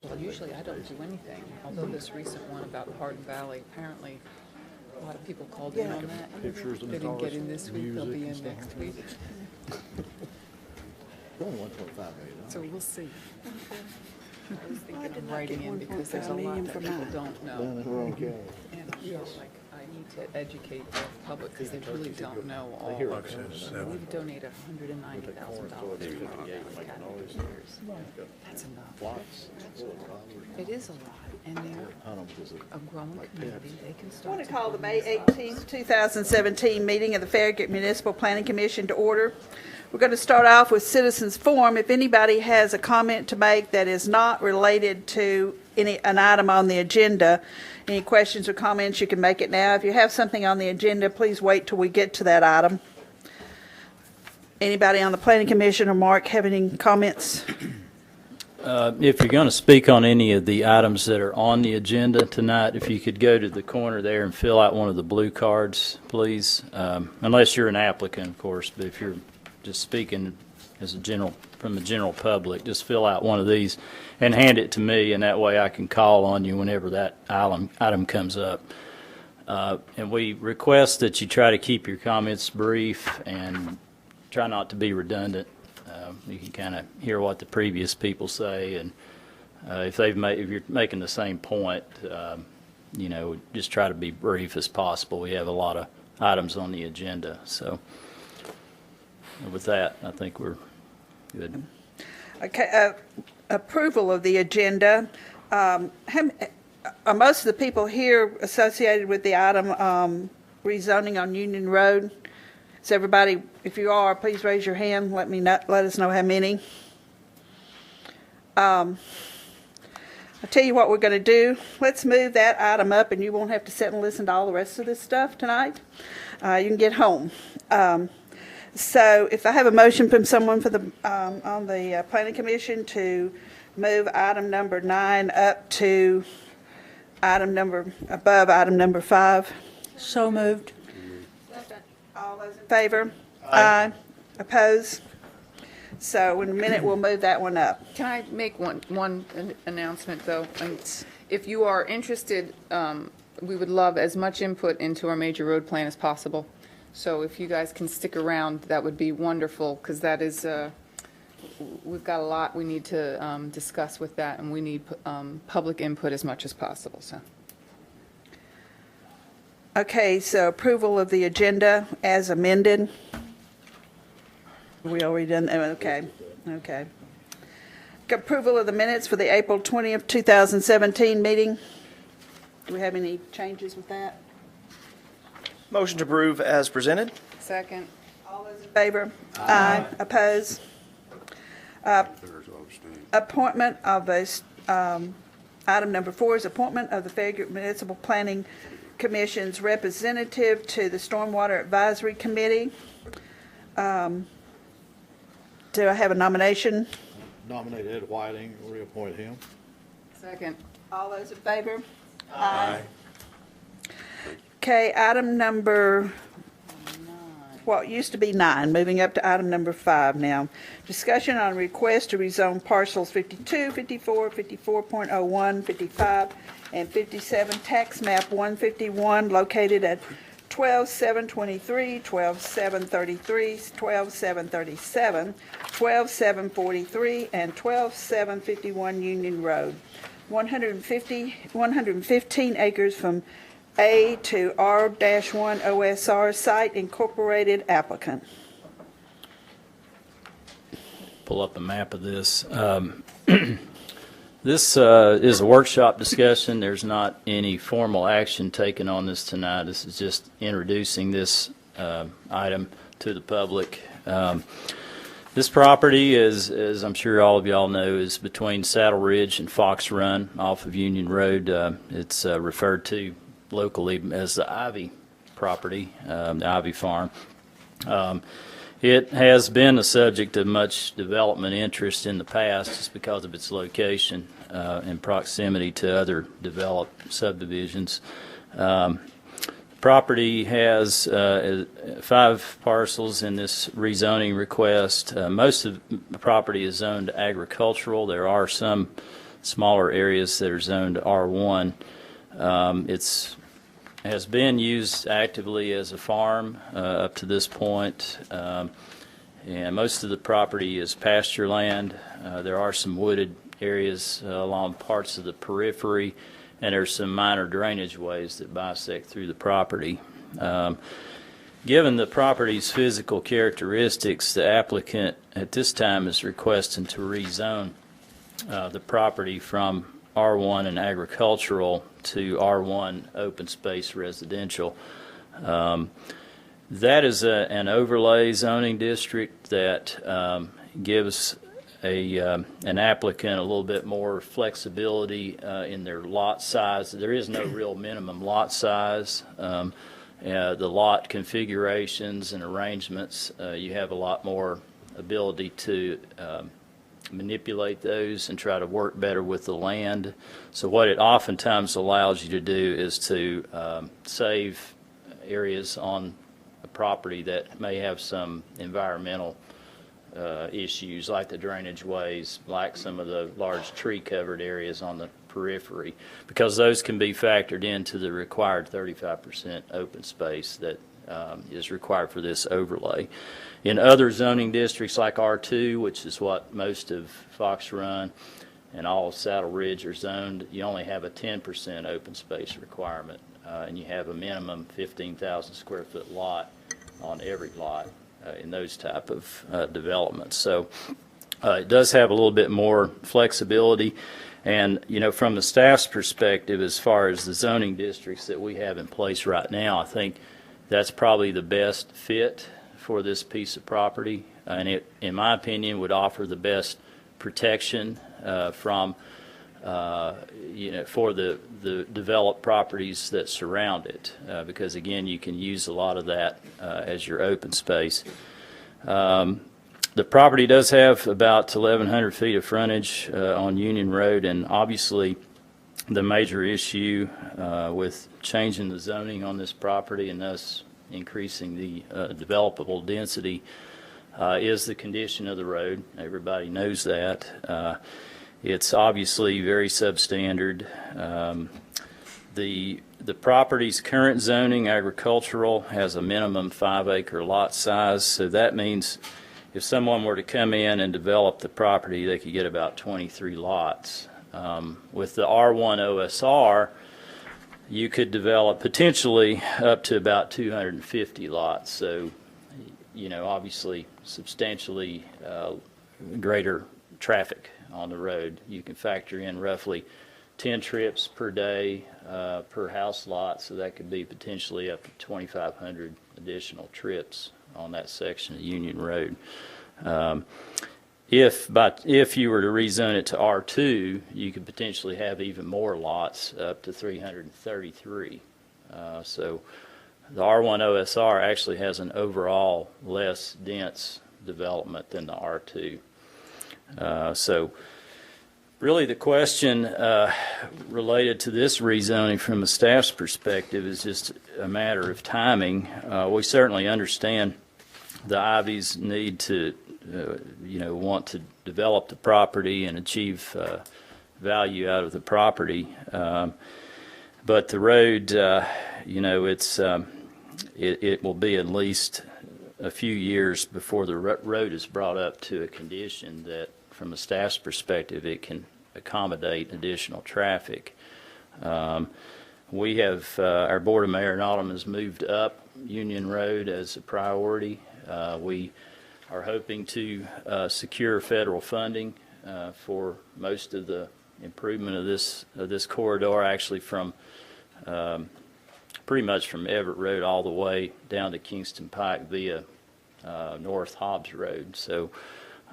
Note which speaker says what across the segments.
Speaker 1: Well, usually I don't do anything, although this recent one about Hardin Valley, apparently a lot of people called in on that.
Speaker 2: Pictures and
Speaker 1: They didn't get in
Speaker 2: cars,
Speaker 1: this week, they'll be
Speaker 2: music
Speaker 1: in
Speaker 2: and
Speaker 1: next
Speaker 2: stuff.
Speaker 1: week.
Speaker 2: Only 1.5 million.
Speaker 1: So we'll see. I was thinking
Speaker 3: did
Speaker 1: of
Speaker 3: not
Speaker 1: writing
Speaker 3: get
Speaker 1: in because there's a
Speaker 3: 1.5 million
Speaker 1: lot that
Speaker 3: for
Speaker 1: people
Speaker 3: mine.
Speaker 1: don't know.
Speaker 2: Down in Rowan County.
Speaker 1: And I feel like I need to educate the public because they really don't know all
Speaker 2: hear
Speaker 1: of
Speaker 2: it.
Speaker 1: it. We've donated $190,000 to the county over the years. That's enough. It is a lot, and they're a growing community. They can
Speaker 3: I
Speaker 1: start
Speaker 3: want
Speaker 1: to
Speaker 3: to call the
Speaker 1: fund
Speaker 3: May
Speaker 1: themselves.
Speaker 3: 18th, 2017 meeting of the Farragut Municipal Planning Commission to order. We're going to start off with citizens forum. If anybody has a comment to make that is not related to an item on the agenda, any questions or comments, you can make it now. If you have something on the agenda, please wait till we get to that item. Anybody on the Planning Commission or Mark have any comments?
Speaker 4: If you're going to speak on any of the items that are on the agenda tonight, if you could go to the corner there and fill out one of the blue cards, please. Unless you're an applicant, of course, but if you're just speaking as from the general public, just fill out one of these and hand it to me, and that way I can call on you whenever that item comes up. And we request that you try to keep your comments brief and try not to be redundant. You can kind of hear what the previous people say, and if you're making the same point, just try to be brief as possible. We have a lot of items on the agenda, so with that, I think we're good.
Speaker 3: Okay, approval of the agenda. Are most of the people here associated with the item rezoning on Union Road? Is everybody, if you are, please raise your hand. Let us know how many. I'll tell you what we're going to do. Let's move that item up, and you won't have to sit and listen to all the rest of this stuff tonight. You can get home. So if I have a motion from someone for on the Planning Commission to move item number 9 up to above item number 5.
Speaker 5: So moved.
Speaker 3: All those in favor? Aye. Oppose? So in a minute, we'll move that one up.
Speaker 1: Can I make one announcement, though? If you are interested, we would love as much input into our major road plan as possible. So if you guys can stick around, that would be wonderful, because that is, we've got a lot we need to discuss with that, and we need public input as much as possible, so.
Speaker 3: Okay, so approval of the agenda as amended. We already done, okay. Approval of the minutes for the April 20th, 2017 meeting. Do we have any changes with that?
Speaker 6: Motion to approve as presented.
Speaker 1: Second.
Speaker 3: All those in favor? Aye. Oppose? Appointment of the, item number 4 is appointment of the Farragut Municipal Planning Commission's representative to the Stormwater Advisory Committee. Do I have a nomination?
Speaker 2: Nominate Ed Whiting, reappoint him.
Speaker 1: Second.
Speaker 3: All those in favor? Aye. Okay, item number, what used to be 9, moving up to item number 5 now. Discussion on request to rezone parcels 52, 54, 54.01, 55, and 57, tax map 151, located at 12723, 12733, 12737, 12743, and 12751 Union Road. 115 acres from A to R-1 OSR site incorporated applicant.
Speaker 4: Pull up a map of this. This is a workshop discussion. There's not any formal action taken on this tonight. This is just introducing this item to the public. This property is, as I'm sure all of y'all know, is between Saddle Ridge and Fox Run off of Union Road. It's referred to locally as the Ivy property, the Ivy Farm. It has been a subject of much development interest in the past just because of its location and proximity to other developed subdivisions. Property has 5 parcels in this rezoning request. Most of the property is zoned agricultural. There are some smaller areas that are zoned R1. It's has been used actively as a farm up to this point, and most of the property is pasture land. There are some wooded areas along parts of the periphery, and there's some minor drainage ways that bisect through the property. Given the property's physical characteristics, the applicant at this time is requesting to rezone the property from R1 and agricultural to R1 open space residential. That is an overlay zoning district that gives an applicant a little bit more flexibility in their lot size. There is no real minimum lot size. The lot configurations and arrangements, you have a lot more ability to manipulate those and try to work better with the land. So what it oftentimes allows you to do is to save areas on a property that may have some environmental issues, like the drainage ways, like some of the large tree covered areas on the periphery, because those can be factored into the required 35% open space that is required for this overlay. In other zoning districts like R2, which is what most of Fox Run and all of Saddle Ridge are zoned, you only have a 10% open space requirement, and you have a minimum 15,000 square foot lot on every lot in those type of developments. So it does have a little bit more flexibility. And, you know, from the staff's perspective, as far as the zoning districts that we have in place right now, I think that's probably the best fit for this piece of property. And it, in my opinion, would offer the best protection from, you know, for the developed properties that surround it. Because, again, you can use a lot of that as your open space. The property does have about 1,100 feet of frontage on Union Road, and obviously the major issue with changing the zoning on this property and thus increasing the developable density is the condition of the road. Everybody knows that. It's obviously very substandard. The property's current zoning, agricultural, has a minimum 5-acre lot size, so that means if someone were to come in and develop the property, they could get about 23 lots. With the R1 OSR, you could develop potentially up to about 250 lots. So, you know, obviously substantially greater traffic on the road. You can factor in roughly 10 trips per day per house lot, so that could be potentially up to 2,500 additional trips on that section of Union Road. If you were to rezone it to R2, you could potentially have even more lots, up to 333. So the R1 OSR actually has an overall less dense development than the R2. So really the question related to this rezoning from the staff's perspective is just a matter of timing. We certainly understand the Ivies need to, you know, want to develop the property and achieve value out of the property. But the road, you know, it will be at least a few years before the road is brought up to a condition that, from a staff's perspective, it can accommodate additional traffic. We have, our Board of Mayor and Aldermen has moved up Union Road as a priority. We are hoping to secure federal funding for most of the improvement of this corridor, actually from pretty much from Everett Road all the way down to Kingston Pike via North Hobbs Road. So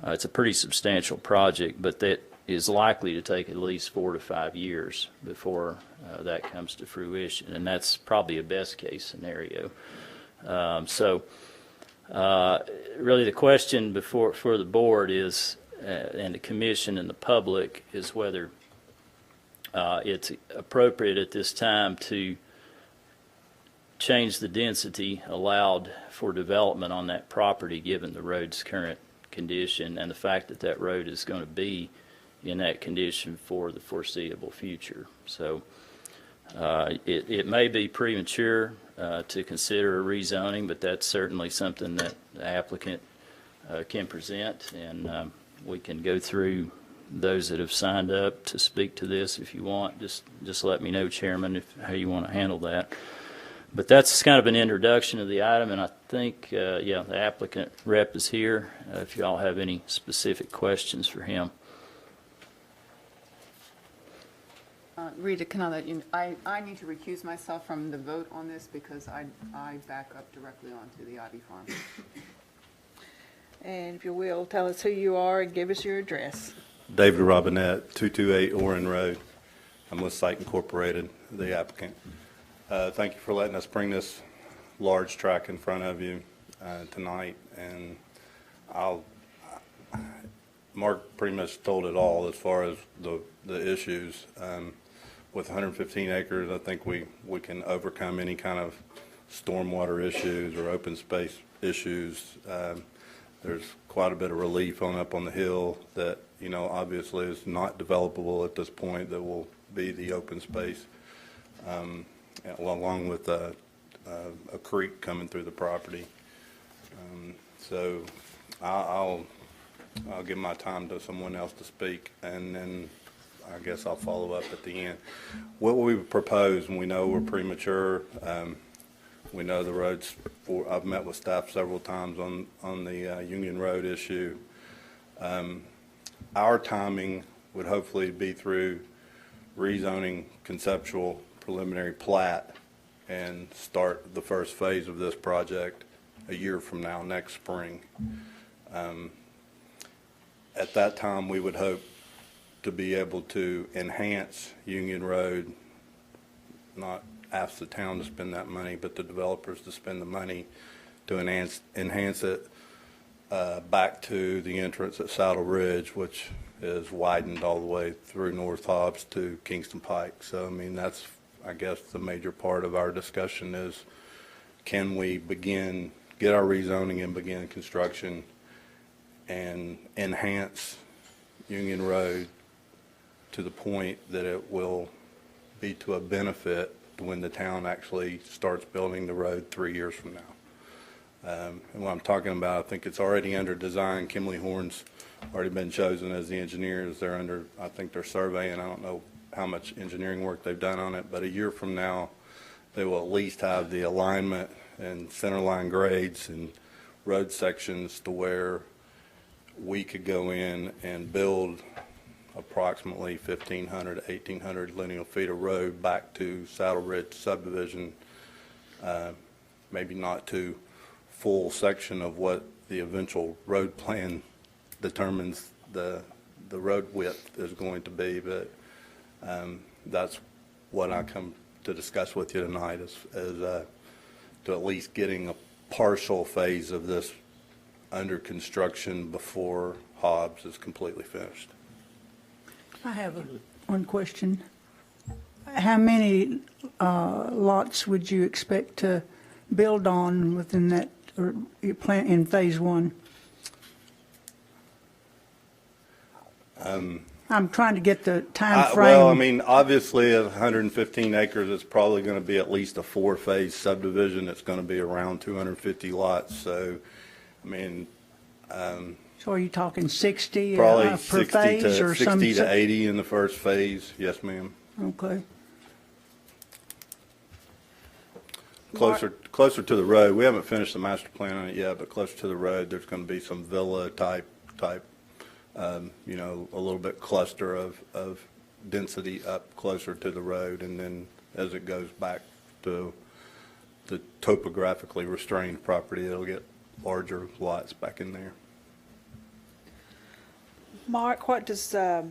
Speaker 4: it's a pretty substantial project, but that is likely to take at least 4 to 5 years before that comes to fruition, and that's probably a best case scenario. Really the question for the board is, and the commission and the public, is whether it's appropriate at this time to change the density allowed for development on that property given the road's current condition and the fact that that road is going to be in that condition for the foreseeable future. So it may be premature to consider a rezoning, but that's certainly something that the applicant can present, and we can go through those that have signed up to speak to this if you want. Just let me know, Chairman, how you want to handle that. But that's kind of an introduction of the item, and I think, yeah, the applicant rep is here if you all have any specific questions for him.
Speaker 1: Rita, can I let you, I need to recuse myself from the vote on this because I back up directly onto the Ivy Farm.
Speaker 3: And if you will, tell us who you are and give us your address.
Speaker 5: David Robinette, 228 Oren Road. I'm with Site Incorporated, the applicant. Thank you for letting us bring this large track in front of you tonight. And Mark pretty much told it all as far as the issues. With 115 acres, I think we can overcome any kind of stormwater issues or open space issues. There's quite a bit of relief up on the hill that, you know, obviously is not developable at this point, that will be the open space, along with a creek coming through the property. So I'll give my time to someone else to speak, and then I guess I'll follow up at the end. What we propose, and we know we're premature, we know the roads, I've met with staff several times on the Union Road issue. Our timing would hopefully be through rezoning conceptual preliminary plat and start the first phase of this project a year from now, next spring. At that time, we would hope to be able to enhance Union Road, not ask the town to spend that money, but the developers to spend the money to enhance it back to the entrance at Saddle Ridge, which is widened all the way through North Hobbs to Kingston Pike. So, I mean, that's, I guess, the major part of our discussion is, can we get our rezoning and begin construction and enhance Union Road to the point that it will be to a benefit when the town actually starts building the road 3 years from now. And what I'm talking about, I think it's already under design. Kimley Horn's already been chosen as the engineers. They're under, I think they're surveying. I don't know how much engineering work they've done on it, but a year from now, they will at least have the alignment and center line grades and road sections to where we could go in and build approximately 1,500 to 1,800 lineal feet of road back to Saddle Ridge subdivision, maybe not to full section of what the eventual road plan determines the road width is going to be, but that's what I come to discuss with you tonight is to at least getting a partial phase of this under construction before Hobbs is completely finished.
Speaker 7: I have one question. How many lots would you expect to build on within that, or you plan in phase one? I'm trying to get the time frame.
Speaker 5: Well, I mean, obviously, at 115 acres, it's probably going to be at least a 4-phase subdivision. It's going to be around 250 lots. So, I mean,
Speaker 7: So are you talking 60
Speaker 5: probably
Speaker 7: per
Speaker 5: 60
Speaker 7: phase or
Speaker 5: to
Speaker 7: some?
Speaker 5: 60 to 80 in the first phase. Yes, ma'am.
Speaker 7: Okay.
Speaker 5: Closer to the road. We haven't finished the master plan on it yet, but closer to the road, there's going to be some villa type, you know, a little bit cluster of density up closer to the road, and then as it goes back to the topographically restrained property, it'll get larger lots back in there.
Speaker 3: Mark, what does the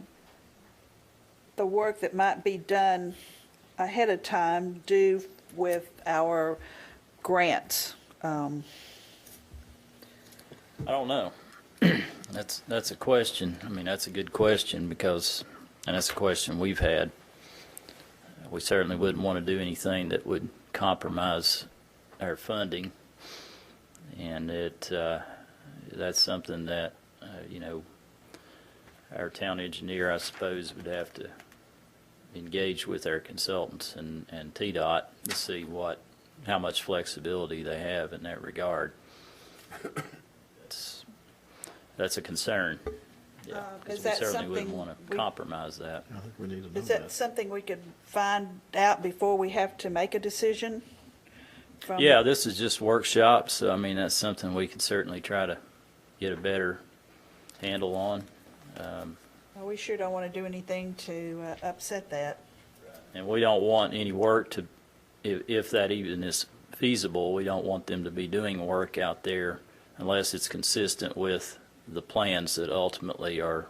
Speaker 3: work that might be done ahead of time do with our grants?
Speaker 4: I don't know. That's a question. I mean, that's a good question because, and that's a question we've had. We certainly wouldn't want to do anything that would compromise our funding, and that's something that you know, our town engineer, I suppose, would have to engage with our consultants and TDOT to see how much flexibility they have in that regard. That's a concern. Yeah, 'cause
Speaker 3: Is
Speaker 4: we
Speaker 3: that
Speaker 4: certainly wouldn't
Speaker 3: something
Speaker 4: want to
Speaker 3: we-
Speaker 4: compromise that.
Speaker 2: I think we need to know
Speaker 3: Is that something we could find out before we have to make a decision? from-
Speaker 4: Yeah, this is just workshops, so I mean, that's something we can certainly try to get a better handle on.
Speaker 3: Well, we sure don't want to do anything to upset that.
Speaker 4: And we don't want any work to, if that even is feasible, we don't want them to be doing work out there unless it's consistent with the plans that ultimately are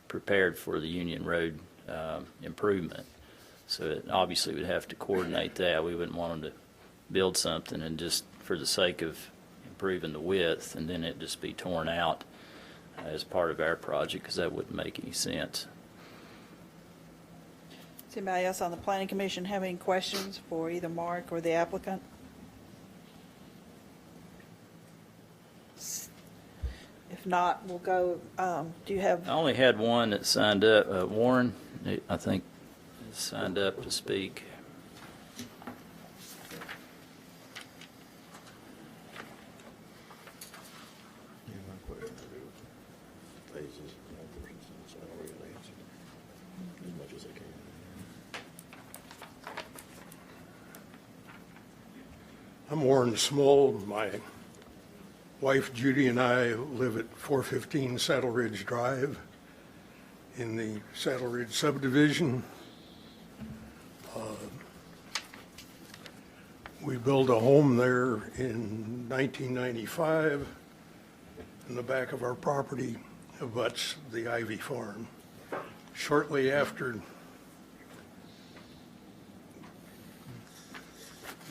Speaker 4: prepared for the Union Road improvement. So it obviously would have to coordinate that. We wouldn't want them to build something and just for the sake of improving the width and then it just be torn out as part of our project, because that wouldn't make any sense.
Speaker 3: Does anybody else on the planning commission have any questions for either Mark or the applicant? If not, we'll go, do you have,
Speaker 4: I only had one that signed up, Warren, I think, signed up to speak.
Speaker 2: Yeah, my question to do with phases, one person said it's already answered as much as they can.
Speaker 8: I'm Warren Small. My wife Judy and I live at 415 Saddle Ridge Drive in the Saddle Ridge subdivision. We built a home there in 1995. In the back of our property abuts the Ivy Farm. Shortly after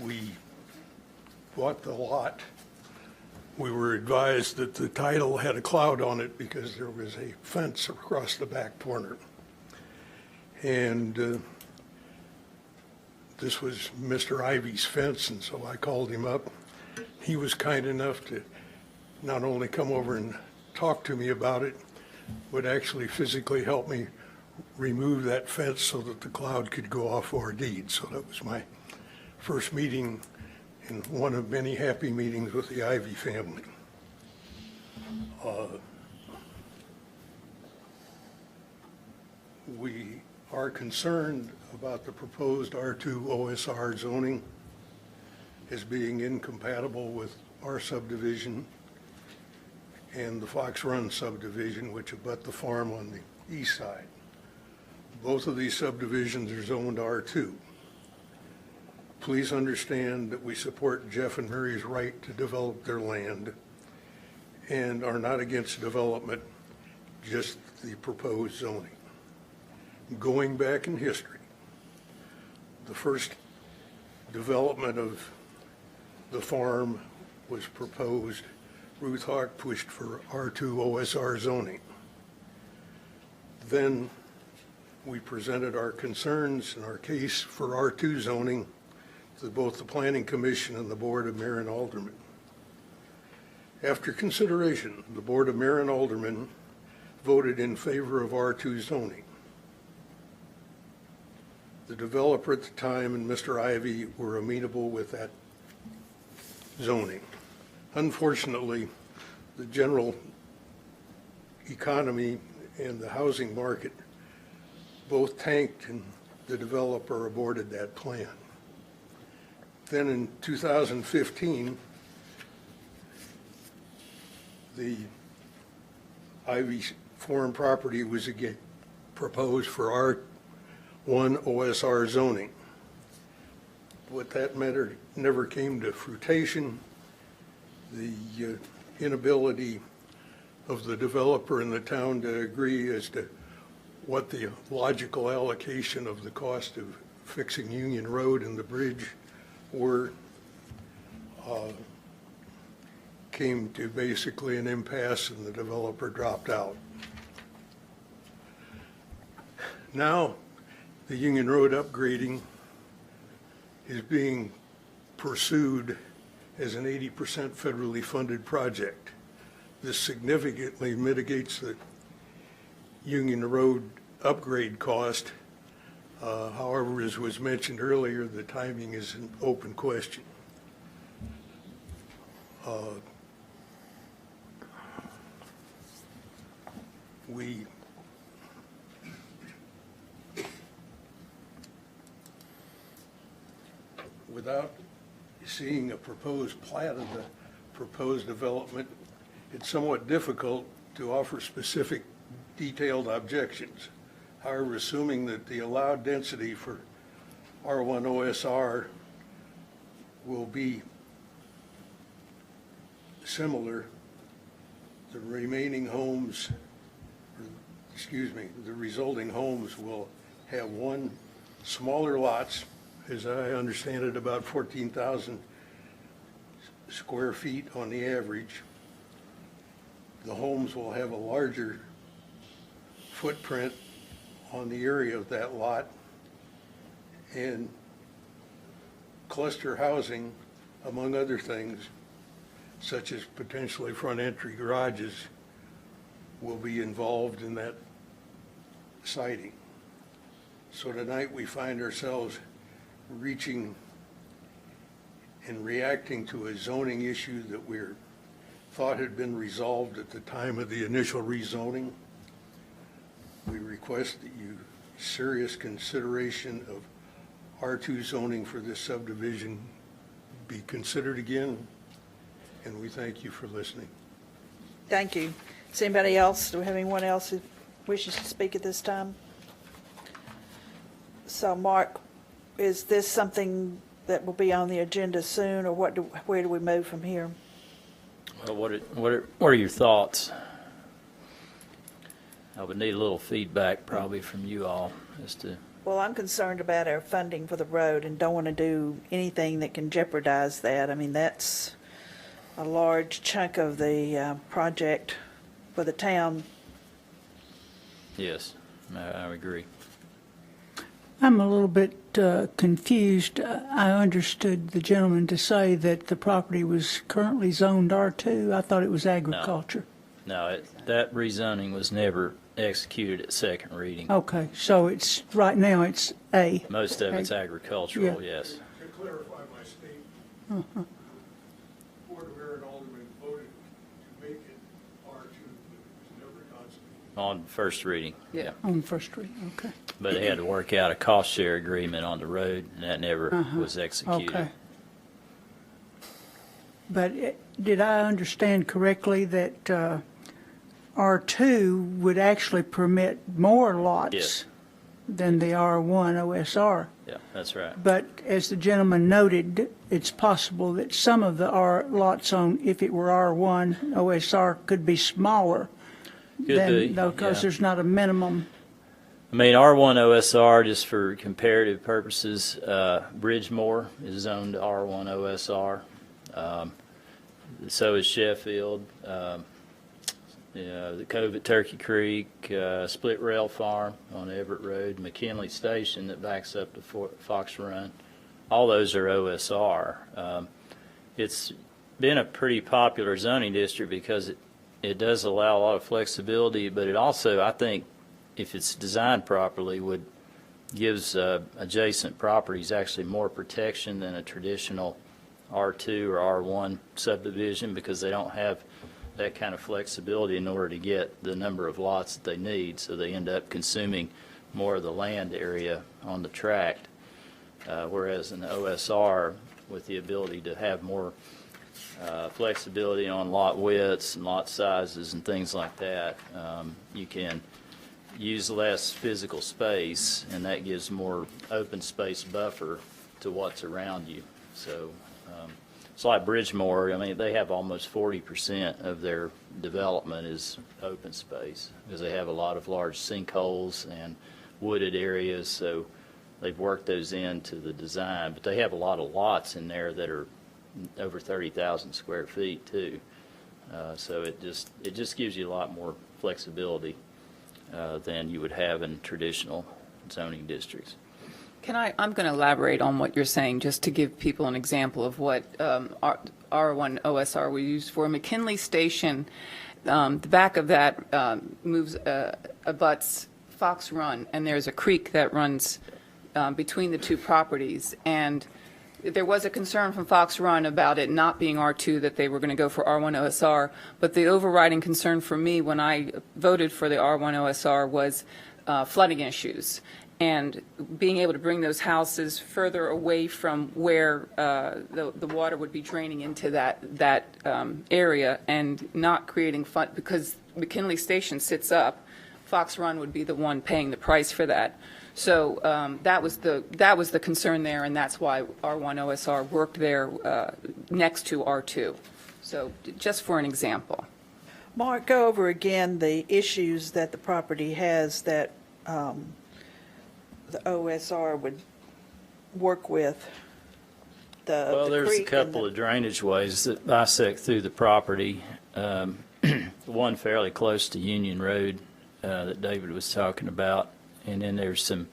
Speaker 8: we bought the lot, we were advised that the title had a cloud on it because there was a fence across the back corner. And this was Mr. Ivy's fence, and so I called him up. He was kind enough to not only come over and talk to me about it, but actually physically help me remove that fence so that the cloud could go off our deed. So that was my first meeting and one of many happy meetings with the Ivy family. We are concerned about the proposed R2 OSR zoning as being incompatible with our subdivision and the Fox Run subdivision, which abut the farm on the east side. Both of these subdivisions are zoned R2. Please understand that we support Jeff and Mary's right to develop their land and are not against development, just the proposed zoning. Going back in history, the first development of the farm was proposed. Ruth Hawk pushed for R2 OSR zoning. Then we presented our concerns and our case for R2 zoning to both the Planning Commission and the Board of Mayor and Aldermen. After consideration, the Board of Mayor and Aldermen voted in favor of R2 zoning. The developer at the time and Mr. Ivy were amenable with that zoning. Unfortunately, the general economy and the housing market both tanked and the developer aborted that plan. Then in 2015, the Ivy Farm property was again proposed for R1 OSR zoning. What that matter never came to fruition. The inability of the developer and the town to agree as to what the logical allocation of the cost of fixing Union Road and the bridge were came to basically an impasse, and the developer dropped out. Now, the Union Road upgrading is being pursued as an 80% federally funded project. This significantly mitigates the Union Road upgrade cost. However, as was mentioned earlier, the timing is an open question. We without seeing a proposed plat of the proposed development, it's somewhat difficult to offer specific detailed objections. However, assuming that the allowed density for R1 OSR will be similar, the remaining homes, the resulting homes will have one smaller lots, as I understand it, about 14,000 square feet on the average. The homes will have a larger footprint on the area of that lot, and cluster housing, among other things, such as potentially front entry garages, will be involved in that siting. So tonight we find ourselves reaching and reacting to a zoning issue that we thought had been resolved at the time of the initial rezoning. We request that you serious consideration of R2 zoning for this subdivision be considered again, and we thank you for listening.
Speaker 3: Thank you. Is anybody else, do we have anyone else who wishes to speak at this time? So Mark, is this something that will be on the agenda soon, or where do we move from here?
Speaker 4: Well, what are your thoughts? I would need a little feedback probably from you all as to.
Speaker 3: Well, I'm concerned about our funding for the road and don't want to do anything that can jeopardize that. I mean, that's a large chunk of the project for the town.
Speaker 4: Yes, I agree.
Speaker 7: I'm a little bit confused. I understood the gentleman to say that the property was currently zoned R2. I thought it was agriculture.
Speaker 4: No, that rezoning was never executed at second reading.
Speaker 7: Okay, so right now it's A.
Speaker 4: Most of it's agricultural,
Speaker 7: Yeah.
Speaker 4: yes.
Speaker 8: To clarify my statement, Board of Mayor and Alderman voted to make it R2, but it was never constituted.
Speaker 4: On first reading.
Speaker 1: Yeah.
Speaker 7: On first read, okay.
Speaker 4: But they had to work out a cost share agreement on the road, and that never was executed.
Speaker 7: Okay. But did I understand correctly that R2 would actually permit more lots
Speaker 4: Yes.
Speaker 7: than the R1 OSR?
Speaker 4: Yeah, that's right.
Speaker 7: But as the gentleman noted, it's possible that some of the lots on, if it were R1 OSR, could be smaller.
Speaker 4: Could be,
Speaker 7: Because
Speaker 4: yeah.
Speaker 7: there's not a minimum.
Speaker 4: I mean, R1 OSR, just for comparative purposes, Bridgemore is zoned R1 OSR. So is Sheffield. The Cove at Turkey Creek, Split Rail Farm on Everett Road, McKinley Station that backs up to Fox Run. All those are OSR. It's been a pretty popular zoning district because it does allow a lot of flexibility, but it also, I think, if it's designed properly, gives adjacent properties actually more protection than a traditional R2 or R1 subdivision, because they don't have that kind of flexibility in order to get the number of lots that they need, so they end up consuming more of the land area on the tract, whereas in the OSR, with the ability to have more flexibility on lot widths and lot sizes and things like that, you can use less physical space, and that gives more open space buffer to what's around you. So it's like Bridgemore. I mean, they have almost 40% of their development is open space because they have a lot of large sinkholes and wooded areas, so they've worked those into the design. But they have a lot of lots in there that are over 30,000 square feet too. So it just gives you a lot more flexibility than you would have in traditional zoning districts.
Speaker 1: I'm going to elaborate on what you're saying, just to give people an example of what R1 OSR we use for. McKinley Station, the back of that abuts Fox Run, and there's a creek that runs between the two properties. And there was a concern from Fox Run about it not being R2, that they were going to go for R1 OSR. But the overriding concern for me when I voted for the R1 OSR was flooding issues, and being able to bring those houses further away from where the water would be draining into that area, and not creating fun, because McKinley Station sits up. Fox Run would be the one paying the price for that. So that was the concern there, and that's why R1 OSR worked there next to R2. So just for an example.
Speaker 3: Mark, go over again the issues that the property has that the OSR would work with.
Speaker 4: Well, there's a couple of drainage ways that bisect through the property. One fairly close to Union Road that David was talking about, and then there's some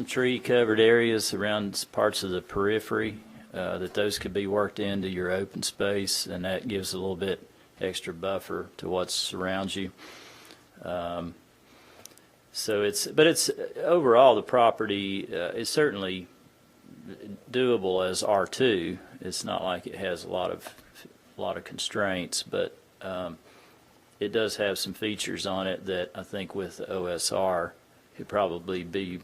Speaker 4: tree-covered areas around parts of the periphery that those could be worked into your open space, and that gives a little bit extra buffer to what surrounds you. So it's overall, the property is certainly doable as R2. It's not like it has a lot of constraints, but it does have some features on it that I think with the OSR could probably be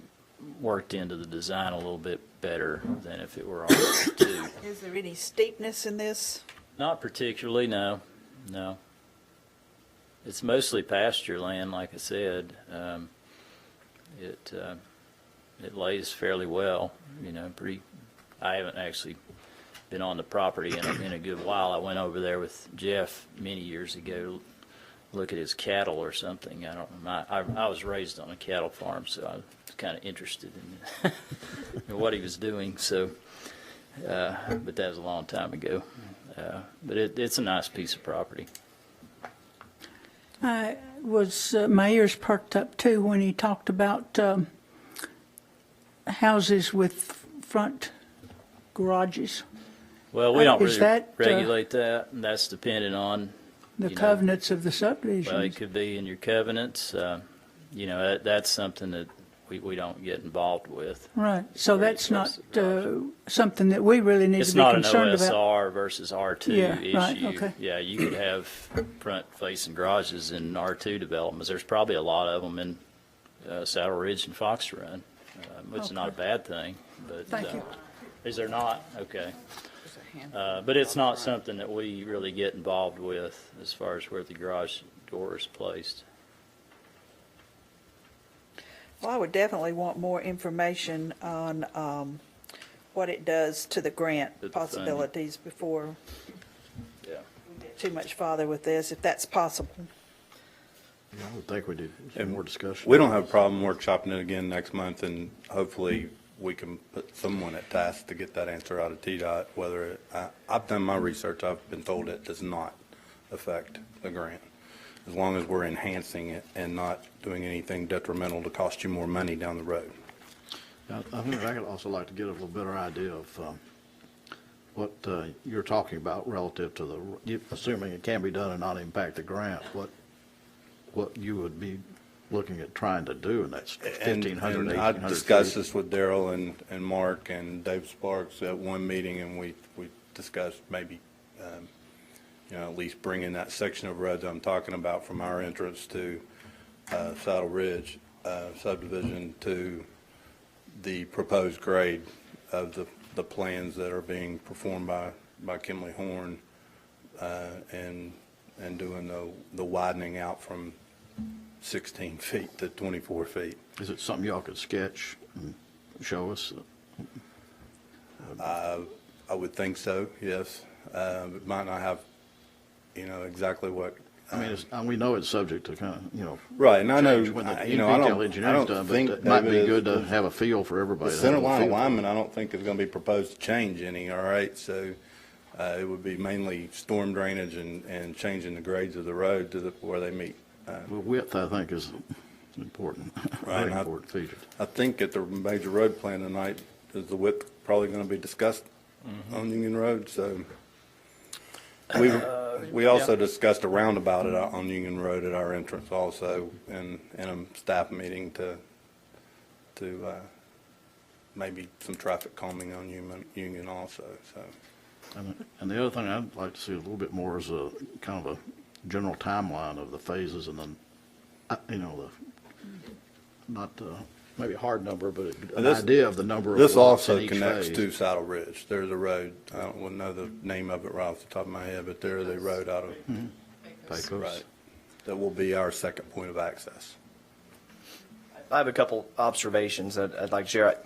Speaker 4: worked into the design a little bit better than if it were R2.
Speaker 3: Is there any steepness in this?
Speaker 4: Not particularly, no. It's mostly pasture land, like I said. It lays fairly well, I haven't actually been on the property in a good while. I went over there with Jeff many years ago to look at his cattle or something. I was raised on a cattle farm, so I was kind of interested in what he was doing. So, but that was a long time ago. But it's a nice piece of property.
Speaker 7: Mayor's perked up too when he talked about houses with front garages.
Speaker 4: Well, we don't
Speaker 7: Is
Speaker 4: really
Speaker 7: that,
Speaker 4: regulate that. That's dependent on
Speaker 7: The covenants of the subdivision.
Speaker 4: Well, it could be in your covenants. That's something that we don't get involved with.
Speaker 7: Right, so
Speaker 4: Very
Speaker 7: that's not
Speaker 4: close
Speaker 7: something that we really need
Speaker 4: It's
Speaker 7: to be
Speaker 4: not an
Speaker 7: concerned about.
Speaker 4: OSR versus R2
Speaker 7: Yeah,
Speaker 4: issue.
Speaker 7: right, okay.
Speaker 4: Yeah, you could have front-facing garages in R2 developments. There's probably a lot of them in Saddle Ridge and Fox Run, which is not a bad thing. But
Speaker 7: Thank you.
Speaker 4: Is there not? Okay. But it's not something that we really get involved with as far as where the garage door is placed.
Speaker 3: Well, I would definitely want more information on what it does to the grant
Speaker 4: The funding.
Speaker 3: possibilities before
Speaker 4: Yeah.
Speaker 3: we get too much farther with this, if that's possible.
Speaker 2: I would think we did some more discussion.
Speaker 5: We don't have a problem workshopping it again next month, and hopefully we can put someone at task to get that answer out of TDOT, whether I've done my research. I've been told it does not affect the grant, as long as we're enhancing it and not doing anything detrimental to cost you more money down the road.
Speaker 2: I think I'd also like to get a little better idea of what you're talking about relative to assuming it can be done and not impact the grant, what you would be looking at trying to do, and that's 1,500,
Speaker 5: And
Speaker 2: 1,800
Speaker 5: I discussed
Speaker 2: feet.
Speaker 5: this with Daryl and Mark and Dave Sparks at one meeting, and we discussed maybe, at least bringing that section of road that I'm talking about from our entrance to Saddle Ridge subdivision to the proposed grade of the plans that are being performed by Kimley Horn, and doing the widening out from 16 feet to 24 feet.
Speaker 2: Is it something y'all could sketch and show us?
Speaker 5: I would think so, yes. It might not have, exactly what.
Speaker 2: I mean, we know it's subject to kind of,
Speaker 5: Right, and I know,
Speaker 2: change when the
Speaker 5: I
Speaker 2: detail
Speaker 5: don't
Speaker 2: engineering's done,
Speaker 5: think,
Speaker 2: but it might be
Speaker 5: David,
Speaker 2: good to have a feel for everybody.
Speaker 5: the
Speaker 2: to have
Speaker 5: center
Speaker 2: a
Speaker 5: line
Speaker 2: feel for it.
Speaker 5: alignment, I don't think is going to be proposed to change any, all right? So it would be mainly storm drainage and changing the grades of the road to where they meet.
Speaker 2: Well, width, I think, is important,
Speaker 5: Right,
Speaker 2: very
Speaker 5: and
Speaker 2: important feature.
Speaker 5: I think at the major road plan tonight, is the width probably going to be discussed on Union Road, so we We also discussed a roundabout on Union Road at our entrance also in a staff meeting to maybe some traffic calming on Union also, so.
Speaker 2: And the other thing I'd like to see a little bit more is a kind of a general timeline of the phases and then, not maybe a hard number, but an idea of the number of
Speaker 5: This
Speaker 2: lots in
Speaker 5: also
Speaker 2: each
Speaker 5: connects
Speaker 2: phase.
Speaker 5: to Saddle Ridge. There's a road, I wouldn't know the name of it right off the top of my head, but there's a road out of,
Speaker 2: Pecos.
Speaker 5: right, that will be our second point of access.
Speaker 6: I have a couple observations that I'd like to share.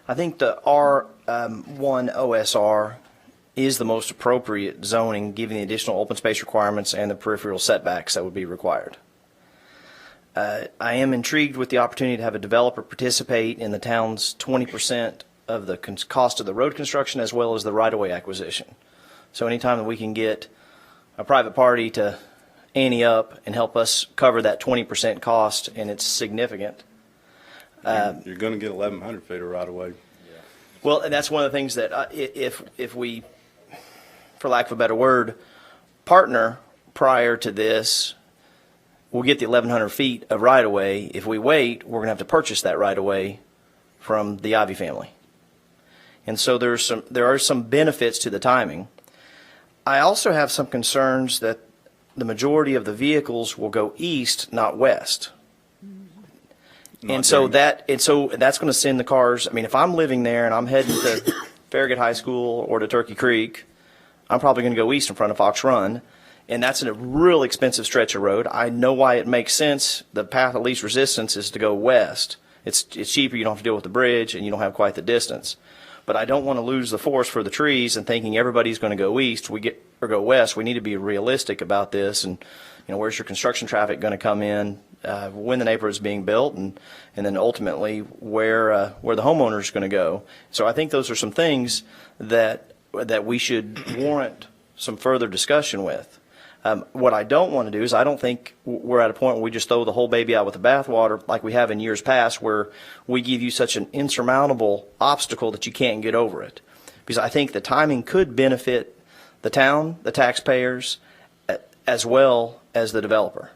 Speaker 6: I think the R1 OSR is the most appropriate zoning, given the additional open space requirements and the peripheral setbacks that would be required. I am intrigued with the opportunity to have a developer participate in the town's 20% of the cost of the road construction as well as the right-of-way acquisition. So anytime that we can get a private party to ante up and help us cover that 20% cost, and it's significant.
Speaker 5: You're going to get 1,100 feet of right of way.
Speaker 6: Well, and that's one of the things that if we, for lack of a better word, partner prior to this, we'll get the 1,100 feet of right-of-way. If we wait, we're going to have to purchase that right-of-way from the Ivy family. And so there are some benefits to the timing. I also have some concerns that the majority of the vehicles will go east, not west. And so that's going to send the cars. I mean, if I'm living there and I'm heading to Farragut High School or to Turkey Creek, I'm probably going to go east in front of Fox Run. And that's a real expensive stretch of road. I know why it makes sense. The path of least resistance is to go west. It's cheaper. You don't have to deal with the bridge, and you don't have quite the distance. But I don't want to lose the forest for the trees and thinking everybody's going to go east. Or go west. We need to be realistic about this. And where's your construction traffic going to come in? When the neighborhood is being built, and then ultimately where the homeowner is going to go. So I think those are some things that we should warrant some further discussion with. What I don't want to do is I don't think we're at a point where we just throw the whole baby out with the bathwater like we have in years past, where we give you such an insurmountable obstacle that you can't get over it. Because I think the timing could benefit the town, the taxpayers, as well as the developer.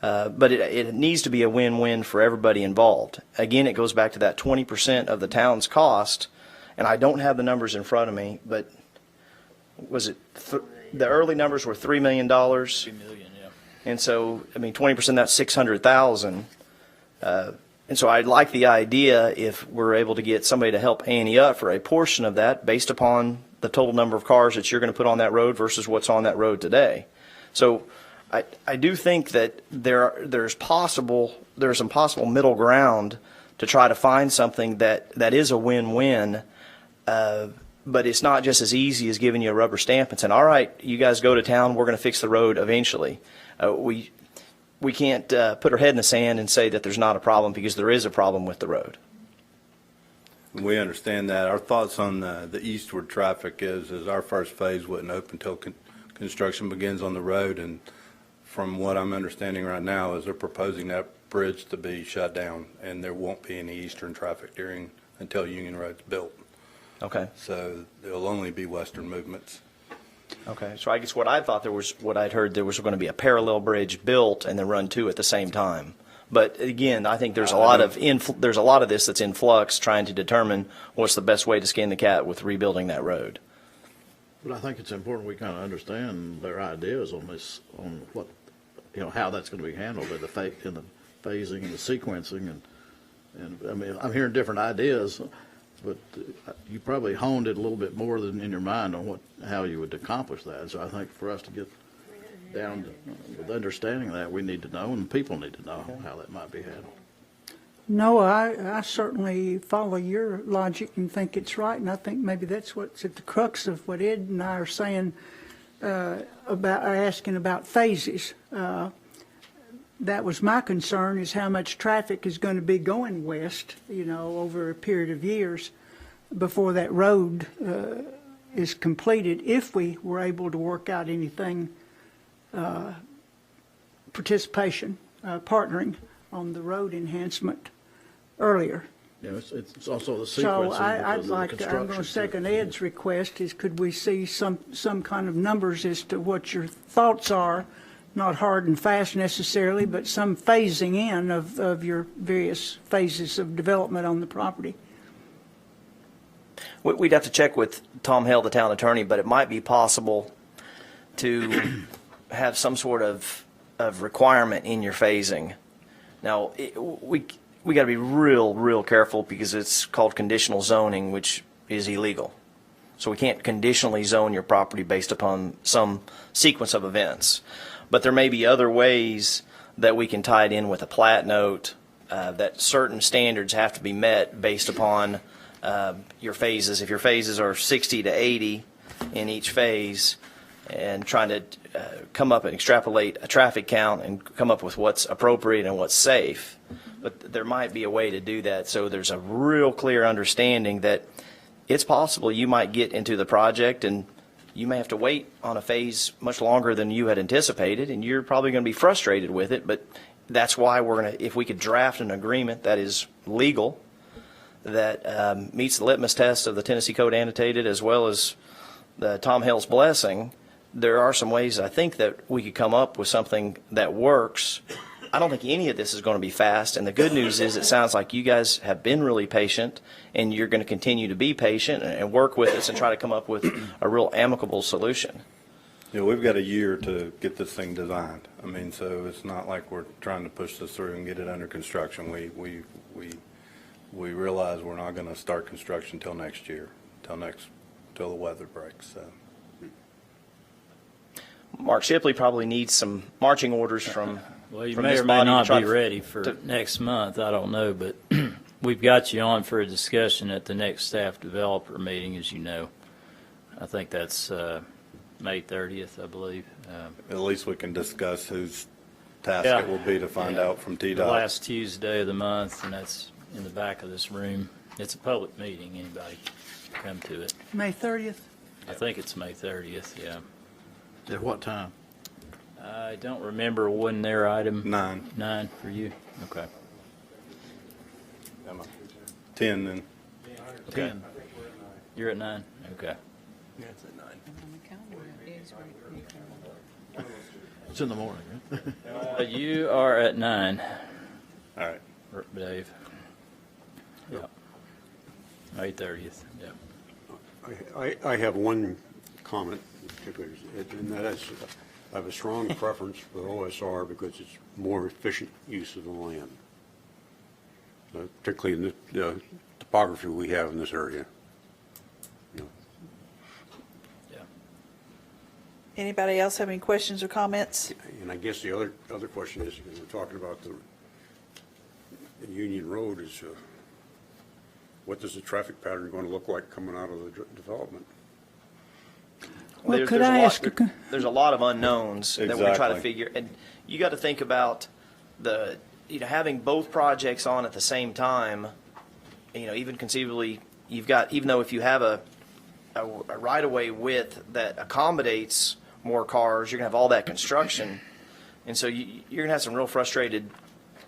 Speaker 6: But it needs to be a win-win for everybody involved. Again, it goes back to that 20% of the town's cost, and I don't have the numbers in front of me, but was it the early numbers were $3 million? $3
Speaker 4: million, yeah.
Speaker 6: And so, I mean, 20%, that's $600,000. And so I'd like the idea if we're able to get somebody to help ante up for a portion of that based upon the total number of cars that you're going to put on that road versus what's on that road today. So I do think that there's some possible middle ground to try to find something that is a win-win, but it's not just as easy as giving you a rubber stamp and saying, all right, you guys go to town, we're going to fix the road eventually. We can't put our head in the sand and say that there's not a problem, because there is a problem with the road.
Speaker 5: We understand that. Our thoughts on the eastward traffic is our first phase wouldn't open until construction begins on the road, and from what I'm understanding right now is they're proposing that bridge to be shut down, and there won't be any eastern traffic until Union Road's built.
Speaker 6: Okay.
Speaker 5: So there'll only be western movements.
Speaker 6: Okay. So I guess what I'd heard there was going to be a parallel bridge built and then run two at the same time. But again, I think there's a lot of this that's in flux, trying to determine what's the best way to skin the cat with rebuilding that road.
Speaker 2: But I think it's important we kind of understand their ideas on this, on what, how that's going to be handled in the phasing and the sequencing, and I mean, I'm hearing different ideas, but you probably honed it a little bit more than in your mind on how you would accomplish that. So I think for us to get down with understanding that, we need to know, and people need to know how that might be handled.
Speaker 7: No, I certainly follow your logic and think it's right, and I think maybe that's what's at the crux of what Ed and I are saying asking about phases. That was my concern, is how much traffic is going to be going west, over a period of years before that road is completed, if we were able to work out anything, partnering on the road enhancement earlier.
Speaker 2: You know, it's also the
Speaker 7: So
Speaker 2: sequencing
Speaker 7: I'd
Speaker 2: because of the
Speaker 7: like to, I'm going to
Speaker 2: construction.
Speaker 7: second Ed's request, is could we see some kind of numbers as to what your thoughts are? Not hard and fast necessarily, but some phasing in of your various phases of development on the property.
Speaker 6: We'd have to check with Tom Hale, the town attorney, but it might be possible to have some sort of requirement in your phasing. Now, we got to be real careful because it's called conditional zoning, which is illegal. So we can't conditionally zone your property based upon some sequence of events. But there may be other ways that we can tie it in with a plat note, that certain standards have to be met based upon your phases. If your phases are 60 to 80 in each phase, and trying to come up and extrapolate a traffic count and come up with what's appropriate and what's safe. But there might be a way to do that so there's a real clear understanding that it's possible you might get into the project and you may have to wait on a phase much longer than you had anticipated, and you're probably going to be frustrated with it. But that's why we're going to, if we could draft an agreement that is legal, that meets the litmus test of the Tennessee Code Annotated as well as the Tom Hale's blessing, there are some ways I think that we could come up with something that works. I don't think any of this is going to be fast, and the good news is it sounds like you guys have been really patient, and you're going to continue to be patient and work with us and try to come up with a real amicable solution.
Speaker 5: You know, we've got a year to get this thing designed. I mean, so it's not like we're trying to push this through and get it under construction. We realize we're not going to start construction till next year, till the weather breaks. So.
Speaker 6: Mark Shipley probably needs some marching orders from.
Speaker 4: Well, you
Speaker 6: from
Speaker 4: may
Speaker 6: this
Speaker 4: or may
Speaker 6: body to
Speaker 4: not
Speaker 6: try
Speaker 4: be
Speaker 6: to-
Speaker 4: ready for next month, I don't know, but we've got you on for a discussion at the next staff developer meeting, as you know. I think that's May 30th, I believe.
Speaker 5: At least we can discuss whose task it will be to find out from
Speaker 4: The
Speaker 5: TDOT.
Speaker 4: last Tuesday of the month, and that's in the back of this room. It's a public meeting, anybody can come to it.
Speaker 7: May 30th?
Speaker 4: I think it's May 30th, yeah.
Speaker 2: At what time?
Speaker 4: I don't remember when their item.
Speaker 5: 9.
Speaker 4: 9 for you? Okay.
Speaker 5: 10 then.
Speaker 4: Okay. You're at 9? Okay.
Speaker 2: It's in the morning, right?
Speaker 4: You are at 9,
Speaker 5: All right.
Speaker 4: Dave. Yep. May 30th, yeah.
Speaker 9: I have one comment, and that is, I have a strong preference for OSR because it's more efficient use of the land, particularly in the topography we have in this area. You know,
Speaker 4: Yeah.
Speaker 3: Anybody else have any questions or comments?
Speaker 9: and I guess the other question is, when we're talking about the Union Road, is what does the traffic pattern going to look like coming out of the development?
Speaker 7: Well,
Speaker 6: There's
Speaker 7: could
Speaker 6: a
Speaker 7: I
Speaker 6: lot-
Speaker 7: ask a
Speaker 6: There's a lot of unknowns that we're trying to
Speaker 5: Exactly.
Speaker 6: figure, and you got to think about having both projects on at the same time. Even conceivably, even though if you have a right-of-way width that accommodates more cars, you're gonna have all that construction, and so you're gonna have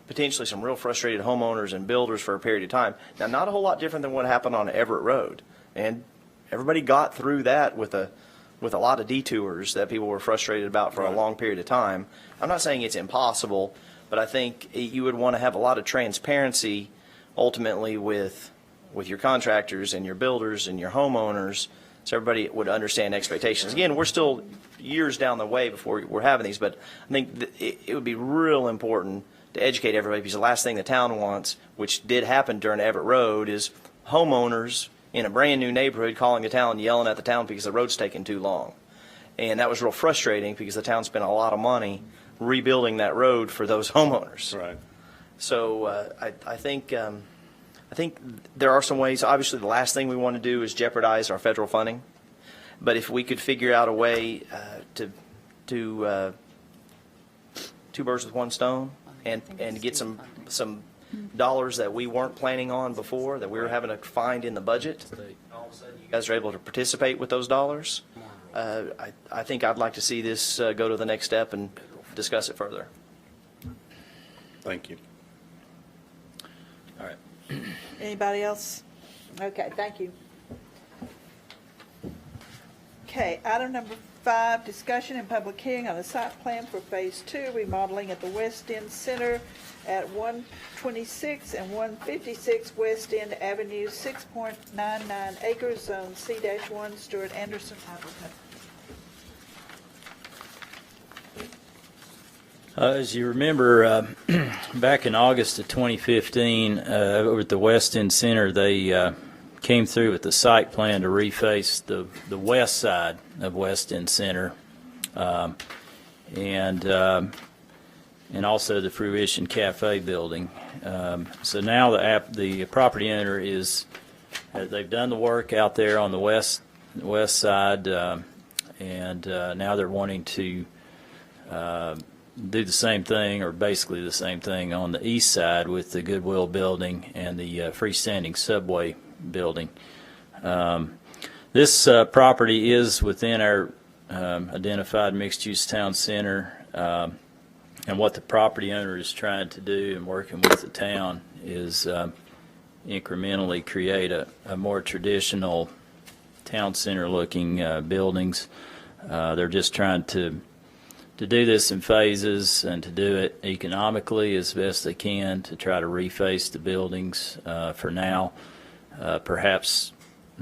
Speaker 6: potentially some real frustrated homeowners and builders for a period of time. Now, not a whole lot different than what happened on Everett Road, and everybody got through that with a lot of detours that people were frustrated about for a long period of time. I'm not saying it's impossible, but I think you would want to have a lot of transparency ultimately with your contractors and your builders and your homeowners, so everybody would understand expectations. Again, we're still years down the way before we're having these, but I think it would be real important to educate everybody, because the last thing the town wants, which did happen during Everett Road, is homeowners in a brand new neighborhood calling the town, yelling at the town because the road's taking too long. And that was real frustrating because the town spent a lot of money rebuilding that road for those homeowners.
Speaker 5: Right.
Speaker 6: So I think there are some ways. Obviously, the last thing we want to do is jeopardize our federal funding. But if we could figure out a way to two birds with one stone and get some dollars that we weren't planning on before, that we were having to find in the budget, all of a sudden you guys are able to participate with those dollars, I think I'd like to see this go to the next step and discuss it further.
Speaker 5: Thank you.
Speaker 4: All right.
Speaker 3: Anybody else? Okay, thank you. Okay, item number 5, discussion and public hearing on the site plan for Phase 2 remodeling at the West End Center at 126 and 156 West End Avenue, 6.99 acres, Zone C-1, Stuart Anderson, applicant.
Speaker 4: As you remember, back in August of 2015, over at the West End Center, they came through with the site plan to reface the west side of West End Center, and also the Fruition Cafe building. So now the property owner they've done the work out there on the west side, and now they're wanting to do the same thing, or basically the same thing, on the east side with the Goodwill building and the freestanding subway building. This property is within our identified mixed-use town center, and what the property owner is trying to do and working with the town is incrementally create a more traditional town center looking buildings. They're just trying to do this in phases and to do it economically as best they can to try to reface the buildings for now. Perhaps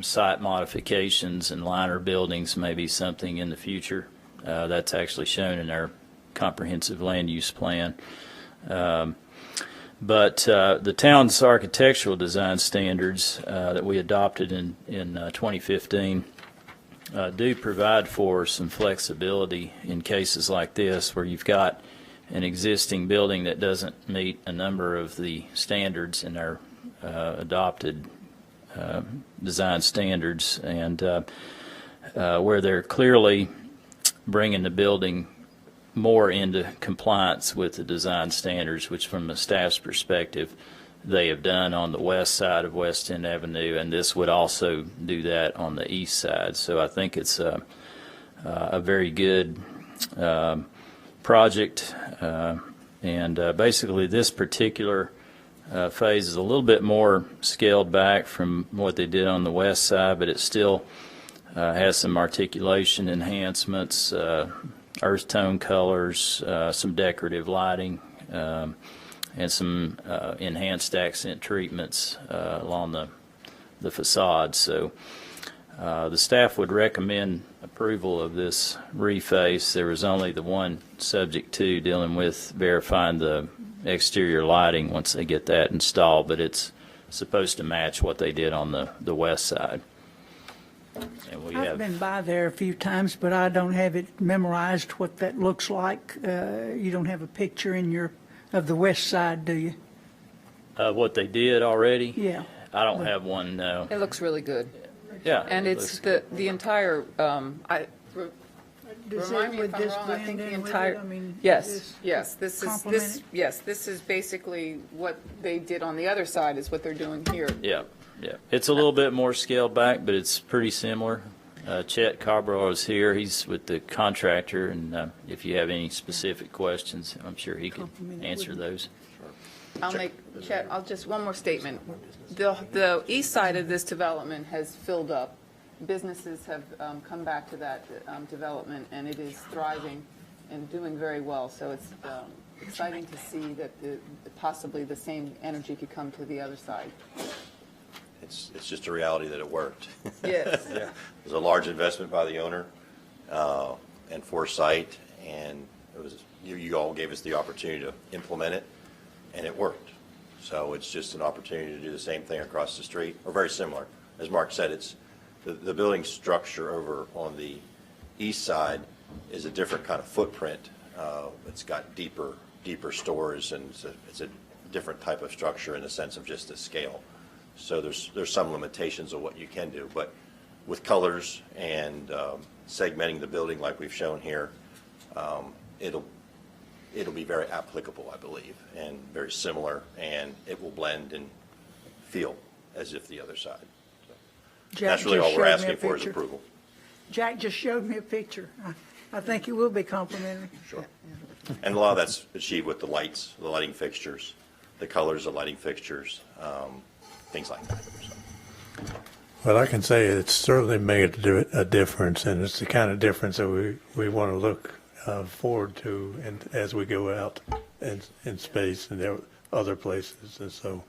Speaker 4: site modifications and liner buildings may be something in the future. That's actually shown in our comprehensive land use plan. But the town's architectural design standards that we adopted in 2015 do provide for some flexibility in cases like this, where you've got an existing building that doesn't meet a number of the standards in our adopted design standards, and where they're clearly bringing the building more into compliance with the design standards, which from the staff's perspective they have done on the west side of West End Avenue, and this would also do that on the east side. So I think it's a very good project, and basically this particular phase is a little bit more scaled back from what they did on the west side, but it still has some articulation enhancements, earth tone colors, some decorative lighting, and some enhanced accent treatments along the facade. So the staff would recommend approval of this reface. There was only the one subject to dealing with verifying the exterior lighting once they get that installed, but it's supposed to match what they did on the west side. And
Speaker 7: I've been by there a few times, but I don't have it memorized what that looks like. You don't have a picture of the west side, do you?
Speaker 4: What they did already?
Speaker 7: Yeah.
Speaker 4: I don't have one, no.
Speaker 1: It looks really good.
Speaker 4: Yeah.
Speaker 1: And it's the entire,
Speaker 7: Does
Speaker 1: remind me
Speaker 7: it,
Speaker 1: if
Speaker 7: would
Speaker 1: I'm
Speaker 7: this
Speaker 1: wrong, I
Speaker 7: blend
Speaker 1: think the
Speaker 7: in with
Speaker 1: entire,
Speaker 7: it? I mean,
Speaker 1: yes, this is,
Speaker 7: complement
Speaker 1: this is basically what they did on the other side is what they're doing here.
Speaker 4: Yeah, yeah. It's a little bit more scaled back, but it's pretty similar. Chet Carborough is here. He's with the contractor, and if you have any specific questions, I'm sure he could answer those.
Speaker 1: I'll just, one more statement. The east side of this development has filled up. Businesses have come back to that development, and it is thriving and doing very well. So it's exciting to see that possibly the same energy could come to the other side.
Speaker 10: It's just a reality that it worked.
Speaker 1: Yes.
Speaker 10: It was a large investment by the owner and foresight, and it was you all gave us the opportunity to implement it, and it worked. So it's just an opportunity to do the same thing across the street, or very similar. As Mark said, it's the building structure over on the east side is a different kind of footprint. It's got deeper stores, and it's a different type of structure in the sense of just the scale. So there's some limitations of what you can do, but with colors and segmenting the building like we've shown here, it'll be very applicable, I believe, and very similar, and it will blend and feel as if the other side. So that's really all we're asking for is approval.
Speaker 7: Jack just showed me a picture. I think it will be complimentary.
Speaker 10: Sure. And a lot of that's achieved with the lights, the lighting fixtures, the colors of lighting fixtures, things like that. So.
Speaker 11: Well, I can say it's certainly made a difference, and it's the kind of difference that we want to look forward to and as we go out in space and there other places. And so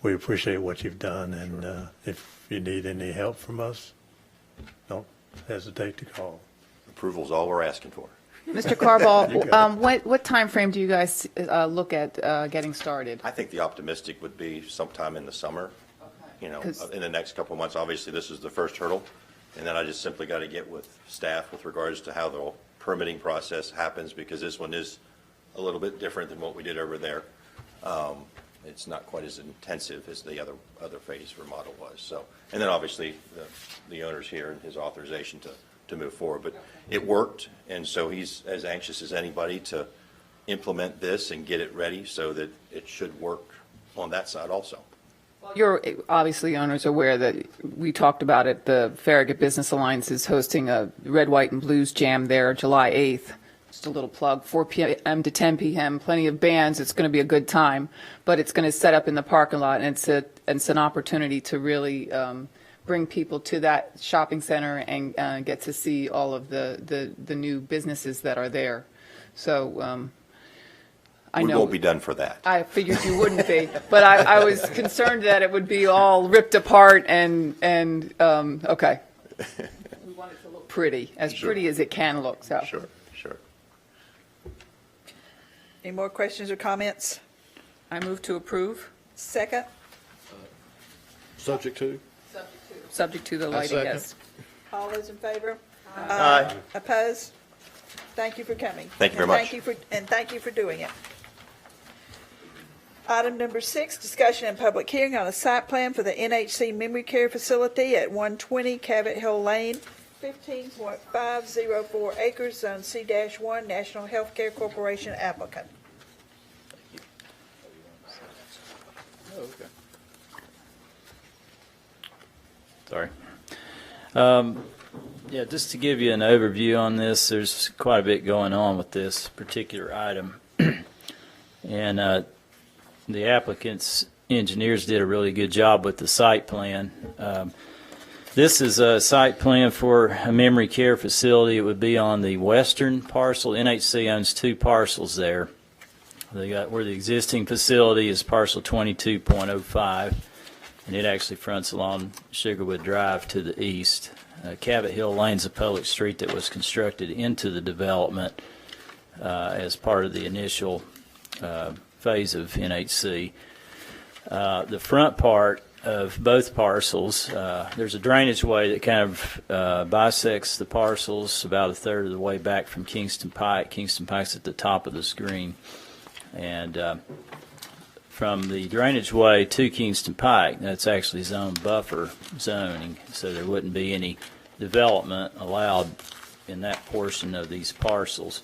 Speaker 11: we appreciate what you've done, and if you need any help from us, don't hesitate to call.
Speaker 10: Approval's all we're asking for.
Speaker 1: Mr. Carball, what time frame do you guys look at getting started?
Speaker 10: I think the optimistic would be sometime in the summer, you know, in the next couple of months. Obviously, this is the first hurdle, and then I just simply got to get with staff with regards to how the permitting process happens, because this one is a little bit different than what we did over there. It's not quite as intensive as the other phase remodel was. So, and then obviously the owner's here and his authorization to move forward. But it worked, and so he's as anxious as anybody to implement this and get it ready so that it should work on that side also.
Speaker 1: You're obviously owners aware that we talked about it. The Farragut Business Alliance is hosting a Red, White, and Blues Jam there July 8th. Just a little plug, 4 p.m. to 10 p.m. Plenty of bands. It's going to be a good time, but it's going to set up in the parking lot, and it's an opportunity to really bring people to that shopping center and get to see all of the new businesses that are there. So I know
Speaker 10: we won't be done for that.
Speaker 1: I figured you wouldn't be, but I was concerned that it would be all ripped apart and okay. We want it to look pretty, as pretty as it can look. So
Speaker 10: Sure.
Speaker 3: Any more questions or comments?
Speaker 1: I move to approve,
Speaker 3: Second?
Speaker 2: Subject to?
Speaker 1: subject to the lighting.
Speaker 2: second.
Speaker 1: Yes.
Speaker 3: All those in favor?
Speaker 6: Aye.
Speaker 3: Opposed? Thank you for coming.
Speaker 10: Thank you very much.
Speaker 3: Thank you for doing it. Item number 6, discussion and public hearing on a site plan for the NHC Memory Care Facility at 120 Cabot Hill Lane, 15.504 acres, Zone C-1, National Healthcare Corporation applicant.
Speaker 4: Sorry. Yeah, just to give you an overview on this, there's quite a bit going on with this particular item. And the applicant's engineers did a really good job with the site plan. This is a site plan for a memory care facility. It would be on the western parcel. NHC owns 2 parcels there. They got where the existing facility is parcel 22.05, and it actually fronts along Sugarwood Drive to the east. Cabot Hill Lane's a public street that was constructed into the development as part of the initial phase of NHC. The front part of both parcels, there's a drainage way that kind of bisects the parcels about a third of the way back from Kingston Pike. Kingston Pike's at the top of the screen. And from the drainage way to Kingston Pike, that's actually zone buffer zoning, so there wouldn't be any development allowed in that portion of these parcels.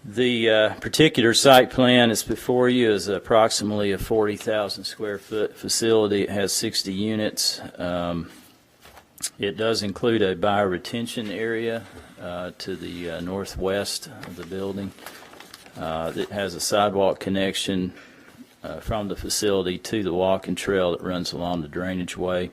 Speaker 4: The particular site plan is before you is approximately a 40,000 square foot facility. It has 60 units. It does include a bioretention area to the northwest of the building. It has a sidewalk connection from the facility to the walking trail that runs along the drainage way.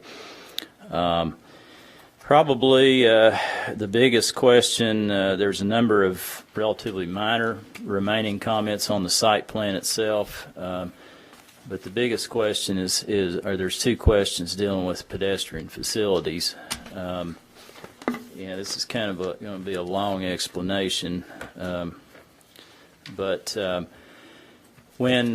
Speaker 4: Probably the biggest question, there's a number of relatively minor remaining comments on the site plan itself, but the biggest question there's 2 questions dealing with pedestrian facilities. This is kind of going to be a long explanation, but when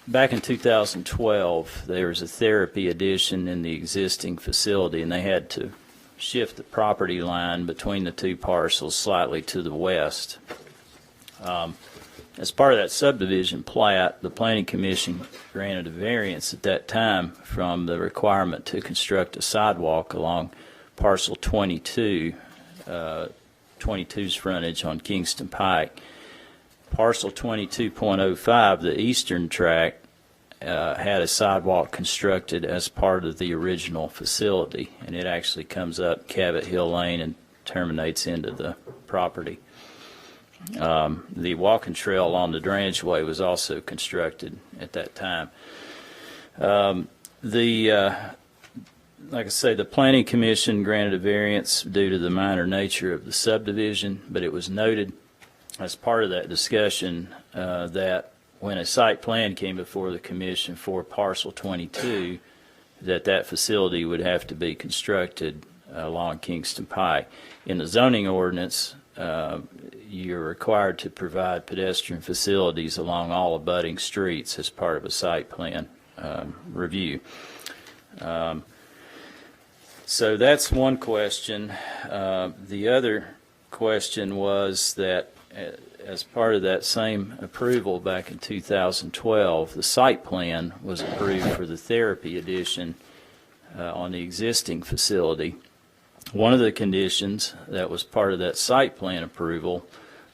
Speaker 4: back in 2012, there was a therapy addition in the existing facility, and they had to shift the property line between the 2 parcels slightly to the west. As part of that subdivision plat, the Planning Commission granted a variance at that time from the requirement to construct a sidewalk along parcel 22, 22's frontage on Kingston Pike. Parcel 22.05, the eastern tract, had a sidewalk constructed as part of the original facility, and it actually comes up Cabot Hill Lane and terminates into the property. The walking trail along the drainage way was also constructed at that time. Like I say, the Planning Commission granted a variance due to the minor nature of the subdivision, but it was noted as part of that discussion that when a site plan came before the commission for parcel 22, that facility would have to be constructed along Kingston Pike. In the zoning ordinance, you're required to provide pedestrian facilities along all abutting streets as part of a site plan review. So that's one question. The other question was that as part of that same approval back in 2012, the site plan was approved for the therapy addition on the existing facility. One of the conditions that was part of that site plan approval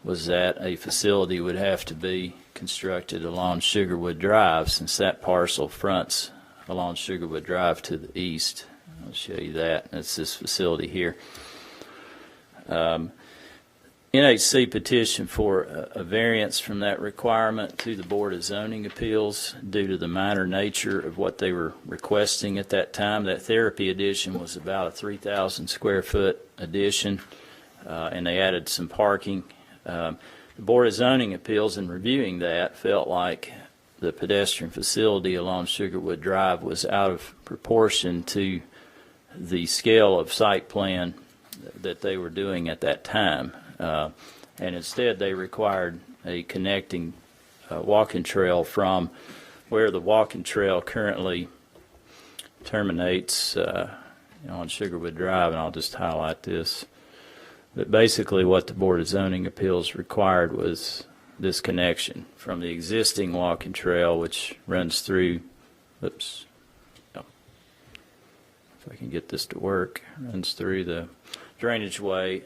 Speaker 4: was that a facility would have to be constructed along Sugarwood Drive, since that parcel fronts along Sugarwood Drive to the east. I'll show you that. That's this facility here. NHC petitioned for a variance from that requirement to the Board of Zoning Appeals due to the minor nature of what they were requesting at that time. That therapy addition was about a 3,000 square foot addition, and they added some parking. The Board of Zoning Appeals, in reviewing that, felt like the pedestrian facility along Sugarwood Drive was out of proportion to the scale of site plan that they were doing at that time. And instead they required a connecting walking trail from where the walking trail currently terminates on Sugarwood Drive, and I'll just highlight this. But basically what the Board of Zoning Appeals required was this connection from the existing walking trail, which runs through, if I can get this to work, runs through the drainage way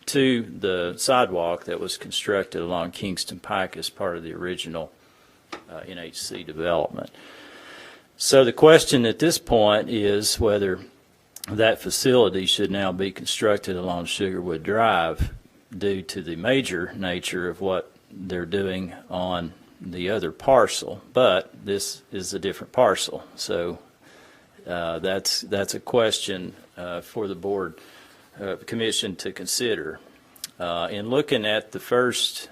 Speaker 4: to the sidewalk that was constructed along Kingston Pike as part of the original NHC development. So the question at this point is whether that facility should now be constructed along Sugarwood Drive due to the major nature of what they're doing on the other parcel. But this is a different parcel, so that's a question for the board commission to consider. In looking at the first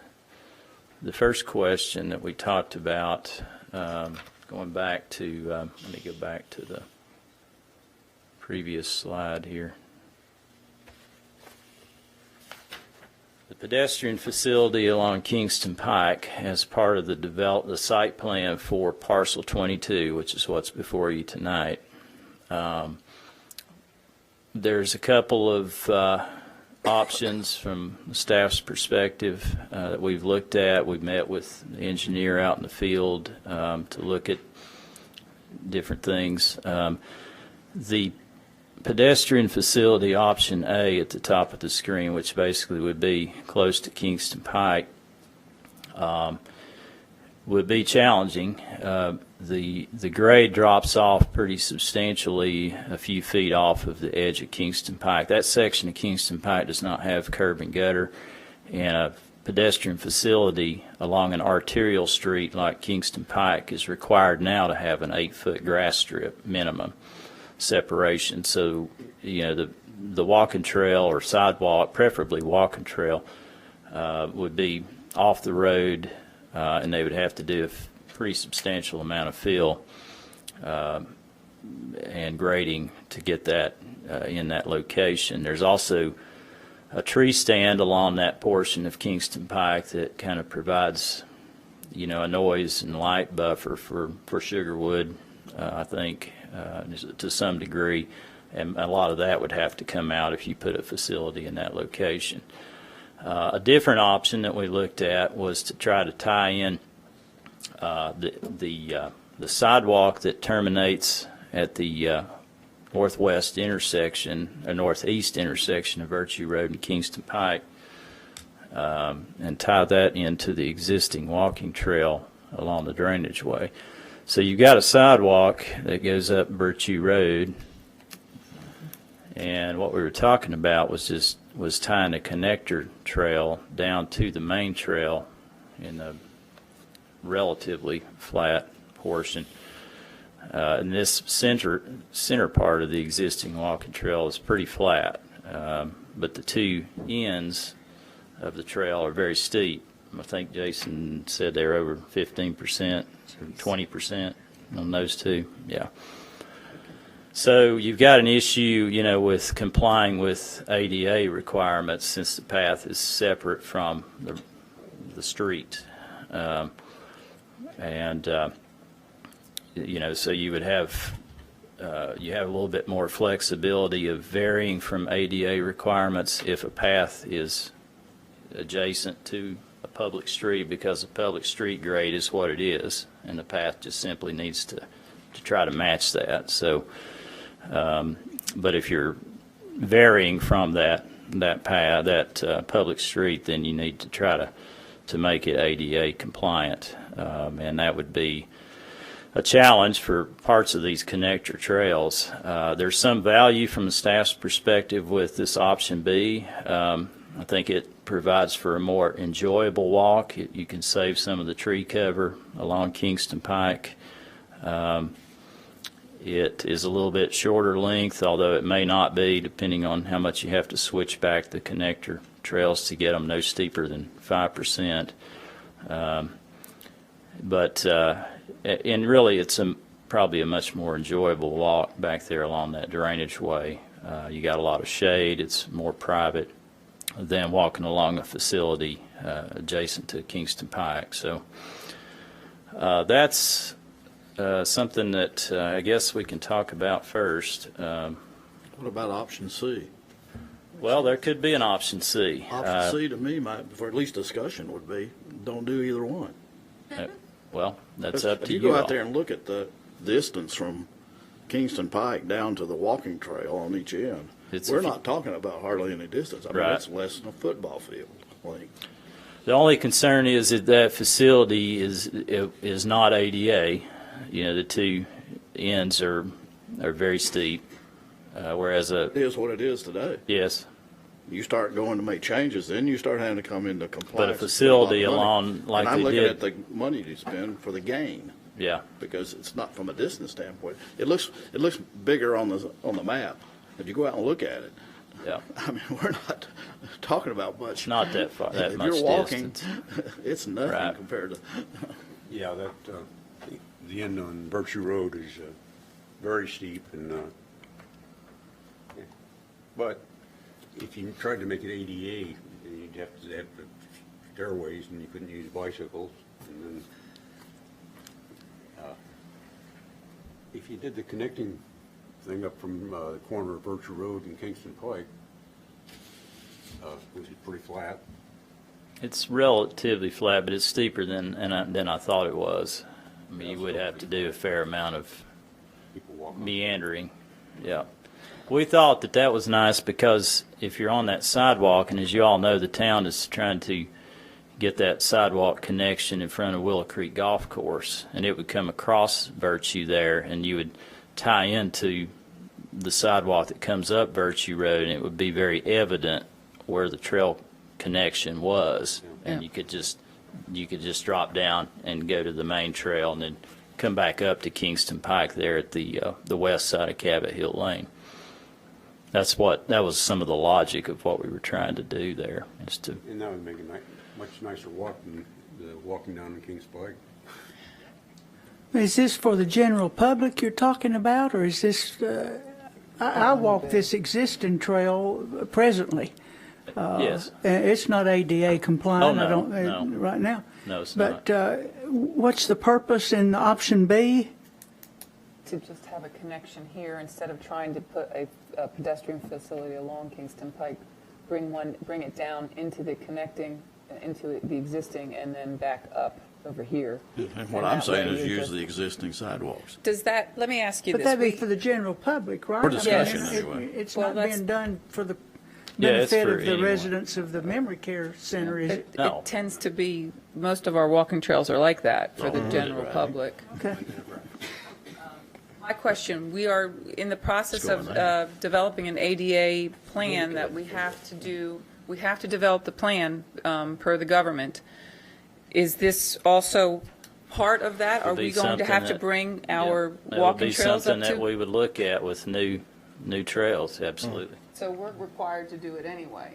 Speaker 4: question that we talked about, going back to let me go back to the previous slide here. The pedestrian facility along Kingston Pike as part of the site plan for parcel 22, which is what's before you tonight. There's a couple of options from the staff's perspective that we've looked at. We've met with the engineer out in the field to look at different things. The pedestrian facility option A at the top of the screen, which basically would be close to Kingston Pike, would be challenging. The grade drops off pretty substantially a few feet off of the edge of Kingston Pike. That section of Kingston Pike does not have curb and gutter, and a pedestrian facility along an arterial street like Kingston Pike is required now to have an 8-foot grass strip minimum separation. So, you know, the walking trail or sidewalk, preferably walking trail, would be off the road, and they would have to do a pretty substantial amount of fill and grading to get that in that location. There's also a tree stand along that portion of Kingston Pike that kind of provides, you know, a noise and light buffer for Sugarwood, I think, to some degree, and a lot of that would have to come out if you put a facility in that location. A different option that we looked at was to try to tie in the sidewalk that terminates at the northwest intersection, or northeast intersection of Virtue Road and Kingston Pike, and tie that into the existing walking trail along the drainage way. So you've got a sidewalk that goes up Virtue Road, and what we were talking about was just was tying a connector trail down to the main trail in a relatively flat portion. And this center part of the existing walking trail is pretty flat, but the two ends of the trail are very steep. I think Jason said they're over 15%, 20% on those two. Yeah. So you've got an issue, with complying with ADA requirements since the path is separate from the street. So you would have you have a little bit more flexibility of varying from ADA requirements if a path is adjacent to a public street, because the public street grade is what it is, and the path just simply needs to try to match that. So, but if you're varying from that path, that public street, then you need to try to make it ADA compliant, and that would be a challenge for parts of these connector trails. There's some value from the staff's perspective with this option B. I think it provides for a more enjoyable walk. You can save some of the tree cover along Kingston Pike. It is a little bit shorter length, although it may not be, depending on how much you have to switch back the connector trails to get them no steeper than 5%. And really, it's probably a much more enjoyable walk back there along that drainage way. You got a lot of shade. It's more private than walking along a facility adjacent to Kingston Pike. So that's something that I guess we can talk about first.
Speaker 2: What about option C?
Speaker 4: Well, there could be an option C.
Speaker 2: Option C to me, for at least discussion, would be don't do either one.
Speaker 4: Well, that's up to
Speaker 2: if
Speaker 4: you.
Speaker 2: you go
Speaker 4: all.
Speaker 2: out there and look at the distance from Kingston Pike down to the walking trail on each end, we're not talking about hardly any distance. I mean,
Speaker 4: Right.
Speaker 2: it's less than a football field length.
Speaker 4: The only concern is that facility is not ADA. The two ends are very steep, whereas
Speaker 2: It is what it is today.
Speaker 4: yes,
Speaker 2: You start going to make changes, then you start having to come into compliance.
Speaker 4: but a facility
Speaker 2: with a lot of money.
Speaker 4: along like
Speaker 2: and I'm
Speaker 4: they
Speaker 2: looking
Speaker 4: did,
Speaker 2: at the money to spend for the gain,
Speaker 4: yeah,
Speaker 2: because it's not from a distance standpoint. It looks bigger on the map. If you go out and look at it,
Speaker 4: yeah.
Speaker 2: I mean, we're not talking about much.
Speaker 4: It's not that far, that
Speaker 2: if
Speaker 4: much
Speaker 2: you're walking,
Speaker 4: distance.
Speaker 2: it's nothing
Speaker 4: Right.
Speaker 2: compared to.
Speaker 9: Yeah, the end on Virtue Road is very steep, and but if you tried to make it ADA, you'd have to have the stairways, and you couldn't use bicycles. And then if you did the connecting thing up from the corner of Virtue Road and Kingston Pike, was it pretty flat?
Speaker 4: It's relatively flat, but it's steeper than I thought it was. I mean, you would have to do a fair amount of
Speaker 9: People walking.
Speaker 4: meandering. Yeah. We thought that was nice because if you're on that sidewalk, and as you all know, the town is trying to get that sidewalk connection in front of Willow Creek Golf Course, and it would come across Virtue there, and you would tie into the sidewalk that comes up Virtue Road, and it would be very evident where the trail connection was, and you could just drop down and go to the main trail, and then come back up to Kingston Pike there at the west side of Cabot Hill Lane. That was some of the logic of what we were trying to do there, is to.
Speaker 9: And that would make it much nicer walk than walking down the Kings Pike.
Speaker 7: Is this for the general public you're talking about, or is this, I walk this existing trail presently.
Speaker 4: Yes.
Speaker 7: It's not ADA compliant,
Speaker 4: Oh, no,
Speaker 7: I don't,
Speaker 4: no.
Speaker 7: right now.
Speaker 4: No, it's not.
Speaker 7: But what's the purpose in option B?
Speaker 1: To just have a connection here instead of trying to put a pedestrian facility along Kingston Pike, bring it down into the existing and then back up over here.
Speaker 2: And what I'm saying is use the existing sidewalks.
Speaker 1: Does that, let me ask you
Speaker 7: But
Speaker 1: this.
Speaker 7: that'd be for the general public, right?
Speaker 2: For discussion,
Speaker 7: I mean,
Speaker 2: anyway.
Speaker 7: It's
Speaker 1: Well,
Speaker 7: not
Speaker 1: that's-
Speaker 7: being done for the
Speaker 4: Yeah, it's
Speaker 7: benefit
Speaker 4: for
Speaker 7: of the
Speaker 4: anyone.
Speaker 7: residents of the memory care center, is it?
Speaker 4: No.
Speaker 1: It tends to be, most of our walking trails are like that for the general
Speaker 2: right.
Speaker 1: public.
Speaker 7: Okay.
Speaker 12: My
Speaker 1: My question, we are in the process of developing an ADA plan that we have to do, we have to develop the plan per the government. Is this also part of that? Are
Speaker 4: Would be
Speaker 1: we going to
Speaker 4: something
Speaker 1: have to
Speaker 4: that-
Speaker 1: bring our
Speaker 4: That would
Speaker 1: walking
Speaker 4: be
Speaker 1: trails up
Speaker 4: something that
Speaker 1: to?
Speaker 4: we would look at with new trails, absolutely.
Speaker 1: So we're required to do it anyway,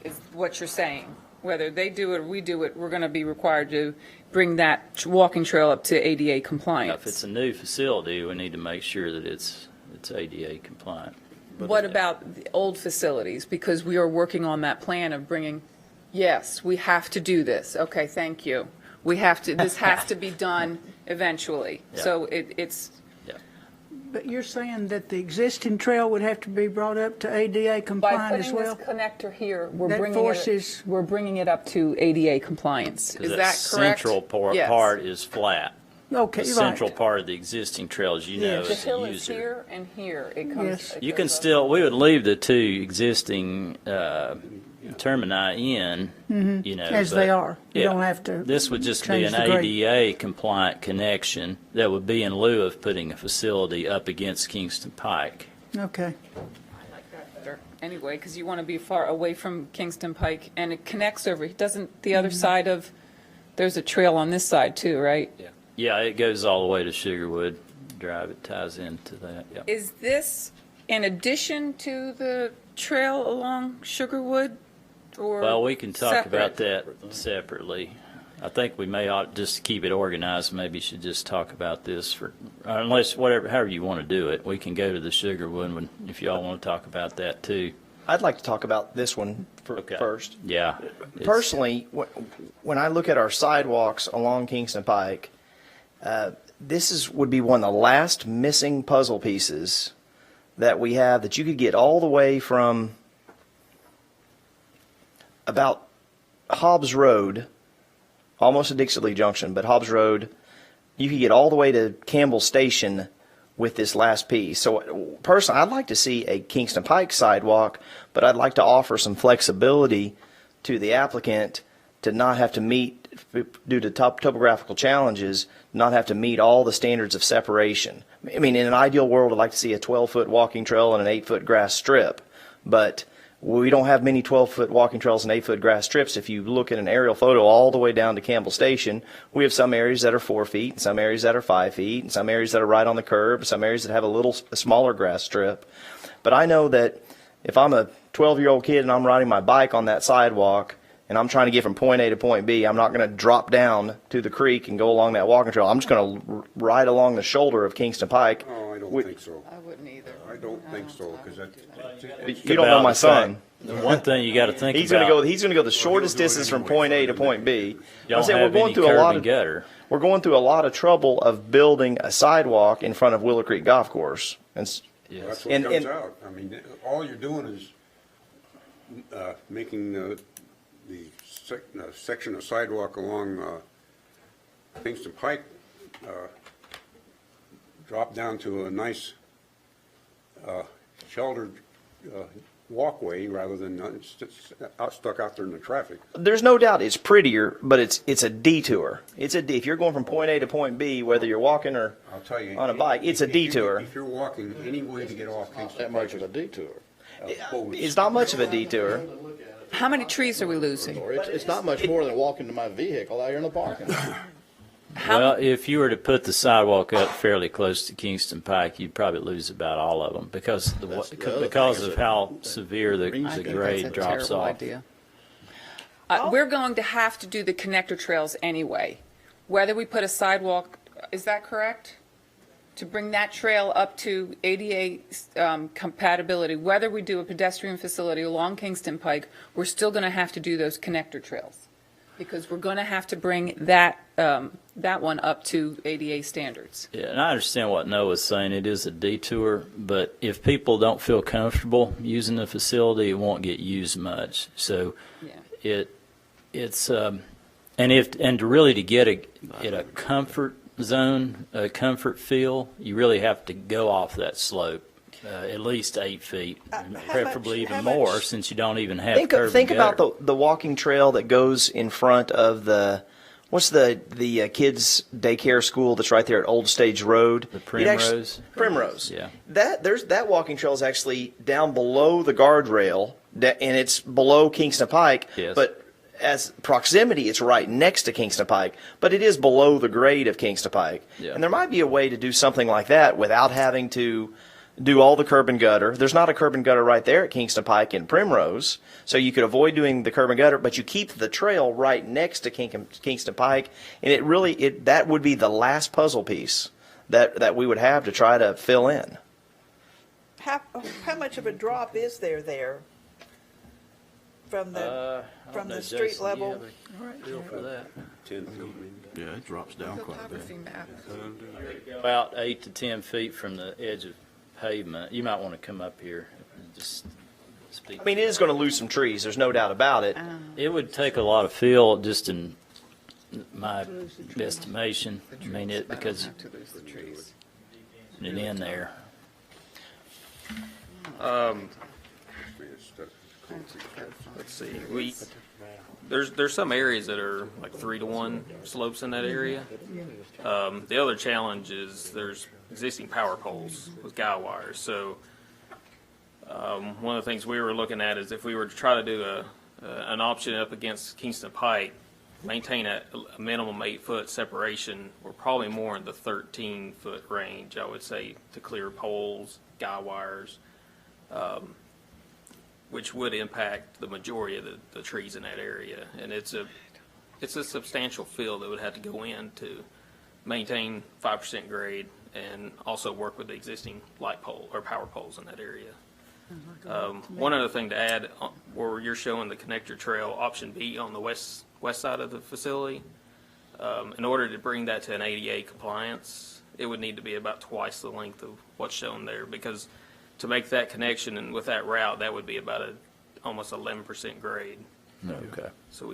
Speaker 1: is what you're saying. Whether they do it or we do it, we're going to be required to bring that walking trail up to ADA compliance.
Speaker 4: If it's a new facility, we need to make sure that it's ADA compliant.
Speaker 1: What about the old facilities? Because we are working on that plan of bringing, yes, we have to do this. Okay, thank you. We have to, this has to be done eventually.
Speaker 4: Yeah.
Speaker 1: So it's,
Speaker 7: But you're saying that the existing trail would have to be brought up to ADA
Speaker 1: by
Speaker 7: compliant as
Speaker 1: putting this
Speaker 7: well?
Speaker 1: connector here,
Speaker 7: That
Speaker 1: we're bringing it up to ADA compliance. Is that correct?
Speaker 4: Central
Speaker 1: Yes.
Speaker 4: part is flat.
Speaker 7: Okay,
Speaker 4: The
Speaker 7: right.
Speaker 4: central part of the existing trail, as you know,
Speaker 7: Yes.
Speaker 1: The
Speaker 4: as
Speaker 1: hill
Speaker 4: a
Speaker 1: is
Speaker 4: user.
Speaker 1: here and here. It comes.
Speaker 7: Yes.
Speaker 1: it
Speaker 4: You can
Speaker 1: goes up.
Speaker 4: still, we would leave the two existing termini in, you know.
Speaker 7: As
Speaker 4: but-
Speaker 7: they are. You
Speaker 4: yeah.
Speaker 7: don't have to
Speaker 4: This would just be
Speaker 7: change
Speaker 4: an
Speaker 7: the grade.
Speaker 4: ADA compliant connection that would be in lieu of putting a facility up against Kingston Pike.
Speaker 7: Okay.
Speaker 1: Better. Anyway, because you want to be far away from Kingston Pike, and it connects over, doesn't the other side of, there's a trail on this side too, right?
Speaker 4: Yeah, it goes all the way to Sugarwood Drive. It ties into that, yeah.
Speaker 1: Is this in addition to the trail along Sugarwood, or
Speaker 4: Well, we can talk
Speaker 1: separate?
Speaker 4: about that separately. I think we may ought, just to keep it organized, maybe should just talk about this for, unless, whatever, however you want to do it. We can go to the Sugarwood one if y'all want to talk about that too.
Speaker 6: I'd like to talk about this one
Speaker 4: Okay.
Speaker 6: first.
Speaker 4: Yeah. it's-
Speaker 6: Personally, when I look at our sidewalks along Kingston Pike, would be one of the last missing puzzle pieces that we have, that you could get all the way from about Hobbs Road, almost to Dixie Lee Junction, but Hobbs Road, you could get all the way to Campbell Station with this last piece. So personally, I'd like to see a Kingston Pike sidewalk, but I'd like to offer some flexibility to the applicant to not have to meet, due to topographical challenges, not have to meet all the standards of separation. I mean, in an ideal world, I'd like to see a 12-foot walking trail and an 8-foot grass strip, but we don't have many 12-foot walking trails and 8-foot grass strips. If you look at an aerial photo all the way down to Campbell Station, we have some areas that are 4 feet, and some areas that are 5 feet, and some areas that are right on the curb, some areas that have a smaller grass strip. But I know that if I'm a 12-year-old kid and I'm riding my bike on that sidewalk, and I'm trying to get from point A to point B, I'm not going to drop down to the creek and go along that walking trail. I'm just going to ride along the shoulder of Kingston Pike.
Speaker 9: Oh, I don't think so.
Speaker 1: I wouldn't either.
Speaker 9: I don't think so, because
Speaker 6: You don't know my son.
Speaker 4: The one thing you got to think
Speaker 6: He's
Speaker 4: about.
Speaker 6: going to go the shortest distance from point A to point B.
Speaker 4: Y'all
Speaker 6: I'm saying
Speaker 4: have any curb and gutter.
Speaker 6: we're going through a lot of trouble of building a sidewalk in front of Willow Creek Golf Course. And
Speaker 4: Yes.
Speaker 9: that's what
Speaker 6: And-
Speaker 9: comes
Speaker 6: and-
Speaker 9: out. I mean, all you're doing is making the section of sidewalk along Kingston Pike drop down to a nice sheltered walkway rather than stuck out there in the traffic.
Speaker 6: there's no doubt it's prettier, but it's a detour. If you're going from point A to point B, whether you're walking or
Speaker 9: I'll tell you.
Speaker 6: on a bike, it's a
Speaker 9: if you-
Speaker 6: detour.
Speaker 9: If you're walking, any way to get off Kingston
Speaker 2: That
Speaker 9: Pike
Speaker 2: much of a detour.
Speaker 6: It's not much of a detour.
Speaker 1: How many trees are we losing?
Speaker 2: Or it's not much more than walking to my vehicle out here in the parking lot.
Speaker 4: Well, if you were to put the sidewalk up fairly close to Kingston Pike, you'd probably lose about all of them because because of how severe the
Speaker 1: I think
Speaker 4: grade
Speaker 1: that's a
Speaker 4: drops
Speaker 1: terrible
Speaker 4: off.
Speaker 1: idea. We're going to have to do the connector trails anyway, whether we put a sidewalk, is that correct? To bring that trail up to ADA compatibility, whether we do a pedestrian facility along Kingston Pike, we're still going to have to do those connector trails. Because we're going to have to bring that one up to ADA standards.
Speaker 4: Yeah, and I understand what Noah's saying. It is a detour, but if people don't feel comfortable using the facility, it won't get used much. So
Speaker 1: Yeah.
Speaker 4: it's and to really to get a comfort zone, a comfort feel, you really have to go off that slope. At least 8 feet, preferably even more, since you don't even have curb and
Speaker 6: Think
Speaker 4: gutter.
Speaker 6: about the walking trail that goes in front of the what's the kids daycare school that's right there at Old Stage Road?
Speaker 4: The
Speaker 6: You'd actu-
Speaker 4: Primrose?
Speaker 6: Primrose.
Speaker 4: Yeah.
Speaker 6: That walking trail is actually down below the guardrail, and it's below Kingston Pike.
Speaker 4: Yes.
Speaker 6: But as proximity, it's right next to Kingston Pike, but it is below the grade of Kingston Pike.
Speaker 4: Yeah.
Speaker 6: And there might be a way to do something like that without having to do all the curb and gutter. There's not a curb and gutter right there at Kingston Pike and Primrose, so you could avoid doing the curb and gutter, but you keep the trail right next to Kingston Pike, and that would be the last puzzle piece that we would have to try to fill in.
Speaker 3: How much of a drop is there from the street level?
Speaker 4: Feel for that.
Speaker 9: 10 feet.
Speaker 2: Yeah, it drops down quite a bit.
Speaker 1: Topography map.
Speaker 4: About 8 to 10 feet from the edge of pavement. You might want to come up here and just speak.
Speaker 6: I mean, it is going to lose some trees. There's no doubt about it.
Speaker 4: It would take a lot of fill, just in my estimation. I mean, because
Speaker 1: Have to lose the trees.
Speaker 4: it in there.
Speaker 12: Let's see, there's some areas that are like 3-to-1 slopes in that area. The other challenge is there's existing power poles with guy wires. So one of the things we were looking at is if we were to try to do an option up against Kingston Pike, maintain a minimum 8-foot separation, we're probably more in the 13-foot range, I would say, to clear poles, guy wires, which would impact the majority of the trees in that area. And it's a substantial fill that would have to go in to maintain 5% grade and also work with the existing light pole or power poles in that area. One other thing to add, where you're showing the connector trail, option B on the west side of the facility, in order to bring that to an ADA compliance, it would need to be about twice the length of what's shown there, because to make that connection and with that route, that would be about almost 11% grade.
Speaker 4: Okay.
Speaker 12: So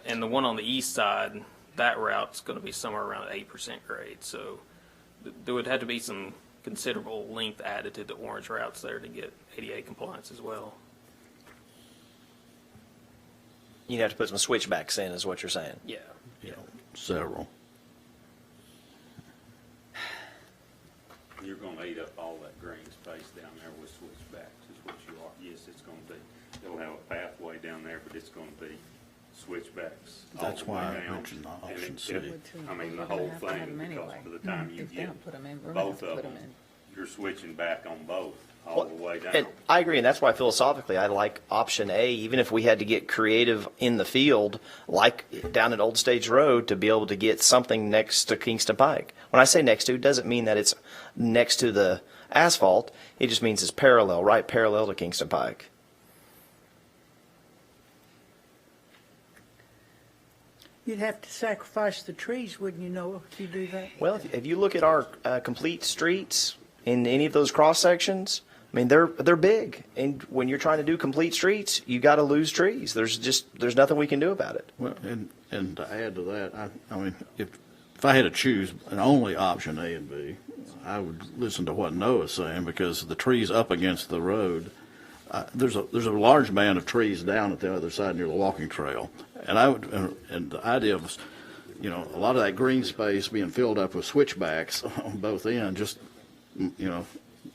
Speaker 12: and the one on the east side, that route's going to be somewhere around 8% grade. So there would have to be some considerable length added to the orange routes there to get ADA compliance as well.
Speaker 6: You'd have to put some switchbacks in, is what you're saying.
Speaker 12: Yeah.
Speaker 2: Several.
Speaker 9: You're going to eat up all that green space down there with switchbacks is what you are. Yes, it's going to be. They'll have a pathway down there, but it's going to be switchbacks all
Speaker 2: That's
Speaker 9: the way
Speaker 2: why I
Speaker 9: down.
Speaker 2: mentioned the
Speaker 9: And
Speaker 2: option
Speaker 9: it-
Speaker 2: C.
Speaker 9: I mean, the whole thing, because by the time you
Speaker 1: If they
Speaker 9: get
Speaker 1: don't put 'em in, we're gonna have
Speaker 9: both
Speaker 1: to
Speaker 9: of
Speaker 1: put
Speaker 9: them,
Speaker 1: 'em in.
Speaker 9: you're switching back on both all the way down.
Speaker 6: And I agree, and that's why philosophically I like option A, even if we had to get creative in the field, like down at Old Stage Road, to be able to get something next to Kingston Pike. When I say next to, it doesn't mean that it's next to the asphalt. It just means it's parallel, right parallel to Kingston Pike.
Speaker 7: You'd have to sacrifice the trees, wouldn't you, Noah, if you do that?
Speaker 6: Well, if you look at our complete streets in any of those cross sections, I mean, they're big, and when you're trying to do complete streets, you got to lose trees. There's nothing we can do about it.
Speaker 2: Well, and to add to that, I mean, if I had to choose an only option A and B, I would listen to what Noah's saying, because the trees up against the road, there's a large band of trees down at the other side near the walking trail, and and the idea of, a lot of that green space being filled up with switchbacks on both ends, just,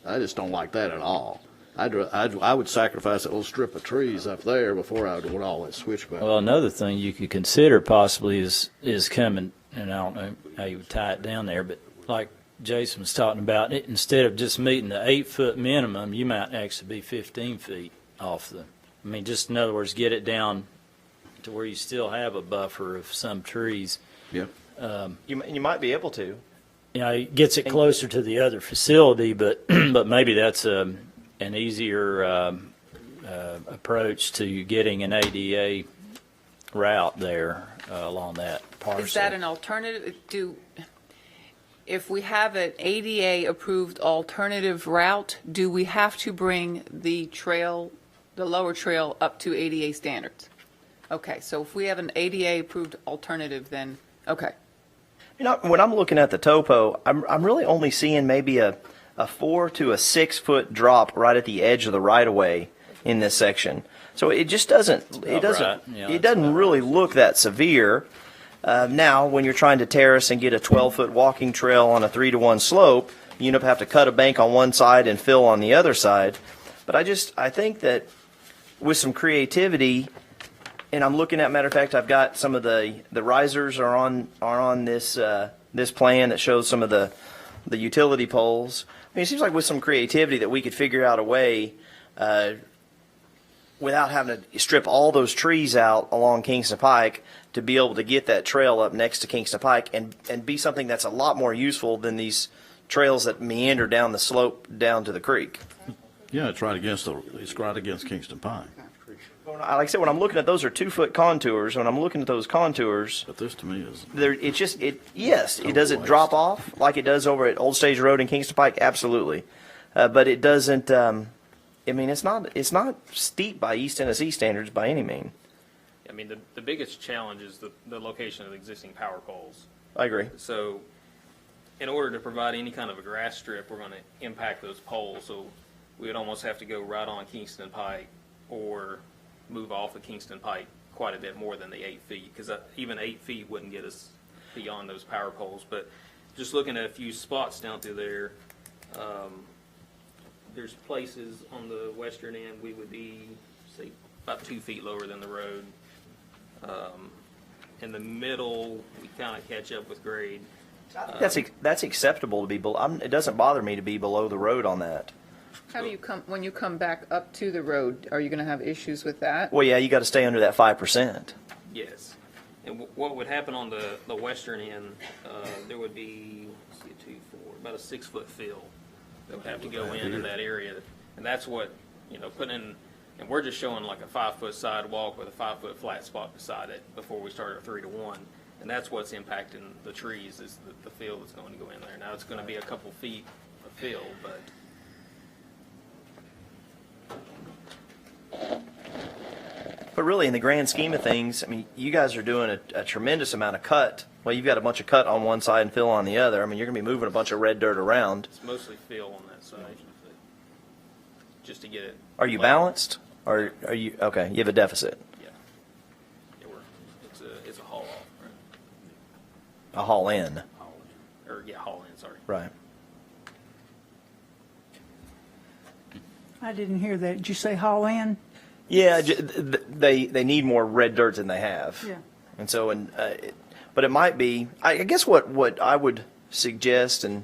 Speaker 2: I just don't like that at all. I would sacrifice a little strip of trees up there before I would do all that switchback.
Speaker 4: Well, another thing you could consider possibly is coming, and I don't know how you would tie it down there, but like Jason was talking about, instead of just meeting the 8-foot minimum, you might actually be 15 feet off just in other words, get it down to where you still have a buffer of some trees.
Speaker 2: Yep.
Speaker 6: You might be able to.
Speaker 4: It gets it closer to the other facility, but maybe that's an easier approach to getting an ADA route there along that parcel.
Speaker 1: Is that an alternative? If we have an ADA-approved alternative route, do we have to bring the lower trail up to ADA standards? Okay, so if we have an ADA-approved alternative, then, okay.
Speaker 6: When I'm looking at the topo, I'm really only seeing maybe a 4 to a 6 foot drop right at the edge of the right of way in this section. So it just doesn't. It doesn't.
Speaker 4: Right. Yeah,
Speaker 6: it doesn't really look that severe. Now, when you're trying to terrace and get a 12-foot walking trail on a 3-to-1 slope, you end up have to cut a bank on one side and fill on the other side. But I think that with some creativity, and I'm looking at, matter of fact, I've got some of the risers are on this this plan that shows some of the utility poles. I mean, it seems like with some creativity that we could figure out a way without having to strip all those trees out along Kingston Pike to be able to get that trail up next to Kingston Pike and be something that's a lot more useful than these trails that meander down the slope down to the creek.
Speaker 2: Yeah, it's right against Kingston Pike.
Speaker 6: Like I said, when I'm looking at those are 2-foot contours. When I'm looking at those contours,
Speaker 2: But this to me is,
Speaker 6: it doesn't drop off like it does over at Old Stage Road and Kingston Pike, absolutely, but it doesn't. I mean, it's not steep by East Tennessee standards by any means.
Speaker 12: I mean, the biggest challenge is the location of the existing power poles.
Speaker 6: I agree.
Speaker 12: So in order to provide any kind of a grass strip, we're going to impact those poles. So we would almost have to go right on Kingston Pike or move off of Kingston Pike quite a bit more than the 8 feet, because even 8 feet wouldn't get us beyond those power poles. But just looking at a few spots down through there, there's places on the western end we would be, say, about 2 feet lower than the road. In the middle, we kind of catch up with grade.
Speaker 6: That's acceptable to be below. It doesn't bother me to be below the road on that.
Speaker 1: How do you when you come back up to the road, are you going to have issues with that?
Speaker 6: Well, yeah, you got to stay under that 5%.
Speaker 12: Yes. And what would happen on the western end, there would be, let's see, 2, 4, about a 6-foot fill that would have to go into that area. And that's what, putting in, and we're just showing like a 5-foot sidewalk with a 5-foot flat spot beside it before we start at 3-to-1. And that's what's impacting the trees is the fill that's going to go in there. Now, it's going to be a couple feet of fill, but...
Speaker 6: But really, in the grand scheme of things, I mean, you guys are doing a tremendous amount of cut. Well, you've got a bunch of cut on one side and fill on the other. I mean, you're going to be moving a bunch of red dirt around.
Speaker 12: It's mostly fill on that side, just to get it.
Speaker 6: Are you balanced? Or are you, okay, you have a deficit?
Speaker 12: Yeah. It's a haul off, right?
Speaker 6: A haul in.
Speaker 12: Haul in, sorry.
Speaker 6: Right.
Speaker 7: I didn't hear that. Did you say haul in?
Speaker 6: Yeah, they need more red dirt than they have.
Speaker 7: Yeah.
Speaker 6: And so, but it might be, I guess what I would suggest, and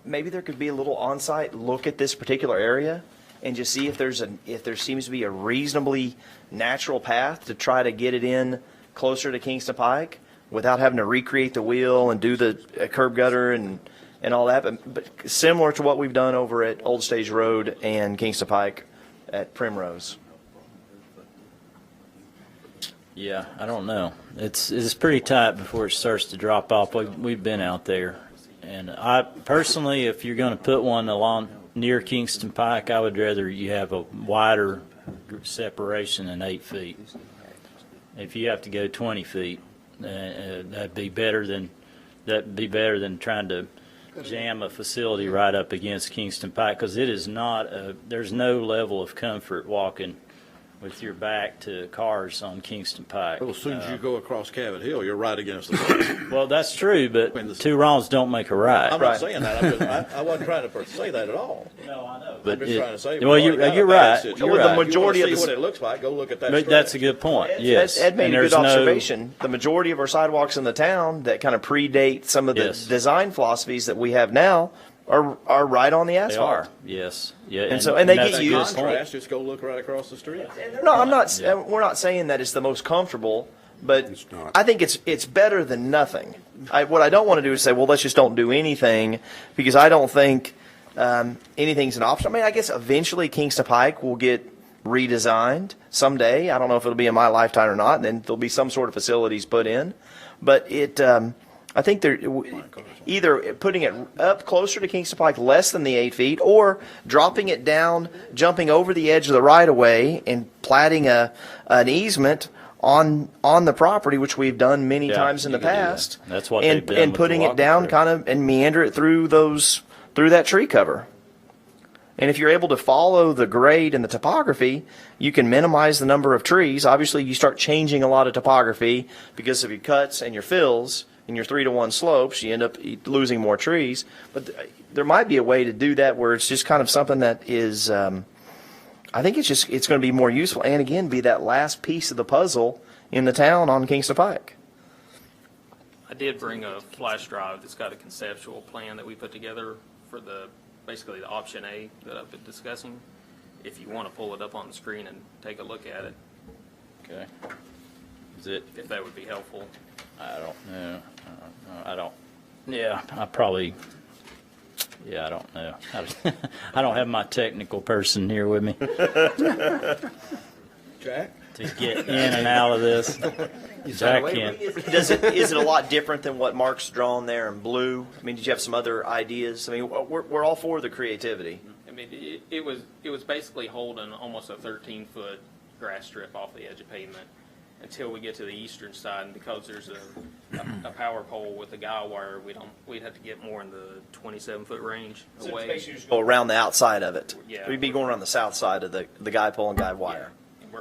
Speaker 6: maybe there could be a little on-site look at this particular area and just see if there seems to be a reasonably natural path to try to get it in closer to Kingston Pike without having to recreate the wheel and do the curb gutter and all that, but similar to what we've done over at Old Stage Road and Kingston Pike at Primrose.
Speaker 4: Yeah, I don't know. It's pretty tight before it starts to drop off. We've been out there, and I personally, if you're going to put one along near Kingston Pike, I would rather you have a wider separation than 8 feet. If you have to go 20 feet, that'd be better than trying to jam a facility right up against Kingston Pike, because it is not there's no level of comfort walking with your back to cars on Kingston Pike.
Speaker 2: well, as soon as you go across Cabot Hill, you're right against the road.
Speaker 4: Well, that's true, but two wrongs don't make a right.
Speaker 2: I'm not saying that. I wasn't trying to say that at all.
Speaker 4: No, I know.
Speaker 2: I'm just trying to say.
Speaker 4: Well, you're right. You're right.
Speaker 6: The majority of
Speaker 2: see what it looks like. Go look at that.
Speaker 4: But
Speaker 2: stretch.
Speaker 4: that's a good point. Yes.
Speaker 6: Ed made
Speaker 4: And
Speaker 6: a good
Speaker 4: there's no-
Speaker 6: observation. The majority of our sidewalks in the town that kind of predate some of the
Speaker 4: Yes.
Speaker 6: design philosophies that we have now are right on the
Speaker 4: They
Speaker 6: asphalt.
Speaker 4: are. Yes. Yeah.
Speaker 6: And so- and they
Speaker 4: that's
Speaker 6: get
Speaker 4: a
Speaker 6: used.
Speaker 4: good point.
Speaker 2: Contrast, just go look right across the street.
Speaker 6: No, I'm not. We're not saying that it's the most comfortable, but
Speaker 8: It's not.
Speaker 6: I think it's better than nothing. What I don't want to do is say, well, let's just don't do anything, because I don't think anything's an option. I mean, I guess eventually Kingston Pike will get redesigned someday. I don't know if it'll be in my lifetime or not. And then there'll be some sort of facilities put in, but I think they're either putting it up closer to Kingston Pike, less than the 8 feet, or dropping it down, jumping over the edge of the right of way, and platting an easement on the property, which we've done many
Speaker 4: Yeah,
Speaker 6: times in
Speaker 4: you
Speaker 6: the
Speaker 4: can do that.
Speaker 6: past.
Speaker 4: That's what
Speaker 6: and
Speaker 4: they've done
Speaker 6: and
Speaker 4: with
Speaker 6: putting
Speaker 4: the
Speaker 6: it down
Speaker 4: walking trail.
Speaker 6: kind of and meander it through that tree cover. And if you're able to follow the grade and the topography, you can minimize the number of trees. Obviously, you start changing a lot of topography because of your cuts and your fills and your 3-to-1 slopes. You end up losing more trees. But there might be a way to do that where it's just kind of something that is, I think it's going to be more useful and, again, be that last piece of the puzzle in the town on Kingston Pike.
Speaker 12: I did bring a flash drive that's got a conceptual plan that we put together for basically the option A that I've been discussing. If you want to pull it up on the screen and take a look at it,
Speaker 4: Okay. Is it?
Speaker 12: if that would be helpful.
Speaker 4: I don't know. I don't. Yeah, I probably. Yeah, I don't know. I don't have my technical person here with me
Speaker 6: Jack?
Speaker 4: to get in and out of this. Jack can't.
Speaker 6: Is it a lot different than what Mark's drawn there in blue? I mean, did you have some other ideas? I mean, we're all for the creativity.
Speaker 12: I mean, it was basically holding almost a 13-foot grass strip off the edge of pavement until we get to the eastern side, and because there's a power pole with a guy wire, we'd have to get more in the 27-foot range
Speaker 6: So
Speaker 12: away.
Speaker 6: basically just go around the outside of it.
Speaker 12: Yeah.
Speaker 6: We'd be going around the south side of the guy pole and guy wire.
Speaker 12: And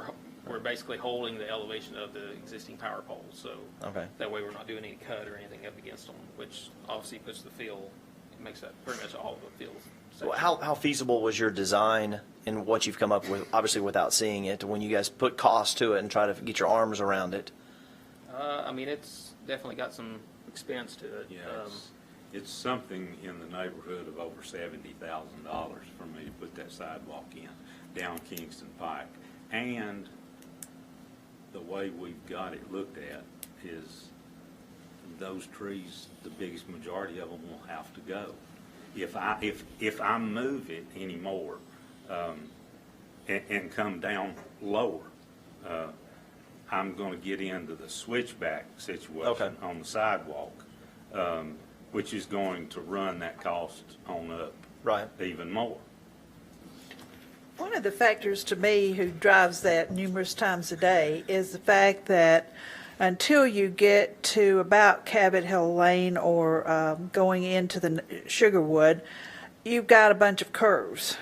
Speaker 12: we're basically holding the elevation of the existing power poles, so
Speaker 6: Okay.
Speaker 12: that way we're not doing any cut or anything up against them, which obviously puts the field, it makes that pretty much all of the field.
Speaker 6: So how feasible was your design and what you've come up with, obviously without seeing it, when you guys put cost to it and try to get your arms around it?
Speaker 12: I mean, it's definitely got some expense to it.
Speaker 9: Yeah, it's something in the neighborhood of over $70,000 for me to put that sidewalk in down Kingston Pike. And the way we've got it looked at is those trees, the biggest majority of them will have to go. If I move it anymore and come down lower, I'm going to get into the switchback situation on the sidewalk, which is going to run that cost on up even more.
Speaker 3: One of the factors to me who drives that numerous times a day is the fact that until you get to about Cabot Hill Lane or going into the Sugarwood, you've got a bunch of curves.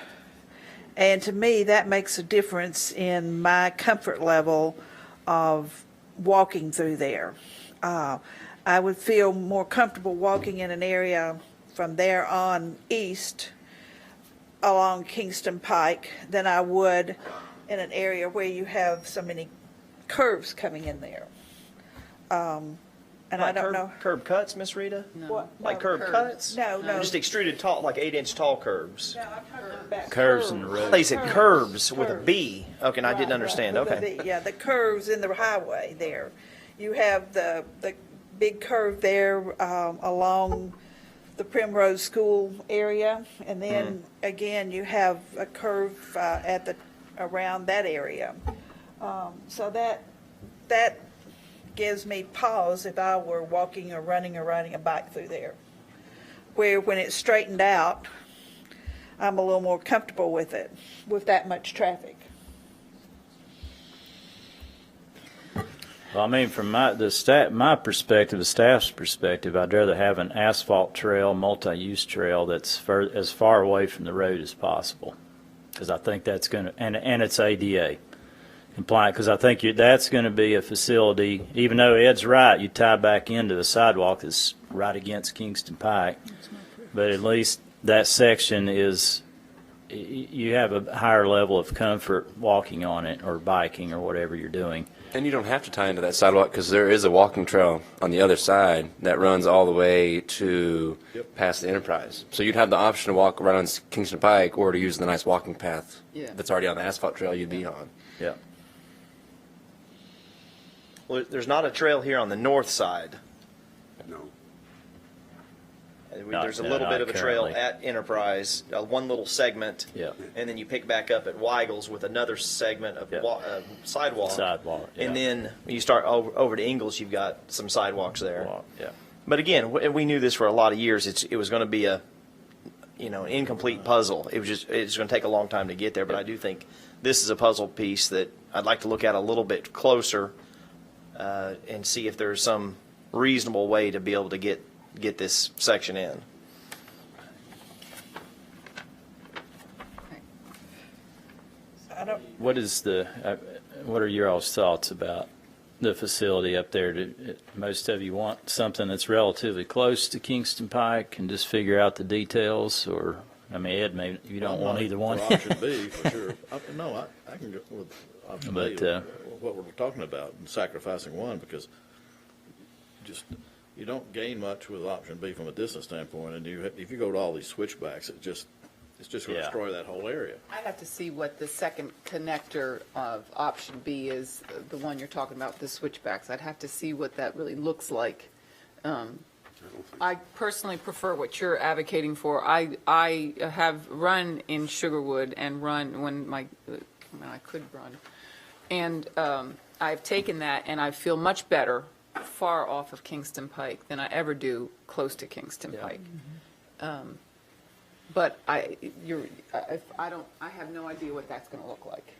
Speaker 3: And to me, that makes a difference in my comfort level of walking through there. I would feel more comfortable walking in an area from there on east along Kingston Pike than I would in an area where you have so many curves coming in there. And I don't know.
Speaker 6: Curb cuts, Miss Rita?
Speaker 3: What?
Speaker 6: Like
Speaker 3: No,
Speaker 6: curb cuts?
Speaker 3: No, no.
Speaker 6: Just extruded tall, like 8-inch tall curbs.
Speaker 3: No, I'm talking about
Speaker 4: Curves in the road.
Speaker 6: They said curbs with a B. Okay, and I didn't
Speaker 3: Right,
Speaker 6: understand.
Speaker 3: right, with
Speaker 6: Okay.
Speaker 3: the B, yeah, the curves in the highway there. You have the big curve there along the Primrose School area, and then again you have a curve around that area. So that gives me pause if I were walking or riding a bike through there. Where when it's straightened out, I'm a little more comfortable with it, with that much traffic.
Speaker 4: Well, I mean, from my perspective, the staff's perspective, I'd rather have an asphalt trail, multi-use trail that's as far away from the road as possible, because I think that's going to, and it's ADA compliant, because I think that's going to be a facility. Even though Ed's right, you tie back into the sidewalk that's right against Kingston Pike, but at least that section is, you have a higher level of comfort walking on it or biking or whatever you're doing.
Speaker 13: And you don't have to tie into that sidewalk because there is a walking trail on the other side that runs all the way to past the Enterprise. So you'd have the option to walk right on Kingston Pike or to use the nice walking path that's already on the asphalt trail you'd be on.
Speaker 4: Yeah.
Speaker 6: Well, there's not a trail here on the north side.
Speaker 9: No.
Speaker 6: There's a little bit of a trail
Speaker 4: currently.
Speaker 6: at Enterprise, one little segment,
Speaker 4: Yeah.
Speaker 6: and then you pick back up at Weigel's with another segment of sidewalk.
Speaker 4: Sidewalk, yeah.
Speaker 6: And then when you start over to Ingles, you've got some sidewalks there.
Speaker 4: Yeah.
Speaker 6: But again, we knew this for a lot of years. It was going to be an incomplete puzzle. It's going to take a long time to get there. But I do think this is a puzzle piece that I'd like to look at a little bit closer and see if there's some reasonable way to be able to get this section in.
Speaker 4: What is what are your all's thoughts about the facility up there? Most of you want something that's relatively close to Kingston Pike and just figure out the details, or, I mean, Ed, maybe you don't want either one.
Speaker 2: For option B, for sure. No, I can go with option B,
Speaker 4: But,
Speaker 2: what we're talking about, and sacrificing one, because you don't gain much with option B from a distance standpoint, and if you go to all these switchbacks, it's just going to
Speaker 4: Yeah.
Speaker 2: destroy that whole area.
Speaker 1: I'd have to see what the second connector of option B is, the one you're talking about, the switchbacks. I'd have to see what that really looks like. I personally prefer what you're advocating for. I have run in Sugarwood and run when I could run. And I've taken that and I feel much better far off of Kingston Pike than I ever do close to Kingston Pike. But I have no idea what that's going to look like.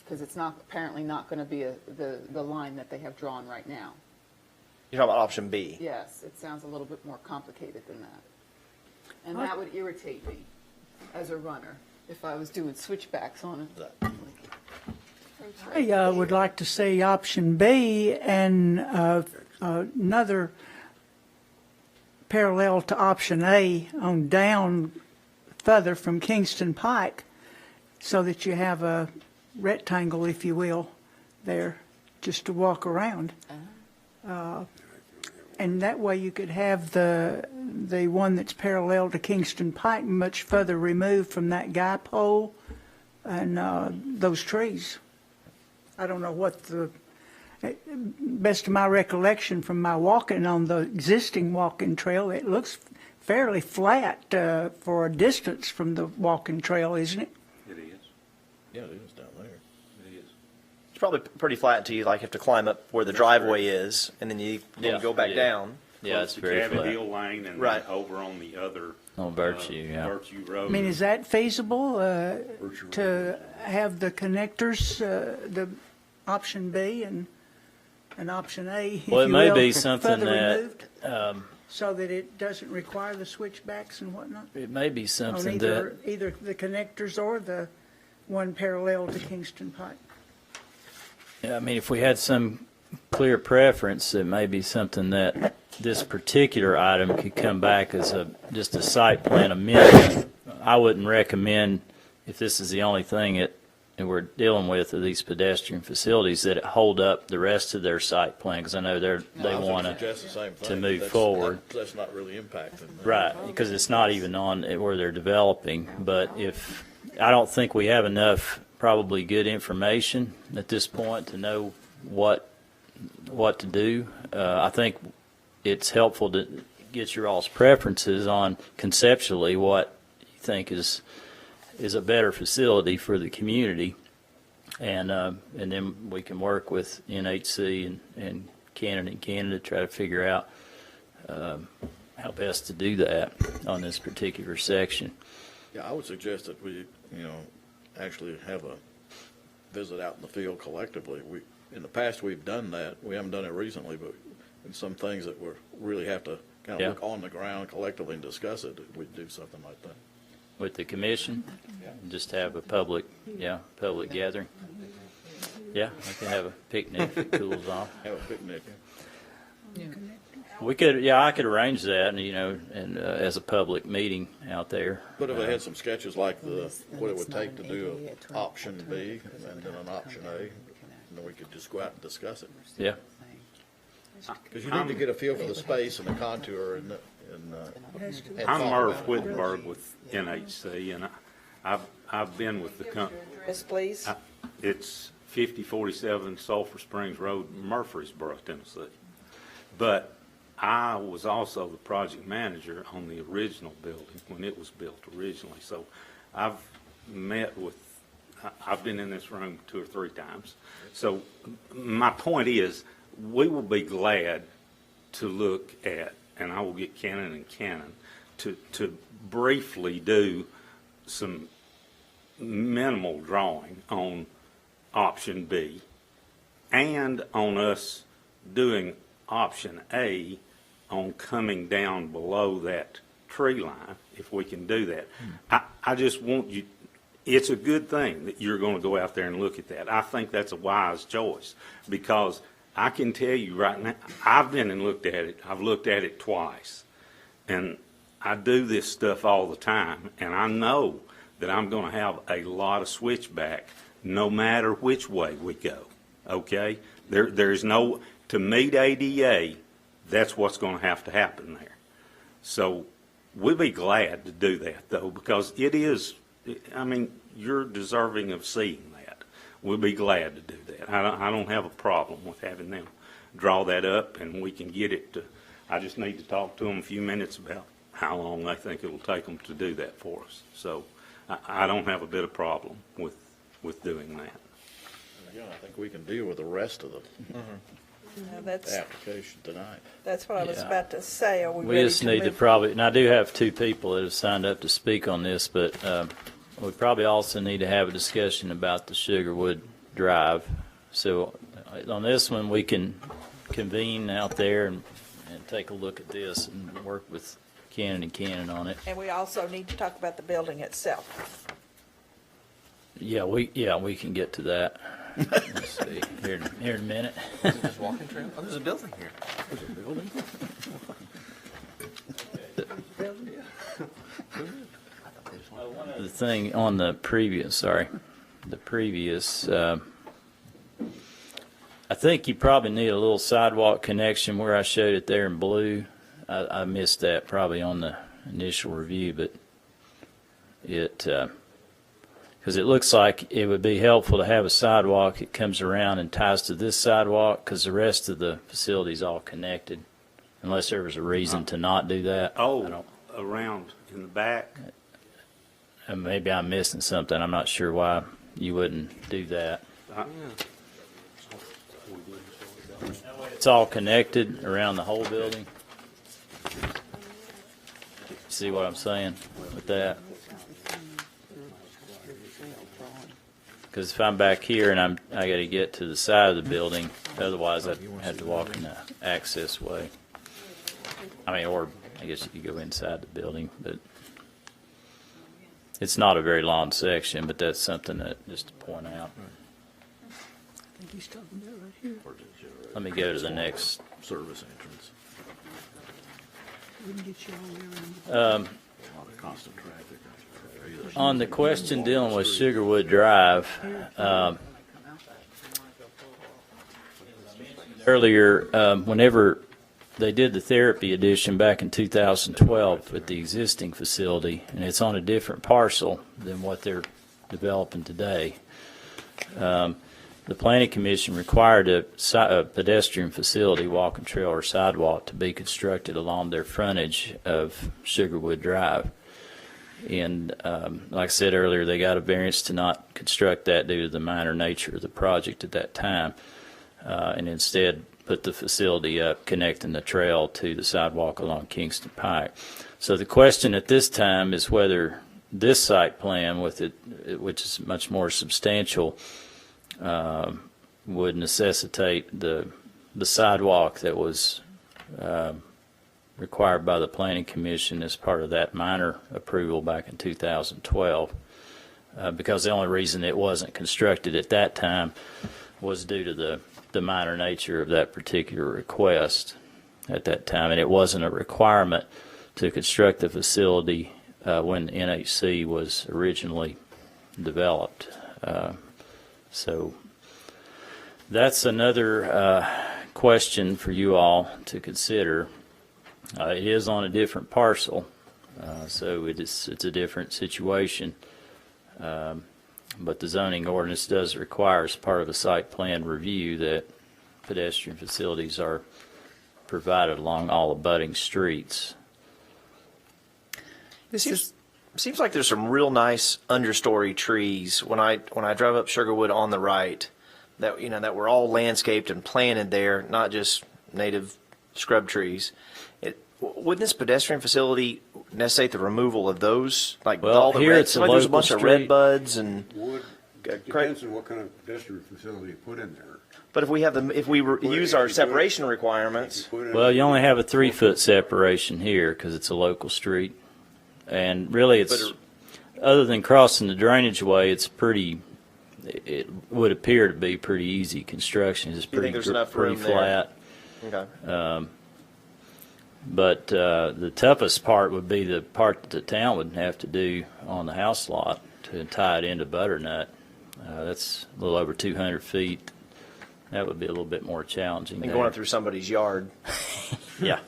Speaker 1: Because it's apparently not going to be the line that they have drawn right now.
Speaker 6: You're talking about option B.
Speaker 1: Yes, it sounds a little bit more complicated than that. And that would irritate me as a runner if I was doing switchbacks on it.
Speaker 7: I would like to see option B and another parallel to option A on down further from Kingston Pike, so that you have a rectangle, if you will, there just to walk around. And that way you could have the one that's parallel to Kingston Pike much further removed from that guy pole and those trees. I don't know what best of my recollection from my walking on the existing walking trail, it looks fairly flat for a distance from the walking trail, isn't it?
Speaker 9: It is.
Speaker 2: Yeah, it is down there.
Speaker 9: It is.
Speaker 6: It's probably pretty flat until you like have to climb up where the driveway is, and then you go back down.
Speaker 4: Yeah, it's
Speaker 9: Close to
Speaker 4: very
Speaker 9: Cabot
Speaker 4: flat.
Speaker 9: Hill Lane and
Speaker 6: Right.
Speaker 9: then over on the other.
Speaker 4: On Virtue, yeah.
Speaker 9: Virtue Road.
Speaker 7: I mean, is that feasible to have the connectors, the option B and option A, if
Speaker 4: Well, it
Speaker 7: you
Speaker 4: may
Speaker 7: will,
Speaker 4: be something
Speaker 7: further
Speaker 4: that,
Speaker 7: removed, so that it doesn't require the switchbacks and whatnot?
Speaker 4: it may be
Speaker 7: On
Speaker 4: something that,
Speaker 7: either the connectors or the one parallel to Kingston Pike.
Speaker 4: I mean, if we had some clear preference, it may be something that this particular item could come back as just a site plan amendment. I wouldn't recommend, if this is the only thing that we're dealing with of these pedestrian facilities, that it hold up the rest of their site plan, because I know they
Speaker 2: I was gonna
Speaker 4: want
Speaker 2: suggest the same
Speaker 4: to
Speaker 2: thing,
Speaker 4: move
Speaker 2: but
Speaker 4: forward.
Speaker 2: That's not really impacting.
Speaker 4: Right, because it's not even on where they're developing. But I don't think we have enough probably good information at this point to know what to do. I think it's helpful to get your all's preferences on conceptually what you think is a better facility for the community, and then we can work with NHC and Canada to try to figure out how best to do that on this particular section.
Speaker 2: Yeah, I would suggest that we, actually have a visit out in the field collectively. In the past, we've done that. We haven't done it recently, but in some things that we really have to kind of look on the ground collectively and discuss it, we'd do something like that.
Speaker 4: With the commission, just have a public gathering. Yeah, we can have a picnic if it cools off.
Speaker 2: Have a picnic.
Speaker 4: We could, I could arrange that, and as a public meeting out there.
Speaker 2: But if they had some sketches like what it would take to do an option B and then an option A, then we could just go out and discuss it.
Speaker 4: Yeah.
Speaker 2: Because you need to get a feel for the space and the contour and
Speaker 9: I'm Merv Whittenberg with NHC, and I've been with the company.
Speaker 3: Yes, please.
Speaker 9: It's 5047 Sulphur Springs Road, Murfreesboro, Tennessee. But I was also the project manager on the original building when it was built originally. So I've been in this room 2 or 3 times. So my point is, we will be glad to look at, and I will get Cannon and Cannon to briefly do some minimal drawing on option B and on us doing option A on coming down below that tree line, if we can do that. I just want you, it's a good thing that you're going to go out there and look at that. I think that's a wise choice, because I can tell you right now, I've been and looked at it. I've looked at it twice, and I do this stuff all the time, and I know that I'm going to have a lot of switchback no matter which way we go, okay? There's no, to meet ADA, that's what's going to happen there. So we'll be glad to do that, though, because it is, I mean, you're deserving of seeing that. We'll be glad to do that. I don't have a problem with having them draw that up, and we can get it to, I just need to talk to them a few minutes about how long they think it will take them to do that for us. So I don't have a bit of problem with doing that.
Speaker 2: Again, I think we can deal with the rest of the
Speaker 3: That's
Speaker 2: application tonight.
Speaker 3: That's what I was
Speaker 4: Yeah.
Speaker 3: about to say. Are we
Speaker 4: We
Speaker 3: ready
Speaker 4: just
Speaker 3: to
Speaker 4: need to
Speaker 3: move?
Speaker 4: probably, and I do have two people that have signed up to speak on this, but we probably also need to have a discussion about the Sugarwood Drive. So on this one, we can convene out there and take a look at this and work with Cannon and Cannon on it.
Speaker 3: And we also need to talk about the building itself.
Speaker 4: Yeah, we can get to that. Let's see, here in a minute.
Speaker 6: There's walking trail? Oh, there's a building here.
Speaker 4: The thing on the previous, I think you probably need a little sidewalk connection where I showed it there in blue. I missed that probably on the initial review, but because it looks like it would be helpful to have a sidewalk that comes around and ties to this sidewalk, because the rest of the facility is all connected, unless there was a reason to not do that. I
Speaker 9: Oh,
Speaker 4: don't-
Speaker 9: around in the back?
Speaker 4: and maybe I'm missing something. I'm not sure why you wouldn't do that. It's all connected around the whole building. See what I'm saying with that? Because if I'm back here and I got to get to the side of the building, otherwise I'd have to walk in the access way. I mean, or I guess you could go inside the building, but it's not a very long section, but that's something that just to point out.
Speaker 7: I think he's talking about right here.
Speaker 4: Let me go to the next.
Speaker 2: Service entrance.
Speaker 7: We can get you all the way around.
Speaker 2: A lot of constant traffic.
Speaker 4: On the question dealing with Sugarwood Drive, earlier, whenever they did the therapy addition back in 2012 at the existing facility, and it's on a different parcel than what they're developing today, the Planning Commission required a pedestrian facility, walking trail or sidewalk to be constructed along their frontage of Sugarwood Drive. And like I said earlier, they got a variance to not construct that due to the minor nature of the project at that time, and instead put the facility up connecting the trail to the sidewalk along Kingston Pike. So the question at this time is whether this site plan, with it, which is much more substantial, would necessitate the sidewalk that was required by the Planning Commission as part of that minor approval back in 2012, because the only reason it wasn't constructed at that time was due to the minor nature of that particular request at that time, and it wasn't a requirement to construct the facility when NHC was originally developed. So that's another question for you all to consider. It is on a different parcel, so it's a different situation. But the zoning ordinance does require, as part of a site plan review, that pedestrian facilities are provided along all abutting streets.
Speaker 6: Seems like there's some real nice understory trees when I drive up Sugarwood on the right, that were all landscaped and planted there, not just native scrub trees. Wouldn't this pedestrian facility necessitate the removal of those? Like
Speaker 4: Well,
Speaker 6: all the
Speaker 4: here
Speaker 6: red,
Speaker 4: it's a
Speaker 6: like there's a
Speaker 4: local
Speaker 6: bunch of
Speaker 4: street.
Speaker 6: red buds and.
Speaker 14: Would, depends on what kind of pedestrian facility you put in there.
Speaker 6: But if we have use our separation requirements,
Speaker 4: Well, you only have a 3-foot separation here because it's a local street, and really it's other than crossing the drainage way, it's pretty, it would appear to be pretty easy construction. It's
Speaker 6: You
Speaker 4: pretty,
Speaker 6: think there's enough room
Speaker 4: pretty
Speaker 6: there?
Speaker 4: flat.
Speaker 6: Okay.
Speaker 4: But the toughest part would be the part that the town would have to do on the house lot to tie it into Butternut. That's a little over 200 feet. That would be a little bit more challenging.
Speaker 6: And
Speaker 4: there.
Speaker 6: going through somebody's yard.
Speaker 4: Yeah.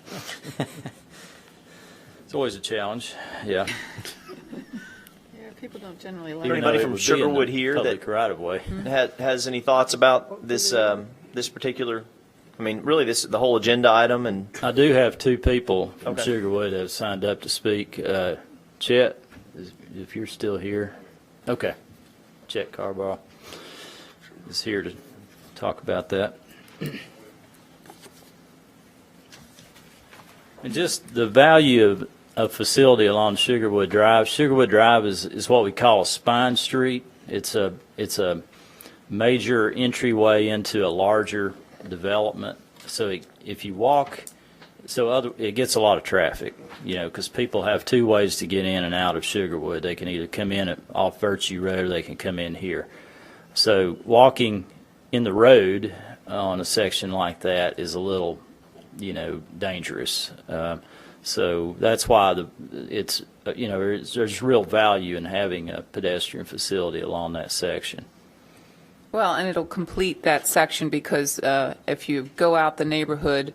Speaker 4: It's always a challenge, yeah.
Speaker 1: Yeah, people don't generally like
Speaker 6: Even
Speaker 1: it.
Speaker 6: Anybody
Speaker 4: though it
Speaker 6: from
Speaker 4: would be in
Speaker 6: Sugarwood
Speaker 4: the
Speaker 6: here
Speaker 4: public
Speaker 6: that-
Speaker 4: right of way.
Speaker 6: Has any thoughts about this this particular? I mean, really, the whole agenda item, and
Speaker 4: I do have two people from
Speaker 6: Okay.
Speaker 4: Sugarwood that have signed up to speak. Chet, if you're still here. Okay. Chet Carbaugh is here to talk about that. And just the value of a facility along Sugarwood Drive. Sugarwood Drive is what we call a spine street. It's a major entryway into a larger development. So if you walk, it gets a lot of traffic, because people have two ways to get in and out of Sugarwood. They can either come in off Virtue Road or they can come in here. So walking in the road on a section like that is a little, dangerous. So that's why there's real value in having a pedestrian facility along that section.
Speaker 1: Well, and it'll complete that section because if you go out the neighborhood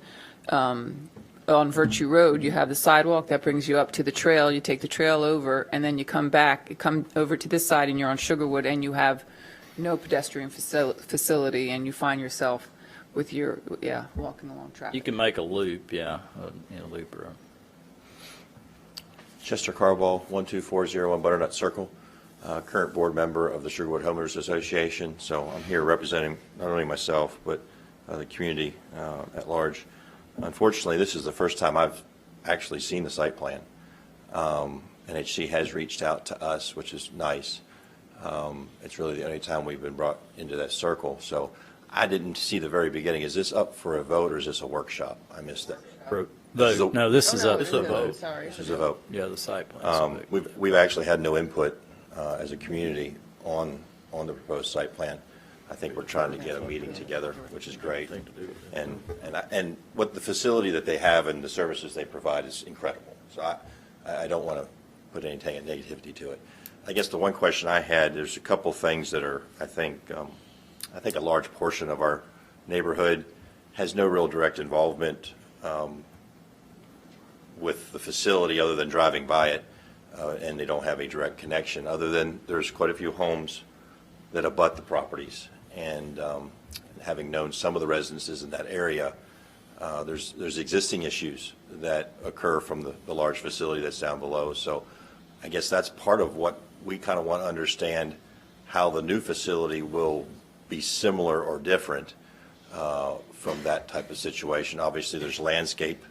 Speaker 1: on Virtue Road, you have the sidewalk that brings you up to the trail. You take the trail over, and then you come back, you come over to this side, and you're on Sugarwood, and you have no pedestrian facility, and you find yourself with your, walking along traffic.
Speaker 4: You can make a loop, a loop road.
Speaker 10: Chester Carbaugh, 12401 Butternut Circle, current board member of the Sugarwood Homeowners Association. So I'm here representing not only myself, but the community at large. Unfortunately, this is the first time I've actually seen the site plan. NHC has reached out to us, which is nice. It's really the only time we've been brought into that circle. So I didn't see the very beginning. Is this up for a vote or is this a workshop? I missed that.
Speaker 4: Vote. No, this is up for a vote.
Speaker 1: Sorry.
Speaker 10: This is a vote.
Speaker 4: Yeah, the site plan.
Speaker 10: We've actually had no input as a community on the proposed site plan. I think we're trying to get a meeting together, which is great. And what the facility that they have and the services they provide is incredible. So I don't want to put any negativity to it. I guess the one question I had, there's a couple things that are, I think a large portion of our neighborhood has no real direct involvement with the facility other than driving by it, and they don't have a direct connection other than there's quite a few homes that abut the properties. And having known some of the residences in that area, there's existing issues that occur from the large facility that's down below. So I guess that's part of what we kind of want to understand, how the new facility will be similar or different from that type of situation. Obviously, there's landscape.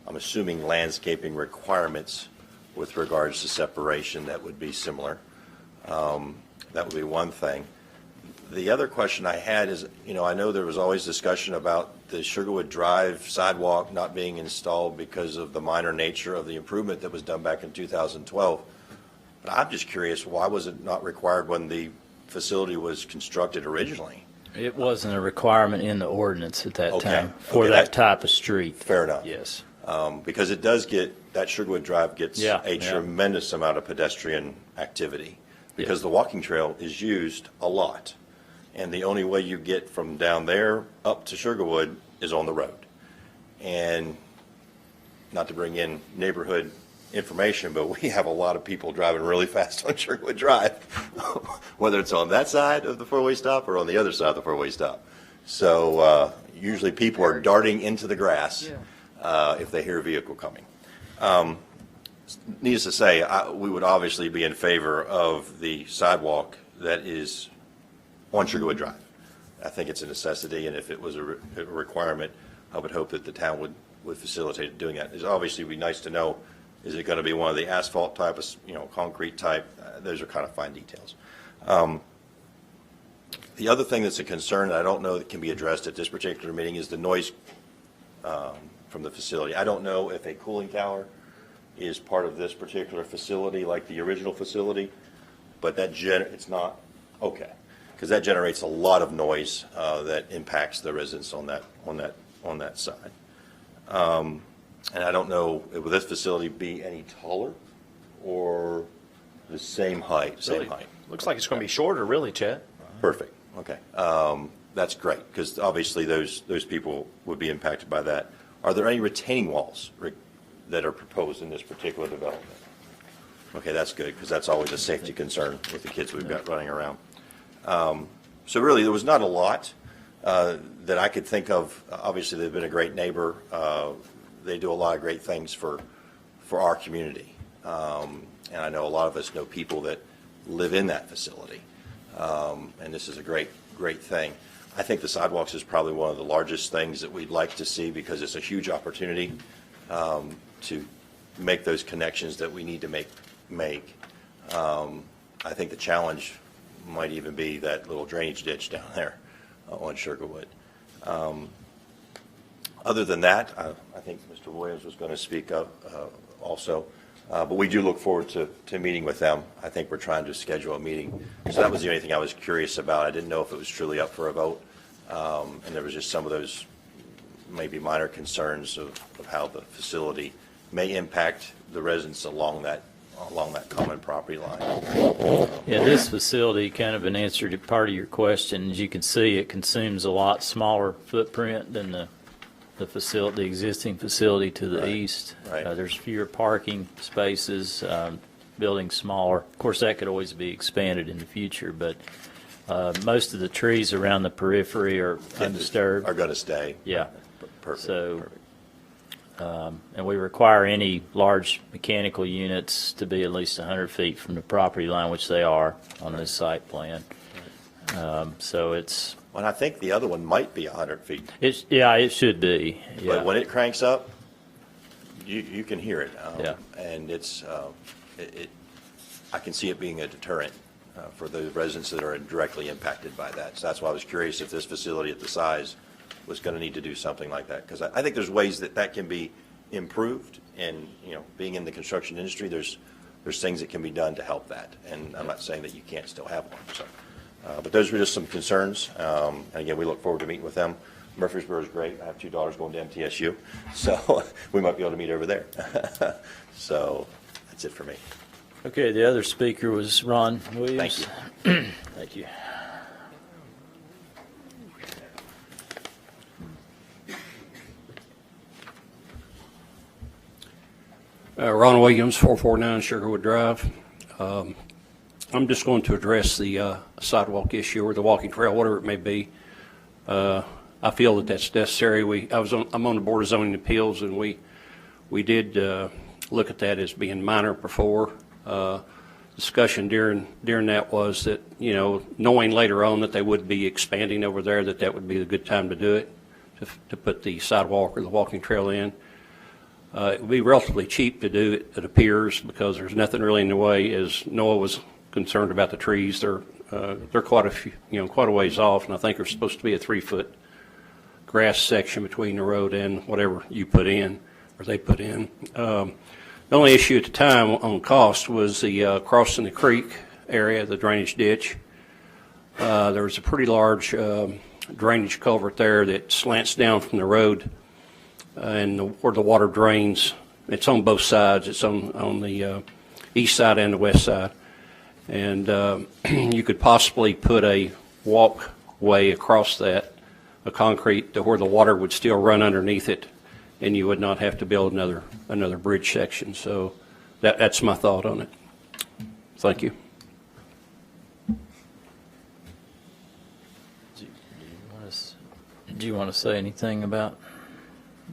Speaker 10: I'm assuming landscaping requirements with regards to separation that would be similar. That would be one thing. The other question I had is, I know there was always discussion about the Sugarwood Drive sidewalk not being installed because of the minor nature of the improvement that was done back in 2012. But I'm just curious, why was it not required when the facility was constructed originally?
Speaker 4: It wasn't a requirement in the ordinance at that
Speaker 10: Okay.
Speaker 4: time for
Speaker 10: Okay,
Speaker 4: that type of street.
Speaker 10: Fair enough.
Speaker 4: Yes.
Speaker 10: Because it does that Sugarwood Drive gets
Speaker 4: Yeah,
Speaker 10: a
Speaker 4: yeah.
Speaker 10: tremendous amount of pedestrian activity because the walking trail is used a lot. And the only way you get from down there up to Sugarwood is on the road. And not to bring in neighborhood information, but we have a lot of people driving really fast on Sugarwood Drive, whether it's on that side of the four-way stop or on the other side of the four-way stop. So usually people are darting into the grass if they hear a vehicle coming. Needless to say, we would obviously be in favor of the sidewalk that is on Sugarwood Drive. I think it's a necessity, and if it was a requirement, I would hope that the town would facilitate doing that. It's obviously be nice to know, is it going to be one of the asphalt type, concrete type? Those are kind of fine details. The other thing that's a concern, and I don't know that can be addressed at this particular meeting, is the noise from the facility. I don't know if a cooling tower is part of this particular facility, like the original facility, but it's not, okay. Because that generates a lot of noise that impacts the residents on that side. And I don't know, will this facility be any taller or the same height? Same
Speaker 6: Really,
Speaker 10: height.
Speaker 6: looks like it's going to be shorter, really, Chet.
Speaker 10: Perfect. Okay. That's great, because obviously those people would be impacted by that. Are there any retaining walls that are proposed in this particular development? Okay, that's good, because that's always a safety concern with the kids we've got running around. So really, there was not a lot that I could think of. Obviously, they've been a great neighbor. They do a lot of great things for our community. And I know a lot of us know people that live in that facility. And this is a great thing. I think the sidewalks is probably one of the largest things that we'd like to see, because it's a huge opportunity to make those connections that we need to make. I think the challenge might even be that little drainage ditch down there on Sugarwood. Other than that, I think Mr. Williams was going to speak up also. But we do look forward to meeting with them. I think we're trying to schedule a meeting. So that was the only thing I was curious about. I didn't know if it was truly up for a vote. And there was just some of those maybe minor concerns of how the facility may impact the residents along that common property line.
Speaker 4: Yeah, this facility, kind of an answer to part of your question, as you can see, it consumes a lot smaller footprint than the existing facility to the east.
Speaker 10: Right.
Speaker 4: There's fewer parking spaces, building smaller. Of course, that could always be expanded in the future, but most of the trees around the periphery are undisturbed.
Speaker 10: Are going to stay.
Speaker 4: Yeah.
Speaker 10: Perfect.
Speaker 4: So, and we require any large mechanical units to be at least 100 feet from the property line, which they are on this site plan. So it's.
Speaker 10: Well, I think the other one might be 100 feet.
Speaker 4: It should be. Yeah.
Speaker 10: But when it cranks up, you can hear it.
Speaker 4: Yeah.
Speaker 10: And I can see it being a deterrent for the residents that are directly impacted by that. So that's why I was curious if this facility at the size was going to need to do something like that. Because I think there's ways that can be improved. And, being in the construction industry, there's things that can be done to help that. And I'm not saying that you can't still have one. So. But those were just some concerns. And again, we look forward to meeting with them. Murfreesboro is great. I have 2 daughters going to MTSU, so we might be able to meet over there. So that's it for me.
Speaker 4: Okay, the other speaker was Ron Williams.
Speaker 10: Thank you.
Speaker 4: Thank you.
Speaker 15: Ron Williams, 449 Sugarwood Drive. I'm just going to address the sidewalk issue or the walking trail, whatever it may be. I feel that that's necessary. I'm on the Board of Zoning Appeals, and we did look at that as being minor before. Discussion during that was that, knowing later on that they would be expanding over there, that would be a good time to do it, to put the sidewalk or the walking trail in. It would be relatively cheap to do it appears, because there's nothing really in the way. As Noah was concerned about the trees, they're quite a ways off, and I think there's supposed to be a 3-foot grass section between the road and whatever you put in or they put in. The only issue at the time on cost was the crossing the creek area, the drainage ditch. There was a pretty large drainage culvert there that slants down from the road, and where the water drains, it's on both sides. It's on the east side and the west side. And you could possibly put a walkway across that, a concrete, to where the water would still run underneath it, and you would not have to build another bridge section. So that's my thought on it. Thank you.
Speaker 4: Do you want to say anything about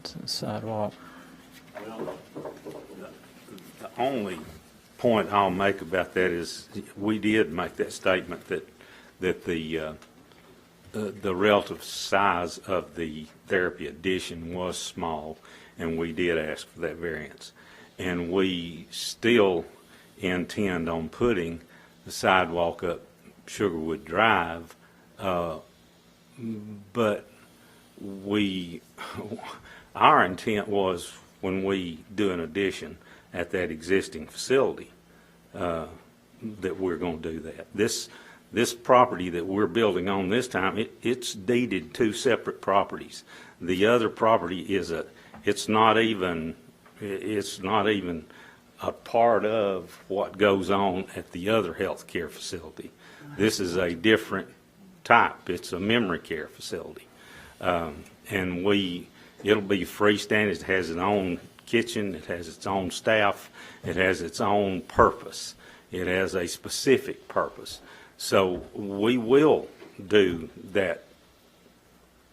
Speaker 4: the sidewalk?
Speaker 9: Well, the only point I'll make about that is we did make that statement that the relative size of the therapy addition was small, and we did ask for that variance. And we still intend on putting the sidewalk up Sugarwood Drive, but our intent was, when we do an addition, at that existing facility, that we're going to do that. This property that we're building on this time, it's deeded two separate properties. The other property it's not even a part of what goes on at the other health care facility. This is a different type. It's a memory care facility. And it'll be freestanding. It has its own kitchen. It has its own staff. It has its own purpose. It has a specific purpose. So we will do that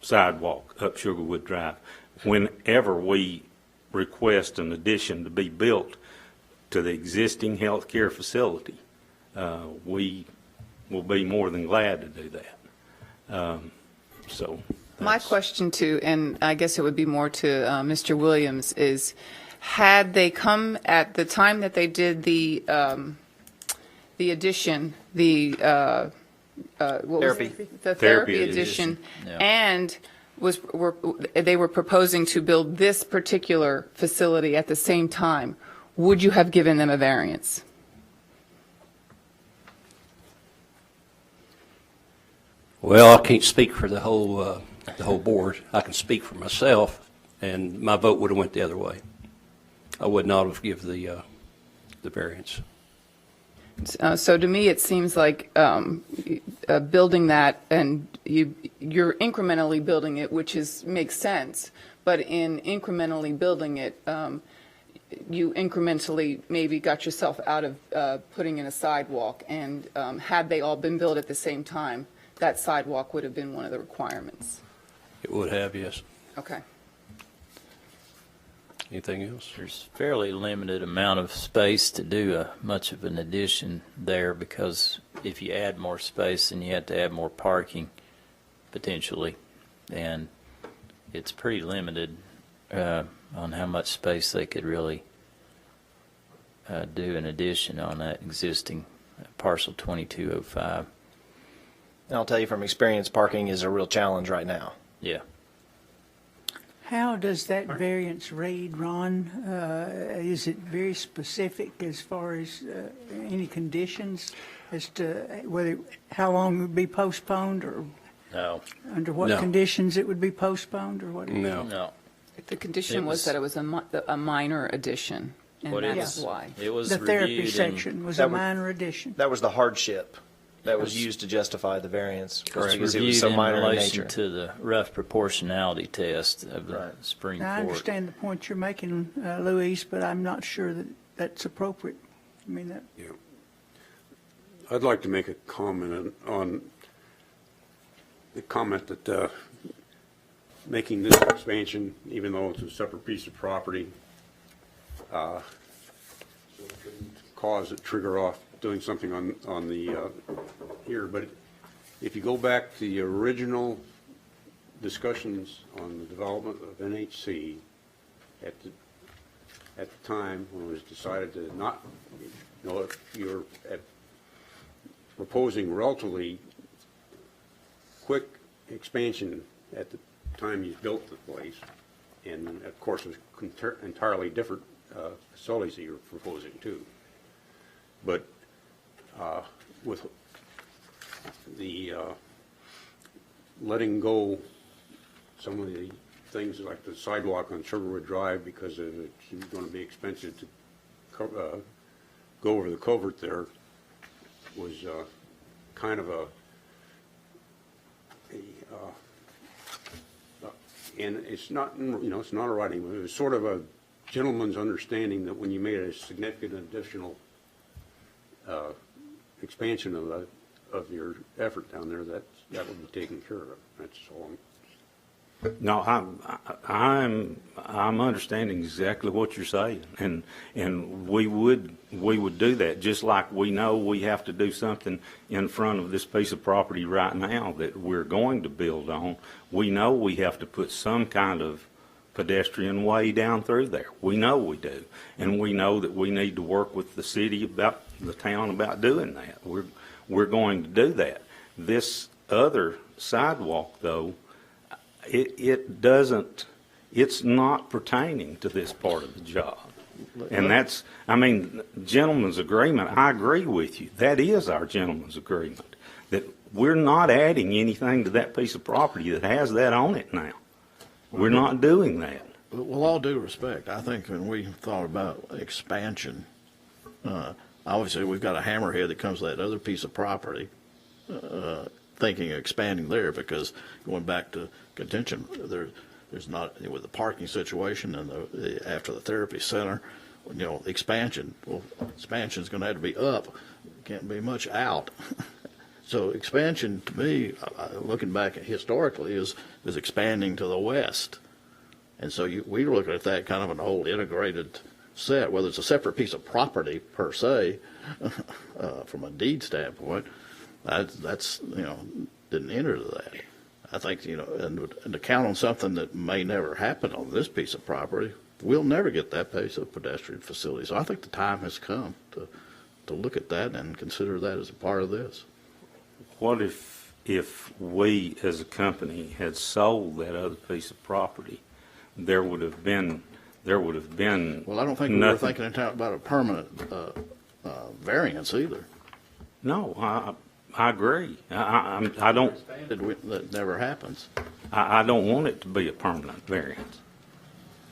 Speaker 9: sidewalk up Sugarwood Drive whenever we request an addition to be built to the existing health care facility. We will be more than glad to do that.
Speaker 1: My question to, and I guess it would be more to Mr. Williams, is had they come at the time that they did the addition, what was
Speaker 6: Therapy.
Speaker 1: it? The
Speaker 9: Therapy
Speaker 1: therapy
Speaker 9: addition.
Speaker 1: addition,
Speaker 4: Yeah.
Speaker 1: and they were proposing to build this particular facility at the same time, would you have given them a variance?
Speaker 15: Well, I can't speak for the whole board. I can speak for myself, and my vote would have went the other way. I would not have given the variance.
Speaker 1: So to me, it seems like building that, and you're incrementally building it, which makes sense. But in incrementally building it, you incrementally maybe got yourself out of putting in a sidewalk. And had they all been built at the same time, that sidewalk would have been one of the requirements.
Speaker 15: It would have, yes.
Speaker 1: Okay.
Speaker 15: Anything else?
Speaker 4: There's fairly limited amount of space to do much of an addition there, because if you add more space, then you have to add more parking potentially, and it's pretty limited on how much space they could really do an addition on that existing parcel 2205.
Speaker 6: And I'll tell you from experience, parking is a real challenge right now.
Speaker 4: Yeah.
Speaker 7: How does that variance read, Ron? Is it very specific as far as any conditions as to how long it would be postponed, or
Speaker 4: No.
Speaker 7: under what
Speaker 15: No.
Speaker 7: conditions it would be postponed, or what?
Speaker 15: No.
Speaker 4: No.
Speaker 1: The condition
Speaker 4: It
Speaker 1: was
Speaker 4: was-
Speaker 1: that it was a minor addition, and
Speaker 4: What it
Speaker 1: that's
Speaker 4: was-
Speaker 1: why.
Speaker 4: It was
Speaker 7: The therapy
Speaker 4: reviewed
Speaker 7: section was
Speaker 6: That
Speaker 7: a
Speaker 6: would-
Speaker 7: minor addition.
Speaker 6: That was the hardship that was used to justify the variance,
Speaker 4: Correct.
Speaker 6: because it
Speaker 4: Reviewed
Speaker 6: was so
Speaker 4: in
Speaker 6: minor in
Speaker 4: relation
Speaker 6: nature.
Speaker 4: to the rough proportionality test of the
Speaker 6: Right.
Speaker 4: Supreme
Speaker 7: Now, I
Speaker 4: Court.
Speaker 7: understand the point you're making, Louise, but I'm not sure that that's appropriate. I mean, that,
Speaker 14: I'd like to make a comment on the comment that making this expansion, even though it's a separate piece of property, cause it trigger off doing something on the here. But if you go back to the original discussions on the development of NHC at the time when it was decided to not, if you're proposing relatively quick expansion at the time you built the place, and of course it was entirely different facilities that you're proposing too. But with the letting go some of the things like the sidewalk on Sugarwood Drive, because it's going to be expensive to go over the culvert there, was kind of and it's not, it's not a writing, it was sort of a gentleman's understanding that when you made a significant additional expansion of your effort down there, that would be taken care of. That's all.
Speaker 9: No, I'm understanding exactly what you're saying, and we would do that, just like we know we have to do something in front of this piece of property right now that we're going to build on. We know we have to put some kind of pedestrian way down through there. We know we do, and we know that we need to work with the city about the town about doing that. We're going to do that. This other sidewalk, though, it's not pertaining to this part of the job. And that's, I mean, gentleman's agreement, I agree with you. That is our gentleman's agreement, that we're not adding anything to that piece of property that has that on it now. We're not doing that.
Speaker 2: With all due respect, I think when we thought about expansion, obviously we've got a hammerhead that comes to that other piece of property, thinking of expanding there, because going back to contention, there's not, with the parking situation and after the therapy center, expansion. Well, expansion's going to have to be up. Can't be much out. So expansion, to me, looking back historically, is expanding to the west. And so we look at that kind of an whole integrated set, whether it's a separate piece of property per se, from a deed standpoint, that's didn't enter to that. I think, and to count on something that may never happen on this piece of property, we'll never get that piece of pedestrian facility. So I think the time has come to look at that and consider that as a part of this.
Speaker 9: What if we as a company had sold that other piece of property? There would have been
Speaker 2: Well, I don't think we were thinking about a permanent variance either.
Speaker 9: No, I agree. I don't.
Speaker 2: That never happens.
Speaker 9: I don't want it to be a permanent variance.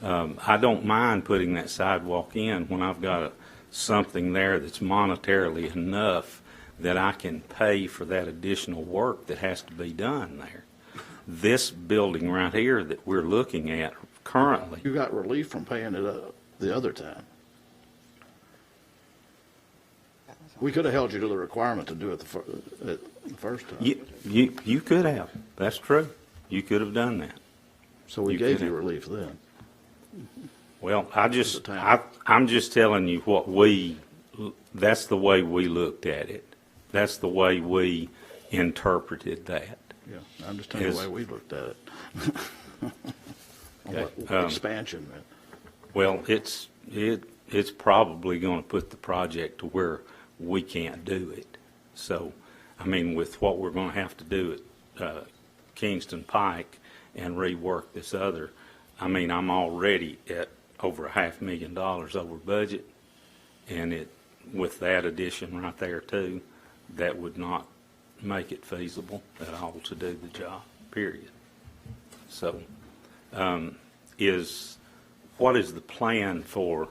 Speaker 9: I don't mind putting that sidewalk in when I've got something there that's monetarily enough that I can pay for that additional work that has to be done there. This building right here that we're looking at currently.
Speaker 2: You got relief from paying it the other time. We could have held you to the requirement to do it the first time.
Speaker 9: You could have. That's true. You could have done that.
Speaker 2: So we gave you relief then.
Speaker 9: Well, I'm just telling you that's the way we looked at it. That's the way we interpreted that.
Speaker 2: Yeah, I understand the way we looked at it.
Speaker 9: Okay.
Speaker 2: Expansion.
Speaker 9: Well, it's probably going to put the project to where we can't do it. So, I mean, with what we're going to have to do at Kingston Pike and rework this other, I mean, I'm already at over $500,000 over budget, and with that addition right there too, that would not make it feasible at all to do the job, period. So, what is the plan for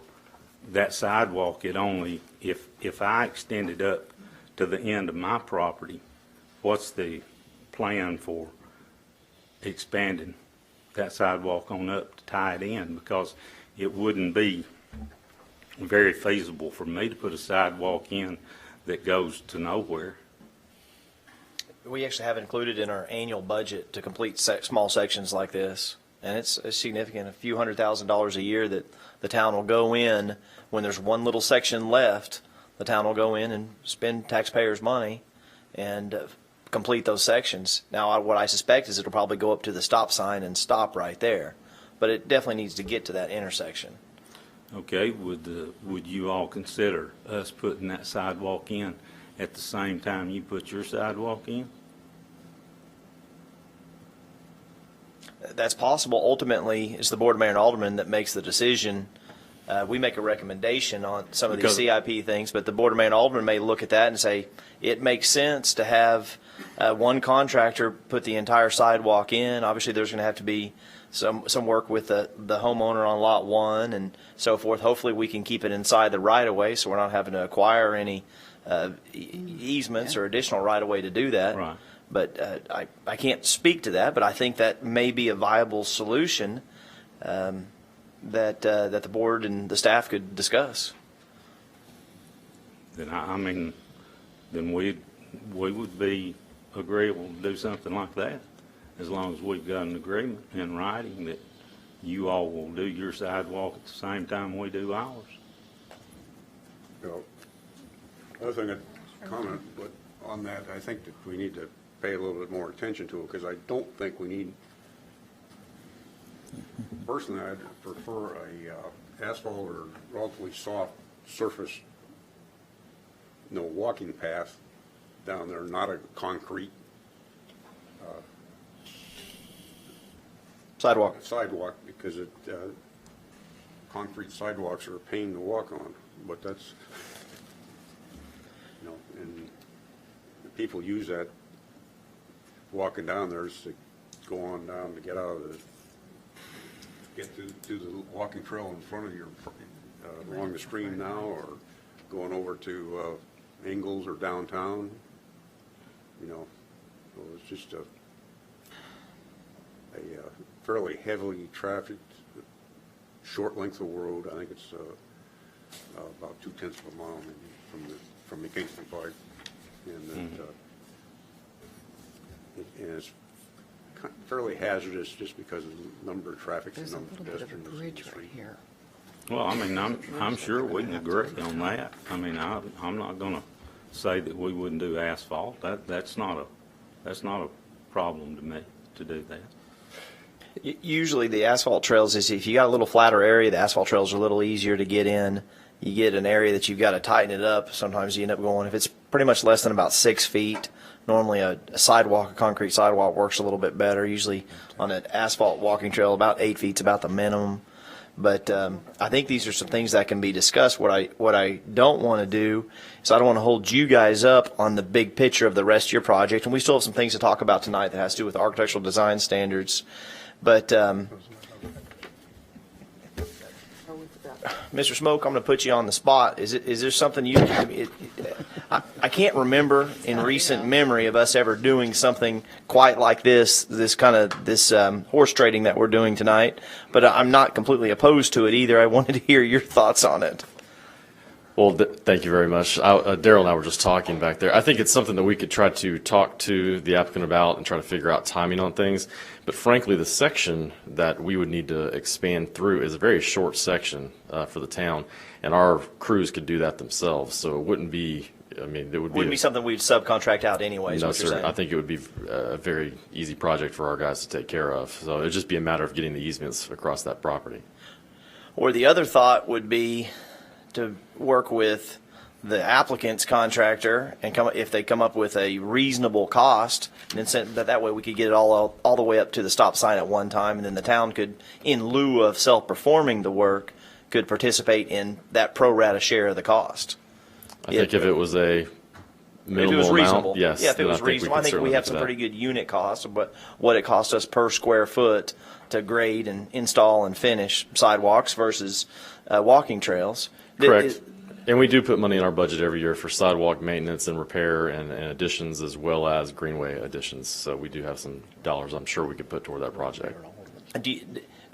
Speaker 9: that sidewalk? If I extend it up to the end of my property, what's the plan for expanding that sidewalk on up to tie it in? Because it wouldn't be very feasible for me to put a sidewalk in that goes to nowhere.
Speaker 6: We actually have it included in our annual budget to complete small sections like this. And it's significant, a few $100,000 a year that the town will go in. When there's one little section left, the town will go in and spend taxpayers' money and complete those sections. Now, what I suspect is it'll probably go up to the stop sign and stop right there. But it definitely needs to get to that intersection.
Speaker 9: Okay, would you all consider us putting that sidewalk in at the same time you put your sidewalk in?
Speaker 6: That's possible. Ultimately, it's the Board of Mayor and Aldermen that makes the decision. We make a recommendation on some of these CIP things, but the Board of Mayor and Aldermen may look at that and say, it makes sense to have one contractor put the entire sidewalk in. Obviously, there's going to have to be some work with the homeowner on Lot 1 and so forth. Hopefully, we can keep it inside the right-of-way so we're not having to acquire any easements or additional right-of-way to do that.
Speaker 9: Right.
Speaker 6: But I can't speak to that, but I think that may be a viable solution that the board and the staff could discuss.
Speaker 9: Then then we would be agreeable to do something like that, as long as we've got an agreement in writing that you all will do your sidewalk at the same time we do ours.
Speaker 14: Well, other thing I'd comment on that, I think that we need to pay a little bit more attention to it, because I don't think we need, personally, I'd prefer a asphalt or relatively soft surface, walking path down there, not a concrete
Speaker 6: sidewalk,
Speaker 14: because concrete sidewalks are a pain to walk on, but that's, and people use that walking down there is to go on down to get out of get to the walking trail in front of your, along the stream now, or going over to Ingalls or downtown. So it's just a fairly heavily trafficked, short length of road. I think it's about 0.2 of a mile maybe from the Kingston Pike, and and it's fairly hazardous just because of the number of traffic and number of pedestrians. There's a little bit of a bridge right here.
Speaker 9: Well, I mean, I'm sure we can agree on that. I mean, I'm not going to say that we wouldn't do asphalt. That's not a problem to me to do that.
Speaker 6: Usually the asphalt trails is if you got a little flatter area, the asphalt trails are a little easier to get in. You get an area that you've got to tighten it up. Sometimes you end up going, if it's pretty much less than about 6 feet, normally a sidewalk, a concrete sidewalk works a little bit better. Usually on an asphalt walking trail, about 8 feet is about the minimum. But I think these are some things that can be discussed. What I don't want to do is I don't want to hold you guys up on the big picture of the rest of your project. And we still have some things to talk about tonight that has to do with architectural design standards. But Mr. Smoke, I'm going to put you on the spot. Is there something you can, I can't remember in recent memory of us ever doing something quite like this horse trading that we're doing tonight, but I'm not completely opposed to it either. I wanted to hear your thoughts on it.
Speaker 16: Well, thank you very much. Daryl and I were just talking back there. I think it's something that we could try to talk to the applicant about and try to figure out timing on things. But frankly, the section that we would need to expand through is a very short section for the town, and our crews could do that themselves. So it wouldn't be, I mean, it wouldn't
Speaker 6: be something we'd subcontract out anyways.
Speaker 16: No,
Speaker 6: what you're
Speaker 16: sir.
Speaker 6: saying.
Speaker 16: I think it would be a very easy project for our guys to take care of. So it'd just be a matter of getting the easements across that property. Or
Speaker 6: the other thought would be to work with the applicant's contractor and if they come up with a reasonable cost, and then send that way we could get it all the way up to the stop sign at one time, and then the town could, in lieu of self-performing the work, could participate in that pro rata share of the cost.
Speaker 16: I think if it was a minimal
Speaker 6: if it was reasonable,
Speaker 16: amount, yes.
Speaker 6: Yeah, if it was reasonable, I think we have some pretty good unit costs of what it costs us per square foot to grade and install and finish sidewalks versus walking trails.
Speaker 16: Correct. And we do put money in our budget every year for sidewalk maintenance and repair and additions, as well as greenway additions. So we do have some dollars I'm sure we could put toward that project.
Speaker 6: Do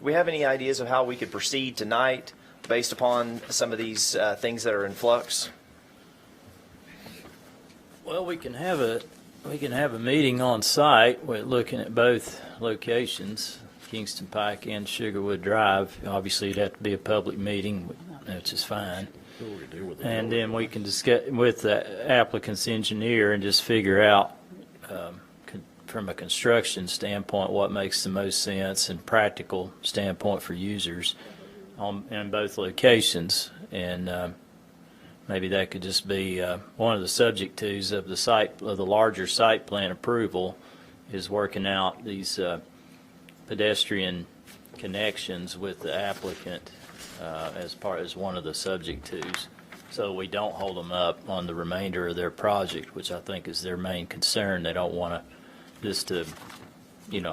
Speaker 6: we have any ideas of how we could proceed tonight based upon some of these things that are in flux?
Speaker 4: Well, we can have a meeting on site. We're looking at both locations, Kingston Pike and Sugarwood Drive. Obviously, it'd have to be a public meeting, which is fine. And then we can discuss with the applicant's engineer and just figure out from a construction standpoint what makes the most sense and practical standpoint for users in both locations. And maybe that could just be one of the subject twos of the larger site plan approval is working out these pedestrian connections with the applicant as one of the subject twos, so we don't hold them up on the remainder of their project, which I think is their main concern. They don't want to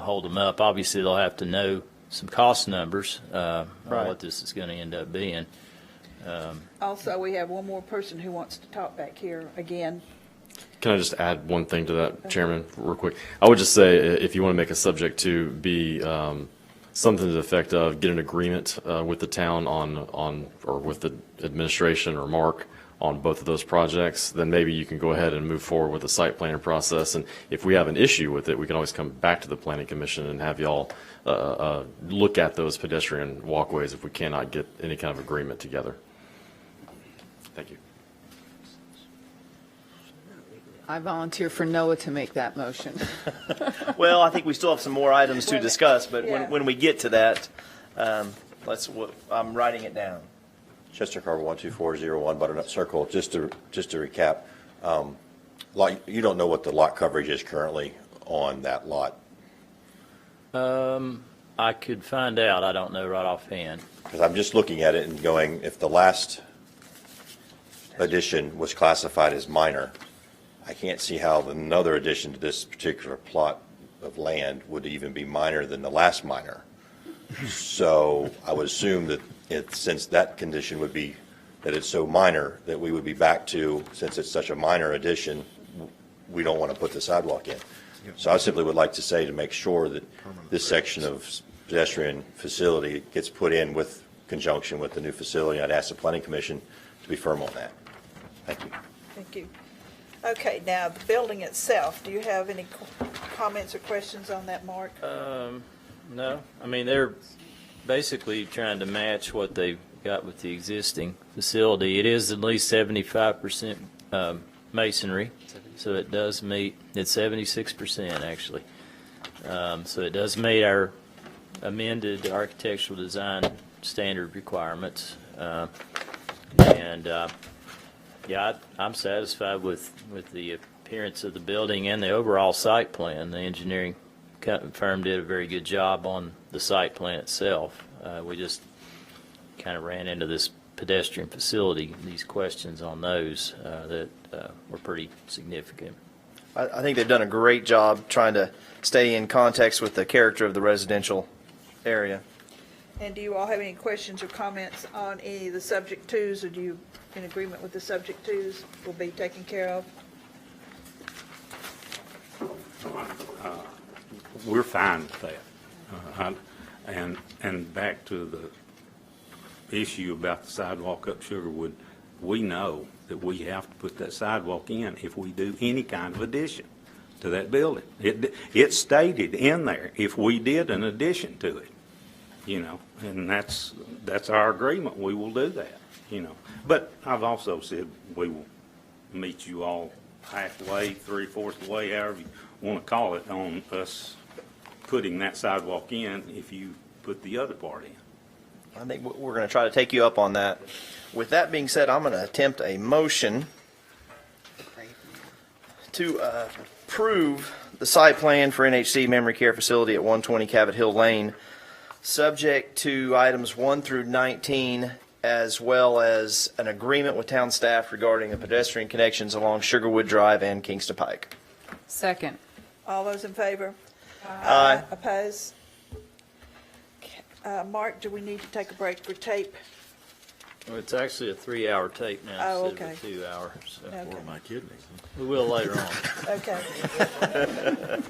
Speaker 4: hold them up. Obviously, they'll have to know some cost numbers on what this is going to end up being.
Speaker 3: Also, we have one more person who wants to talk back here again.
Speaker 16: Can I just add one thing to that, Chairman, real quick? I would just say if you want to make a subject to be something to the effect of get an agreement with the town or with the administration or Mark on both of those projects, then maybe you can go ahead and move forward with the site planning process. And if we have an issue with it, we can always come back to the Planning Commission and have y'all look at those pedestrian walkways if we cannot get any kind of agreement together. Thank you.
Speaker 1: I volunteer for Noah to make that motion.
Speaker 6: Well, I think we still have some more items to discuss, but when we get to that, I'm writing it down.
Speaker 10: Chester Carver 12401 Butternut Circle. Just to recap, you don't know what the lot coverage is currently on that lot.
Speaker 4: I could find out. I don't know right offhand.
Speaker 10: Because I'm just looking at it and going, if the last addition was classified as minor, I can't see how another addition to this particular plot of land would even be minor than the last minor. So I would assume that since that condition would be that it's so minor, that we would be back to, since it's such a minor addition, we don't want to put the sidewalk in. So I simply would like to say, to make sure that this section of pedestrian facility gets put in with conjunction with the new facility, I'd ask the Planning Commission to be firm on that. Thank you.
Speaker 3: Thank you. Okay, now, the building itself, do you have any comments or questions on that, Mark?
Speaker 4: No. I mean, they're basically trying to match what they've got with the existing facility. It is at least 75% masonry, so it does meet, it's 76% actually. So it does meet our amended architectural design standard requirements. Yeah, I'm satisfied with the appearance of the building and the overall site plan. The engineering firm did a very good job on the site plan itself. We just kind of ran into this pedestrian facility, these questions on those that were pretty significant.
Speaker 6: I think they've done a great job trying to stay in context with the character of the residential area.
Speaker 3: And do you all have any questions or comments on any of the subject twos, or do you in agreement with the subject twos will be taken care of?
Speaker 9: We're fine with that. And back to the issue about the sidewalk up Sugarwood, we know that we have to put that sidewalk in if we do any kind of addition to that building. It's stated in there if we did an addition to it, and that's our agreement. We will do that, But I've also said we will meet you all halfway, 3/4 the way, however you want to call it, on us putting that sidewalk in if you put the other part in.
Speaker 6: I think we're going to try to take you up on that. With that being said, I'm going to attempt a motion to approve the site plan for NHC Memory Care Facility at 120 Cabot Hill Lane, subject to items 1 through 19, as well as an agreement with town staff regarding the pedestrian connections along Sugarwood Drive and Kingston Pike.
Speaker 1: Second.
Speaker 3: All those in favor?
Speaker 6: Aye.
Speaker 3: Oppose? Mark, do we need to take a break for tape?
Speaker 4: Well, it's actually a 3-hour tape now
Speaker 3: Oh,
Speaker 4: instead
Speaker 3: okay.
Speaker 4: of a 2 hour. So
Speaker 3: Okay.
Speaker 2: My kidneys.
Speaker 4: we will later on.
Speaker 3: Okay.
Speaker 4: Unless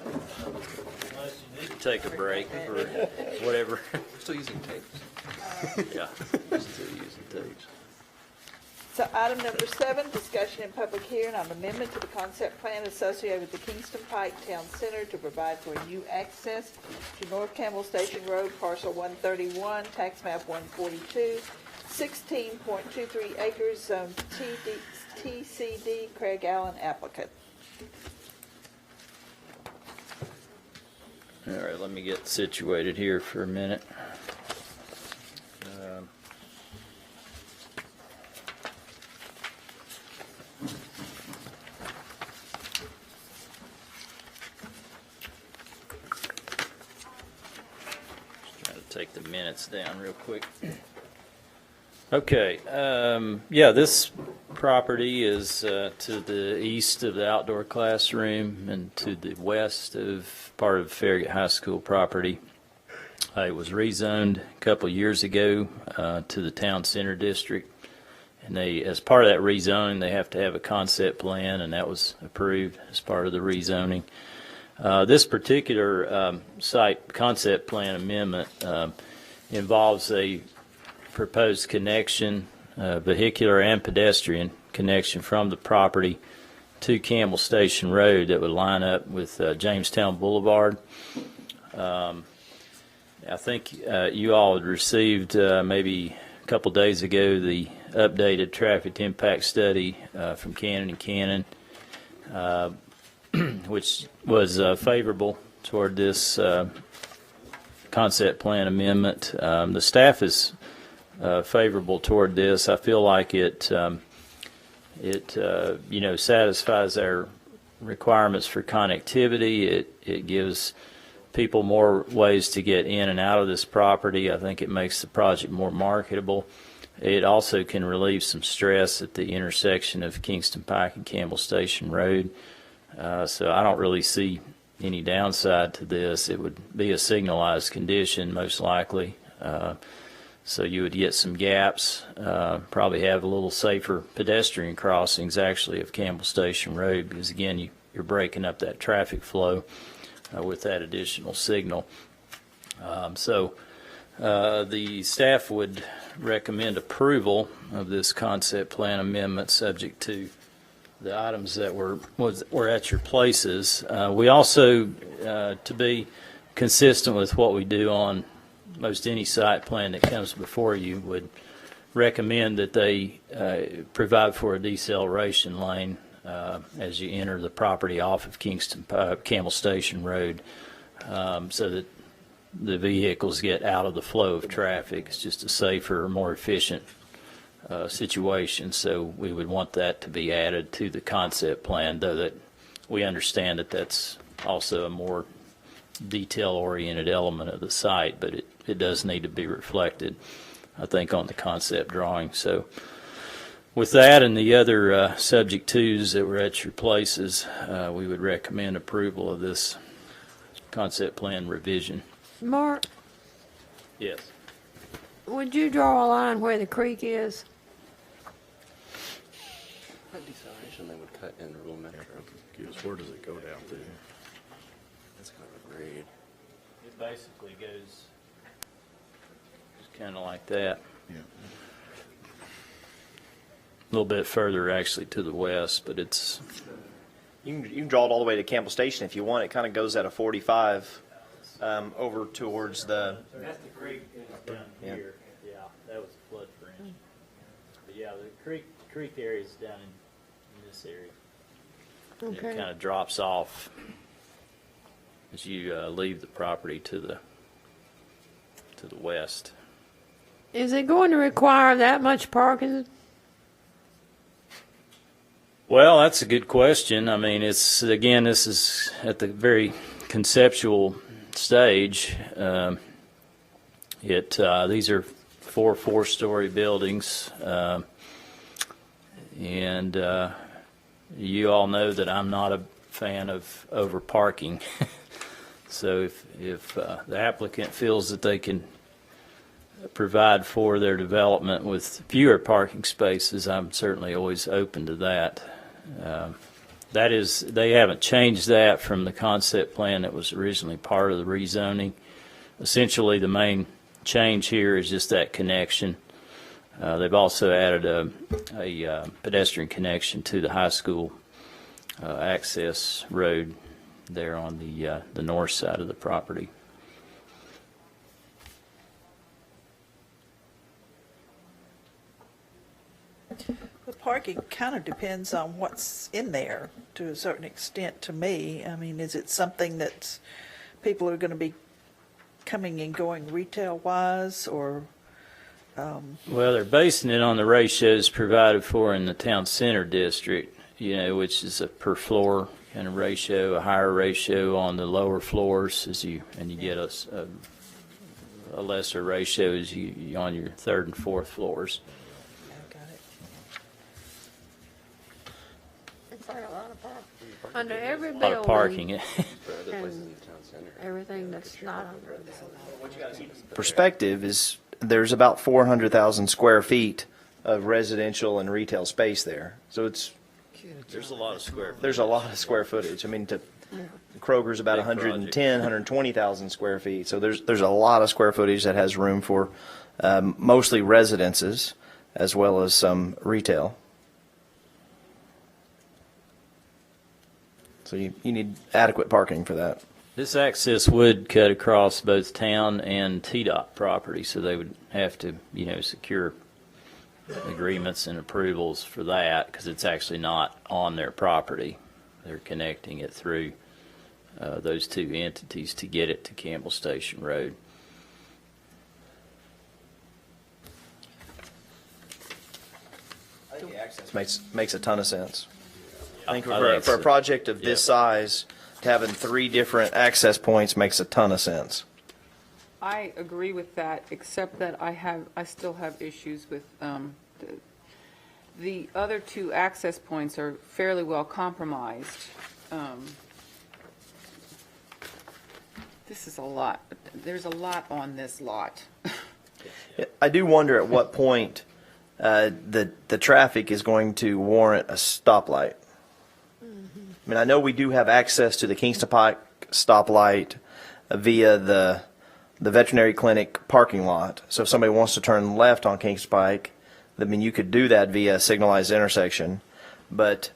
Speaker 4: you need to take a break or whatever.
Speaker 13: We're still using tapes.
Speaker 4: Yeah, still using tapes.
Speaker 3: So item number 7, discussion in public hearing on amendment to the concept plan associated with the Kingston Pike Town Center to provide for new access to North Campbell Station Road, parcel 131, tax map 142, 16.23 acres, zone TCD, Craig Allen applicant.
Speaker 4: All right, let me get situated here for a minute. Take the minutes down real quick. Okay, yeah, this property is to the east of the outdoor classroom and to the west of part of Farragut High School property. It was rezoned a couple of years ago to the town center district, and they, as part of that rezoning, they have to have a concept plan, and that was approved as part of the rezoning. This particular site concept plan amendment involves a proposed connection, vehicular and pedestrian connection from the property to Campbell Station Road that would line up with Jamestown Boulevard. I think you all had received maybe a couple days ago the updated traffic impact study from Cannon and Cannon, which was favorable toward this concept plan amendment. The staff is favorable toward this. I feel like it satisfies our requirements for connectivity. It gives people more ways to get in and out of this property. I think it makes the project more marketable. It also can relieve some stress at the intersection of Kingston Pike and Campbell Station Road. So I don't really see any downside to this. It would be a signalized condition, most likely. So you would get some gaps, probably have a little safer pedestrian crossings, actually, of Campbell Station Road, because, again, you're breaking up that traffic flow with that additional signal. So the staff would recommend approval of this concept plan amendment subject to the items that were at your places. We also, to be consistent with what we do on most any site plan that comes before you, would recommend that they provide for a deceleration lane as you enter the property off of Campbell Station Road, so that the vehicles get out of the flow of traffic. It's just a safer, more efficient situation. So we would want that to be added to the concept plan, though that we understand that that's also a more detail-oriented element of the site, but it does need to be reflected, I think, on the concept drawing. So with that and the other subject twos that were at your places, we would recommend approval of this concept plan revision.
Speaker 17: Mark,
Speaker 4: Yes.
Speaker 17: would you draw a line where the creek is?
Speaker 13: That deceleration they would cut in rural metro.
Speaker 2: Where does it go down to?
Speaker 13: That's kind of a grade.
Speaker 4: It basically goes just kind of like that.
Speaker 2: Yeah.
Speaker 4: A little bit further, actually, to the west, but it's...
Speaker 6: You can draw it all the way to Campbell Station if you want. It kind of goes at a 45 over towards the...
Speaker 4: That's the creek down here. Yeah, that was a flood fringe. But yeah, the creek area is down in this area.
Speaker 17: Okay.
Speaker 4: It kind of drops off as you leave the property to the west.
Speaker 17: Is it going to require that much parking?
Speaker 4: Well, that's a good question. I mean, it's, again, this is at the very conceptual stage. These are four-story buildings, and you all know that I'm not a fan of over parking. So if the applicant feels that they can provide for their development with fewer parking spaces, I'm certainly always open to that. They haven't changed that from the concept plan that was originally part of the rezoning. Essentially, the main change here is just that connection. They've also added a pedestrian connection to the high school access road there on the north side of the property.
Speaker 3: The parking kind of depends on what's in there to a certain extent to me. I mean, is it something that people are going to be coming and going retail-wise, or?
Speaker 4: Well, they're basing it on the ratios provided for in the town center district, which is a per floor kind of ratio, a higher ratio on the lower floors and you get a lesser ratio as you on your third and fourth floors.
Speaker 17: It's like a lot of parking. Under every
Speaker 4: A lot
Speaker 17: building.
Speaker 4: of parking.
Speaker 17: And everything that's not under.
Speaker 6: Perspective is there's about 400,000 square feet of residential and retail space there. So
Speaker 4: There's a lot of square.
Speaker 6: there's a lot of square footage. I mean, Kroger's about 110, 120,000 square feet. So there's a lot of square footage that has room for mostly residences as well as some retail. So you need adequate parking for that.
Speaker 4: This access would cut across both town and TDOT property, so they would have to, secure agreements and approvals for that, because it's actually not on their property. They're connecting it through those two entities to get it to Campbell Station Road.
Speaker 6: I think the access makes a ton of sense. I think
Speaker 4: I think
Speaker 6: for a
Speaker 4: so.
Speaker 6: project of this size, having 3 different access points makes a ton of sense.
Speaker 1: I agree with that, except that I still have issues with, the other 2 access points are fairly well compromised. This is a lot. There's a lot on this lot.
Speaker 6: I do wonder at what point the traffic is going to warrant a stoplight. I mean, I know we do have access to the Kingston Pike stoplight via the veterinary clinic parking lot. So if somebody wants to turn left on Kingston Pike, I mean, you could do that via a signalized intersection. But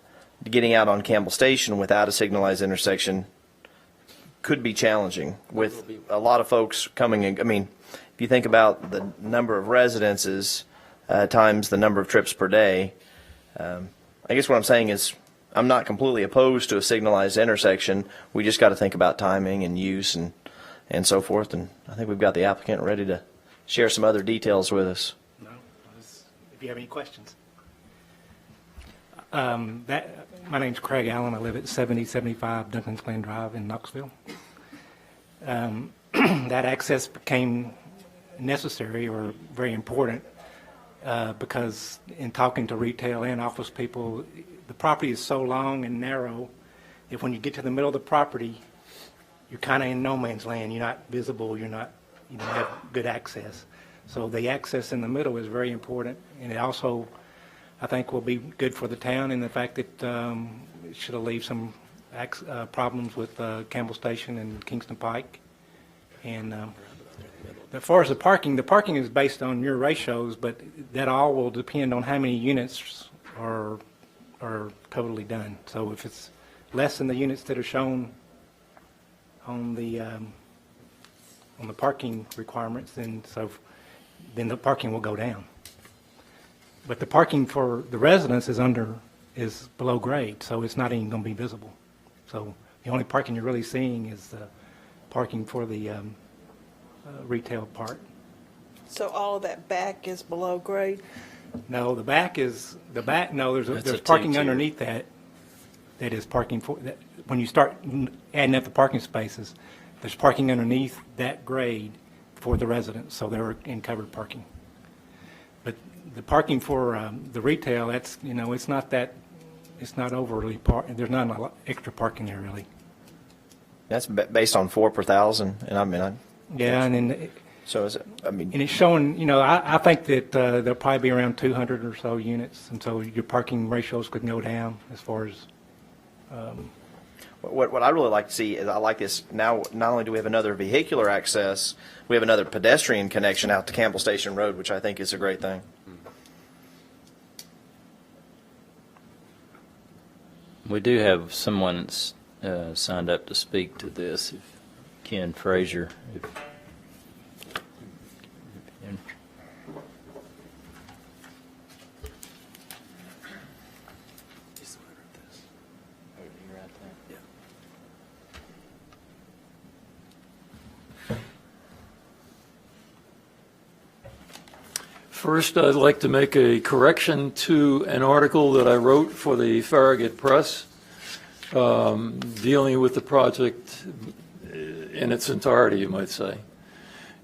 Speaker 6: getting out on Campbell Station without a signalized intersection could be challenging with a lot of folks coming in. I mean, if you think about the number of residences times the number of trips per day, I guess what I'm saying is I'm not completely opposed to a signalized intersection. We just got to think about timing and use and so forth. And I think we've got the applicant ready to share some other details with us.
Speaker 18: No, if you have any questions. My name's Craig Allen. I live at 7075 Duncan's Glen Drive in Knoxville. That access became necessary or very important because in talking to retail and office people, the property is so long and narrow that when you get to the middle of the property, you're kind of in no man's land. You're not visible. You don't have good access. So the access in the middle is very important, and it also, I think, will be good for the town in the fact that it should alleviate some problems with Campbell Station and Kingston Pike. And as far as the parking is based on your ratios, but that all will depend on how many units are totally done. So if it's less than the units that are shown on the parking requirements, then the parking will go down. But the parking for the residents is below grade, so it's not even going to be visible. So the only parking you're really seeing is the parking for the retail part.
Speaker 3: So all of that back is below grade?
Speaker 18: No, the back. No, there's parking underneath that. That is parking for that. When you start adding up the parking spaces, there's parking underneath that grade for the residents, so they're in covered parking. But the parking for the retail, that's it's not overly there's not a lot extra parking there really.
Speaker 6: That's based on 4 per thousand, and I mean,
Speaker 18: yeah, and then
Speaker 6: so is it? I mean,
Speaker 18: and it's showing. I think that there'll probably be around 200 or so units, and so your parking ratios could go down as far as.
Speaker 6: What I really like to see is I like this now. Not only do we have another vehicular access, we have another pedestrian connection out to Campbell Station Road, which I think is a great thing.
Speaker 4: We do have someone that's signed up to speak to this, Ken Frazier.
Speaker 19: First, I'd like to make a correction to an article that I wrote for the Farragut Press dealing with the project in its entirety, you might say.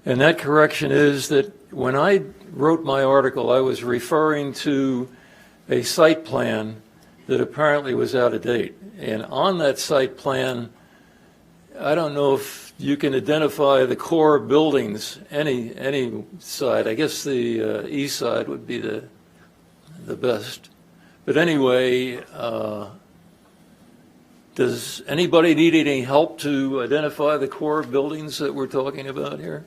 Speaker 19: And that correction is that when I wrote my article, I was referring to a site plan that apparently was out of date. And on that site plan, I don't know if you can identify the core buildings, any side. I guess the east side would be the best. But anyway, does anybody need any help to identify the core buildings that we're talking about here?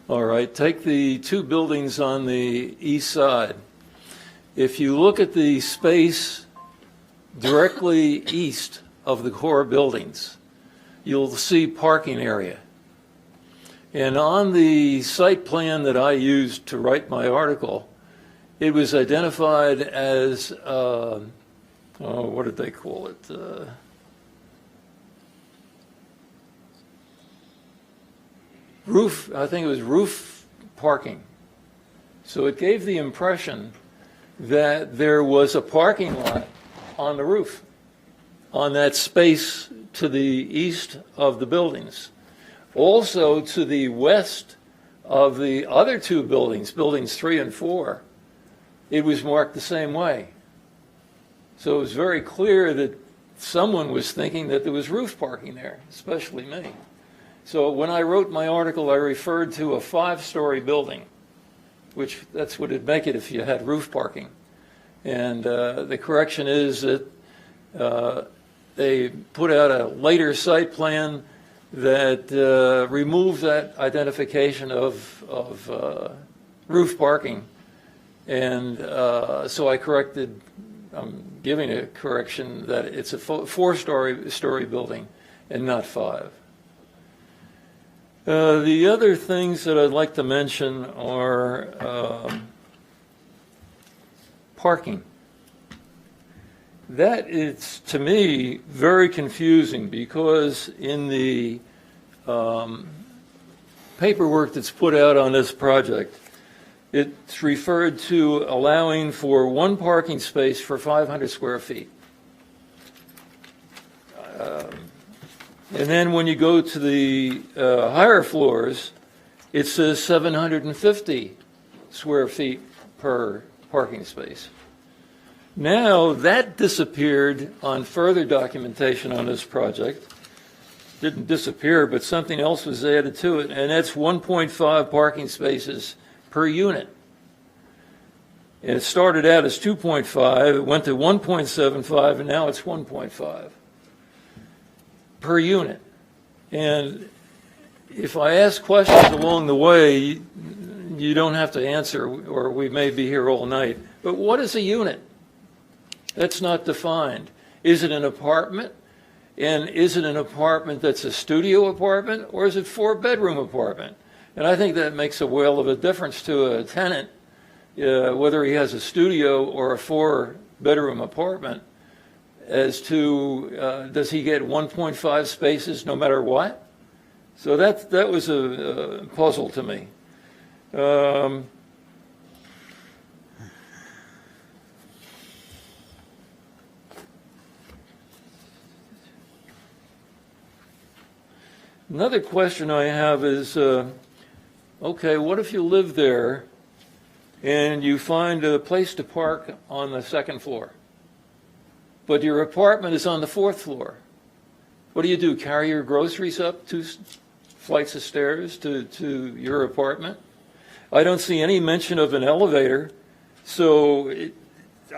Speaker 19: All right, take the 2 buildings on the east side. If you look at the space directly east of the core buildings, you'll see parking area. And on the site plan that I used to write my article, it was identified as, what did they call it? Roof, I think it was roof parking. So it gave the impression that there was a parking lot on the roof on that space to the east of the buildings. Also to the west of the other two buildings, buildings 3 and 4, it was marked the same way. So it was very clear that someone was thinking that there was roof parking there, especially me. So when I wrote my article, I referred to a 5-story building, which that's what it'd make it if you had roof parking. And the correction is that they put out a later site plan that removed that identification of roof parking. And so I corrected, I'm giving a correction that it's a 4-story building and not 5. The other things that I'd like to mention are parking. That is, to me, very confusing because in the paperwork that's put out on this project, it's referred to allowing for 1 parking space for 500 square feet. And then when you go to the higher floors, it says 750 square feet per parking space. Now, that disappeared on further documentation on this project. Didn't disappear, but something else was added to it, and that's 1.5 parking spaces per unit. And it started out as 2.5, it went to 1.75, and now it's 1.5 per unit. And if I ask questions along the way, you don't have to answer, or we may be here all night. But what is a unit? That's not defined. Is it an apartment? And is it an apartment that's a studio apartment, or is it 4-bedroom apartment? And I think that makes a whale of a difference to a tenant, whether he has a studio or a 4-bedroom apartment, as to does he get 1.5 spaces no matter what? So that was a puzzle to me. Another question I have is, okay, what if you live there and you find a place to park on the 2nd floor, but your apartment is on the 4th floor? What do? Carry your groceries up 2 flights of stairs to your apartment? I don't see any mention of an elevator, so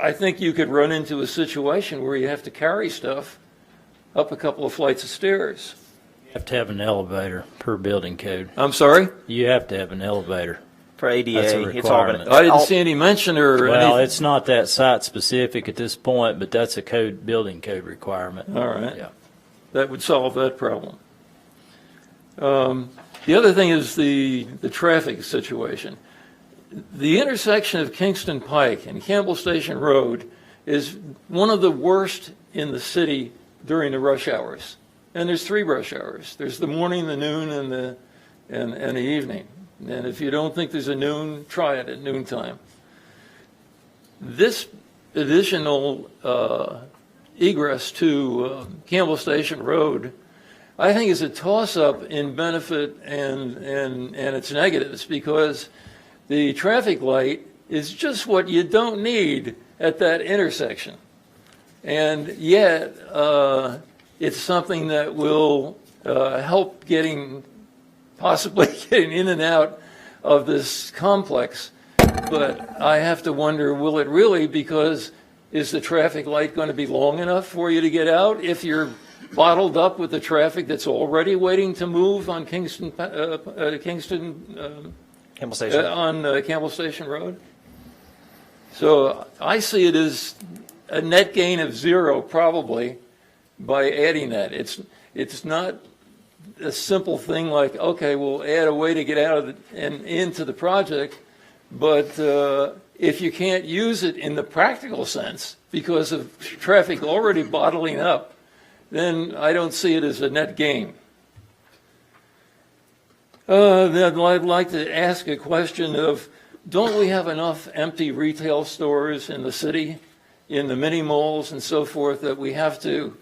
Speaker 19: I think you could run into a situation where you have to carry stuff up a couple of flights of stairs.
Speaker 4: You have to have an elevator per building code.
Speaker 19: I'm sorry?
Speaker 4: You have to have an elevator.
Speaker 6: For ADA,
Speaker 4: That's a
Speaker 6: it's all
Speaker 4: requirement.
Speaker 19: I didn't see any mention or
Speaker 4: Well,
Speaker 19: anything.
Speaker 4: it's not that site specific at this point, but that's a building code requirement.
Speaker 19: All right.
Speaker 4: Yeah.
Speaker 19: That would solve that problem. The other thing is the traffic situation. The intersection of Kingston Pike and Campbell Station Road is one of the worst in the city during the rush hours. And there's 3 rush hours. There's the morning, the noon, and the evening. And if you don't think there's a noon, try it at noontime. This additional egress to Campbell Station Road, I think, is a toss-up in benefit and its negatives, because the traffic light is just what you don't need at that intersection. And yet, it's something that will help possibly getting in and out of this complex. But I have to wonder, will it really? Because is the traffic light going to be long enough for you to get out if you're bottled up with the traffic that's already waiting to move on Campbell Station on Campbell Station Road? So I see it as a net gain of 0 probably by adding that. It's not a simple thing like, okay, we'll add a way to get out of and into the project, but if you can't use it in the practical sense because of traffic already bottling up, then I don't see it as a net gain. Then I'd like to ask a question of, don't we have enough empty retail stores in the city, in the mini malls and so forth, that we have to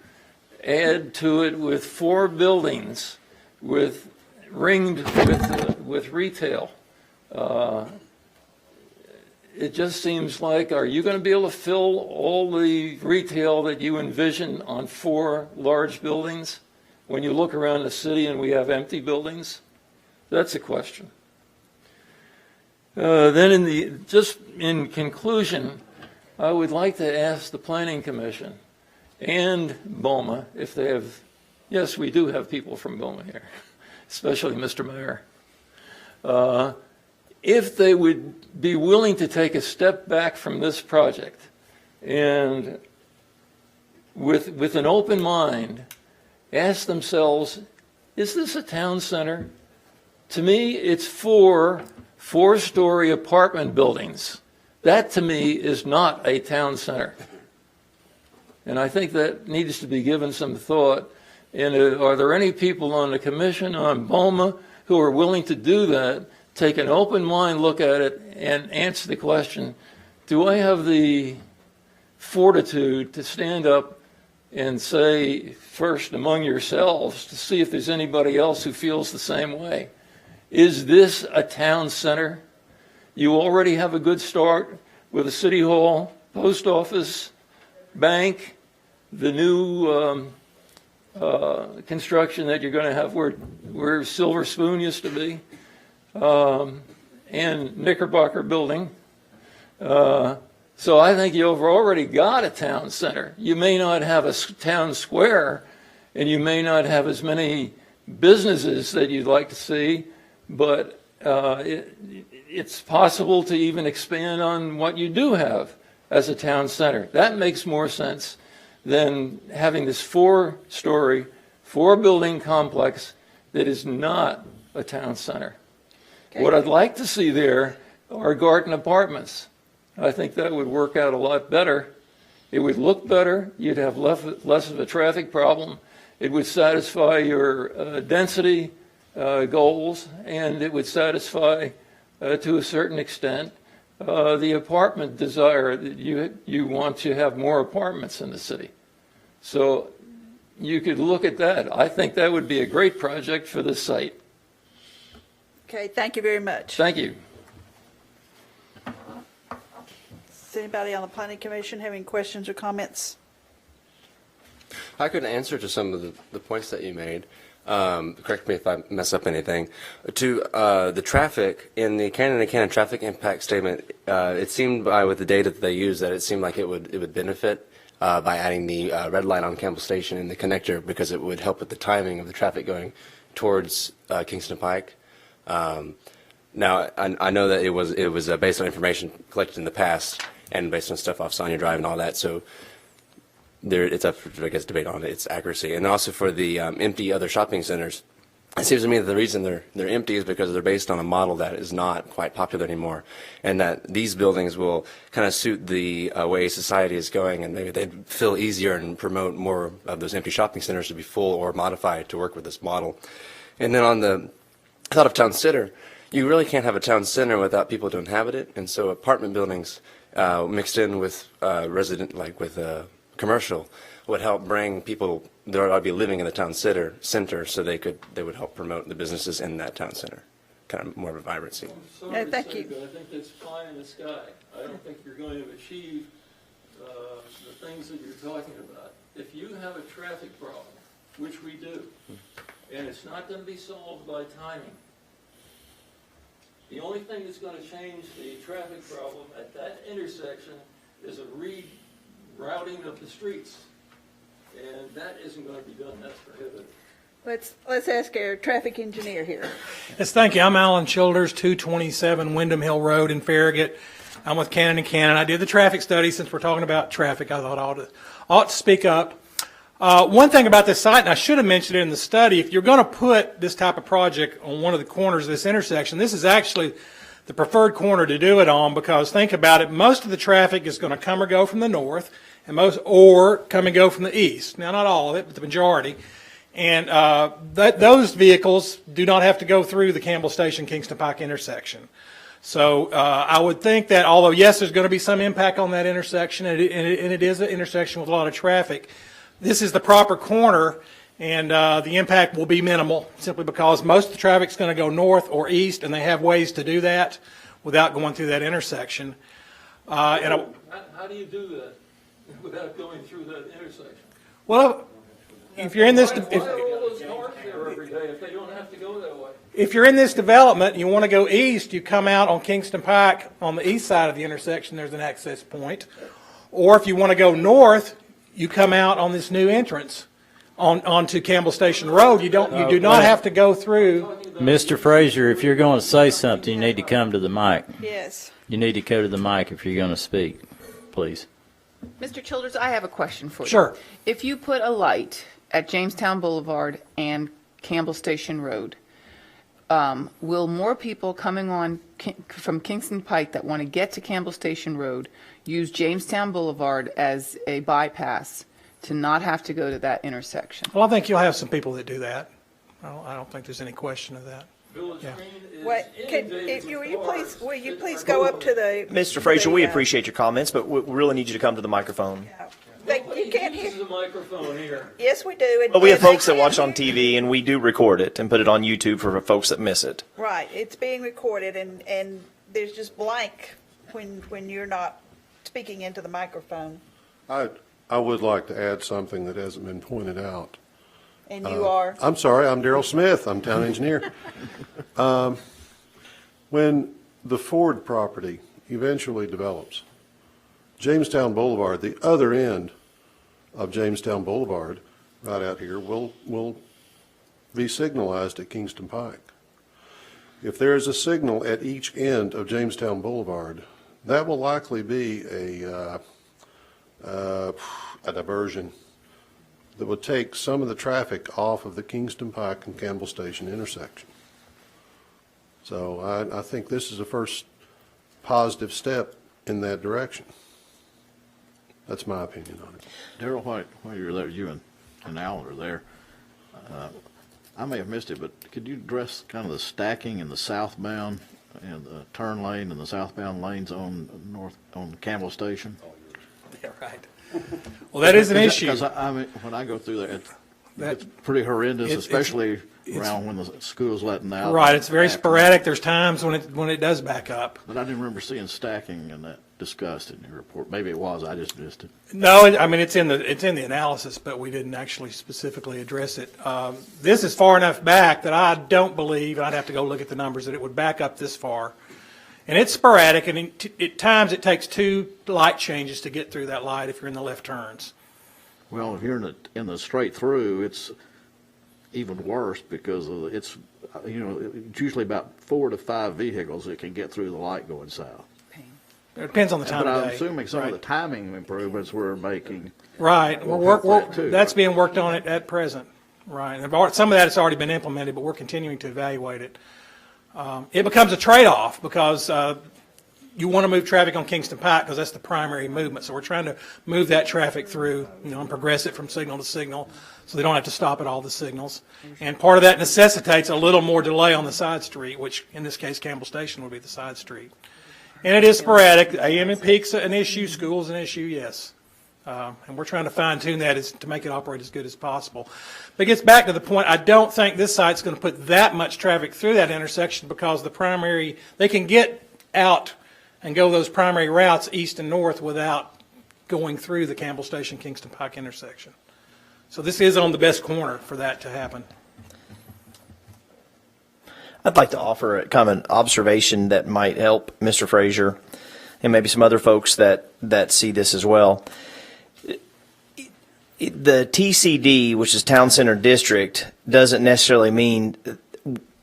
Speaker 19: add to it with 4 buildings with ringed with retail. It just seems like, are you going to be able to fill all the retail that you envision on 4 large buildings when you look around the city and we have empty buildings? That's a question. Then just in conclusion, I would like to ask the Planning Commission and BOMA if they have, yes, we do have people from BOMA here, especially Mr. Mayor, if they would be willing to take a step back from this project and with an open mind ask themselves, is this a town center? To me, it's 4 4-story apartment buildings. That, to me, is not a town center. And I think that needs to be given some thought. And are there any people on the commission, on BOMA, who are willing to do that, take an open mind look at it, and answer the question, do I have the fortitude to stand up and say, first among yourselves, to see if there's anybody else who feels the same way, is this a town center? You already have a good start with a city hall, post office, bank, the new construction that you're going to have where Silver Spoon used to be, and Knickerbocker Building. So I think you've already got a town center. You may not have a town square, and you may not have as many businesses that you'd like to see, but it's possible to even expand on what you do have as a town center. That makes more sense than having this 4-story, 4-building complex that is not a town center. Okay. What I'd like to see there are garden apartments. I think that would work out a lot better. It would look better. You'd have less of a traffic problem. It would satisfy your density goals, and it would satisfy, to a certain extent, the apartment desire that you want to have more apartments in the city. So you could look at that. I think that would be a great project for this site.
Speaker 3: Okay, thank you very much.
Speaker 19: Thank you.
Speaker 3: Does anybody on the Planning Commission have any questions or comments?
Speaker 13: I could answer to some of the points that you made. Correct me if I mess up anything. To the traffic, in the Cannon traffic impact statement, it seemed with the data that they used that it seemed like it would benefit by adding the red light on Campbell Station in the connector, because it would help with the timing of the traffic going towards Kingston Pike. Now, I know that it was based on information collected in the past and based on stuff off Sonia Drive and all that, so it's up for, I guess, debate on its accuracy. And also for the empty other shopping centers, it seems to me that the reason they're empty is because they're based on a model that is not quite popular anymore, and that these buildings will kind of suit the way society is going, and maybe they'd feel easier and promote more of those empty shopping centers to be full or modified to work with this model. And then on the thought of town center, you really can't have a town center without people to inhabit it, and so apartment buildings mixed in with commercial would help bring people that ought to be living in the town center so they would help promote the businesses in that town center, kind of more of a vibrancy.
Speaker 3: No, thank you.
Speaker 19: I think that's pie in the sky. I don't think you're going to achieve the things that you're talking about. If you have a traffic problem, which we do, and it's not going to be solved by timing, the only thing that's going to change the traffic problem at that intersection is a rerouting of the streets. And that isn't going to be done. That's prohibited.
Speaker 3: Let's ask our traffic engineer here.
Speaker 20: Yes, thank you. I'm Alan Childers, 227 Wyndham Hill Road in Farragut. I'm with Cannon & Cannon. I did the traffic study. Since we're talking about traffic, I thought I ought to speak up. One thing about this site, and I should have mentioned it in the study, if you're going to put this type of project on one of the corners of this intersection, this is actually the preferred corner to do it on, because think about it, most of the traffic is going to come or go from the north, and or come and go from the east. Now, not all of it, but the majority. And those vehicles do not have to go through the Campbell Station Kingston Pike intersection. So I would think that, although yes, there's going to be some impact on that intersection, and it is an intersection with a lot of traffic, this is the proper corner, and the impact will be minimal, simply because most of the traffic's going to go north or east, and they have ways to do that without going through that intersection.
Speaker 19: How do you do that without going through that intersection?
Speaker 20: Well, if you're in this,
Speaker 19: Why are all those cars there every day if they don't have to go that way?
Speaker 20: if you're in this development and you want to go east, you come out on Kingston Pike on the east side of the intersection. There's an access point. Or if you want to go north, you come out on this new entrance onto Campbell Station Road. You do not have to go through.
Speaker 4: Mr. Frazier, if you're going to say something, you need to come to the mic.
Speaker 3: Yes.
Speaker 4: You need to go to the mic if you're going to speak, please.
Speaker 1: Mr. Childers, I have a question for you.
Speaker 20: Sure.
Speaker 1: If you put a light at Jamestown Boulevard and Campbell Station Road, will more people coming on from Kingston Pike that want to get to Campbell Station Road use Jamestown Boulevard as a bypass to not have to go to that intersection?
Speaker 20: Well, I think you'll have some people that do that. I don't think there's any question of that. Yeah.
Speaker 3: Wait, will you please go up to the...
Speaker 6: Mr. Frazier, we appreciate your comments, but we really need you to come to the microphone.
Speaker 3: You can't hear.
Speaker 19: This is a microphone here.
Speaker 3: Yes, we do.
Speaker 6: But we have folks that watch on TV, and we do record it and put it on YouTube for folks that miss it.
Speaker 3: Right, it's being recorded, and there's just blank when you're not speaking into the microphone.
Speaker 21: I would like to add something that hasn't been pointed out.
Speaker 3: And you are?
Speaker 21: I'm sorry, I'm Daryl Smith. I'm town engineer. When the Ford property eventually develops, Jamestown Boulevard, the other end of Jamestown Boulevard, right out here, will be signalized at Kingston Pike. If there is a signal at each end of Jamestown Boulevard, that will likely be a diversion that would take some of the traffic off of the Kingston Pike and Campbell Station intersection. So I think this is a first positive step in that direction. That's my opinion on it.
Speaker 2: Daryl, while you're there, you and Alan are there, I may have missed it, but could you address kind of the stacking in the southbound and the turn lane and the southbound lanes on Campbell Station?
Speaker 20: Yeah, right. Well, that is an issue.
Speaker 2: Because I mean, when I go through there, it's pretty horrendous, especially around when the school's letting out.
Speaker 20: Right, it's very sporadic. There's times when it does back up.
Speaker 2: But I didn't remember seeing stacking and that discussed in your report. Maybe it was. I just missed it.
Speaker 20: No, I mean it's in the analysis, but we didn't actually specifically address it. This is far enough back that I don't believe, I'd have to go look at the numbers, that it would back up this far. And it's sporadic, and at times it takes 2 light changes to get through that light if you're in the left turns.
Speaker 2: Well, if you're in the straight through, it's even worse because it's usually about 4 to 5 vehicles that can get through the light going south.
Speaker 20: It depends on the time
Speaker 2: but
Speaker 20: of
Speaker 2: I'm
Speaker 20: day.
Speaker 2: assuming some of the timing improvements we're making.
Speaker 20: Right.
Speaker 2: Too,
Speaker 20: that's being worked on at present. Right. And some of that has already been implemented, but we're continuing to evaluate it. It becomes a trade-off because you want to move traffic on Kingston Pike because that's the primary movement. So we're trying to move that traffic through, and progress it from signal to signal so they don't have to stop at all the signals. And part of that necessitates a little more delay on the side street, which in this case Campbell Station will be the side street. And it is sporadic. AM and peak's an issue, school's an issue, yes. And we're trying to fine-tune that to make it operate as good as possible. But it gets back to the point, I don't think this site's going to put that much traffic through that intersection because they can get out and go those primary routes east and north without going through the Campbell Station Kingston Pike intersection. So this is on the best corner for that to happen.
Speaker 6: I'd like to offer kind of an observation that might help Mr. Frazier and maybe some other folks that see this as well. The TCD, which is Town Center District, doesn't necessarily mean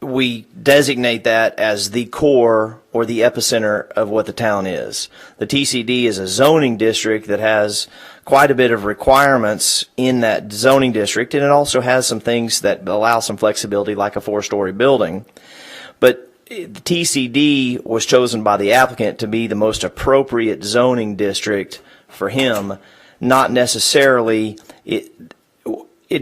Speaker 6: we designate that as the core or the epicenter of what the town is. The TCD is a zoning district that has quite a bit of requirements in that zoning district, and it also has some things that allow some flexibility, like a 4-story building. But the TCD was chosen by the applicant to be the most appropriate zoning district for him, not necessarily, it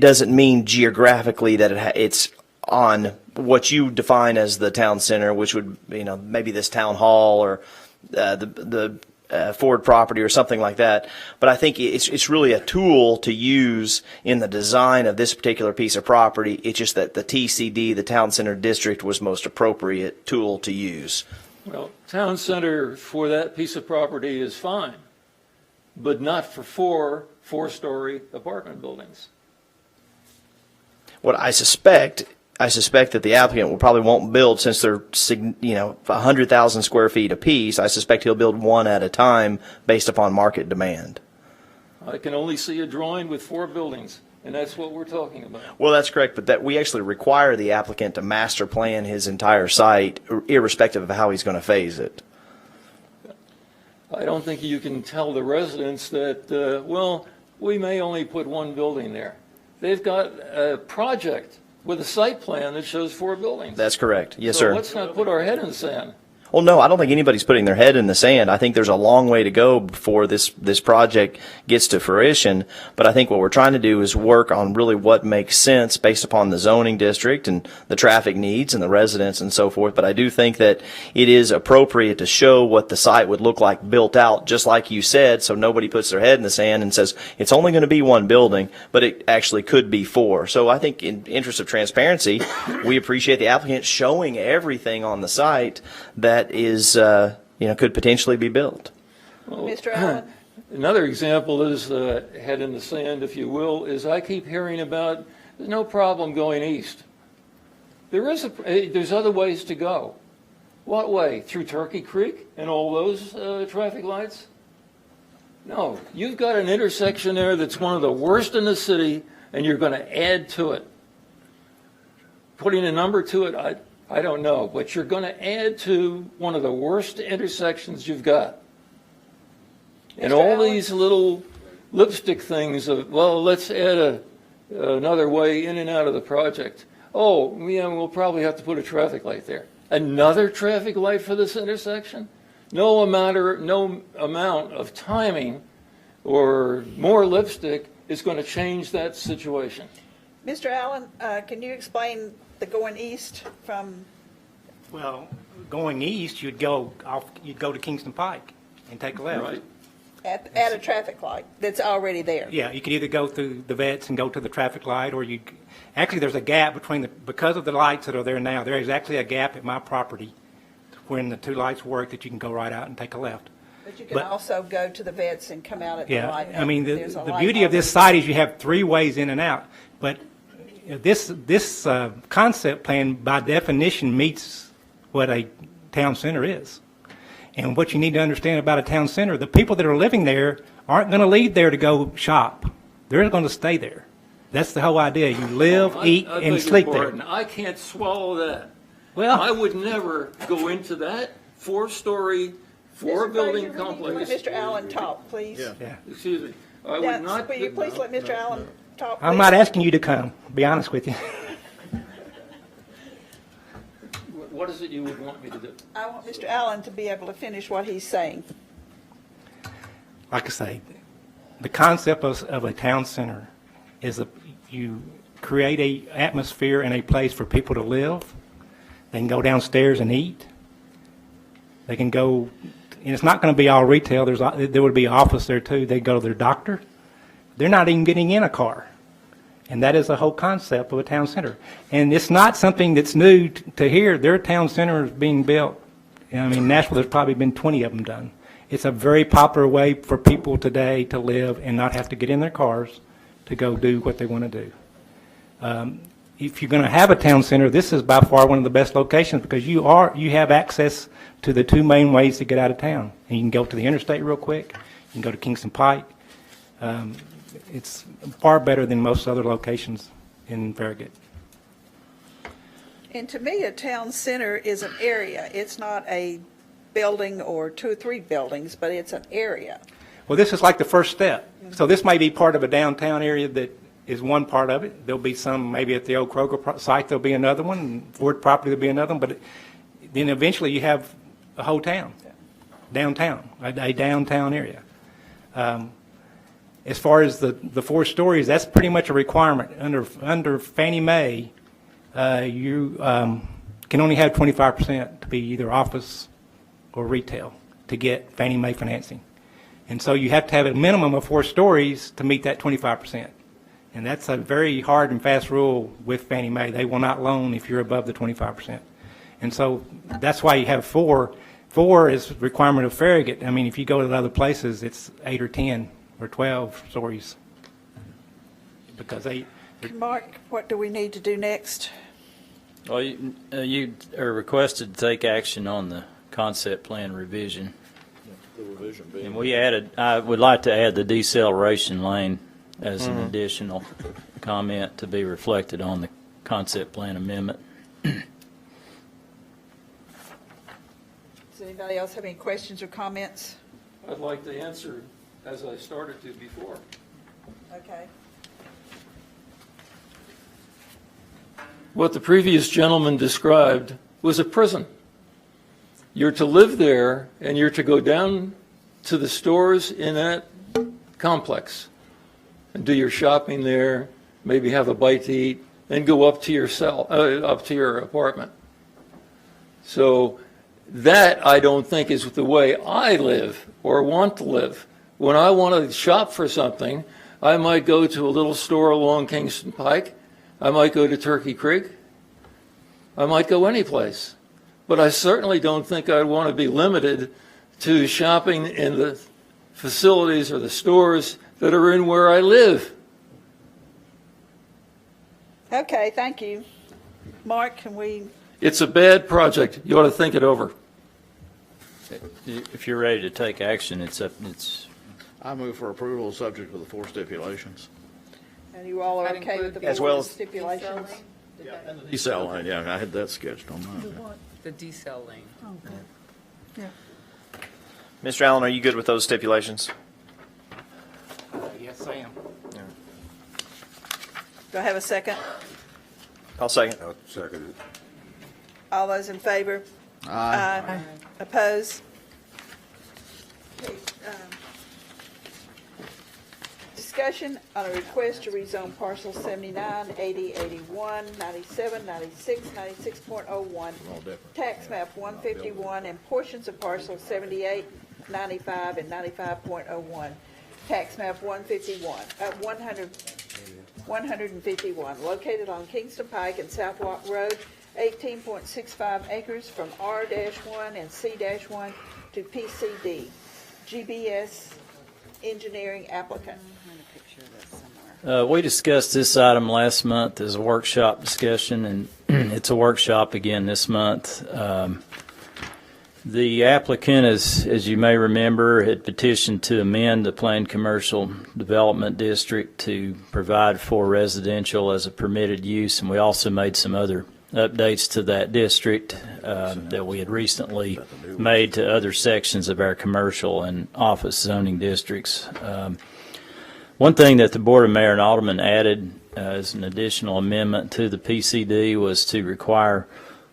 Speaker 6: doesn't mean geographically that it's on what you define as the town center, which would, maybe this town hall or the Ford property or something like that. But I think it's really a tool to use in the design of this particular piece of property. It's just that the TCD, the Town Center District, was most appropriate tool to use.
Speaker 19: Well, town center for that piece of property is fine, but not for four-story apartment buildings.
Speaker 6: What I suspect that the applicant probably won't build, since they're 100,000 square feet apiece. I suspect he'll build one at a time based upon market demand.
Speaker 19: I can only see a drawing with 4 buildings, and that's what we're talking about.
Speaker 6: Well, that's correct, but that we actually require the applicant to master plan his entire site, irrespective of how he's going to phase it.
Speaker 19: I don't think you can tell the residents that, well, we may only put 1 building there. They've got a project with a site plan that shows 4 buildings.
Speaker 6: That's correct. Yes,
Speaker 19: so
Speaker 6: sir.
Speaker 19: Let's not put our head in the sand.
Speaker 6: Well, no, I don't think anybody's putting their head in the sand. I think there's a long way to go before this project gets to fruition. But I think what we're trying to do is work on really what makes sense based upon the zoning district and the traffic needs and the residents and so forth. But I do think that it is appropriate to show what the site would look like built out, just like you said, so nobody puts their head in the sand and says it's only going to be 1 building, but it actually could be 4. So I think in interest of transparency, we appreciate the applicant showing everything on the site that is, could potentially be built.
Speaker 19: Well,
Speaker 3: Mr. Allen?
Speaker 19: Another example is head in the sand, if you will, is I keep hearing about there's no problem going east. There's other ways to go. What way? Through Turkey Creek and all those traffic lights? No, you've got an intersection there that's one of the worst in the city, and you're going to add to it. Putting a number to it, I don't know, but you're going to add to one of the worst intersections you've got. And all these little lipstick things of, well, let's add another way in and out of the project. Oh, yeah, we'll probably have to put a traffic light there. Another traffic light for this intersection? No amount of timing or more lipstick is going to change that situation.
Speaker 3: Mr. Allen, can you explain the going east from?
Speaker 18: Well, going east, you'd go to Kingston Pike and take a left.
Speaker 19: Right.
Speaker 3: At a traffic light that's already there.
Speaker 18: Yeah, you could either go through the vets and go to the traffic light, or actually there's a gap because of the lights that are there now, there is actually a gap at my property when the 2 lights work that you can go right out and take a left.
Speaker 3: But you can also go to the vets and come out at the light.
Speaker 18: Yeah, I mean, the beauty of this site is you have 3 ways in and out, but this concept plan by definition meets what a town center is. And what you need to understand about a town center, the people that are living there aren't going to leave there to go shop. They're going to stay there. That's the whole idea. You live, eat, and sleep there.
Speaker 19: I can't swallow that.
Speaker 3: Well,
Speaker 19: I would never go into that 4-story, 4-building complex.
Speaker 3: Let Mr. Allen talk, please.
Speaker 19: Yeah. Excuse me. I would not.
Speaker 3: Will you please let Mr. Allen talk?
Speaker 18: I'm
Speaker 3: please?
Speaker 18: not asking you to come, to be honest with you.
Speaker 19: What is it you would want me to do?
Speaker 3: I want Mr. Allen to be able to finish what he's saying.
Speaker 18: Like I say, the concept of a town center is you create a atmosphere and a place for people to live. They can go downstairs and eat. They can go, and it's not going to be all retail. There would be an office there too. They go to their doctor. They're not even getting in a car. And that is the whole concept of a town center. And it's not something that's new to here. There are town centers being built. I mean, Nashville, there's probably been 20 of them done. It's a very popular way for people today to live and not have to get in their cars to go do what they want to do. If you're going to have a town center, this is by far one of the best locations because you have access to the 2 main ways to get out of town. And you can go to the interstate real quick. You can go to Kingston Pike. It's far better than most other locations in Farragut.
Speaker 3: And to me, a town center is an area. It's not a building or 2 or 3 buildings, but it's an area.
Speaker 18: Well, this is like the first step. So this may be part of a downtown area that is one part of it. There'll be some, maybe at the old Kroger site, there'll be another one. And Ford property, there'll be another one. But then eventually you have a whole town, downtown, a downtown area. As far as the 4 stories, that's pretty much a requirement. Under Fannie Mae, you can only have 25% to be either office or retail. to get Fannie Mae financing. And so you have to have a minimum of 4 stories to meet that 25%. And that's a very hard and fast rule with Fannie Mae. They will not loan if you're above the 25%. And so that's why you have 4. 4 is requirement of Farragut. I mean, if you go to other places, it's 8 or 10 or 12 stories. Because
Speaker 3: Mark, what do we need to do next?
Speaker 4: Well, you are requested to take action on the concept plan revision.
Speaker 2: The revision being.
Speaker 4: And I would like to add the deceleration lane as an additional comment to be reflected on the concept plan amendment.
Speaker 3: Does anybody else have any questions or comments?
Speaker 19: I'd like to answer as I started to before.
Speaker 3: Okay.
Speaker 19: What the previous gentleman described was a prison. You're to live there, and you're to go down to the stores in that complex and do your shopping there, maybe have a bite to eat, then go up to your up to your apartment. So that, I don't think, is the way I live or want to live. When I want to shop for something, I might go to a little store along Kingston Pike. I might go to Turkey Creek. I might go any place. But I certainly don't think I'd want to be limited to shopping in the facilities or the stores that are in where I live.
Speaker 3: Okay, thank you. Mark, can we?
Speaker 19: It's a bad project. You ought to think it over.
Speaker 4: If you're ready to take action, it's.
Speaker 2: I move for approval subject to the 4 stipulations.
Speaker 3: And you all are
Speaker 1: That
Speaker 3: okay with the
Speaker 1: include
Speaker 6: As well
Speaker 3: 4
Speaker 6: as-
Speaker 3: stipulations?
Speaker 2: Decel line, yeah, I had that sketched on mine.
Speaker 1: The decel lane.
Speaker 7: Yeah.
Speaker 6: Mr. Allen, are you good with those stipulations?
Speaker 18: Yes, I am.
Speaker 3: Do I have a second?
Speaker 6: I'll second.
Speaker 14: I'll second it.
Speaker 3: All those in favor?
Speaker 2: Aye.
Speaker 3: Oppose? Okay, discussion on a request to rezone parcel 79, 80, 81, 97, 96, 96.01, tax map 151, and portions of parcel 78, 95, and 95.01, tax map 151, located on Kingston Pike and Southwark Road, 18.65 acres from R-1 and C-1 to PCD. GBS engineering applicant.
Speaker 4: We discussed this item last month as a workshop discussion, and it's a workshop again this month. The applicant, as you may remember, had petitioned to amend the planned commercial development district to provide for residential as a permitted use, and we also made some other updates to that district that we had recently made to other sections of our commercial and office zoning districts. One thing that the Board of Mayor and Aldermen added as an additional amendment to the PCD was to require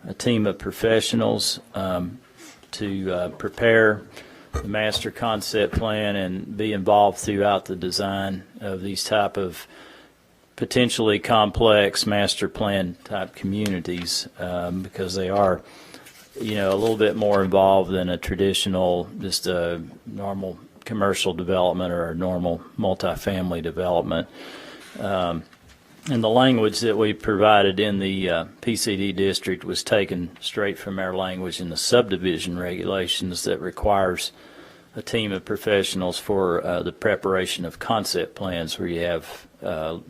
Speaker 4: a team of professionals to prepare the master concept plan and be involved throughout the design of these type of potentially complex master plan type communities because they are, a little bit more involved than a traditional, just a normal commercial development or a normal multifamily development. And the language that we provided in the PCD district was taken straight from our language in the subdivision regulations that requires a team of professionals for the preparation of concept plans where you have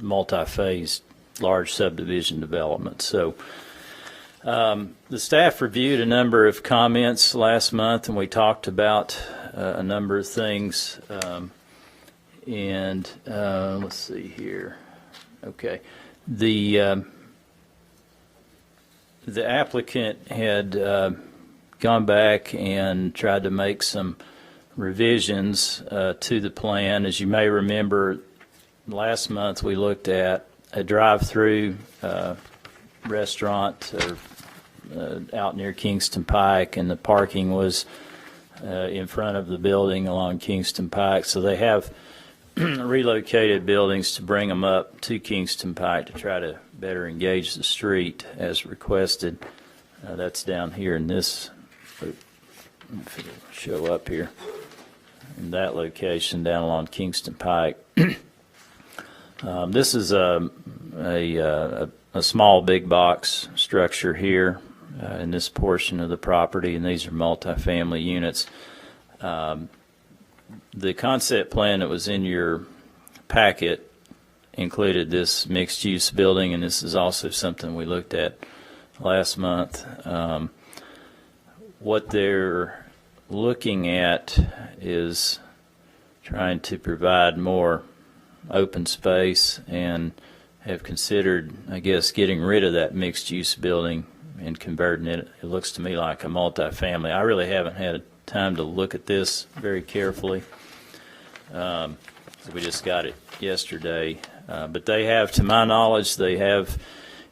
Speaker 4: multi-phase large subdivision development. So the staff reviewed a number of comments last month, and we talked about a number of things. Let's see here. Okay. The applicant had gone back and tried to make some revisions to the plan. As you may remember, last month we looked at a drive-through restaurant out near Kingston Pike, and the parking was in front of the building along Kingston Pike. So they have relocated buildings to bring them up to Kingston Pike to try to better engage the street as requested. That's down here in this if it'll show up here, in that location down along Kingston Pike. This is a small big box structure here in this portion of the property, and these are multifamily units. The concept plan that was in your packet included this mixed-use building, and this is also something we looked at last month. What they're looking at is trying to provide more open space and have considered, I guess, getting rid of that mixed-use building and converting it. It looks to me like a multifamily. I really haven't had time to look at this very carefully. So we just got it yesterday. But they have, to my knowledge, they have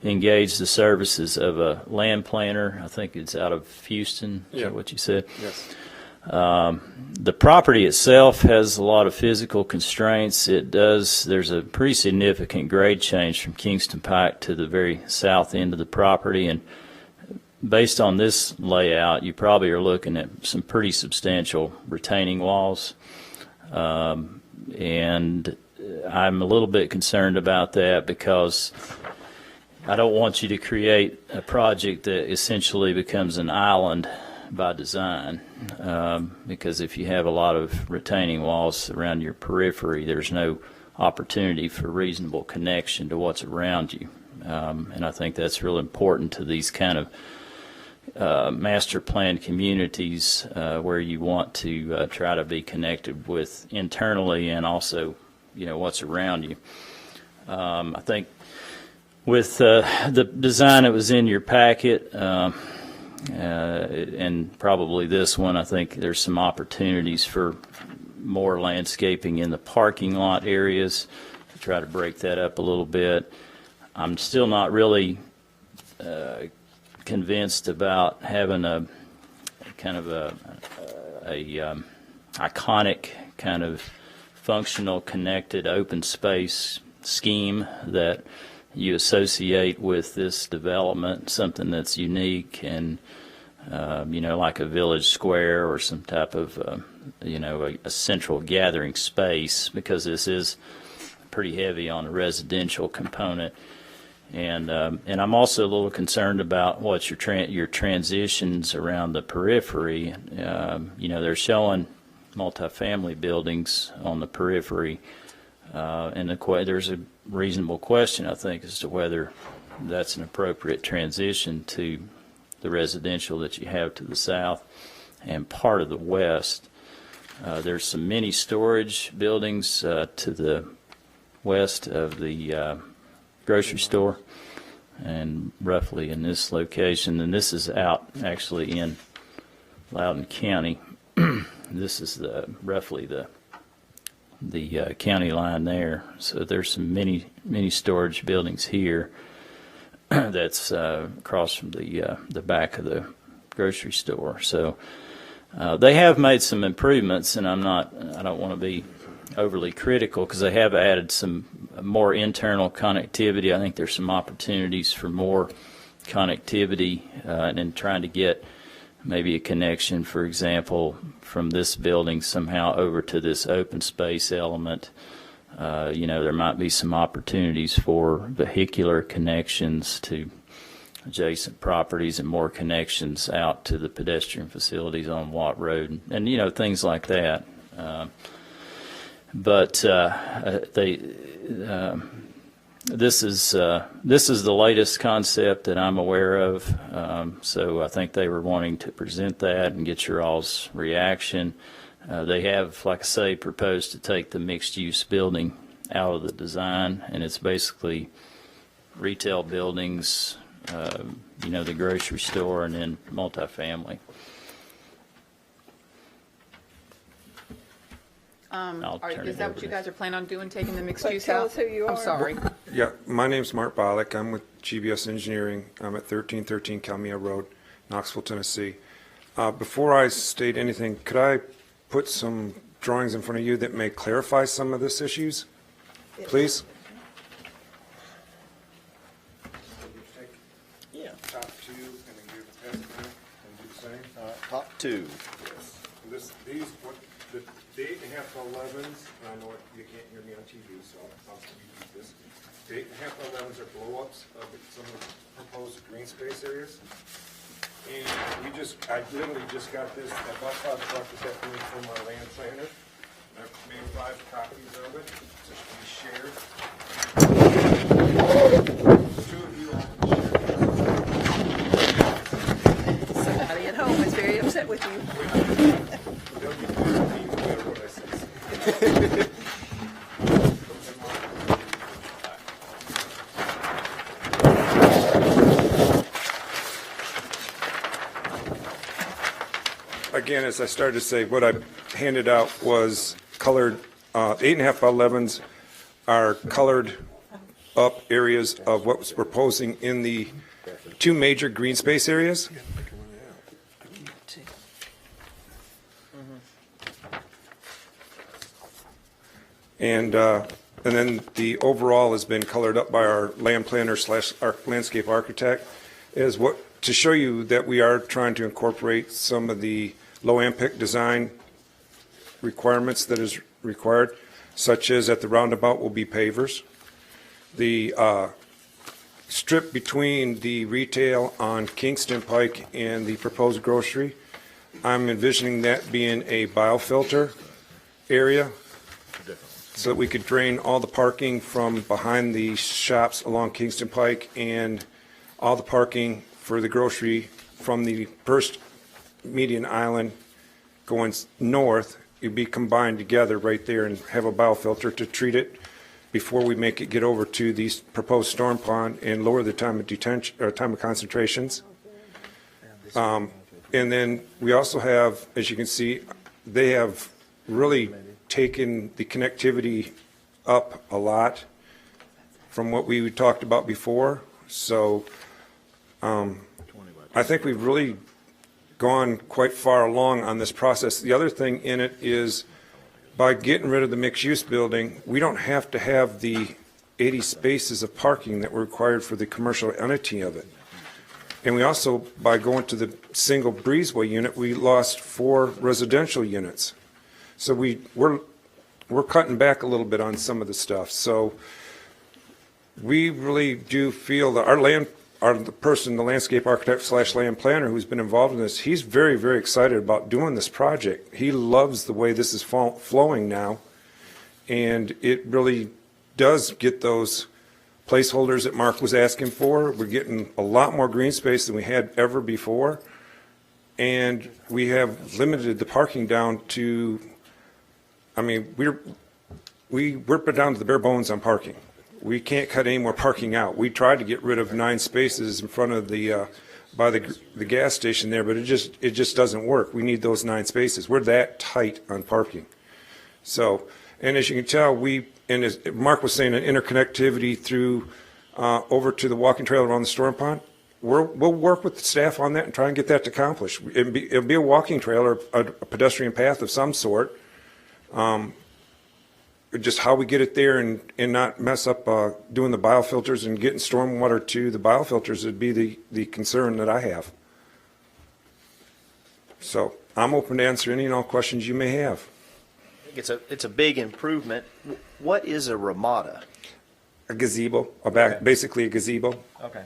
Speaker 4: engaged the services of a land planner. I think it's out of Houston. Is that what you said?
Speaker 16: Yes.
Speaker 4: The property itself has a lot of physical constraints. There's a pretty significant grade change from Kingston Pike to the very south end of the property, and based on this layout, you probably are looking at some pretty substantial retaining walls. And I'm a little bit concerned about that because I don't want you to create a project that essentially becomes an island by design, because if you have a lot of retaining walls around your periphery, there's no opportunity for reasonable connection to what's around you. And I think that's real important to these kind of master plan communities where you want to try to be connected with internally and also, what's around you. I think with the design that was in your packet, and probably this one, I think there's some opportunities for more landscaping in the parking lot areas to try to break that up a little bit. I'm still not really convinced about having a kind of a iconic kind of functional connected open space scheme that you associate with this development, something that's unique and like a village square or some type of a central gathering space, because this is pretty heavy on the residential component. And I'm also a little concerned about what your transitions around the periphery. They're showing multifamily buildings on the periphery, and there's a reasonable question, I think, as to whether that's an appropriate transition to the residential that you have to the south and part of the west. There's some mini storage buildings to the west of the grocery store, and roughly in this location, and this is out actually in Loudoun County. This is roughly the county line there. So there's some mini storage buildings here that's across from the back of the grocery store. So they have made some improvements, and I don't want to be overly critical because they have added some more internal connectivity. I think there's some opportunities for more connectivity and in trying to get maybe a connection, for example, from this building somehow over to this open space element. There might be some opportunities for vehicular connections to adjacent properties and more connections out to the pedestrian facilities on Watt Road and things like that. This is the latest concept that I'm aware of, so I think they were wanting to present that and get your all's reaction. They have, like I say, proposed to take the mixed-use building out of the design, and it's basically retail buildings, the grocery store, and then multifamily.
Speaker 1: Is that what you guys are planning on doing, taking the mixed use
Speaker 3: Tell
Speaker 1: out?
Speaker 3: us who you are.
Speaker 1: I'm sorry.
Speaker 5: Yeah, my name's Mark Bollock. I'm with GBS Engineering. I'm at 1313 Calmia Road, Knoxville, Tennessee. Before I state anything, could I put some drawings in front of you that may clarify some of these issues, please?
Speaker 6: Yeah.
Speaker 5: Top two, and then give the president and do the same.
Speaker 6: Top two.
Speaker 5: The 8.5 by 11s, I know you can't hear me on TV, so I'll repeat this. The 8.5 by 11s are blow-ups of some of the proposed green space areas. And I literally just got this, about 5 o'clock this afternoon from our land planner. I've made 5 copies of it to be shared. 2 of you all can share.
Speaker 3: Somebody at home is very upset with you.
Speaker 5: Again, as I started to say, what I handed out was colored, 8.5 by 11s are colored up areas of what was proposing in the 2 major green space areas. And then the overall has been colored up by our land planner / our landscape architect, is what to show you that we are trying to incorporate some of the low impact design requirements that is required, such as at the roundabout will be pavers. The strip between the retail on Kingston Pike and the proposed grocery, I'm envisioning that being a biofilter area, so that we could drain all the parking from behind the shops along Kingston Pike and all the parking for the grocery from the first median island going north. It'd be combined together right there and have a biofilter to treat it before we make it get over to the proposed storm pond and lower the time of detention or time of concentrations. And then we also have, as you can see, they have really taken the connectivity up a lot from what we talked about before. So I think we've really gone quite far along on this process. The other thing in it is by getting rid of the mixed-use building, we don't have to have the 80 spaces of parking that were required for the commercial entity of it. And we also, by going to the single breezeway unit, we lost 4 residential units. So we're cutting back a little bit on some of the stuff. So we really do feel that the landscape architect / land planner who's been involved in this, he's very, very excited about doing this project. He loves the way this is flowing now. And it really does get those placeholders that Mark was asking for. We're getting a lot more green space than we had ever before. And we have limited the parking down to, I mean, we're down to the bare bones on parking. We can't cut any more parking out. We tried to get rid of 9 spaces in front of the by the gas station there, but it just doesn't work. We need those 9 spaces. We're that tight on parking. So, and as you can tell, and as Mark was saying, an interconnectivity through over to the walking trail around the storm pond. We'll work with the staff on that and try and get that to accomplish. It'll be a walking trail or a pedestrian path of some sort. Just how we get it there and not mess up doing the biofilters and getting stormwater to the biofilters would be the concern that I have. So I'm open to answer any and all questions you may have.
Speaker 6: I think it's a big improvement. What is a ramada?
Speaker 5: A gazebo, basically a gazebo.
Speaker 6: Okay.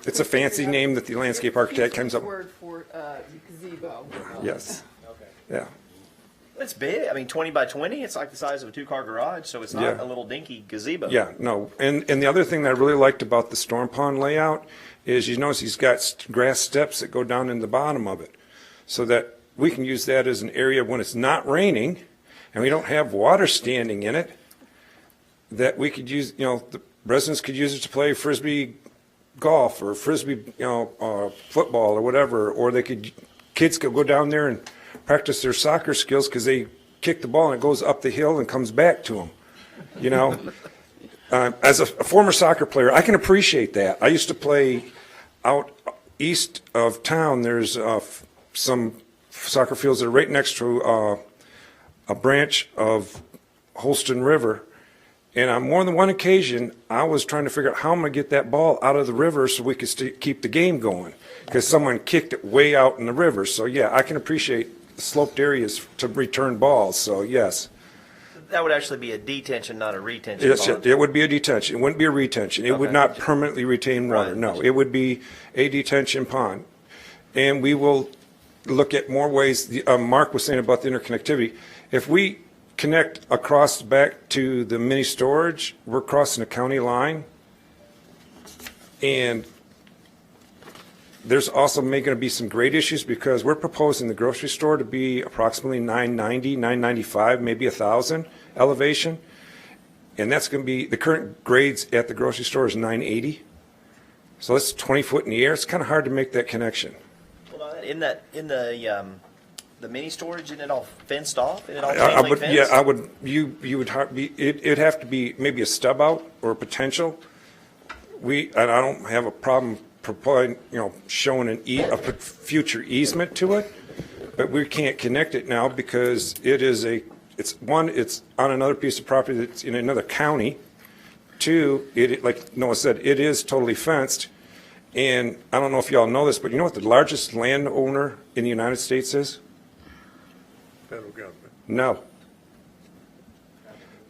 Speaker 5: It's a fancy name that the landscape architect comes up with.
Speaker 1: Word for gazebo.
Speaker 5: Yes.
Speaker 6: Okay.
Speaker 5: Yeah.
Speaker 6: It's big. I mean, 20 by 20. It's like the size of a 2-car garage, so it's not a little dinky gazebo.
Speaker 5: Yeah, no. And the other thing that I really liked about the storm pond layout is you notice he's got grass steps that go down in the bottom of it, so that we can use that as an area when it's not raining and we don't have water standing in it, that we could use, the residents could use it to play Frisbee golf or Frisbee, football or whatever, or kids could go down there and practice their soccer skills because they kick the ball and it goes up the hill and comes back to them, As a former soccer player, I can appreciate that. I used to play out east of town. There's some soccer fields that are right next to a branch of Holston River. And on more than one occasion, I was trying to figure out how I'm going to get that ball out of the river so we could keep the game going, because someone kicked it way out in the river. So, yeah, I can appreciate sloped areas to return balls, so yes.
Speaker 6: That would actually be a detention, not a retention
Speaker 5: Yes,
Speaker 6: pond.
Speaker 5: it would be a detention. It wouldn't be a retention. It would
Speaker 6: Okay.
Speaker 5: not permanently retain water.
Speaker 6: Right.
Speaker 5: No, it would be a detention pond. And we will look at more ways. Mark was saying about the interconnectivity. If we connect across back to the mini storage, we're crossing a county line. And there's also going to be some grade issues because we're proposing the grocery store to be approximately 990, 995, maybe 1,000 elevation. And that's going to be, the current grades at the grocery store is 980. So that's 20 foot in the air. It's kind of hard to make that connection.
Speaker 6: Well, in the mini storage, isn't it all fenced off? Isn't it all
Speaker 5: I
Speaker 6: chain link
Speaker 5: would,
Speaker 6: fenced?
Speaker 5: yeah, I would, you would, it'd have to be maybe a stub out or a potential. And I don't have a problem proposing, showing a future easement to it, but we can't connect it now because it's on another piece of property that's in another county. Two, like Noah said, it is totally fenced. And I don't know if y'all know this, but you know what the largest landowner in the United States is?
Speaker 21: Federal government.
Speaker 5: No.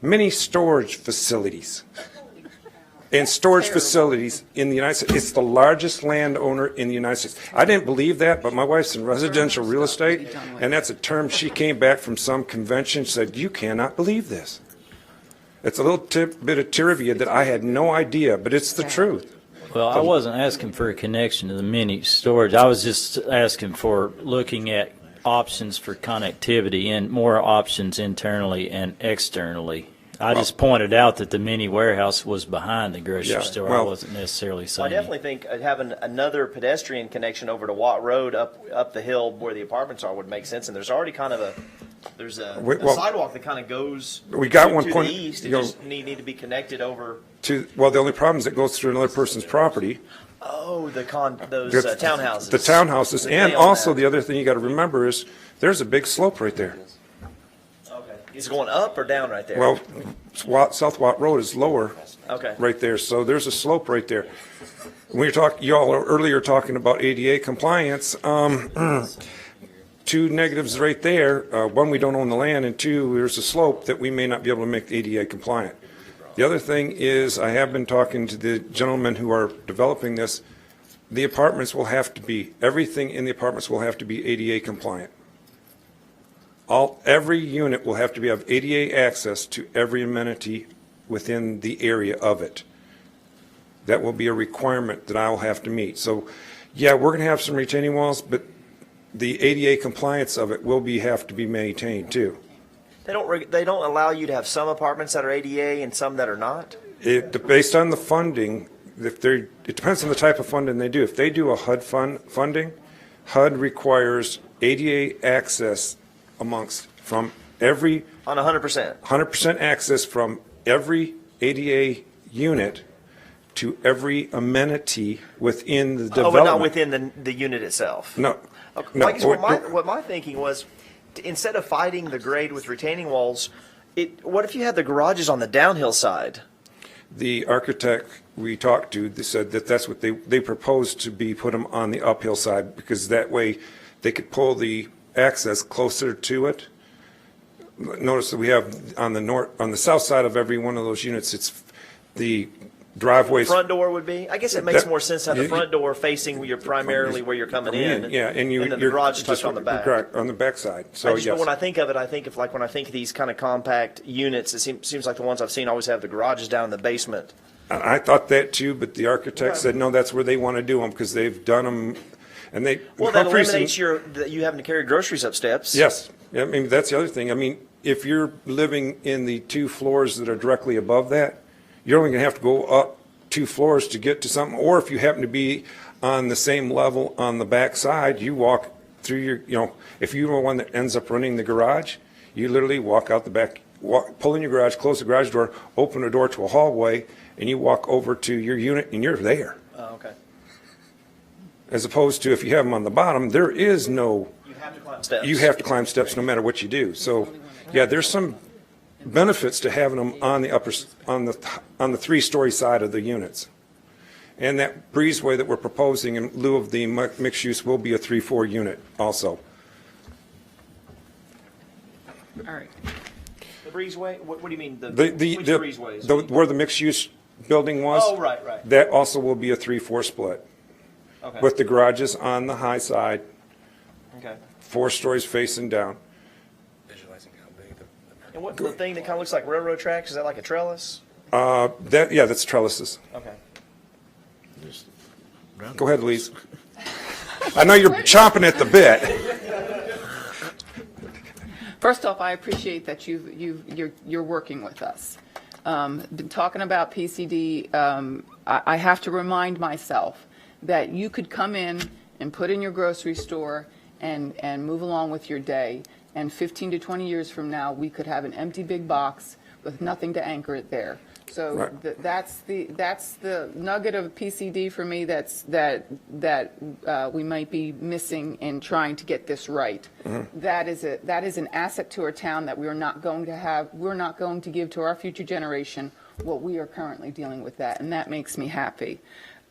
Speaker 5: Many storage facilities. And storage facilities in the United States. It's the largest landowner in the United States. I didn't believe that, but my wife's in residential real estate, and that's a term she came back from some convention, said, you cannot believe this. It's a little bit of trivia that I had no idea, but it's the truth.
Speaker 4: Well, I wasn't asking for a connection to the mini storage. I was just asking for looking at options for connectivity and more options internally and externally. I just pointed out that the mini warehouse was behind the grocery
Speaker 5: Yeah,
Speaker 4: store. I
Speaker 5: well-
Speaker 4: wasn't necessarily
Speaker 6: I
Speaker 4: saying.
Speaker 6: definitely think having another pedestrian connection over to Watt Road up the hill where the apartments are would make sense. And there's already kind of a sidewalk that kind of goes
Speaker 5: We got
Speaker 6: to,
Speaker 5: one
Speaker 6: to
Speaker 5: point,
Speaker 6: the east. It
Speaker 5: you know,
Speaker 6: just need to be connected over.
Speaker 5: well, the only problem is it goes through another person's property.
Speaker 6: Oh, those
Speaker 5: The-
Speaker 6: townhouses.
Speaker 5: The townhouses,
Speaker 6: They
Speaker 5: and
Speaker 6: own
Speaker 5: also
Speaker 6: that.
Speaker 5: the other thing you got to remember is there's a big slope right there.
Speaker 6: Okay. Is it going up or down right there?
Speaker 5: Well, South Watt Road is lower
Speaker 6: Okay.
Speaker 5: right there, so there's a slope right there. When you all were earlier talking about ADA compliance, two negatives right there. One, we don't own the land, and two, there's a slope that we may not be able to make ADA compliant. The other thing is, I have been talking to the gentlemen who are developing this. The apartments will have to be, everything in the apartments will have to be ADA compliant. Every unit will have to have ADA access to every amenity within the area of it. That will be a requirement that I will have to meet. So, yeah, we're going to have some retaining walls, but the ADA compliance of it will have to be maintained too.
Speaker 6: They don't allow you to have some apartments that are ADA and some that are not?
Speaker 5: Based on the funding, it depends on the type of funding they do. If they do a HUD funding, HUD requires ADA access from every.
Speaker 6: On 100%?
Speaker 5: 100% access from every ADA unit to every amenity within the development.
Speaker 6: Oh, but not within the unit itself?
Speaker 5: No.
Speaker 6: Okay.
Speaker 5: No.
Speaker 6: I guess what my thinking was, instead of fighting the grade with retaining walls, what if you had the garages on the downhill side?
Speaker 5: The architect we talked to, they said that that's what they proposed to be, put them on the uphill side, because that way they could pull the access closer to it. Notice that we have on the south side of every one of those units, it's the driveways.
Speaker 6: Front door would be? I guess it makes more sense to have the front door facing primarily where you're coming in.
Speaker 5: Yeah, and
Speaker 6: then the garage tucked on the back.
Speaker 5: Correct, on the back side. So, yes.
Speaker 6: When I think of it, I think of these kind of compact units, it seems like the ones I've seen always have the garages down in the basement.
Speaker 5: I thought that too, but the architect said, no, that's where they want to do them, because they've done them, and they.
Speaker 6: Well, that eliminates you having to carry groceries up steps.
Speaker 5: Yes, I mean, that's the other thing. I mean, if you're living in the 2 floors that are directly above that, you're only going to have to go up 2 floors to get to something, or if you happen to be on the same level on the back side, you walk through if you're the one that ends up running the garage, you literally walk out the back, pull in your garage, close the garage door, open a door to a hallway, and you walk over to your unit and you're there.
Speaker 6: Oh, okay.
Speaker 5: As opposed to if you have them on the bottom, there is no.
Speaker 6: You have to climb steps.
Speaker 5: You have to climb steps no matter what you do. So, yeah, there's some benefits to having them on the on the 3-story side of the units. And that breezeway that we're proposing in lieu of the mixed use will be a 3-4 unit also.
Speaker 1: All right.
Speaker 6: The breezeway, what do you mean,
Speaker 5: The,
Speaker 6: which breezeways?
Speaker 5: where the mixed-use building was.
Speaker 6: Oh, right.
Speaker 5: That also will be a 3-4 split.
Speaker 6: Okay.
Speaker 5: With the garages on the high side,
Speaker 6: Okay.
Speaker 5: 4 stories facing down.
Speaker 6: And what, the thing that kind of looks like railroad tracks, is that like a trellis?
Speaker 5: That's trellises.
Speaker 6: Okay.
Speaker 5: Go ahead, Louise. I know you're chomping at the bit.
Speaker 1: First off, I appreciate that you're working with us. Been talking about PCD, I have to remind myself that you could come in and put in your grocery store and move along with your day, and 15 to 20 years from now, we could have an empty big box with nothing to anchor it there. So
Speaker 5: Right.
Speaker 1: that's the nugget of PCD for me that we might be missing in trying to get this right.
Speaker 5: Mm-hmm.
Speaker 1: That is an asset to our town that we're not going to give to our future generation what we are currently dealing with that, and that makes me happy.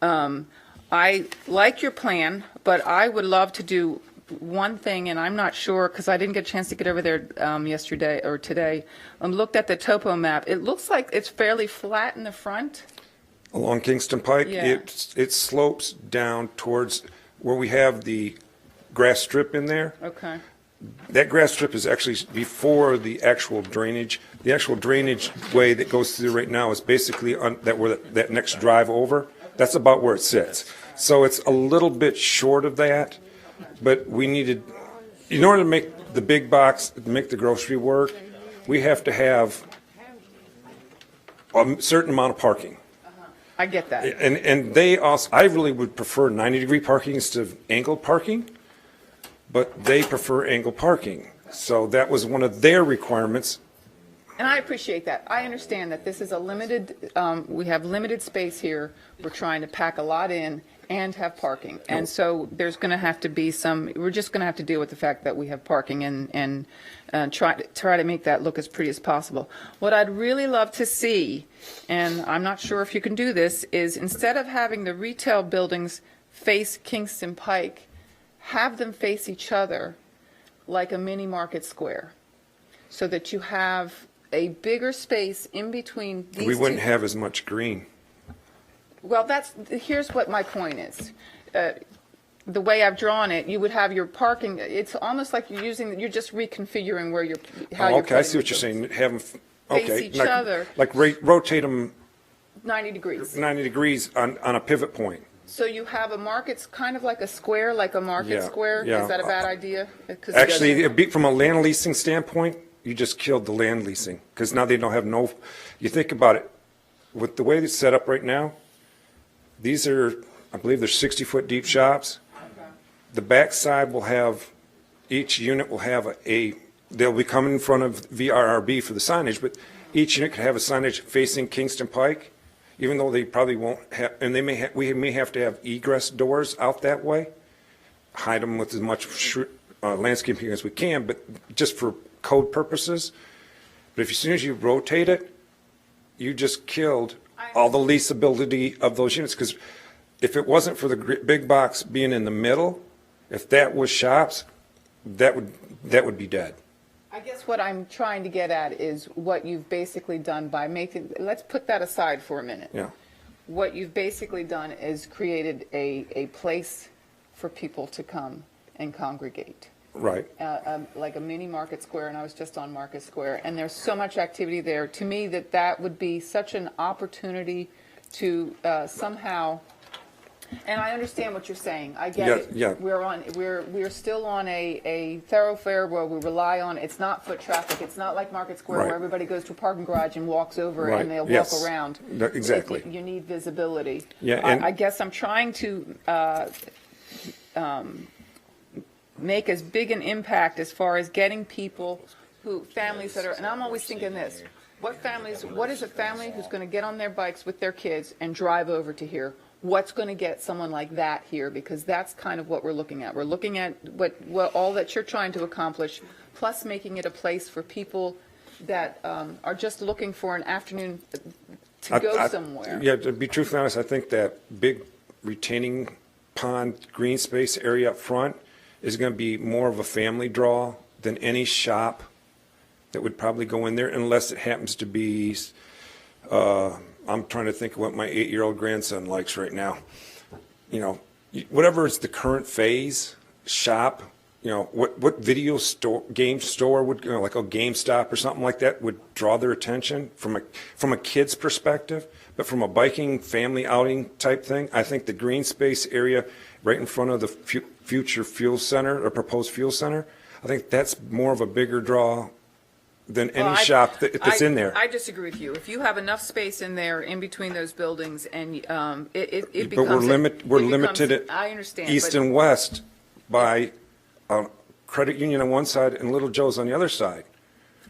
Speaker 1: I like your plan, but I would love to do one thing, and I'm not sure because I didn't get a chance to get over there yesterday or today. Looked at the topo map. It looks like it's fairly flat in the front.
Speaker 5: Along Kingston Pike,
Speaker 1: Yeah.
Speaker 5: it slopes down towards where we have the grass strip in there.
Speaker 1: Okay.
Speaker 5: That grass strip is actually before the actual drainage. The actual drainage way that goes through right now is basically on that next drive over. That's about where it sits. So it's a little bit short of that, but we needed, in order to make the big box, make the grocery work, we have to have a certain amount of parking.
Speaker 1: I get that.
Speaker 5: And they also, I really would prefer 90-degree parking instead of angled parking, but they prefer angled parking. So that was one of their requirements.
Speaker 1: And I appreciate that. I understand that this is a limited, we have limited space here. We're trying to pack a lot in and have parking. And so there's going to have to be we're just going to have to deal with the fact that we have parking and try to make that look as pretty as possible. What I'd really love to see, and I'm not sure if you can do this, is instead of having the retail buildings face Kingston Pike, have them face each other like a mini market square, so that you have a bigger space in between these
Speaker 5: We wouldn't
Speaker 1: two.
Speaker 5: have as much green.
Speaker 1: Well, here's what my point is. The way I've drawn it, you would have your parking, it's almost like you're just reconfiguring where how you're
Speaker 5: Okay, I see
Speaker 1: putting
Speaker 5: what you're
Speaker 1: the
Speaker 5: saying. Have them, okay.
Speaker 1: Face each other.
Speaker 5: Like rotate them
Speaker 1: 90 degrees.
Speaker 5: 90 degrees on a pivot point.
Speaker 1: So you have a market, kind of like a square, like a market
Speaker 5: Yeah,
Speaker 1: square?
Speaker 5: yeah.
Speaker 1: Is that a bad idea? 'Cause it
Speaker 5: Actually,
Speaker 1: doesn't-
Speaker 5: from a land leasing standpoint, you just killed the land leasing, because now they don't have you think about it, with the way it's set up right now, these are, I believe they're 60-foot deep shops. The backside will have, each unit will have they'll be coming in front of VRRB for the signage, but each unit could have a signage facing Kingston Pike, even though they probably won't have, and we may have to have egress doors out that way, hide them with as much landscaping as we can, but just for code purposes. But as soon as you rotate it, you just killed all the leasability of those units, because if it wasn't for the big box being in the middle, if that was shops, that would be dead.
Speaker 1: I guess what I'm trying to get at is what you've basically done by let's put that aside for a minute.
Speaker 5: Yeah.
Speaker 1: What you've basically done is created a place for people to come and congregate.
Speaker 5: Right.
Speaker 1: Like a mini market square, and I was just on Market Square, and there's so much activity there. To me, that would be such an opportunity to somehow, and I understand what you're saying. I get it.
Speaker 5: Yeah.
Speaker 1: We're still on a thoroughfare where we rely on, it's not foot traffic. It's not like Market Square
Speaker 5: Right.
Speaker 1: where everybody goes to a parking garage and walks over
Speaker 5: Right.
Speaker 1: and they'll
Speaker 5: Yes.
Speaker 1: walk around.
Speaker 5: Exactly.
Speaker 1: You need visibility.
Speaker 5: Yeah, and-
Speaker 1: I guess I'm trying to make as big an impact as far as getting people families that are, and I'm always thinking this, what is a family who's going to get on their bikes with their kids and drive over to here? What's going to get someone like that here? Because that's kind of what we're looking at. We're looking at what all that you're trying to accomplish, plus making it a place for people that are just looking for an afternoon to go somewhere.
Speaker 5: Yeah, to be truthfully honest, I think that big retaining pond green space area up front is going to be more of a family draw than any shop that would probably go in there unless it happens to be, I'm trying to think of what my 8-year-old grandson likes right now. You know, whatever is the current phase, shop, you know, what video store, game store would, you know, like a GameStop or something like that would draw their attention from a kid's perspective. But from a biking family outing type thing, I think the green space area right in front of the future fuel center or proposed fuel center, I think that's more of a bigger draw than any shop that's in there.
Speaker 1: I disagree with you. If you have enough space in there in between those buildings and it becomes.
Speaker 5: But we're limited at
Speaker 1: I understand.
Speaker 5: east
Speaker 1: but
Speaker 5: and west by credit union on one side and Little Joe's on the other side.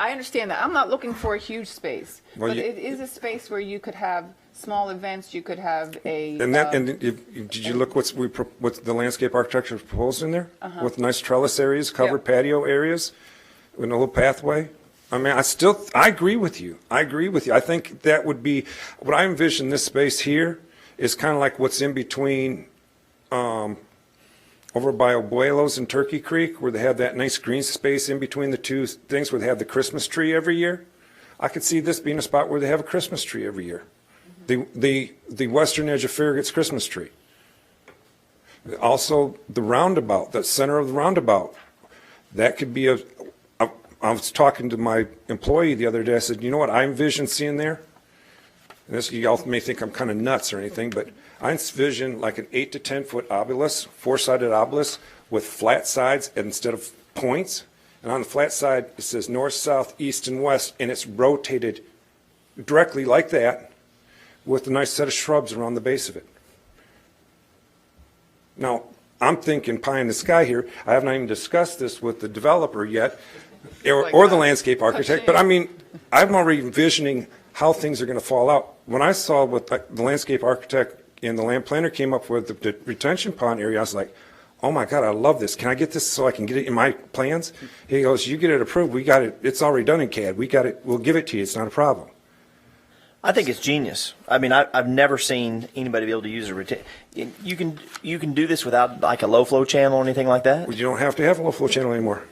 Speaker 1: I understand that. I'm not looking for a huge space,
Speaker 5: Well,
Speaker 1: but
Speaker 5: you-
Speaker 1: it is a space where you could have small events. You could have a.
Speaker 5: And that, did you look what the landscape architecture proposed in there? With nice trellis areas, covered patio areas, with a little pathway? I mean, I agree with you. I think that would be, what I envision this space here is kind of like what's in between, over by Abuelos and Turkey Creek, where they have that nice green space in between the two things, where they have the Christmas tree every year. I could see this being a spot where they have a Christmas tree every year. The western edge of Farragut's Christmas tree. Also, the roundabout, the center of the roundabout, that could be I was talking to my employee the other day. I said, you know what I envision seeing there? And this, you all may think I'm kind of nuts or anything, but I envision like an 8 to 10 foot obelisk, 4-sided obelisk with flat sides instead of points. And on the flat side, it says north, south, east, and west, and it's rotated directly like that with a nice set of shrubs around the base of it. Now, I'm thinking pie in the sky here. I have not even discussed this with the developer yet, or the landscape architect, but I mean, I'm already envisioning how things are going to fall out. When I saw what the landscape architect and the land planner came up with, the retention pond area, I was like, oh my God, I love this. Can I get this so I can get it in my plans? He goes, you get it approved. We got it. It's already done in CAD. We got it. We'll give it to you. It's not a problem.
Speaker 6: I think it's genius. I mean, I've never seen anybody be able to use a retain. You can do this without like a low flow channel or anything like that.
Speaker 5: You don't have to have a low flow channel anymore.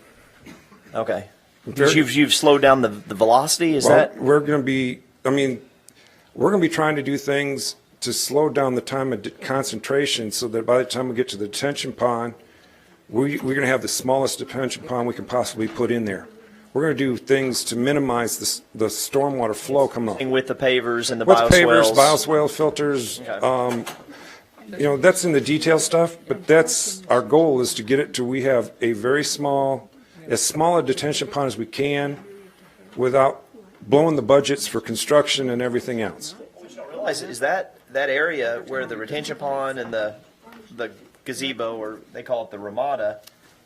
Speaker 6: Okay. You've slowed down the velocity. Is that?
Speaker 5: We're going to be. I mean, we're going to be trying to do things to slow down the time of concentration, so that by the time we get to the detention pond, we're going to have the smallest detention pond we can possibly put in there. We're going to do things to minimize the stormwater flow coming up.
Speaker 6: With the pavers and the
Speaker 5: With
Speaker 6: bioswales.
Speaker 5: pavers, bioswale filters, you know, that's in the detail stuff, but that's, our goal is to get it to, we have a very small, as small a detention pond as we can without blowing the budgets for construction and everything else.
Speaker 6: Realize is that area where the retention pond and the gazebo, or they call it the ramada,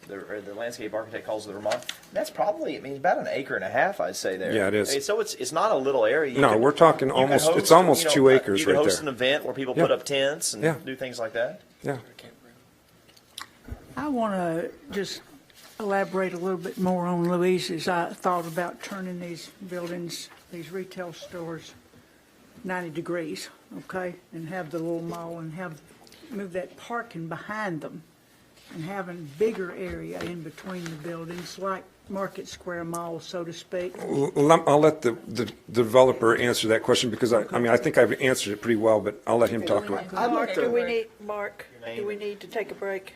Speaker 6: or the landscape architect calls it the ramada. That's probably, I mean, about an acre and a half, I'd say there.
Speaker 5: Yeah, it is.
Speaker 6: I mean, so it's not a little area.
Speaker 5: No, we're talking almost, it's almost 2 acres
Speaker 6: You could
Speaker 5: right
Speaker 6: host
Speaker 5: there.
Speaker 6: an event where people
Speaker 5: Yeah.
Speaker 6: put up tents and
Speaker 5: Yeah.
Speaker 6: do things like that.
Speaker 5: Yeah.
Speaker 7: I want to just elaborate a little bit more on Louise's. I thought about turning these buildings, these retail stores, 90 degrees, okay? And have the little mall and move that parking behind them and having bigger area in between the buildings, like Market Square Mall, so to speak.
Speaker 5: I'll let the developer answer that question, because I mean, I think I've answered it pretty well, but I'll let him talk to it.
Speaker 3: Mark, do we need to take a break?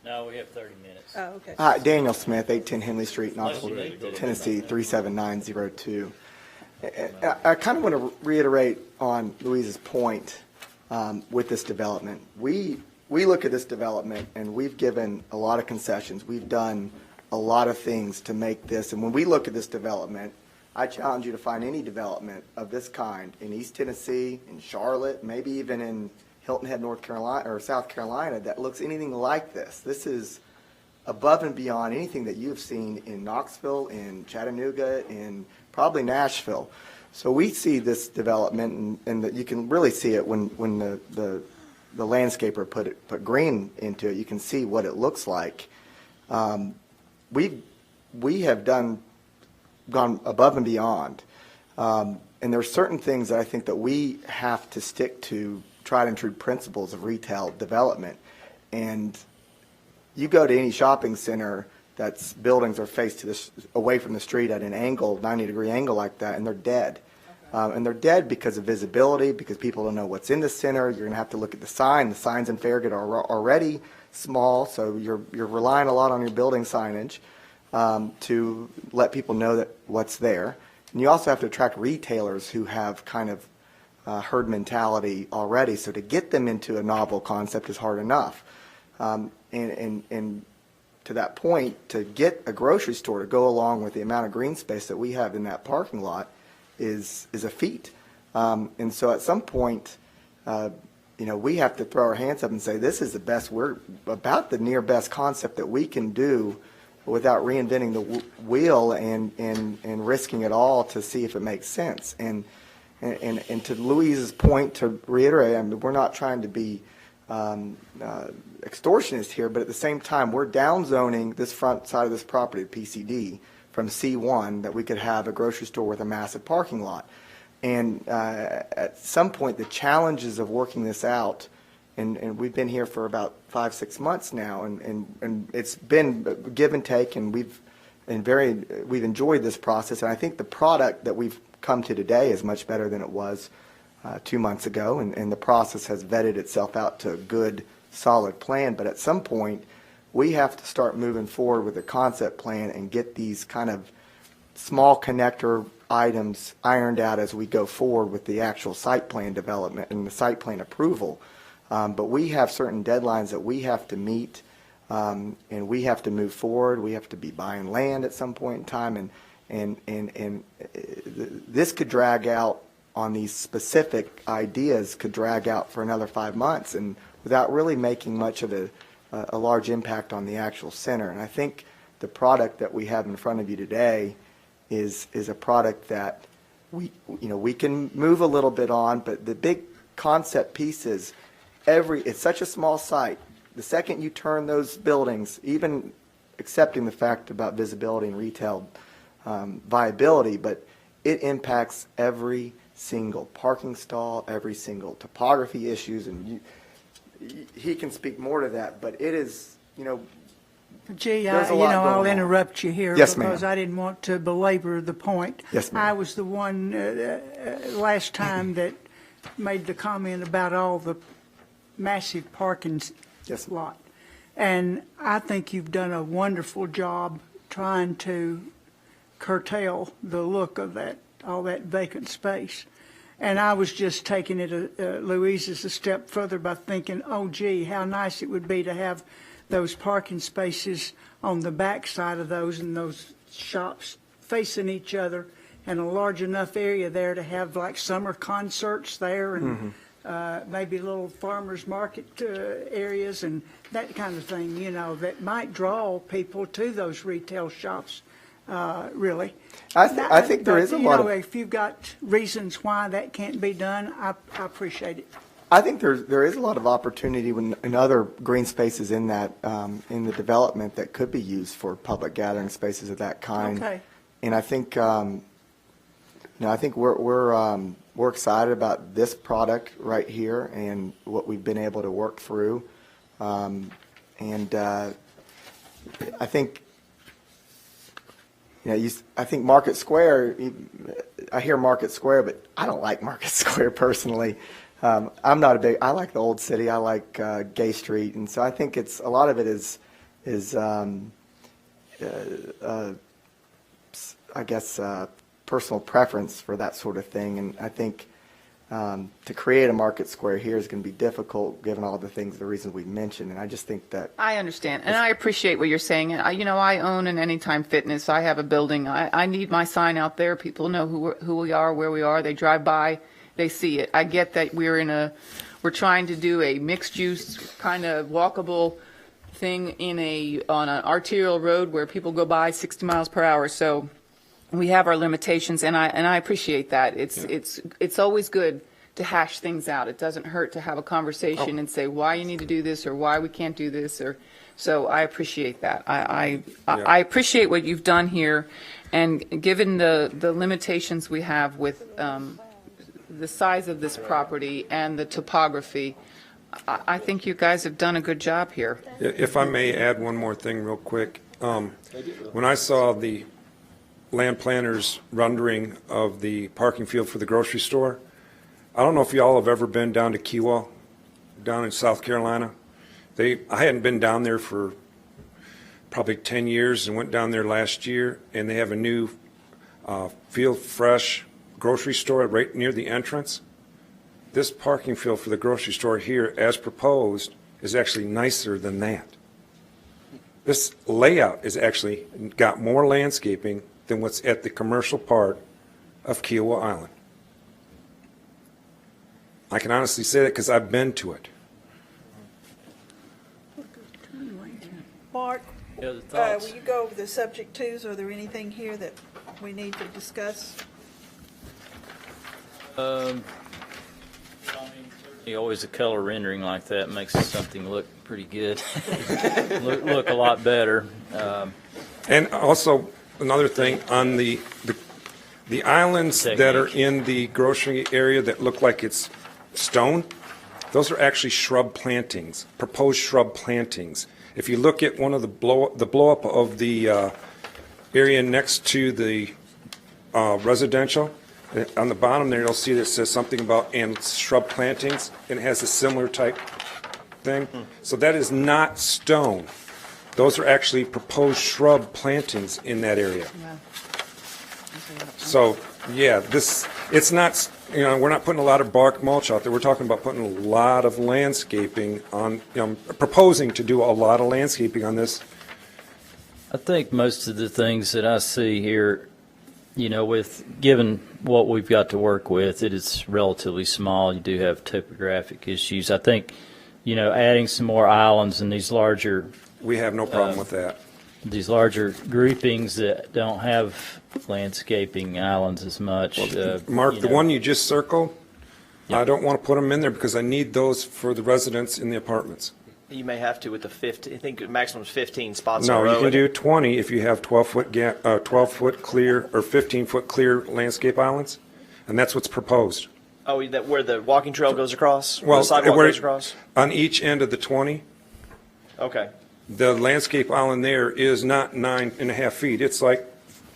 Speaker 4: No, we have 30 minutes.
Speaker 3: Oh, okay.
Speaker 11: Hi, Daniel Smith, 810 Henley Street, Knoxville, Tennessee, 37902. I kind of want to reiterate on Louise's point with this development. We look at this development, and we've given a lot of concessions. We've done a lot of things to make this. And when we look at this development, I challenge you to find any development of this kind in East Tennessee, in Charlotte, maybe even in Hilton Head, North Carolina, or South Carolina, that looks anything like this. This is above and beyond anything that you've seen in Knoxville, in Chattanooga, in probably Nashville. So we see this development, and that you can really see it when the landscaper put green into it. You can see what it looks like. We have gone above and beyond, and there are certain things that I think that we have to stick to tried and true principles of retail development. And you go to any shopping center that's buildings are faced to this, away from the street at an angle, 90-degree angle like that, and they're dead. And they're dead because of visibility, because people don't know what's in the center. You're going to have to look at the sign. The signs in Farragut are already small, so you're relying a lot on your building signage to let people know that what's there. And you also have to attract retailers who have kind of herd mentality already, so to get them into a novel concept is hard enough. And to that point, to get a grocery store to go along with the amount of green space that we have in that parking lot is a feat. And so at some point, we have to throw our hands up and say, this is the best, we're about the near best concept that we can do without reinventing the wheel and risking it all to see if it makes sense. And to Louise's point, to reiterate, I mean, we're not trying to be extortionist here, but at the same time, we're downzoning this front side of this property, PCD, from C1, that we could have a grocery store with a massive parking lot. And at some point, the challenges of working this out, and we've been here for about 5-6 months now, and it's been give and take, and we've enjoyed this process. And I think the product that we've come to today is much better than it was 2 months ago, and the process has vetted itself out to a good, solid plan. But at some point, we have to start moving forward with a concept plan and get these kind of small connector items ironed out as we go forward with the actual site plan development and the site plan approval. But we have certain deadlines that we have to meet, and we have to move forward. We have to be buying land at some point in time, and this could drag out on these specific ideas, could drag out for another 5 months, and without really making much of a large impact on the actual center. And I think the product that we have in front of you today is a product that we can move a little bit on, but the big concept piece is it's such a small site. The second you turn those buildings, even accepting the fact about visibility and retail viability, but it impacts every single parking stall, every single topography issues, and he can speak more to that, but it is,
Speaker 7: Gee,
Speaker 11: there's a lot going
Speaker 7: I'll
Speaker 11: on.
Speaker 7: interrupt you here
Speaker 11: Yes, ma'am.
Speaker 7: because I didn't want to belabor the point.
Speaker 11: Yes, ma'am.
Speaker 7: I was the one last time that made the comment about all the massive parking lot. And I think you've done a wonderful job trying to curtail the look of all that vacant space. And I was just taking it, Louise's, a step further by thinking, oh, gee, how nice it would be to have those parking spaces on the back side of those and those shops facing each other, and a large enough area there to have like summer concerts there and maybe little farmers market areas and that kind of thing, that might draw people to those retail shops, really.
Speaker 11: I think there is a lot of...
Speaker 7: if you've got reasons why that can't be done, I appreciate it.
Speaker 11: I think there is a lot of opportunity in other green spaces in that in the development that could be used for public gathering spaces of that kind.
Speaker 7: Okay.
Speaker 11: And I think I think we're excited about this product right here and what we've been able to work through. And I think I think Market Square. I hear Market Square, but I don't like Market Square personally. I'm not I like the old city. I like Gay Street, and so I think a lot of it is I guess personal preference for that sort of thing. And I think to create a Market Square here is going to be difficult given all the reasons we've mentioned. And I just think that
Speaker 1: I understand, and I appreciate what you're saying. I own an Anytime Fitness. I have a building. I need my sign out there. People know who we are, where we are. They drive by. They see it. I get that we're trying to do a mixed use kind of walkable thing on an arterial road where people go by 60 miles per hour. So we have our limitations, and I appreciate that. It's always good to hash things out. It doesn't hurt to have a conversation and say why you need to do this or why we can't do this. So I appreciate that. I appreciate what you've done here, and given the limitations we have with the size of this property and the topography, I think you guys have done a good job here.
Speaker 5: If I may add one more thing real quick. When I saw the land planner's rendering of the parking field for the grocery store, I don't know if y'all have ever been down to Kewah, down in South Carolina. I hadn't been down there for probably 10 years and went down there last year, and they have a new Field Fresh grocery store right near the entrance. This parking field for the grocery store here, as proposed, is actually nicer than that. This layout is actually got more landscaping than what's at the commercial part of Kiowa Island. I can honestly say that because I've been to it.
Speaker 3: Mark,
Speaker 4: Other thoughts?
Speaker 3: will you go over the subject twos? Are there anything here that we need to discuss?
Speaker 4: Always a color rendering like that makes something look pretty good, look a lot better.
Speaker 5: And also, another thing, on the islands that are in the grocery area that look like it's stone, those are actually shrub plantings, proposed shrub plantings. If you look at one of the blow up of the area next to the residential, on the bottom there, you'll see that it says something about and shrub plantings, and it has a similar type thing. So that is not stone. Those are actually proposed shrub plantings in that area. So, yeah, it's not, we're not putting a lot of bark mulch out there. We're talking about putting a lot of landscaping on, proposing to do a lot of landscaping on this.
Speaker 4: I think most of the things that I see here, with given what we've got to work with, it is relatively small. You do have topographic issues. I think, adding some more islands and these larger.
Speaker 5: We have no problem with that.
Speaker 4: These larger groupings that don't have landscaping islands as much.
Speaker 5: Mark, the one you just circled, I don't want to put them in there because I need those for the residents in the apartments.
Speaker 6: You may have to with the 15, I think maximum is 15 spots in
Speaker 5: No,
Speaker 6: a row.
Speaker 5: you can do 20 if you have 12-foot clear or 15-foot clear landscape islands, and that's what's proposed.
Speaker 6: Oh, that where the walking trail goes across? Where
Speaker 5: Well,
Speaker 6: the sidewalk
Speaker 5: where-
Speaker 6: goes across?
Speaker 5: On each end of the 20,
Speaker 6: Okay.
Speaker 5: the landscape island there is not 9.5 feet. It's like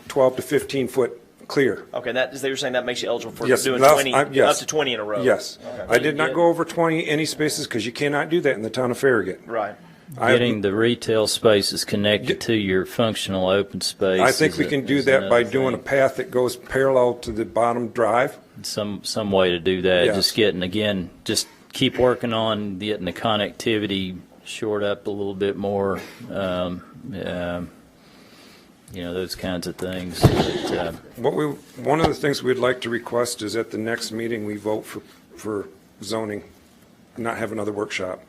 Speaker 5: 12 to 15 foot clear.
Speaker 6: Okay, you're saying that makes you eligible for
Speaker 5: Yes,
Speaker 6: doing
Speaker 5: that's-
Speaker 6: 20,
Speaker 5: yes.
Speaker 6: up to 20 in a row?
Speaker 5: Yes.
Speaker 6: Okay.
Speaker 5: I did not go over 20 any spaces because you cannot do that in the town of Farragut.
Speaker 6: Right.
Speaker 4: Getting the retail spaces connected to your functional open space.
Speaker 5: I think we can do that by doing a path that goes parallel to the bottom drive.
Speaker 4: Some way to do that.
Speaker 5: Yes.
Speaker 4: Just keep working on getting the connectivity shored up a little bit more. Those kinds of things. But,
Speaker 5: One of the things we'd like to request is at the next meeting, we vote for zoning, not have another workshop.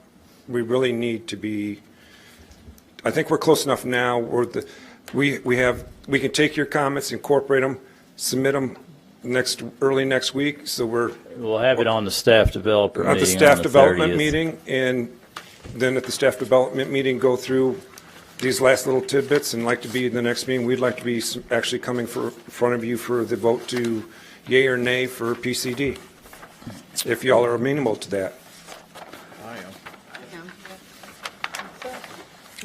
Speaker 5: We really need to be, I think we're close enough now where we can take your comments, incorporate them, submit them early next week, so
Speaker 4: we'll have it on the staff developer meeting.
Speaker 5: At the staff
Speaker 4: on
Speaker 5: development
Speaker 4: 30th.
Speaker 5: meeting, and then at the staff development meeting, go through these last little tidbits, and like to be in the next meeting, we'd like to be actually coming in front of you for the vote to yay or nay for PCD, if y'all are amenable to that.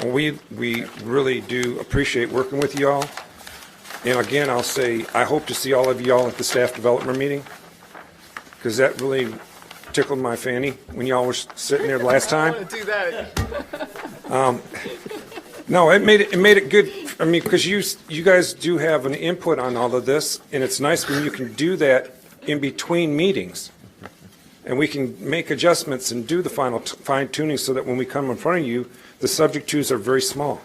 Speaker 5: We really do appreciate working with y'all. And again, I'll say, I hope to see all of y'all at the staff development meeting, because that really tickled my fanny when y'all were sitting there the last time.
Speaker 1: I want to do that.
Speaker 5: No, it made it good. I mean, because you guys do have an input on all of this, and it's nice when you can do that in between meetings. And we can make adjustments and do the final fine tuning so that when we come in front of you, the subject twos are very small.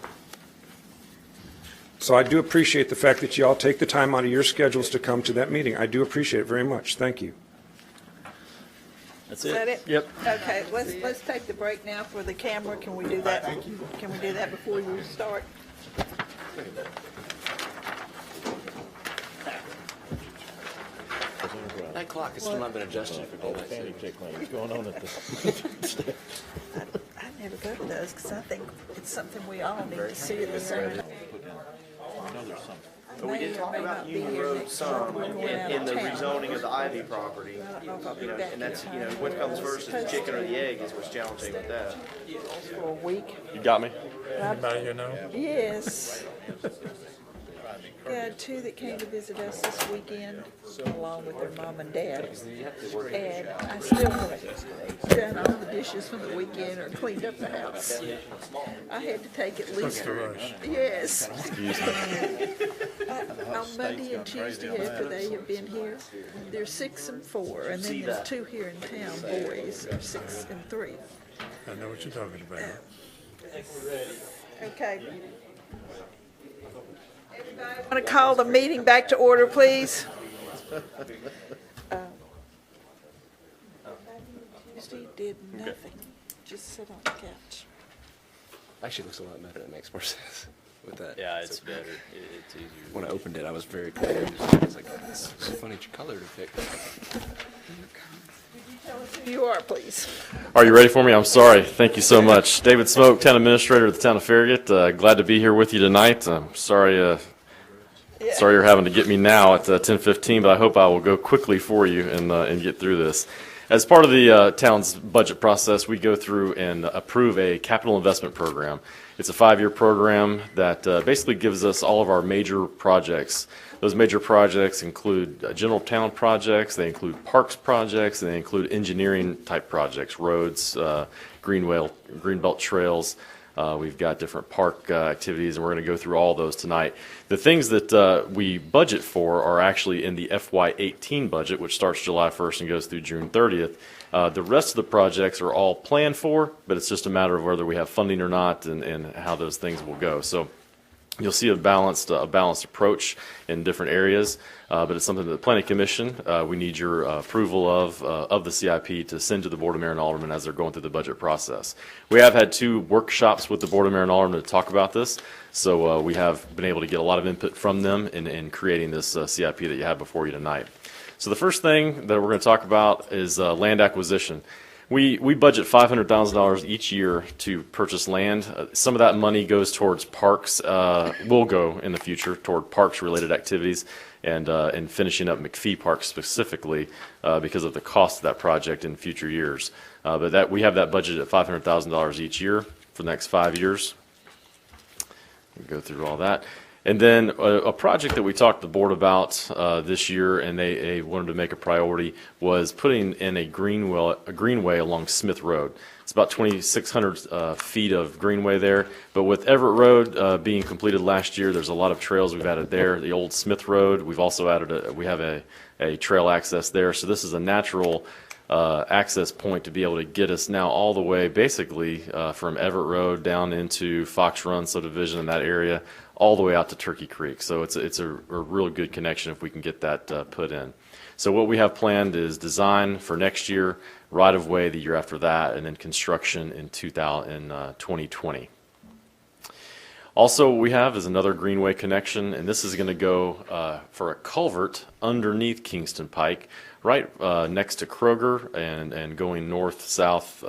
Speaker 5: So I do appreciate the fact that you all take the time out of your schedules to come to that meeting. I do appreciate it very much. Thank you.
Speaker 4: That's
Speaker 3: Is that it?
Speaker 4: Yep.
Speaker 3: Okay, let's take the break now for the camera. Can we do that? Can we do that before you start?
Speaker 10: That clock has still not been adjusted for daylight savings.
Speaker 2: What's going on at the?
Speaker 3: I never go to those because I think it's something we all need to see at the same time.
Speaker 2: I know there's something.
Speaker 6: But we did talk about Union Road some in the rezoning of the Ivy property. You know, and that's, you know, what comes first is the chicken or the egg is what's challenging with that.
Speaker 3: For a week.
Speaker 16: You got me?
Speaker 18: Anybody here know?
Speaker 3: Yes. Got two that came to visit us this weekend, along with their mom and dad. And I still haven't done all the dishes from the weekend or cleaned up the house. I had to take at least. Yes. On Monday and Tuesday after they have been here, they're 6 and 4, and then there's 2 here in town, boys, are 6 and 3.
Speaker 18: I know what you're talking about.
Speaker 3: Okay. I want to call the meeting back to order, please. Tuesday did nothing, just sit on the couch.
Speaker 13: Actually, looks a lot better. That makes more sense with that.
Speaker 4: Yeah, it's better. It's easier.
Speaker 13: When I opened it, I was very confused. I was like, "This is a funny color to pick."
Speaker 3: Who you are, please.
Speaker 16: Are you ready for me? I'm sorry. Thank you so much. David Smoke, Town Administrator of the Town of Farragut. Glad to be here with you tonight. I'm sorry you're having to get me now at 10:15, but I hope I will go quickly for you and get through this. As part of the town's budget process, we go through and approve a capital investment program. It's a 5-year program that basically gives us all of our major projects. Those major projects include general town projects, they include parks projects, and they include engineering type projects, roads, greenbelt trails. We've got different park activities, and we're going to go through all those tonight. The things that we budget for are actually in the FY18 budget, which starts July 1st and goes through June 30th. The rest of the projects are all planned for, but it's just a matter of whether we have funding or not and how those things will go. So you'll see a balanced approach in different areas, but it's something that the Planning Commission, we need your approval of the CIP to send to the Board of Mayor and Aldermen as they're going through the budget process. We have had 2 workshops with the Board of Mayor and Aldermen to talk about this, so we have been able to get a lot of input from them in creating this CIP that you have before you tonight. So the first thing that we're going to talk about is land acquisition. We budget $500,000 each year to purchase land. Some of that money goes towards parks, will go in the future toward parks-related activities and finishing up McPhee Park specifically because of the cost of that project in future years. But we have that budget at $500,000 each year for the next 5 years. We'll go through all that. And then a project that we talked to the board about this year, and they wanted to make a priority, was putting in a greenway along Smith Road. It's about 2,600 feet of greenway there. But with Everett Road being completed last year, there's a lot of trails we've added there. The old Smith Road, we've also added we have a trail access there. So this is a natural access point to be able to get us now all the way basically from Everett Road down into Fox Run subdivision in that area, all the way out to Turkey Creek. So it's a real good connection if we can get that put in. So what we have planned is design for next year, right of way the year after that, and then construction in 2020. Also what we have is another greenway connection, and this is going to go for a culvert underneath Kingston Pike, right next to Kroger and going north-south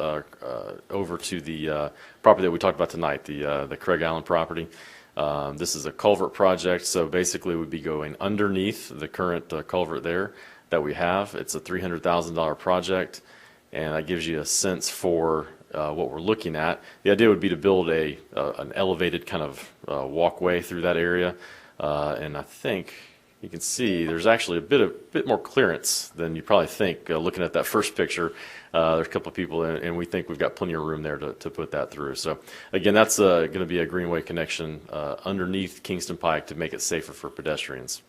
Speaker 16: over to the property that we talked about tonight, the Craig Allen property. This is a culvert project, so basically we'd be going underneath the current culvert there that we have. It's a $300,000 project, and that gives you a sense for what we're looking at. The idea would be to build an elevated kind of walkway through that area, and I think you can see there's actually a bit more clearance than you probably think looking at that first picture. There's a couple of people, and we think we've got plenty of room there to put that through. So again, that's going to be a greenway connection underneath Kingston Pike to make it safer for pedestrians.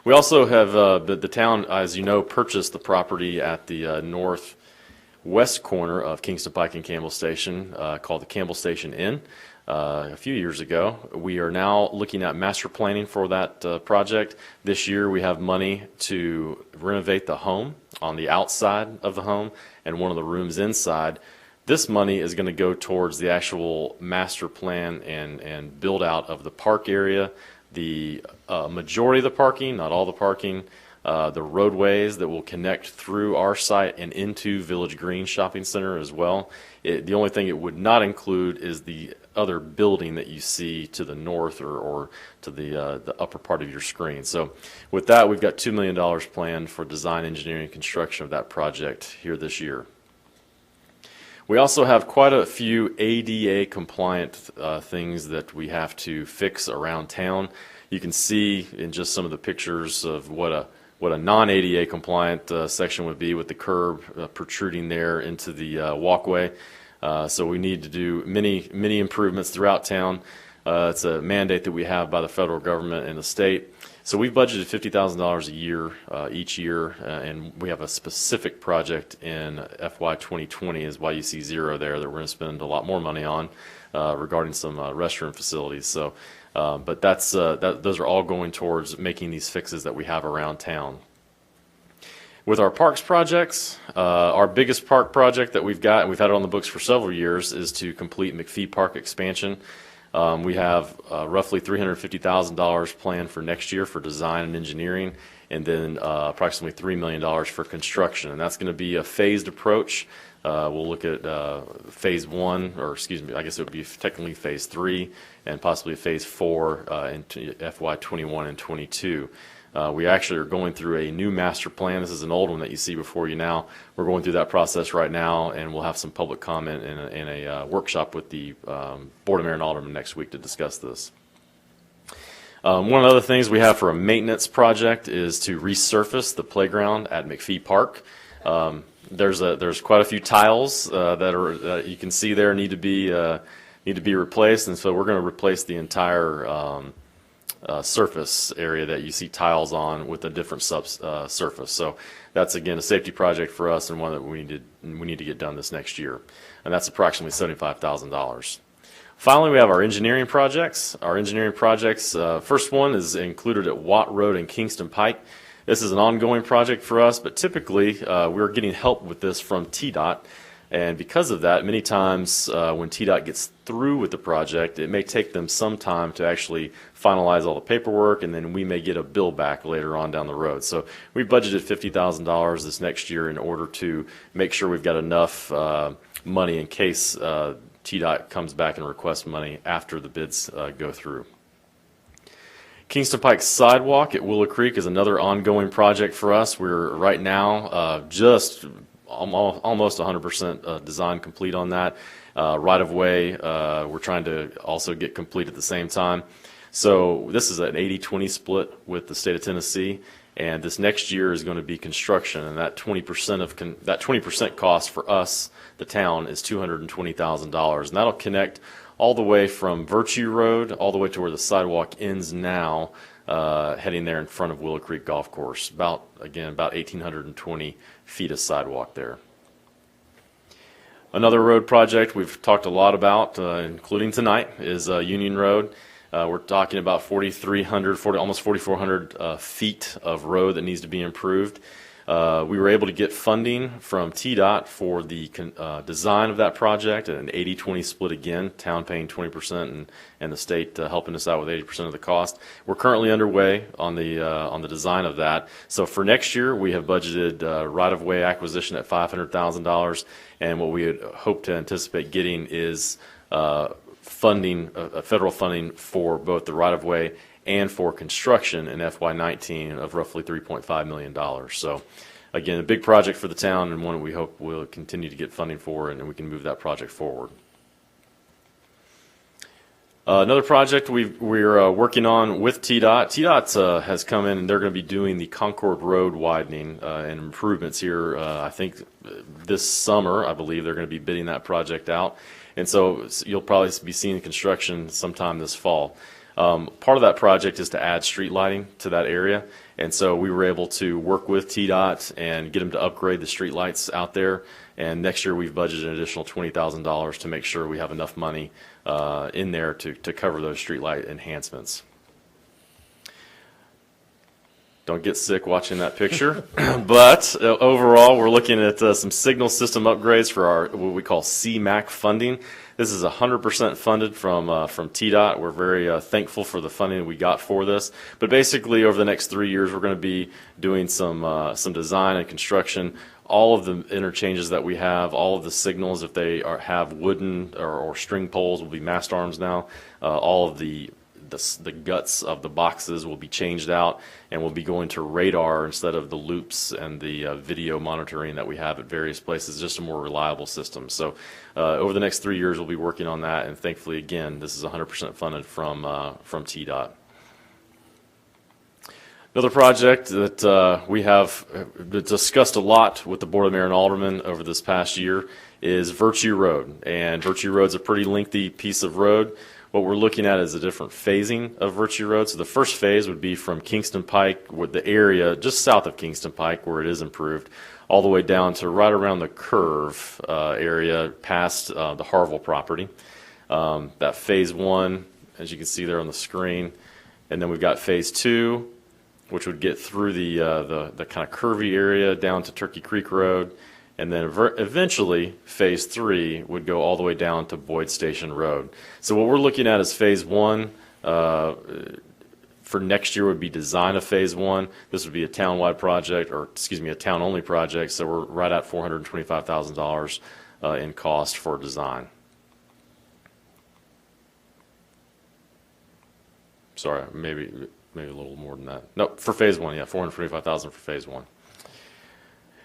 Speaker 16: We also have the town, as you know, purchased the property at the northwest corner of Kingston Pike and Campbell Station called the Campbell Station Inn. A few years ago. We are now looking at master planning for that project. This year we have money to renovate the home on the outside of the home and one of the rooms inside. This money is going to go towards the actual master plan and build out of the park area. The majority of the parking, not all the parking, the roadways that will connect through our site and into Village Green Shopping Center as well. The only thing it would not include is the other building that you see to the north or to the upper part of your screen. So with that, we've got $2 million planned for design, engineering, and construction of that project here this year. We also have quite a few ADA compliant things that we have to fix around town. You can see in just some of the pictures of what a non-ADA compliant section would be, with the curb protruding there into the walkway. So we need to do many improvements throughout town. It's a mandate that we have by the federal government and the state. So we've budgeted $50,000 a year each year, and we have a specific project in FY 2020 is why you see zero there that we're going to spend a lot more money on regarding some restroom facilities. So, but those are all going towards making these fixes that we have around town. With our parks projects, our biggest park project that we've got, and we've had it on the books for several years, is to complete McPhee Park expansion. We have roughly $350,000 planned for next year for design and engineering, and then approximately $3 million for construction. And that's going to be a phased approach. We'll look at phase 1, or excuse me, I guess it would be technically phase 3, and possibly phase 4 in FY 21 and 22. We actually are going through a new master plan. This is an old one that you see before you now. We're going through that process right now, and we'll have some public comment in a workshop with the Board of Mayor and Aldermen next week to discuss this. One of the other things we have for a maintenance project is to resurface the playground at McPhee Park. There's quite a few tiles that you can see there need to be replaced, and so we're going to replace the entire surface area that you see tiles on with a different surface. So that's, again, a safety project for us, and one that we need to get done this next year, and that's approximately $75,000. Finally, we have our engineering projects. Our engineering projects, first one is included at Watt Road and Kingston Pike. This is an ongoing project for us, but typically we're getting help with this from TDOT. And because of that, many times when TDOT gets through with the project, it may take them some time to actually finalize all the paperwork, and then we may get a bill back later on down the road. So we budgeted $50,000 this next year in order to make sure we've got enough money in case TDOT comes back and requests money after the bids go through. Kingston Pike Sidewalk at Willow Creek is another ongoing project for us. We're right now just almost 100% design complete on that. Right of way, we're trying to also get complete at the same time. So this is an 80-20 split with the state of Tennessee, and this next year is going to be construction, and that 20% cost for us, the town, is $220,000, and that'll connect all the way from Virtue Road all the way to where the sidewalk ends now, heading there in front of Willow Creek Golf Course. About 1,820 feet of sidewalk there. Another road project we've talked a lot about, including tonight, is Union Road. We're talking about almost 4,400 feet of road that needs to be improved. We were able to get funding from TDOT for the design of that project, an 80-20 split again, town paying 20% and the state helping us out with 80% of the cost. We're currently underway on the design of that. So for next year, we have budgeted right-of-way acquisition at $500,000, and what we would hope to anticipate getting is funding, federal funding for both the right-of-way and for construction in FY19 of roughly $3.5 million. So again, a big project for the town, and one that we hope we'll continue to get funding for, and we can move that project forward. Another project we're working on with TDOT. TDOT has come in, and they're going to be doing the Concord Road widening and improvements here. I think this summer, I believe, they're going to be bidding that project out. And so you'll probably be seeing construction sometime this fall. Part of that project is to add street lighting to that area, and so we were able to work with TDOT and get them to upgrade the street lights out there, and next year we've budgeted an additional $20,000 to make sure we have enough money in there to cover those street light enhancements. Don't get sick watching that picture, but overall we're looking at some signal system upgrades for our what we call CMAC funding. This is 100% funded from TDOT. We're very thankful for the funding we got for this. But basically, over the next 3 years, we're going to be doing some design and construction. All of the interchanges that we have, all of the signals, if they have wooden or string poles, will be mast arms now. All of the guts of the boxes will be changed out, and will be going to radar instead of the loops and the video monitoring that we have at various places. Just a more reliable system. So over the next 3 years, we'll be working on that, and thankfully, again, this is 100% funded from TDOT. Another project that we have discussed a lot with the Board of Mayor and Aldermen over this past year is Virtue Road. And Virtue Road's a pretty lengthy piece of road. What we're looking at is a different phasing of Virtue Road. So the first phase would be from Kingston Pike, with the area just south of Kingston Pike where it is improved, all the way down to right around the curve area past the Harville property. That phase 1, as you can see there on the screen. And then we've got phase 2, which would get through the kind of curvy area down to Turkey Creek Road. And then eventually, phase 3 would go all the way down to Boyd Station Road. So what we're looking at is phase 1. For next year would be design of phase 1. This would be a town-wide project, or excuse me, a town-only project. So we're right at $425,000 in cost for design. Sorry, maybe a little more than that. No, for phase 1, yeah, $425,000 for phase 1.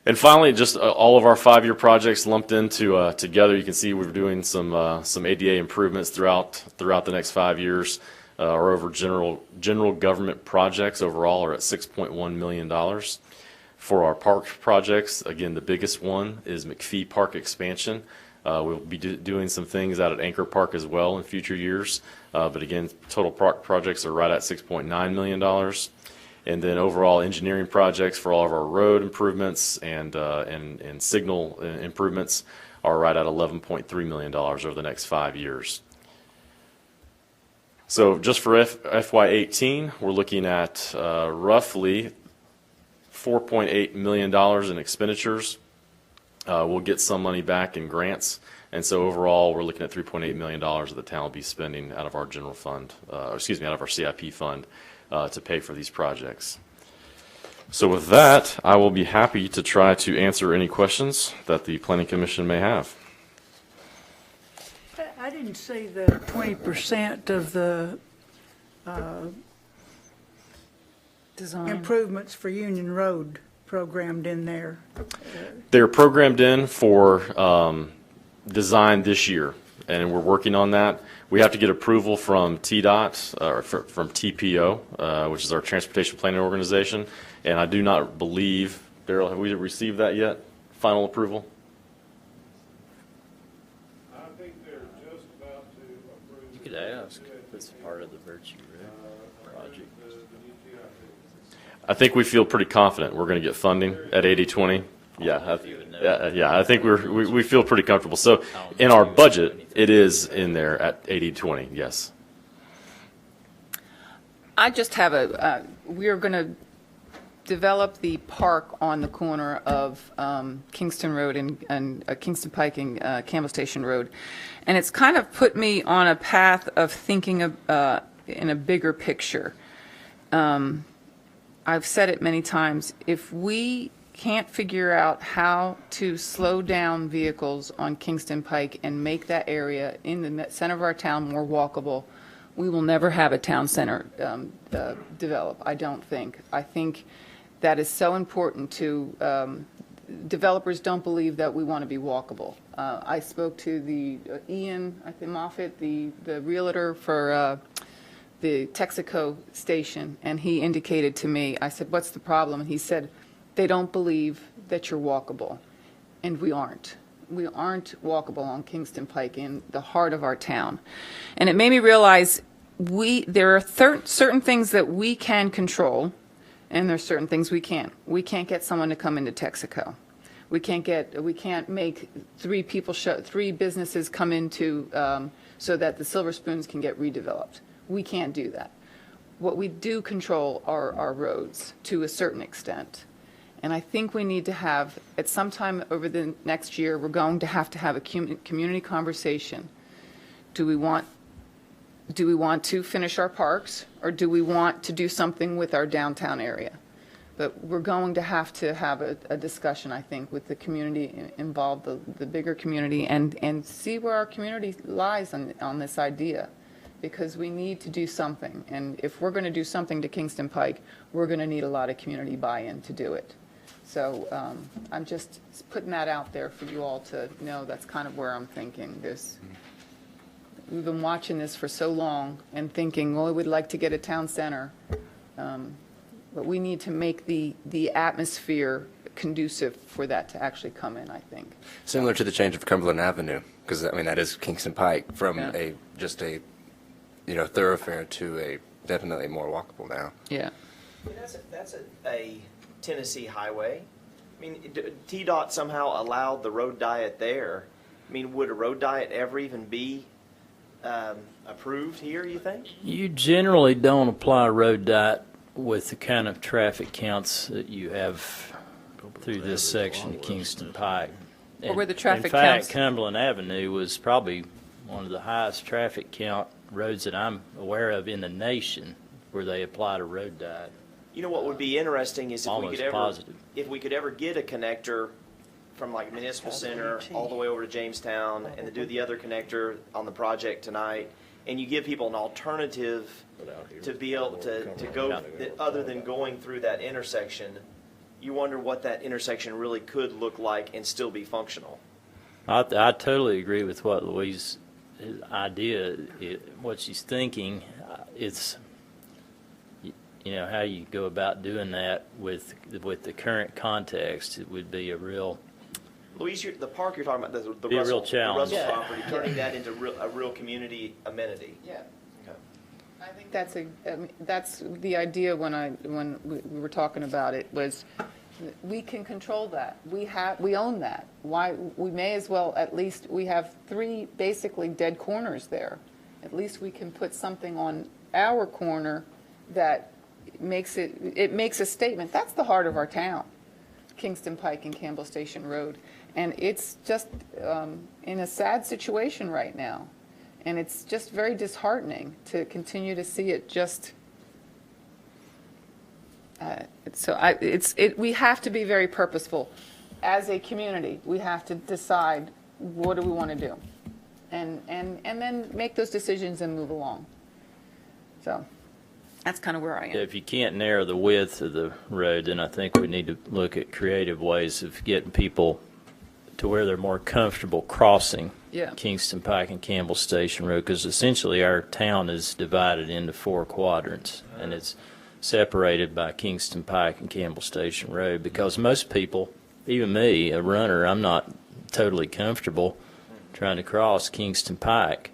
Speaker 16: And finally, just all of our 5-year projects lumped into together. You can see we're doing some ADA improvements throughout the next 5 years. Our over general government projects overall are at $6.1 million. For our park projects, again, the biggest one is McPhee Park expansion. We'll be doing some things out at Anchor Park as well in future years. But again, total park projects are right at $6.9 million. And then overall engineering projects for all of our road improvements and signal improvements are right at $11.3 million over the next 5 years. So just for FY18, we're looking at roughly $4.8 million in expenditures. We'll get some money back in grants. And so overall, we're looking at $3.8 million that the town will be spending out of our general fund, out of our CIP fund, to pay for these projects. So with that, I will be happy to try to answer any questions that the Planning Commission may have.
Speaker 7: I didn't see the 20% of the
Speaker 1: Design.
Speaker 7: improvements for Union Road programmed in there.
Speaker 16: They're programmed in for design this year, and we're working on that. We have to get approval from TDOT, or from TPO, which is our Transportation Planning Organization, and I do not believe, Daryl, have we received that yet? Final approval?
Speaker 8: I think they're just about to approve.
Speaker 4: You could ask if it's part of the Virtue Road project.
Speaker 16: I think we feel pretty confident we're going to get funding at 80/20. Yeah, I think we feel pretty comfortable. So in our budget, it is in there at 80/20. Yes.
Speaker 1: I just have we're going to develop the park on the corner of Kingston Road and Kingston Pike and Campbell Station Road. And it's kind of put me on a path of thinking of, in a bigger picture. I've said it many times. If we can't figure out how to slow down vehicles on Kingston Pike and make that area in the center of our town more walkable, we will never have a town center develop, I don't think. I think that is so important to developers don't believe that we want to be walkable. I spoke to the Ian, I think Moffitt, the realtor for the Texaco station, and he indicated to me, I said, what's the problem? And he said, they don't believe that you're walkable. And we aren't. We aren't walkable on Kingston Pike in the heart of our town. And it made me realize there are certain things that we can control, and there's certain things we can't. We can't get someone to come into Texaco. We can't make three businesses come into so that the Silver Spoons can get redeveloped. We can't do that. What we do control are our roads to a certain extent. And I think we need to have, at some time over the next year, we're going to have a community conversation Do we want to finish our parks, or do we want to do something with our downtown area? But we're going to have a discussion, I think, with the community involved, the bigger community, and see where our community lies on this idea, because we need to do something. And if we're going to do something to Kingston Pike, we're going to need a lot of community buy-in to do it. So I'm just putting that out there for you all to know. That's kind of where I'm thinking. We've been watching this for so long and thinking, well, we'd like to get a town center. But we need to make the atmosphere conducive for that to actually come in, I think.
Speaker 13: Similar to the change of Cumberland Avenue, because I mean that is Kingston Pike from
Speaker 1: Yeah.
Speaker 13: just a thoroughfare to a definitely more walkable now.
Speaker 1: Yeah.
Speaker 6: That's a Tennessee highway. I mean, TDOT somehow allowed the road diet there. I mean, would a road diet ever even be approved here, you think?
Speaker 4: You generally don't apply a road diet with the kind of traffic counts that you have through this section of Kingston Pike.
Speaker 1: Or where the traffic
Speaker 4: In fact,
Speaker 1: counts.
Speaker 4: Cumberland Avenue was probably one of the highest traffic count roads that I'm aware of in the nation where they applied a road diet.
Speaker 6: You know what would be interesting is
Speaker 4: Almost positive.
Speaker 6: if we could ever get a connector from like Municipal Center all the way over to Jamestown, and to do the other connector on the project tonight, and you give people an alternative to be able to go other than going through that intersection. You wonder what that intersection really could look like and still be functional.
Speaker 4: I totally agree with what Louise's idea, what she's thinking. It's, how you go about doing that with the current context. It would be a real
Speaker 6: Louise, the park you're talking about, the
Speaker 4: Be a real
Speaker 6: Russell,
Speaker 4: challenge.
Speaker 6: the Russell
Speaker 1: Yeah.
Speaker 6: property, turning that into a real community amenity.
Speaker 1: Yeah.
Speaker 6: Okay.
Speaker 1: I think that's the idea when we were talking about it, was we can control that. We own that. Why, we may as well, at least, we have 3 basically dead corners there. At least we can put something on our corner that makes a statement. That's the heart of our town, Kingston Pike and Campbell Station Road. And it's just in a sad situation right now. And it's just very disheartening to continue to see it just. We have to be very purposeful as a community. We have to decide, what do we want to do, and then make those decisions and move along. So that's kind of where I am.
Speaker 4: If you can't narrow the width of the road, then I think we need to look at creative ways of getting people to where they're more comfortable crossing Kingston Pike and Campbell Station Road, because essentially our town is divided into 4 quadrants, and it's separated by Kingston Pike and Campbell Station Road, because most people, even me, a runner, I'm not totally comfortable trying to cross Kingston Pike.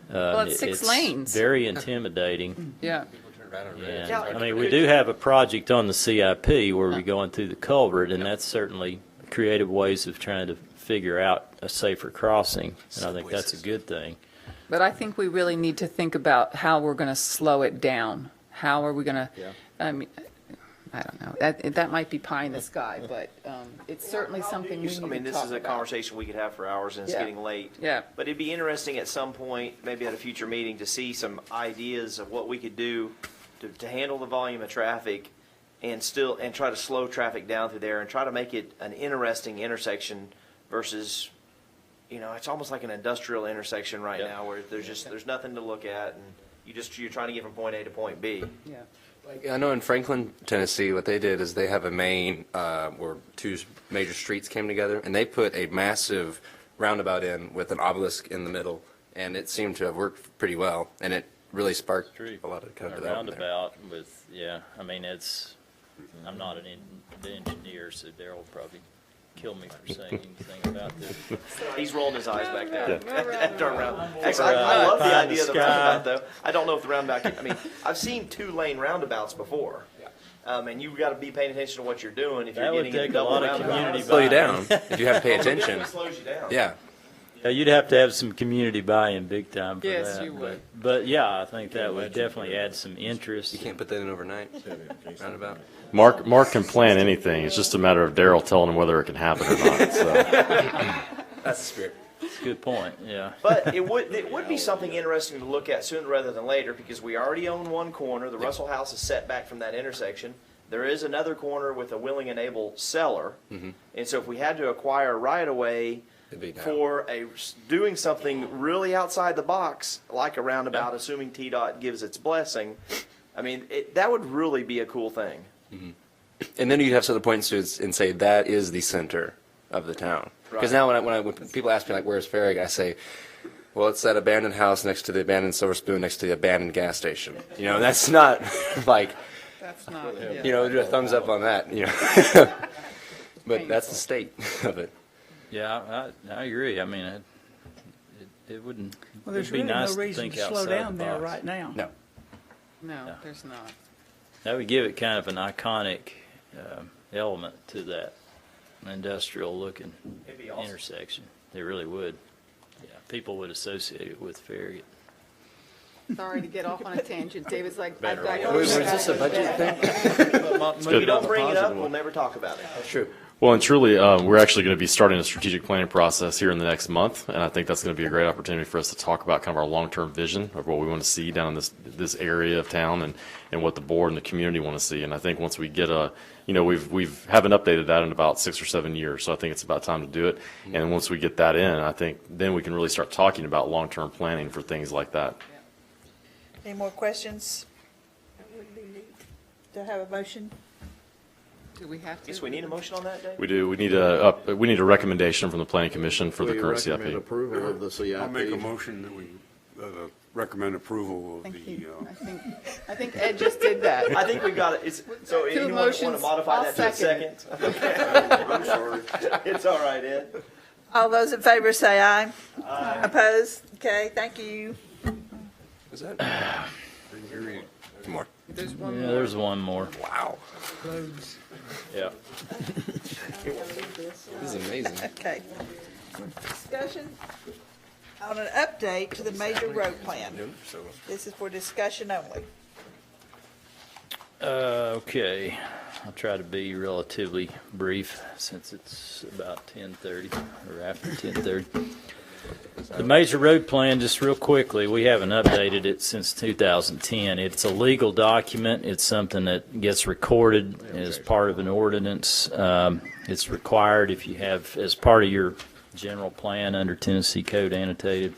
Speaker 1: Well, it's 6 lanes.
Speaker 4: Very intimidating.
Speaker 1: Yeah.
Speaker 4: And, I mean, we do have a project on the CIP where we're going through the culvert, and that's certainly creative ways of trying to figure out a safer crossing, and I think that's a good thing.
Speaker 1: But I think we really need to think about how we're going to slow it down. How are we going to, I mean, I don't know. That might be pie in the sky, but it's certainly something we need to talk about.
Speaker 6: I mean, this is a conversation we could have for hours, and it's getting late.
Speaker 1: Yeah.
Speaker 6: But it'd be interesting at some point, maybe at a future meeting, to see some ideas of what we could do to handle the volume of traffic and try to slow traffic down through there and try to make it an interesting intersection versus, it's almost like an industrial intersection right now where there's nothing to look at, and you're trying to get from point A to point B.
Speaker 1: Yeah.
Speaker 13: I know in Franklin, Tennessee, what they did is they have a main where 2 major streets came together, and they put a massive roundabout in with an obelisk in the middle, and it seemed to have worked pretty well, and it really sparked a lot of kind of development there.
Speaker 4: Roundabout with, I mean, I'm not an engineer, so Darryl will probably kill me for saying anything about this.
Speaker 6: He's rolling his eyes back there. Actually, I love the idea of the roundabout, though. I don't know if the roundabout, I've seen 2-lane roundabouts before. And you've got to be paying attention to what you're doing if you're getting a double roundabout.
Speaker 13: Slow you down if you have to pay attention.
Speaker 6: It slows you down.
Speaker 13: Yeah.
Speaker 4: Yeah, you'd have to have some community buy-in big time for that.
Speaker 1: Yes, you would.
Speaker 4: But I think that would definitely add some interest.
Speaker 13: You can't put that in overnight. Roundabout.
Speaker 16: Mark can plan anything. It's just a matter of Darryl telling him whether it can happen or not. So.
Speaker 13: That's the spirit.
Speaker 4: It's a good point, yeah.
Speaker 6: But it would be something interesting to look at sooner rather than later, because we already own one corner. The Russell House is set back from that intersection. There is another corner with a willing and able seller. And so if we had to acquire right away for doing something really outside the box, like a roundabout, assuming TDOT gives its blessing, I mean, that would really be a cool thing.
Speaker 13: And then you'd have to the points to it and say that is the center of the town. Because now when people ask me, like, where's Farragut, I say, well, it's that abandoned house next to the abandoned Silver Spoon next to the abandoned gas station. You know, that's not like,
Speaker 1: That's not,
Speaker 13: you know, do a thumbs up on that, you know. But that's the state of it.
Speaker 4: Yeah, I agree. I mean, it wouldn't,
Speaker 7: Well, there's
Speaker 4: it'd be
Speaker 7: really
Speaker 4: nice
Speaker 7: no
Speaker 4: to
Speaker 7: reason
Speaker 4: think
Speaker 7: to slow
Speaker 4: outside
Speaker 7: down
Speaker 4: the
Speaker 7: there
Speaker 4: box.
Speaker 7: right now.
Speaker 13: No.
Speaker 1: no, there's not.
Speaker 4: That would give it kind of an iconic element to that industrial-looking
Speaker 6: It'd be awesome.
Speaker 4: intersection. They really would. Yeah, people would associate it with Farragut.
Speaker 1: Sorry to get off on a tangent. David's like,
Speaker 4: Better
Speaker 1: I've got.
Speaker 4: way.
Speaker 13: Was this a budget thing?
Speaker 6: When you don't bring it up, we'll never talk about it.
Speaker 13: That's true.
Speaker 16: Well, and truly, we're actually going to be starting a strategic planning process here in the next month, and I think that's going to be a great opportunity for us to talk about kind of our long-term vision of what we want to see down in this area of town, and what the board and the community want to see. And I think once we get we've haven't updated that in about 6 or 7 years, so I think it's about time to do it. And once we get that in, I think then we can really start talking about long-term planning for things like that.
Speaker 3: Any more questions? Do I have a motion?
Speaker 1: Do we have to?
Speaker 6: Guess we need a motion on that, Dave?
Speaker 16: We do. We need a recommendation from the Planning Commission for the
Speaker 2: We
Speaker 16: current
Speaker 2: recommend
Speaker 16: CIP.
Speaker 2: approval of the CIP.
Speaker 14: I'll make a motion that we recommend approval of
Speaker 1: Thank
Speaker 14: the,
Speaker 1: you. I think Ed just did that.
Speaker 6: I think we've got it. So
Speaker 1: Two
Speaker 6: anyone want to
Speaker 1: motions,
Speaker 6: modify
Speaker 1: I'll
Speaker 6: that to a
Speaker 1: second
Speaker 6: second?
Speaker 1: it.
Speaker 14: I'm sorry.
Speaker 6: It's all right, Ed.
Speaker 3: All those in favor say aye. Aye. Opposed? Okay, thank you.
Speaker 13: Is that? More.
Speaker 1: There's one
Speaker 4: Yeah,
Speaker 1: more.
Speaker 4: there's one more.
Speaker 13: Wow.
Speaker 1: Roads.
Speaker 4: Yeah.
Speaker 13: This is amazing.
Speaker 3: Okay. Discussion on an update to the major road plan. This is for discussion only.
Speaker 4: Okay, I'll try to be relatively brief since it's about 10:30 or after 10:30. The major road plan, just real quickly, we haven't updated it since 2010. It's a legal document. It's something that gets recorded as part of an ordinance. It's required if you have, as part of your general plan under Tennessee Code annotated.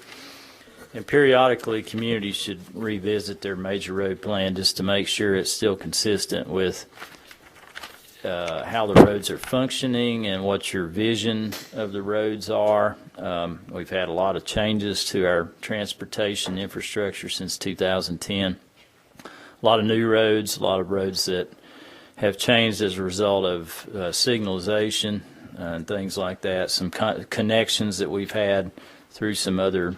Speaker 4: And periodically, communities should revisit their major road plan just to make sure it's still consistent with how the roads are functioning and what your vision of the roads are. We've had a lot of changes to our transportation infrastructure since 2010. A lot of new roads, a lot of roads that have changed as a result of signalization and things like that. Some connections that we've had through some other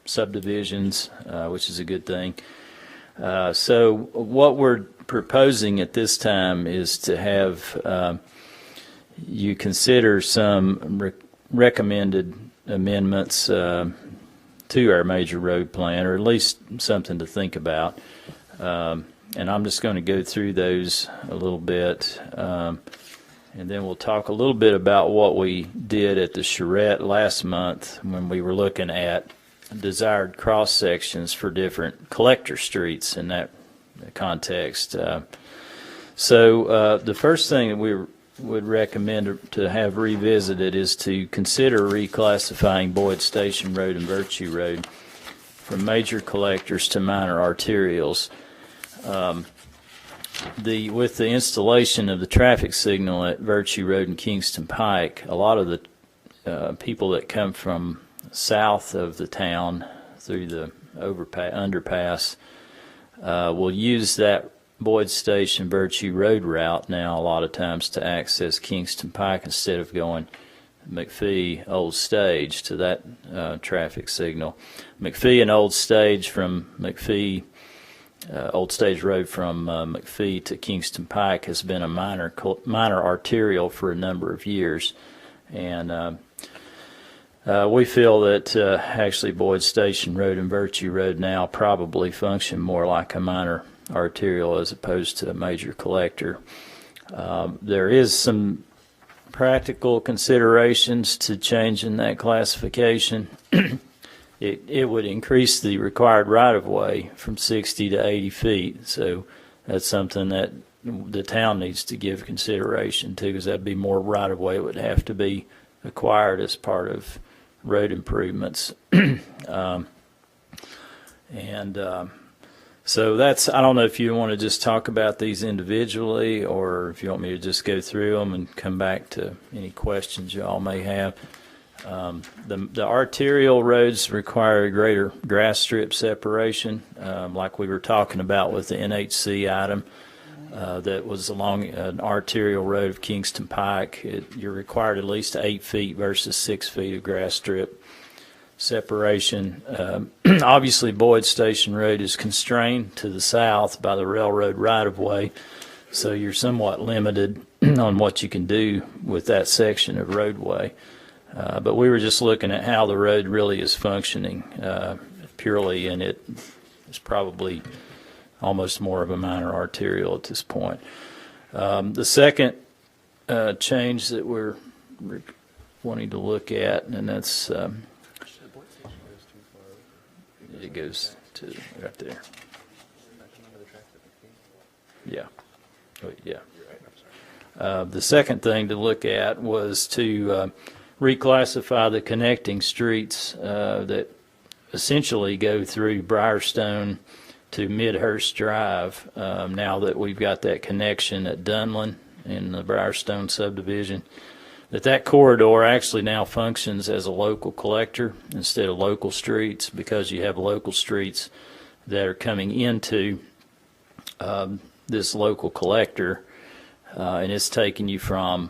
Speaker 4: subdivisions, which is a good thing. So what we're proposing at this time is to have you consider some recommended amendments to our major road plan, or at least something to think about. And I'm just going to go through those a little bit, and then we'll talk a little bit about what we did at the Charette last month when we were looking at desired cross sections for different collector streets in that context. So the first thing that we would recommend to have revisited is to consider reclassifying Boyd Station Road and Virtue Road from major collectors to minor arterials. With the installation of the traffic signal at Virtue Road and Kingston Pike, a lot of the people that come from south of the town through the underpass will use that Boyd Station Virtue Road route now a lot of times to access Kingston Pike instead of going McPhee Old Stage to that traffic signal. McPhee and Old Stage from McPhee Old Stage Road from McPhee to Kingston Pike has been a minor arterial for a number of years, and we feel that actually Boyd Station Road and Virtue Road now probably function more like a minor arterial as opposed to a major collector. There is some practical considerations to changing that classification, it would increase the required right-of-way from 60 to 80 feet. So that's something that the town needs to give consideration to, because that'd be more right-of-way would have to be acquired as part of road improvements. So that's, I don't know if you want to just talk about these individually, or if you want me to just go through them and come back to any questions you all may have. The arterial roads require a greater grass strip separation, like we were talking about with the NHC item that was along an arterial road of Kingston Pike. You're required at least 8 feet versus 6 feet of grass strip separation. Obviously, Boyd Station Road is constrained to the south by the railroad right-of-way, so you're somewhat limited on what you can do with that section of roadway. But we were just looking at how the road really is functioning purely, and it is probably almost more of a minor arterial at this point. The second change that we're wanting to look at, and that's it goes to right there. Yeah. Oh, yeah. The second thing to look at was to reclassify the connecting streets that essentially go through Briarstone to Midhurst Drive, now that we've got that connection at Dunlin in the Briarstone subdivision. That corridor actually now functions as a local collector instead of local streets, because you have local streets that are coming into this local collector, and it's taking you from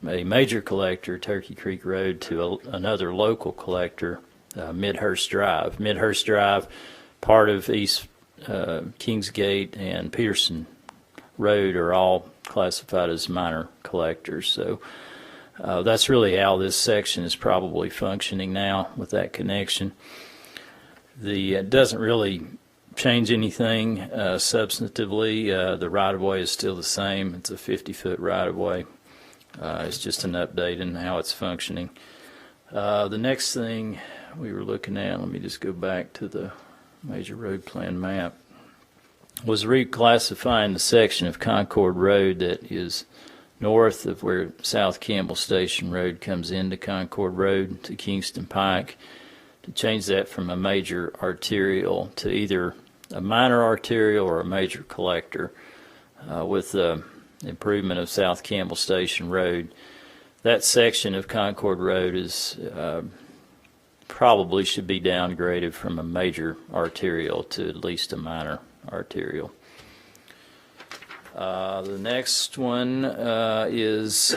Speaker 4: a major collector, Turkey Creek Road, to another local collector, Midhurst Drive. Midhurst Drive, part of East Kingsgate and Peterson Road, are all classified as minor collectors. So that's really how this section is probably functioning now with that connection. It doesn't really change anything substantively. The right-of-way is still the same. It's a 50-foot right-of-way. It's just an update in how it's functioning. The next thing we were looking at, let me just go back to the major road plan map, was reclassifying the section of Concord Road that is north of where South Campbell Station Road comes into Concord Road to Kingston Pike, to change that from a major arterial to either a minor arterial or a major collector with the improvement of South Campbell Station Road. That section of Concord Road is probably should be downgraded from a major arterial to at least a minor arterial. The next one is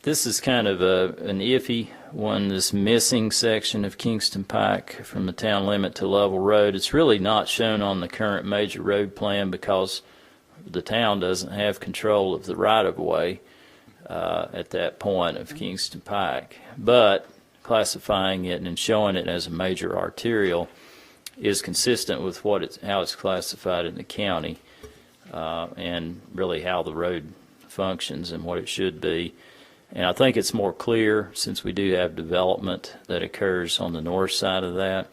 Speaker 4: this is kind of an iffy one, this missing section of Kingston Pike from the town limit to level road. It's really not shown on the current major road plan because the town doesn't have control of the right-of-way at that point of Kingston Pike. But classifying it and showing it as a major arterial is consistent with how it's classified in the county. And really how the road functions and what it should be. And I think it's more clear, since we do have development that occurs on the north side of that,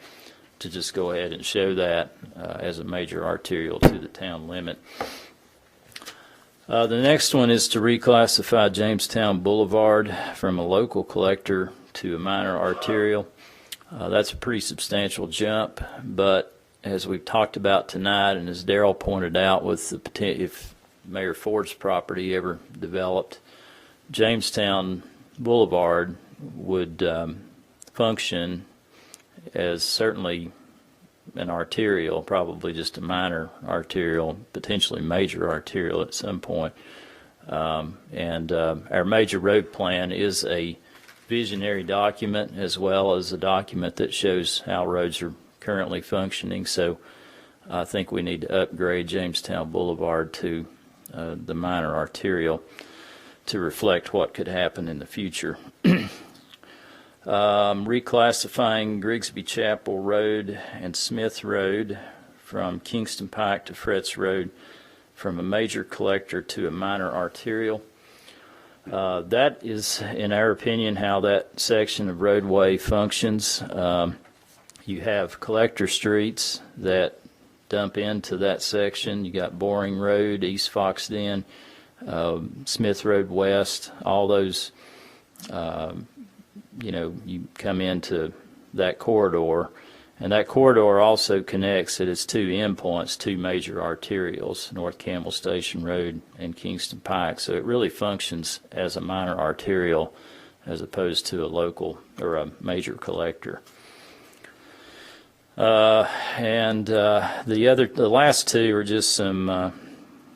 Speaker 4: to just go ahead and show that as a major arterial to the town limit. The next one is to reclassify Jamestown Boulevard from a local collector to a minor arterial. That's a pretty substantial jump, but as we've talked about tonight, and as Darrell pointed out, with if Mayor Ford's property ever developed, Jamestown Boulevard would function as certainly an arterial, probably just a minor arterial, potentially major arterial at some point. Our major road plan is a visionary document as well as a document that shows how roads are currently functioning, so I think we need to upgrade Jamestown Boulevard to the minor arterial to reflect what could happen in the future. Reclassifying Grigsby Chapel Road and Smith Road from Kingston Pike to Fretz Road from a major collector to a minor arterial. That is, in our opinion, how that section of roadway functions. You have collector streets that dump into that section. You got Boring Road, East Foxden, Smith Road West, all those, you come into that corridor. And that corridor also connects at its two endpoints, two major arterials, North Campbell Station Road and Kingston Pike. So it really functions as a minor arterial as opposed to a local or a major collector. The last two are just some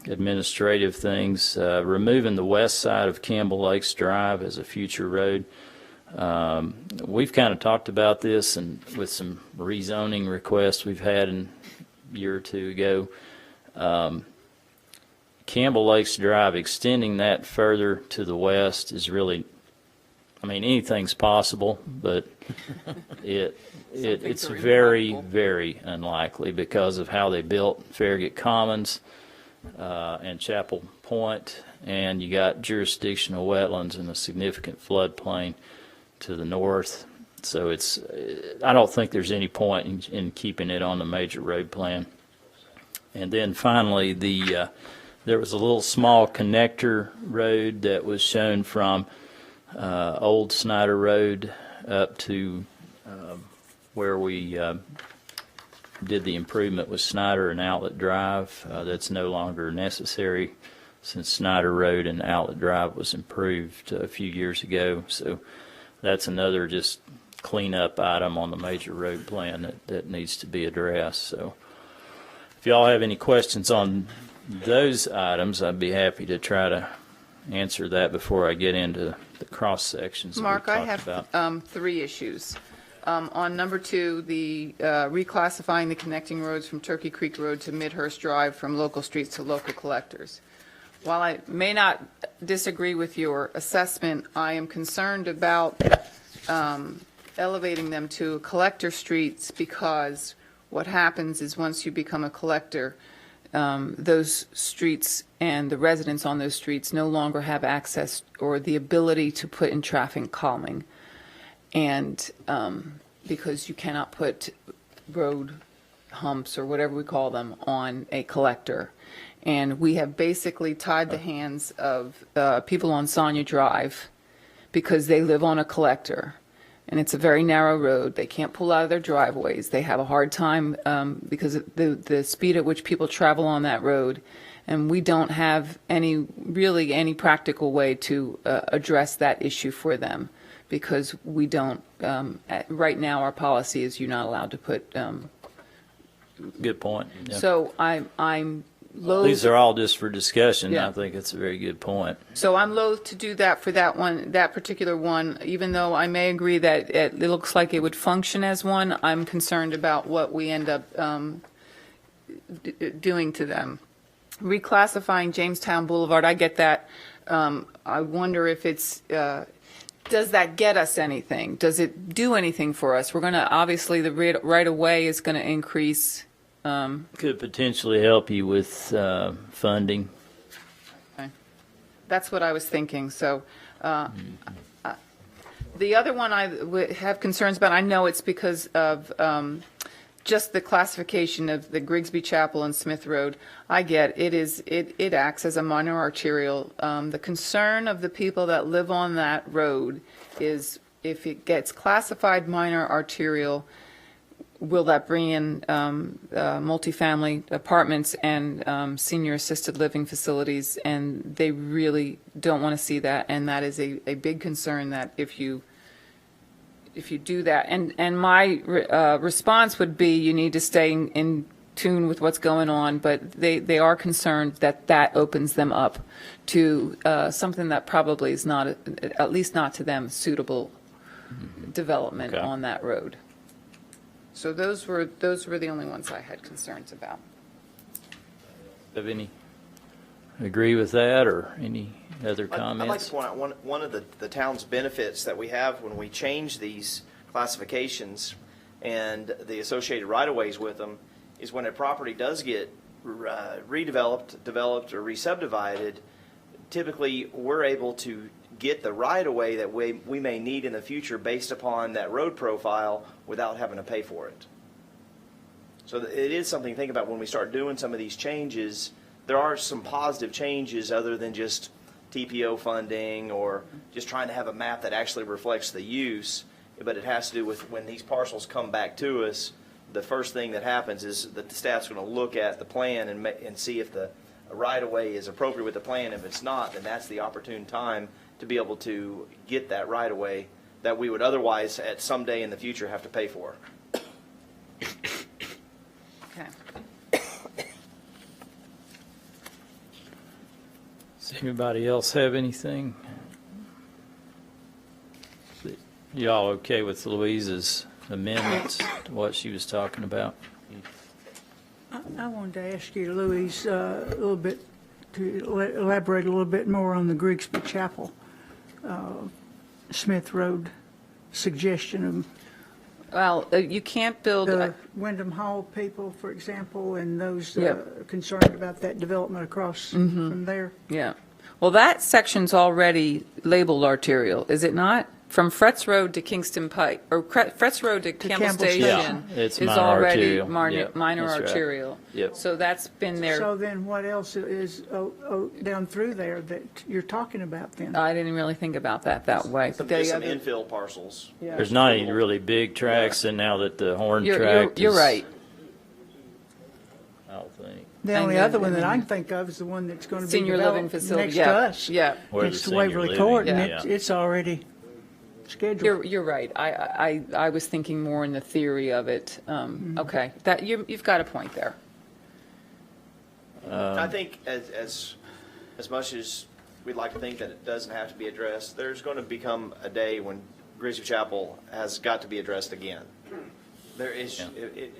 Speaker 4: administrative things. Removing the west side of Campbell Lakes Drive as a future road. We've kind of talked about this and with some rezoning requests we've had a year or two ago. Campbell Lakes Drive, extending that further to the west is really, anything's possible, but it's very, very unlikely because of how they built Farragut Commons and Chapel Point, and you got jurisdictional wetlands and a significant floodplain to the north. So I don't think there's any point in keeping it on the major road plan. And then finally, there was a little small connector road that was shown from Old Snyder Road up to where we did the improvement with Snyder and Outlet Drive. That's no longer necessary since Snyder Road and Outlet Drive was improved a few years ago. So that's another just cleanup item on the major road plan that needs to be addressed. So if y'all have any questions on those items, I'd be happy to try to answer that before I get into the cross sections.
Speaker 1: Mark, I have 3 issues. On number 2, the reclassifying the connecting roads from Turkey Creek Road to Midhurst Drive from local streets to local collectors. While I may not disagree with your assessment, I am concerned about elevating them to collector streets, because what happens is once you become a collector, those streets and the residents on those streets no longer have access or the ability to put in traffic calming. And because you cannot put road humps or whatever we call them on a collector. And we have basically tied the hands of people on Sonia Drive because they live on a collector. And it's a very narrow road. They can't pull out of their driveways. They have a hard time because of the speed at which people travel on that road. And we don't have any practical way to address that issue for them, because we don't, right now our policy is you're not allowed to put.
Speaker 4: Good point. Yeah.
Speaker 1: So I'm loath.
Speaker 4: These are all just for discussion.
Speaker 1: Yeah.
Speaker 4: I think it's a very good point.
Speaker 1: So I'm loath to do that for that one, that particular one, even though I may agree that it looks like it would function as one. I'm concerned about what we end up doing to them. Reclassifying Jamestown Boulevard, I get that. I wonder if it's, does that get us anything? Does it do anything for us? We're going to, obviously, the right of way is going to increase.
Speaker 4: Could potentially help you with funding.
Speaker 1: Okay. That's what I was thinking. So the other one I would have concerns about, I know it's because of just the classification of the Grigsby Chapel and Smith Road. I get it acts as a minor arterial. The concern of the people that live on that road is if it gets classified minor arterial, will that bring in multifamily apartments and senior assisted living facilities? And they really don't want to see that. And that is a big concern, that if you do that, and my response would be you need to stay in tune with what's going on, but they are concerned that opens them up to something that probably is not, at least not to them, suitable development on that road. So those were the only ones I had concerns about.
Speaker 4: Have any agree with that, or any other comments?
Speaker 6: I'd like to point out one of the town's benefits that we have when we change these classifications and the associated right-of-ways with them is when a property does get redeveloped, developed, or re-subdivided, typically we're able to get the right-of-way that we may need in the future based upon that road profile without having to pay for it. So it is something to think about when we start doing some of these changes. There are some positive changes other than just TPO funding or just trying to have a map that actually reflects the use, but it has to do with when these parcels come back to us, the first thing that happens is that the staff's going to look at the plan and see if the right-of-way is appropriate with the plan. If it's not, then that's the opportune time to be able to get that right-of-way that we would otherwise at some day in the future have to pay for.
Speaker 1: Okay.
Speaker 4: Does anybody else have anything? Y'all okay with Louise's amendments to what she was talking about?
Speaker 7: I wanted to ask you, Louise, a little bit, to elaborate a little bit more on the Grigsby Chapel, Smith Road suggestion of
Speaker 1: Well, you can't build.
Speaker 7: the Wyndham Hall people, for example, and those
Speaker 1: Yep.
Speaker 7: concerned about that development across from there.
Speaker 1: Yeah. Well, that section's already labeled arterial, is it not? From Fretz Road to Kingston Pike, or Fretz Road to Campbell
Speaker 7: Campbell
Speaker 1: Station
Speaker 4: Yeah, it's
Speaker 1: is
Speaker 4: minor
Speaker 1: already
Speaker 4: arterial. Yep,
Speaker 1: minor
Speaker 4: that's right.
Speaker 1: arterial.
Speaker 4: Yep.
Speaker 1: So that's been there.
Speaker 7: So then what else is down through there that you're talking about then?
Speaker 1: I didn't really think about that way.
Speaker 6: There's some infill parcels.
Speaker 4: There's not any really big tracks, and now that the horn
Speaker 1: You're
Speaker 4: track
Speaker 1: you're
Speaker 4: is-
Speaker 1: right.
Speaker 4: I don't think.
Speaker 7: The only other one that I can think of is the one that's going to be
Speaker 1: Senior living
Speaker 7: developed
Speaker 1: facility,
Speaker 7: next
Speaker 1: yeah,
Speaker 7: to us.
Speaker 1: yeah.
Speaker 4: Where
Speaker 7: Next
Speaker 4: the
Speaker 7: to Waverly
Speaker 4: senior
Speaker 7: Court,
Speaker 4: living,
Speaker 7: and
Speaker 4: yeah.
Speaker 7: it's already scheduled.
Speaker 1: You're right. I was thinking more in the theory of it. Okay, that you've got a point there.
Speaker 6: I think as much as we'd like to think that it doesn't have to be addressed, there's going to become a day when Grigsby Chapel has got to be addressed again. There is,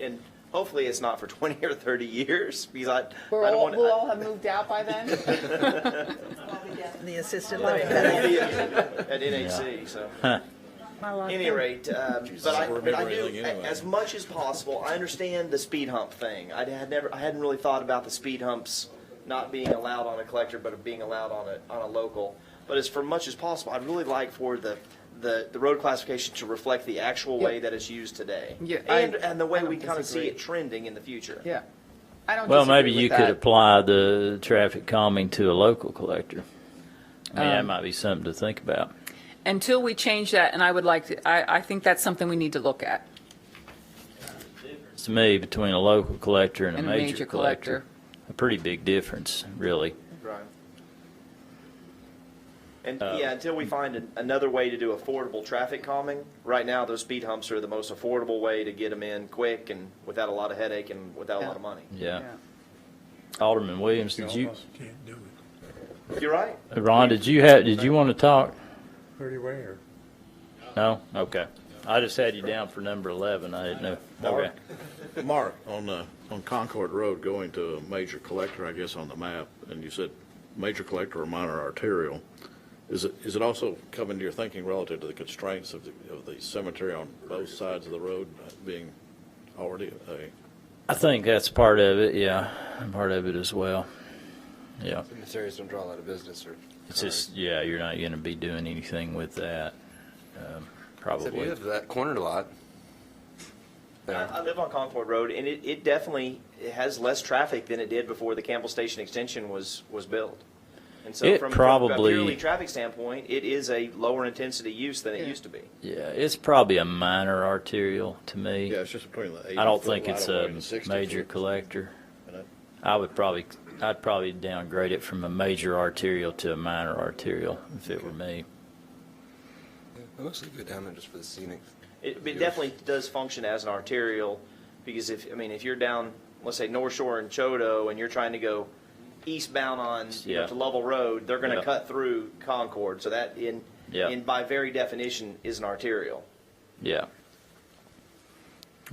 Speaker 6: and hopefully it's not for 20 or 30 years, because I don't want to.
Speaker 1: We'll all have moved out by then.
Speaker 3: The assisted
Speaker 6: We'll
Speaker 3: living.
Speaker 6: be at NHC, so. At any rate, but I do, as much as possible, I understand the speed hump thing. I hadn't really thought about the speed humps not being allowed on a collector, but being allowed on a local. But as for much as possible, I'd really like for the road classification to reflect the actual way that it's used today,
Speaker 1: Yeah,
Speaker 6: and the way
Speaker 1: I don't
Speaker 6: we kind of see
Speaker 1: disagree.
Speaker 6: it trending in the future.
Speaker 1: Yeah. I don't.
Speaker 4: Well,
Speaker 1: disagree
Speaker 4: maybe
Speaker 1: with
Speaker 4: you
Speaker 1: that.
Speaker 4: could apply the traffic calming to a local collector. I mean, that might be something to think about.
Speaker 1: Until we change that, and I would like to. I think that's something we need to look at.
Speaker 4: To me, between a local collector and a
Speaker 1: And
Speaker 4: major collector, a pretty big difference, really.
Speaker 6: Right. And until we find another way to do affordable traffic calming, right now those speed humps are the most affordable way to get them in quick and without a lot of headache and without a lot of money.
Speaker 4: Yeah. Alderman Williams, did you?
Speaker 8: Can't do it.
Speaker 6: You're right.
Speaker 4: Ron, did you want to talk?
Speaker 8: Pretty rare.
Speaker 4: No? Okay. I just had you down for number 11. I didn't know. Okay.
Speaker 2: Mark, on Concord Road going to a major collector, I guess, on the map, and you said major collector or minor arterial. Is it also coming to your thinking relative to the constraints of the cemetery on both sides of the road being already
Speaker 4: I think that's part of it, yeah. Part of it as well. Yeah.
Speaker 13: Cemeteries don't draw a lot of business or.
Speaker 4: It's just, yeah, you're not going to be doing anything with that,
Speaker 13: Except you
Speaker 4: probably.
Speaker 13: have that corner lot.
Speaker 6: I live on Concord Road, and it definitely has less traffic than it did before the Campbell Station extension was built. And so
Speaker 4: It
Speaker 6: from a
Speaker 4: probably-
Speaker 6: purely traffic standpoint, it is a lower intensity use than it used to be.
Speaker 4: Yeah, it's probably a minor arterial to me.
Speaker 2: Yeah, it's just between the 80
Speaker 4: I don't
Speaker 2: foot
Speaker 4: think it's
Speaker 2: right-of-way
Speaker 4: a
Speaker 2: and the 60
Speaker 4: major
Speaker 2: foot.
Speaker 4: collector.
Speaker 2: And
Speaker 4: I'd probably downgrade it from a major arterial to a minor arterial if it were me.
Speaker 13: I mostly go down there just for the scenic.
Speaker 6: It definitely does function as an arterial, because if you're down, let's say North Shore and Chodo, and you're trying to go eastbound on
Speaker 4: Yeah.
Speaker 6: to Lovell Road, they're going to
Speaker 4: Yeah.
Speaker 6: cut through Concord. So that
Speaker 4: Yeah.
Speaker 6: in by very definition is an arterial.
Speaker 4: Yeah.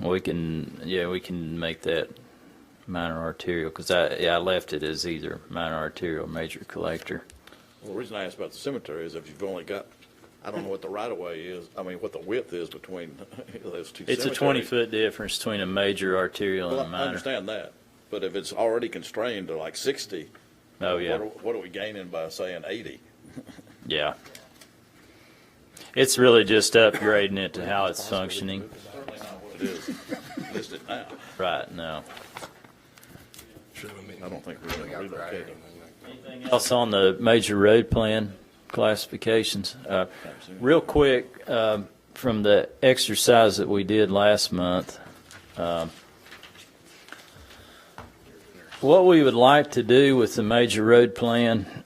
Speaker 4: We can make that minor arterial, because I left it as either minor arterial or major collector.
Speaker 2: Well, the reason I asked about the cemetery is if you've only got, I don't know what the right-of-way is, what the width is between those two
Speaker 4: It's a
Speaker 2: cemeteries.
Speaker 4: 20-foot difference between a major arterial and
Speaker 2: Well,
Speaker 4: a
Speaker 2: I
Speaker 4: minor.
Speaker 2: understand that, but if it's already constrained to like 60,
Speaker 4: Oh, yeah.
Speaker 2: What are we gaining by saying 80?
Speaker 4: Yeah. It's really just upgrading it to how it's functioning.
Speaker 2: Certainly not what it is listed now.
Speaker 4: Right, no.
Speaker 2: I don't think we're going to relocate them.
Speaker 4: Anything else on the major road plan classifications? Real quick, from the exercise that we did last month, what we would like to do with the major road plan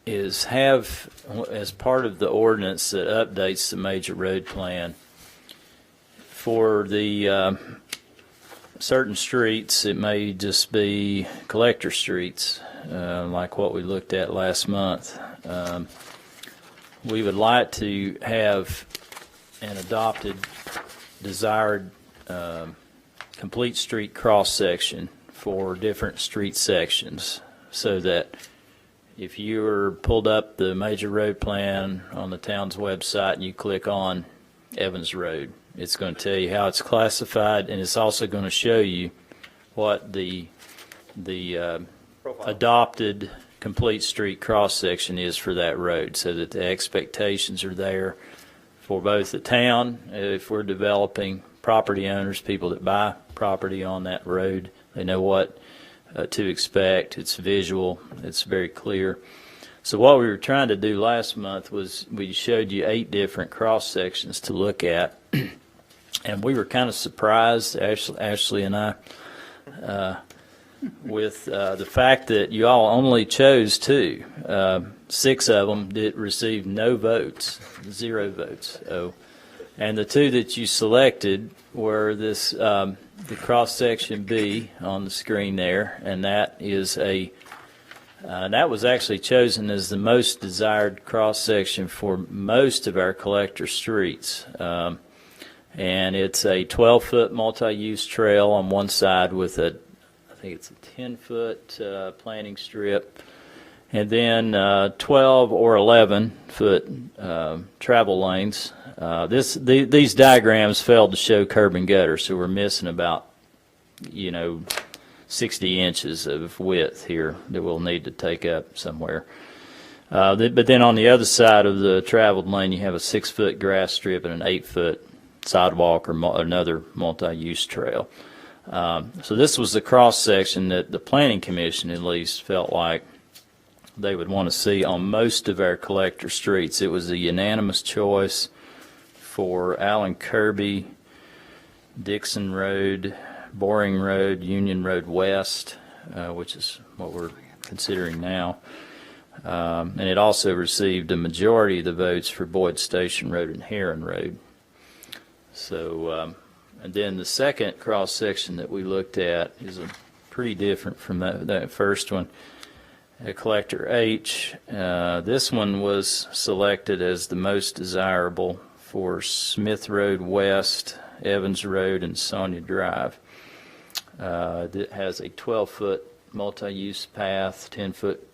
Speaker 4: is have, as part of the ordinance that updates the major road plan, for the certain streets, it may just be collector streets, like what we looked at last month. We would like to have an adopted, desired complete street cross-section for different street sections, so that if you were pulled up the major road plan on the town's website and you click on Evans Road, it's going to tell you how it's classified, and it's also going to show you what the adopted complete street cross-section is for that road, so that the expectations are there for both the town, if we're developing, property owners, people that buy property on that road, they know what to expect. It's visual. It's very clear. So what we were trying to do last month was we showed you 8 different cross-sections to look at. And we were kind of surprised, Ashley and I, with the fact that you all only chose 2. 6 of them did receive no votes, 0 votes. And the 2 that you selected were this the cross-section B on the screen there, and that is that was actually chosen as the most desired cross-section for most of our collector streets. And it's a 12-foot multi-use trail on one side with I think it's a 10-foot planting strip, and then 12 or 11-foot travel lanes. These diagrams failed to show curb and gutter, so we're missing about 60 inches of width here that we'll need to take up somewhere. But then on the other side of the traveled lane, you have a 6-foot grass strip and an 8-foot sidewalk or another multi-use trail. So this was the cross-section that the Planning Commission at least felt like they would want to see on most of our collector streets. It was a unanimous choice for Allen Kirby, Dixon Road, Boring Road, Union Road West, which is what we're considering now. And it also received a majority of the votes for Boyd Station Road and Heron Road. So, and then the second cross-section that we looked at is pretty different from that first one. Collector H, this one was selected as the most desirable for Smith Road West, Evans Road, and Sonia Drive. It has a 12-foot multi-use path, 10-foot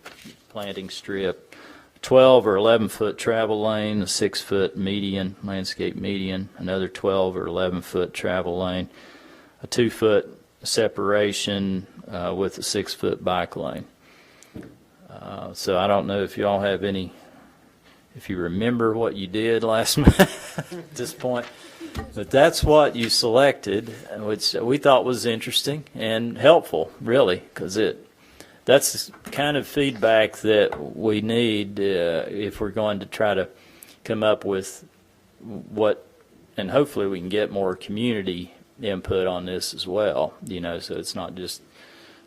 Speaker 4: planting strip, 12 or 11-foot travel lane, a 6-foot median, landscape median, another 12 or 11-foot travel lane, a 2-foot separation with a 6-foot bike lane. So I don't know if you all have if you remember what you did last month at this point, but that's what you selected, which we thought was interesting and helpful, really, because that's the kind of feedback that we need if we're going to try to come up with and hopefully we can get more community input on this as well, so it's not just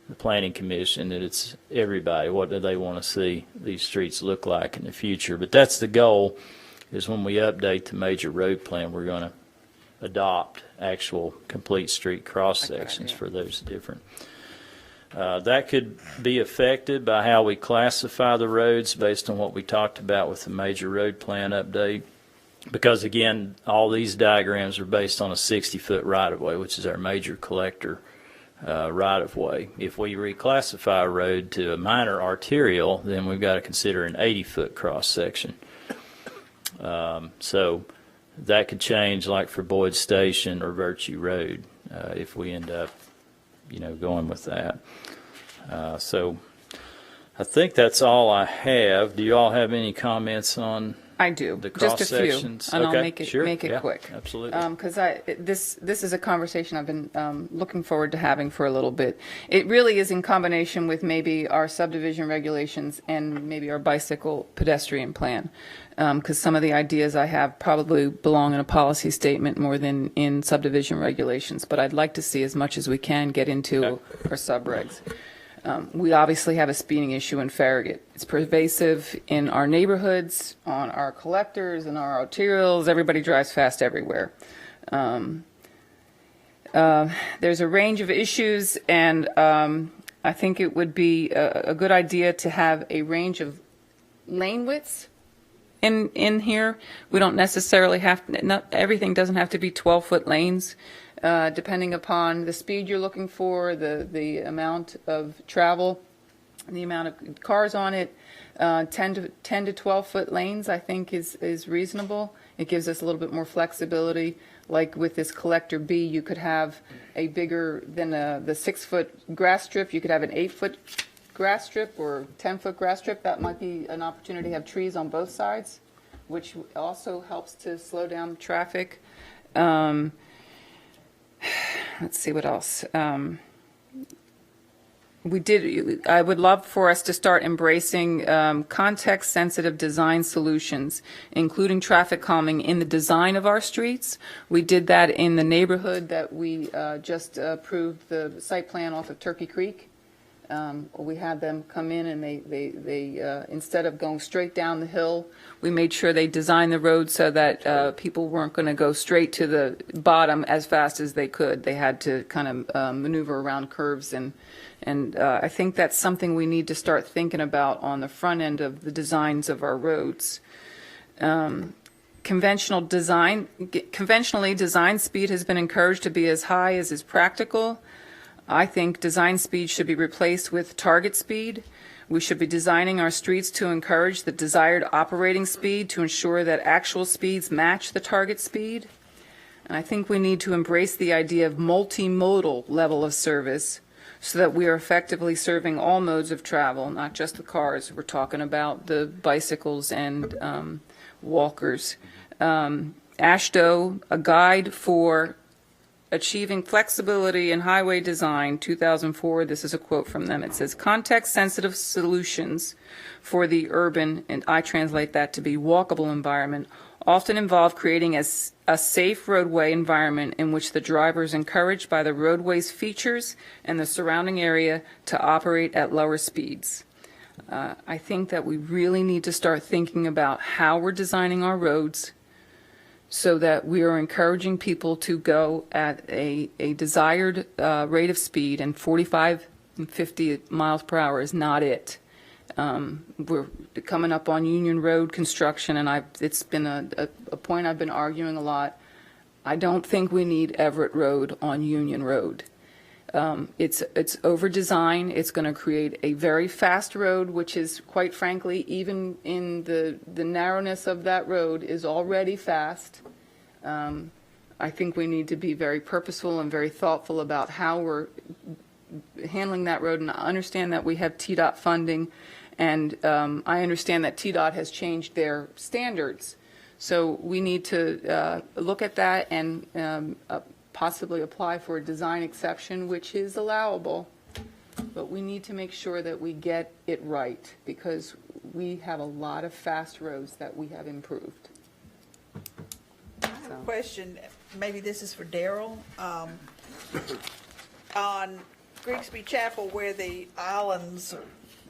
Speaker 4: the Planning Commission, that it's everybody. What do they want to see these streets look like in the future? But that's the goal, is when we update the major road plan, we're going to adopt actual complete street cross sections for those different. That could be affected by how we classify the roads based on what we talked about with the major road plan update. Because again, all these diagrams are based on a 60-foot right-of-way, which is our major collector right-of-way. If we reclassify a road to a minor arterial, then we've got to consider an 80-foot cross-section. So that could change, like for Boyd Station or Virtue Road, if we end up, going with that. So I think that's all I have. Do you all have any comments on
Speaker 1: I do.
Speaker 4: the
Speaker 1: Just
Speaker 4: cross
Speaker 1: a few,
Speaker 4: sections?
Speaker 1: and
Speaker 4: Okay,
Speaker 1: I'll make it
Speaker 4: sure. Yeah,
Speaker 1: quick.
Speaker 4: absolutely.
Speaker 1: Because this is a conversation I've been looking forward to having for a little bit. It really is in combination with maybe our subdivision regulations and maybe our bicycle pedestrian plan. Because some of the ideas I have probably belong in a policy statement more than in subdivision regulations. But I'd like to see as much as we can get into our subregs. We obviously have a speeding issue in Farragut. It's pervasive in our neighborhoods, on our collectors, and our arterials. Everybody drives fast everywhere. There's a range of issues, and I think it would be a good idea to have a range of lane widths in here. We don't necessarily have, not everything doesn't have to be 12-foot lanes. Depending upon the speed you're looking for, the amount of travel, the amount of cars on it, 10 to 12-foot lanes I think is reasonable. It gives us a little bit more flexibility. Like with this collector B, you could have a bigger than the 6-foot grass strip. You could have an 8-foot grass strip or 10-foot grass strip. That might be an opportunity to have trees on both sides, which also helps to slow down traffic. Let's see what else. I would love for us to start embracing context-sensitive design solutions, including traffic calming in the design of our streets. We did that in the neighborhood that we just approved the site plan off of Turkey Creek. We had them come in and they instead of going straight down the hill, we made sure they designed the road so that people weren't going to go straight to the bottom as fast as they could. They had to kind of maneuver around curves, and I think that's something we need to start thinking about on the front end of the designs of our roads. Conventionally, design speed has been encouraged to be as high as is practical. I think design speed should be replaced with target speed. We should be designing our streets to encourage the desired operating speed to ensure that actual speeds match the target speed. And I think we need to embrace the idea of multimodal level of service so that we are effectively serving all modes of travel, not just the cars. We're talking about the bicycles and walkers. AASHTO, a guide for Achieving Flexibility in Highway Design, 2004, this is a quote from them. It says, context-sensitive solutions for the urban, and I translate that to be walkable environment, often involve creating a safe roadway environment in which the driver is encouraged by the roadway's features and the surrounding area to operate at lower speeds. I think that we really need to start thinking about how we're designing our roads so that we are encouraging people to go at a desired rate of speed, and 45 and 50 miles per hour is not it. We're coming up on Union Road construction, and it's been a point I've been arguing a lot. I don't think we need Everett Road on Union Road. It's over-design. It's going to create a very fast road, which is, quite frankly, even in the narrowness of that road, is already fast. I think we need to be very purposeful and very thoughtful about how we're handling that road, and I understand that we have TDOT funding, and I understand that TDOT has changed their standards. So we need to look at that and possibly apply for a design exception, which is allowable, but we need to make sure that we get it right, because we have a lot of fast roads that we have improved.
Speaker 3: I have a question, maybe this is for Daryl. On Grigsby Chapel, where the islands,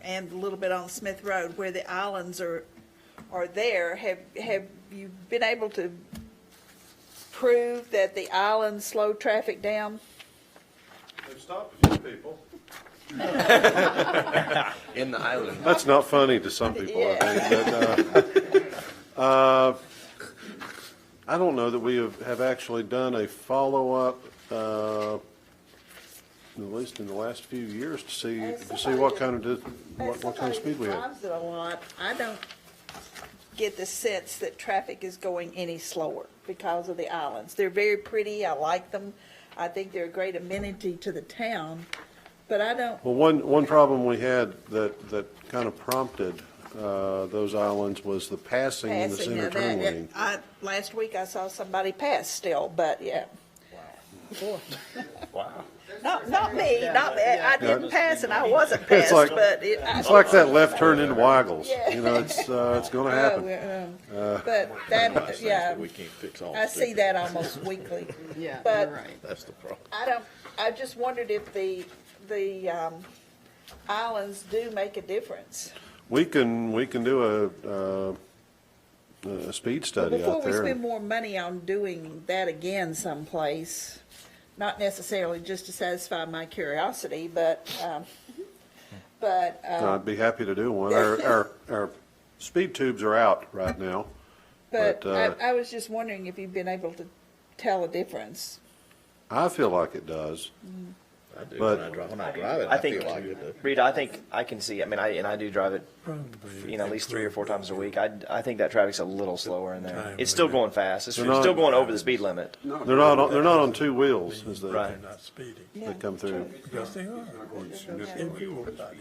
Speaker 3: and a little bit on Smith Road, where the islands are there, have you been able to prove that the islands slow traffic down?
Speaker 21: They've stopped a few people.
Speaker 13: In the island.
Speaker 21: That's not funny to some people,
Speaker 3: Yeah.
Speaker 21: I think. But, I don't know that we have actually done a follow-up, at least in the last few years, to see what kind of speed we have.
Speaker 3: Drives it a lot. I don't get the sense that traffic is going any slower because of the islands. They're very pretty. I like them. I think they're a great amenity to the town. But I don't,
Speaker 21: Well, one problem we had that kind of prompted those islands was the passing in the
Speaker 3: passing,
Speaker 21: center turn lane.
Speaker 3: last week I saw somebody pass still, but yeah.
Speaker 6: Wow.
Speaker 3: Not me. I didn't pass and I wasn't
Speaker 21: It's
Speaker 3: passed,
Speaker 21: like,
Speaker 3: but
Speaker 21: it's like that left turn into Waggles.
Speaker 3: Yeah.
Speaker 21: You know, it's going to happen.
Speaker 3: But that, yeah,
Speaker 2: We can't fix all.
Speaker 3: I see that almost weekly.
Speaker 1: Yeah,
Speaker 3: But
Speaker 1: you're right.
Speaker 2: That's the problem.
Speaker 3: I just wondered if the islands do make a difference.
Speaker 21: We can do a speed study
Speaker 3: Before
Speaker 21: out
Speaker 3: we
Speaker 21: there.
Speaker 3: spend more money on doing that again someplace, not necessarily just to satisfy my curiosity, but
Speaker 21: I'd be happy to do one. Our speed tubes are out right now.
Speaker 3: but
Speaker 21: but,
Speaker 3: I was just wondering if you've been able to tell a difference.
Speaker 21: I feel like it does.
Speaker 2: I do.
Speaker 21: But-
Speaker 2: When I drive it,
Speaker 6: I
Speaker 2: I
Speaker 6: think,
Speaker 2: feel like it.
Speaker 6: Rita, I think I can see, I mean, I do drive it, at least 3 or 4 times a week. I think that traffic's a little slower in there. It's still going fast. It's
Speaker 21: They're not-
Speaker 6: still going over the speed limit.
Speaker 21: They're not on two wheels as they,
Speaker 6: Right.
Speaker 8: Not speeding.
Speaker 21: they come through.
Speaker 8: Yes, they are. Everybody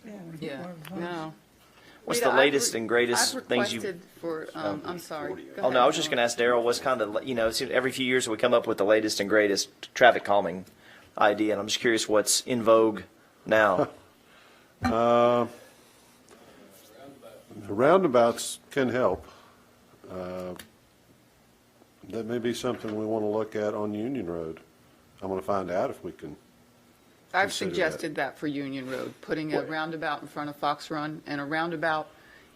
Speaker 8: is.
Speaker 1: Yeah, no.
Speaker 6: What's
Speaker 1: Rita,
Speaker 6: the latest and greatest
Speaker 1: I've
Speaker 6: things you?
Speaker 1: requested for, I'm sorry. Go
Speaker 6: Oh, no,
Speaker 1: ahead,
Speaker 6: I was just going to ask Daryl, what's kind of, it seems every few years we come up with the latest and greatest traffic calming idea, and I'm just curious what's in vogue now.
Speaker 21: The roundabouts can help. That may be something we want to look at on Union Road. I'm going to find out if we can.
Speaker 1: I've
Speaker 21: consider that.
Speaker 1: suggested that for Union Road, putting a roundabout in front of Fox Run and a roundabout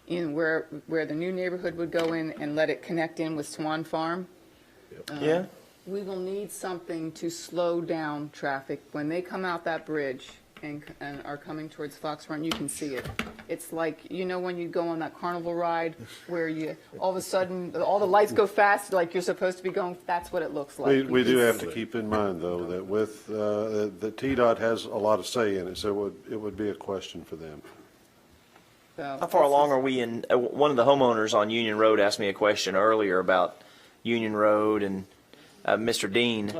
Speaker 1: in where the new neighborhood would go in and let it connect in with Swan Farm.
Speaker 6: Yeah?
Speaker 1: We will need something to slow down traffic. When they come out that bridge and are coming towards Fox Run, you can see it. It's like, when you go on that carnival ride where you, all of a sudden, all the lights go fast like you're supposed to be going, that's what it looks like.
Speaker 21: We do have to keep in mind, though, that with, the TDOT has a lot of say in it, so it would be a question for them.
Speaker 1: So,
Speaker 6: How far along are we in, one of the homeowners on Union Road asked me a question earlier about Union Road and Mr. Dean.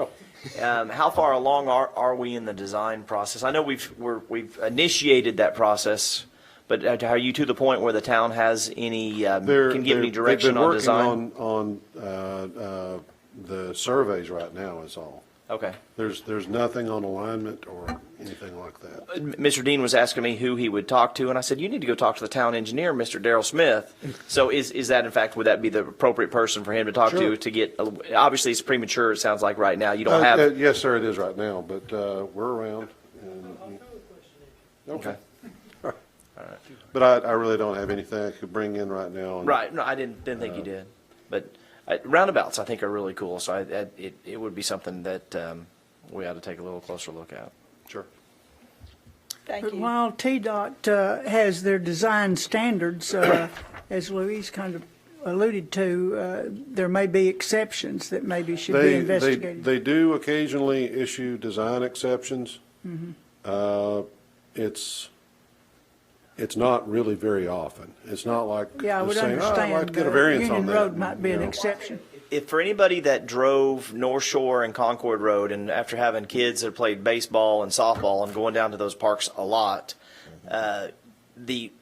Speaker 6: How far along are we in the design process? I know we've initiated that process, but are you to the point where the town has any, can give any direction on design?
Speaker 21: They've been working on the surveys right now is all.
Speaker 6: Okay.
Speaker 21: There's nothing on alignment or anything like that.
Speaker 6: Mr. Dean was asking me who he would talk to, and I said, you need to go talk to the town engineer, Mr. Daryl Smith. So is that, in fact, would that be the appropriate person for him to talk
Speaker 21: Sure.
Speaker 6: to get, obviously it's premature, it sounds like right now. You don't have.
Speaker 21: Yes, sir, it is right now, but we're around.
Speaker 6: Okay.
Speaker 21: But I really don't have anything I could bring in right now.
Speaker 6: Right, no, I didn't think you did. But roundabouts, I think, are really cool, so it would be something that we ought to take a little closer look at.
Speaker 21: Sure.
Speaker 3: Thank
Speaker 7: But
Speaker 3: you.
Speaker 7: while TDOT has their design standards, as Louise kind of alluded to, there may be exceptions that maybe should be investigated.
Speaker 21: They do occasionally issue design exceptions. It's not really very often. It's not like
Speaker 7: Yeah, I would
Speaker 21: just saying, I'd like
Speaker 7: understand
Speaker 21: to get a variance on
Speaker 7: Union
Speaker 21: that.
Speaker 7: Road might be an
Speaker 21: you know.
Speaker 7: exception.
Speaker 6: If for anybody that drove North Shore and Concord Road, and after having kids that played baseball and softball and going down to those parks a lot, the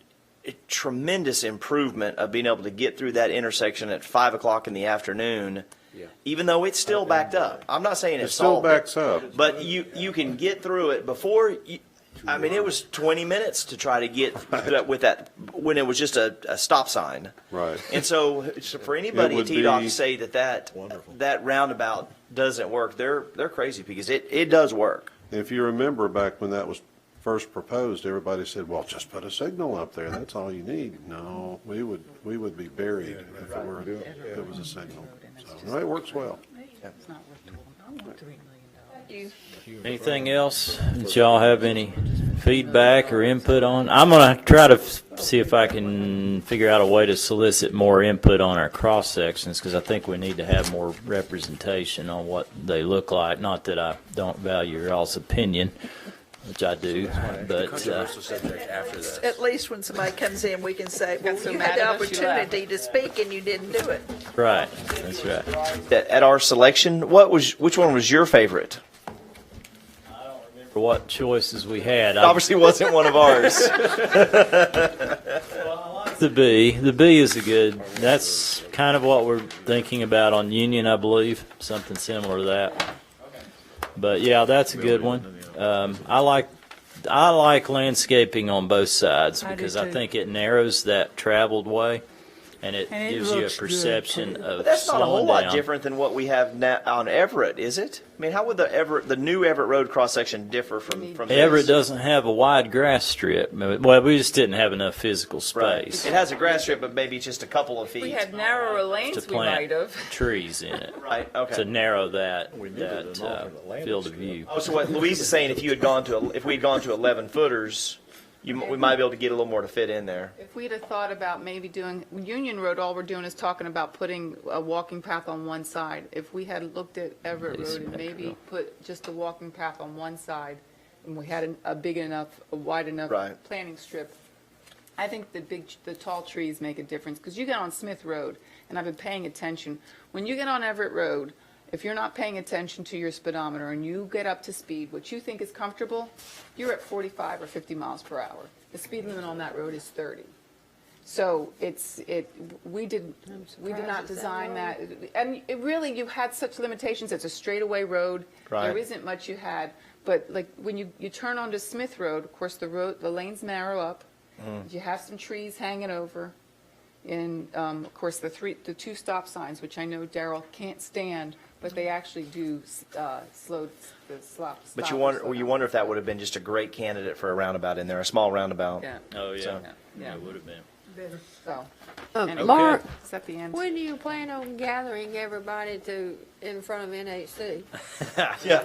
Speaker 6: tremendous improvement of being able to get through that intersection at 5 o'clock in the afternoon, even though it's still backed up. I'm not saying
Speaker 21: It
Speaker 6: it's
Speaker 21: still
Speaker 6: solved,
Speaker 21: backs up.
Speaker 6: but you can get through it before. It was 20 minutes to try to get with that when it was just a stop sign.
Speaker 21: Right.
Speaker 6: And so for anybody
Speaker 21: It
Speaker 6: at
Speaker 21: would
Speaker 6: TDOT
Speaker 21: be
Speaker 6: to say that roundabout doesn't work, they're crazy because it does work.
Speaker 21: If you remember back when that was first proposed, everybody said, well, just put a signal up there. That's all you need. No, we would be buried if it was a signal. So, no, it works well.
Speaker 1: It's not worth $12. I want $3 million.
Speaker 4: Anything else that y'all have any feedback or input on? I'm going to try to see if I can figure out a way to solicit more input on our cross sections because I think we need to have more representation on what they look like. Not that I don't value your all's opinion, which I do, but
Speaker 3: At least when somebody comes in, we can say, well,
Speaker 1: so
Speaker 3: you
Speaker 1: mad
Speaker 3: had the
Speaker 1: at us, you
Speaker 3: opportunity to speak and you didn't do it.
Speaker 4: right, that's right.
Speaker 6: At our selection, which one was your favorite?
Speaker 4: what choices we had.
Speaker 6: Obviously wasn't one of ours.
Speaker 4: The B is a good, that's kind of what we're thinking about on Union, I believe, something similar to that. But yeah, that's a good one. I like landscaping on both sides
Speaker 7: I do
Speaker 4: because I
Speaker 7: too.
Speaker 4: think it narrows that traveled way, and it
Speaker 7: And it
Speaker 4: gives you a
Speaker 7: looks good,
Speaker 4: perception
Speaker 7: too.
Speaker 4: of
Speaker 6: But that's not a whole
Speaker 4: slowing
Speaker 6: lot
Speaker 4: down.
Speaker 6: different than what we have now on Everett, is it? I mean, how would the new Everett Road cross section differ from
Speaker 4: Everett
Speaker 6: this?
Speaker 4: doesn't have a wide grass strip. Well, we just didn't have enough physical
Speaker 6: Right.
Speaker 4: space
Speaker 6: It has a grass strip, but maybe just a couple of
Speaker 1: If we
Speaker 6: feet.
Speaker 1: had narrower
Speaker 4: to
Speaker 1: lanes, we
Speaker 4: plant
Speaker 1: might have.
Speaker 4: trees in it
Speaker 6: Right. Okay.
Speaker 4: to narrow that
Speaker 2: needed an alternate landing
Speaker 4: field of
Speaker 2: strip.
Speaker 4: view.
Speaker 6: Oh, so what Louise is saying, if we'd gone to 11 footers, we might be able to get a little more to fit in there.
Speaker 1: If we'd have thought about maybe doing, Union Road, all we're doing is talking about putting a walking path on one side. If we had looked at Everett Road and maybe put just a walking path on one side, and we had a big enough, a wide enough
Speaker 6: Right.
Speaker 1: planting strip, I think the tall trees make a difference, because you get on Smith Road, and I've been paying attention. When you get on Everett Road, if you're not paying attention to your speedometer and you get up to speed, what you think is comfortable, you're at 45 or 50 miles per hour. The speed limit on that road is 30. So we did not design that. And it really, you had such limitations. It's a straightaway road.
Speaker 6: Right.
Speaker 1: There isn't much you had. But like when you turn onto Smith Road, of course, the lanes narrow up. You have some trees hanging over. And of course, the two stop signs, which I know Darrell can't stand, but they actually do slow the stop.
Speaker 6: But you wonder if that would have been just a great candidate for a roundabout in there, a small roundabout.
Speaker 1: Yeah.
Speaker 4: Oh yeah,
Speaker 6: So-
Speaker 1: Yeah.
Speaker 4: it would have been.
Speaker 1: So.
Speaker 17: Mark,
Speaker 1: Is that the end?
Speaker 17: when do you plan on gathering everybody in front of NHC?
Speaker 6: Yeah.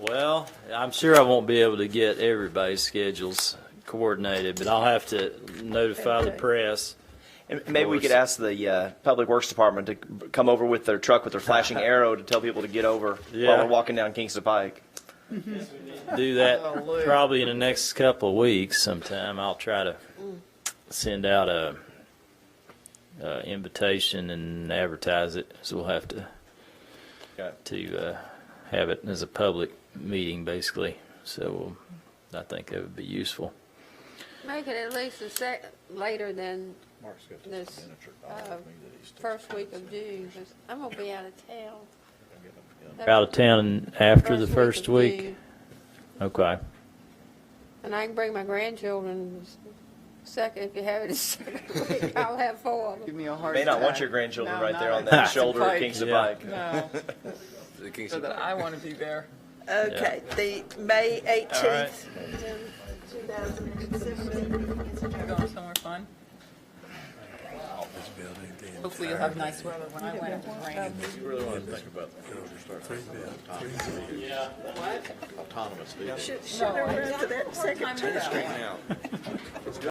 Speaker 4: Well, I'm sure I won't be able to get everybody's schedules coordinated, but I'll have to notify the press.
Speaker 6: And maybe we could ask the Public Works Department to come over with their truck with their flashing arrow to tell people to get over
Speaker 4: Yeah.
Speaker 6: while we're walking down Kingston Pike.
Speaker 4: Do that probably in the next couple of weeks sometime. I'll try to send out a invitation and advertise it, so we'll have to have it as a public meeting basically. So I think that would be useful.
Speaker 17: Make it at least later than this first week of June, 'cause I'm gonna be out of town.
Speaker 4: Out of town after the
Speaker 17: First
Speaker 4: first
Speaker 17: of
Speaker 4: week?
Speaker 17: June.
Speaker 4: Okay.
Speaker 17: And I can bring my grandchildren second, if you have it second week, I'll have 4 of them.
Speaker 1: Give me a heart
Speaker 6: May not want
Speaker 1: attack.
Speaker 6: your grandchildren
Speaker 1: No,
Speaker 6: right
Speaker 1: not
Speaker 6: there on
Speaker 1: at
Speaker 6: that
Speaker 1: Kingston
Speaker 6: shoulder of
Speaker 1: Pike.
Speaker 6: Kingston
Speaker 4: Yeah.
Speaker 6: Pike.
Speaker 1: No. So that I want to be there.
Speaker 3: Okay, the May 18th.
Speaker 1: 2017. Going somewhere fun? Hopefully you'll have nice weather. When I went, it was raining.
Speaker 2: You really want to think about autonomous vehicles.
Speaker 3: Should I run to that second?
Speaker 1: What time is it?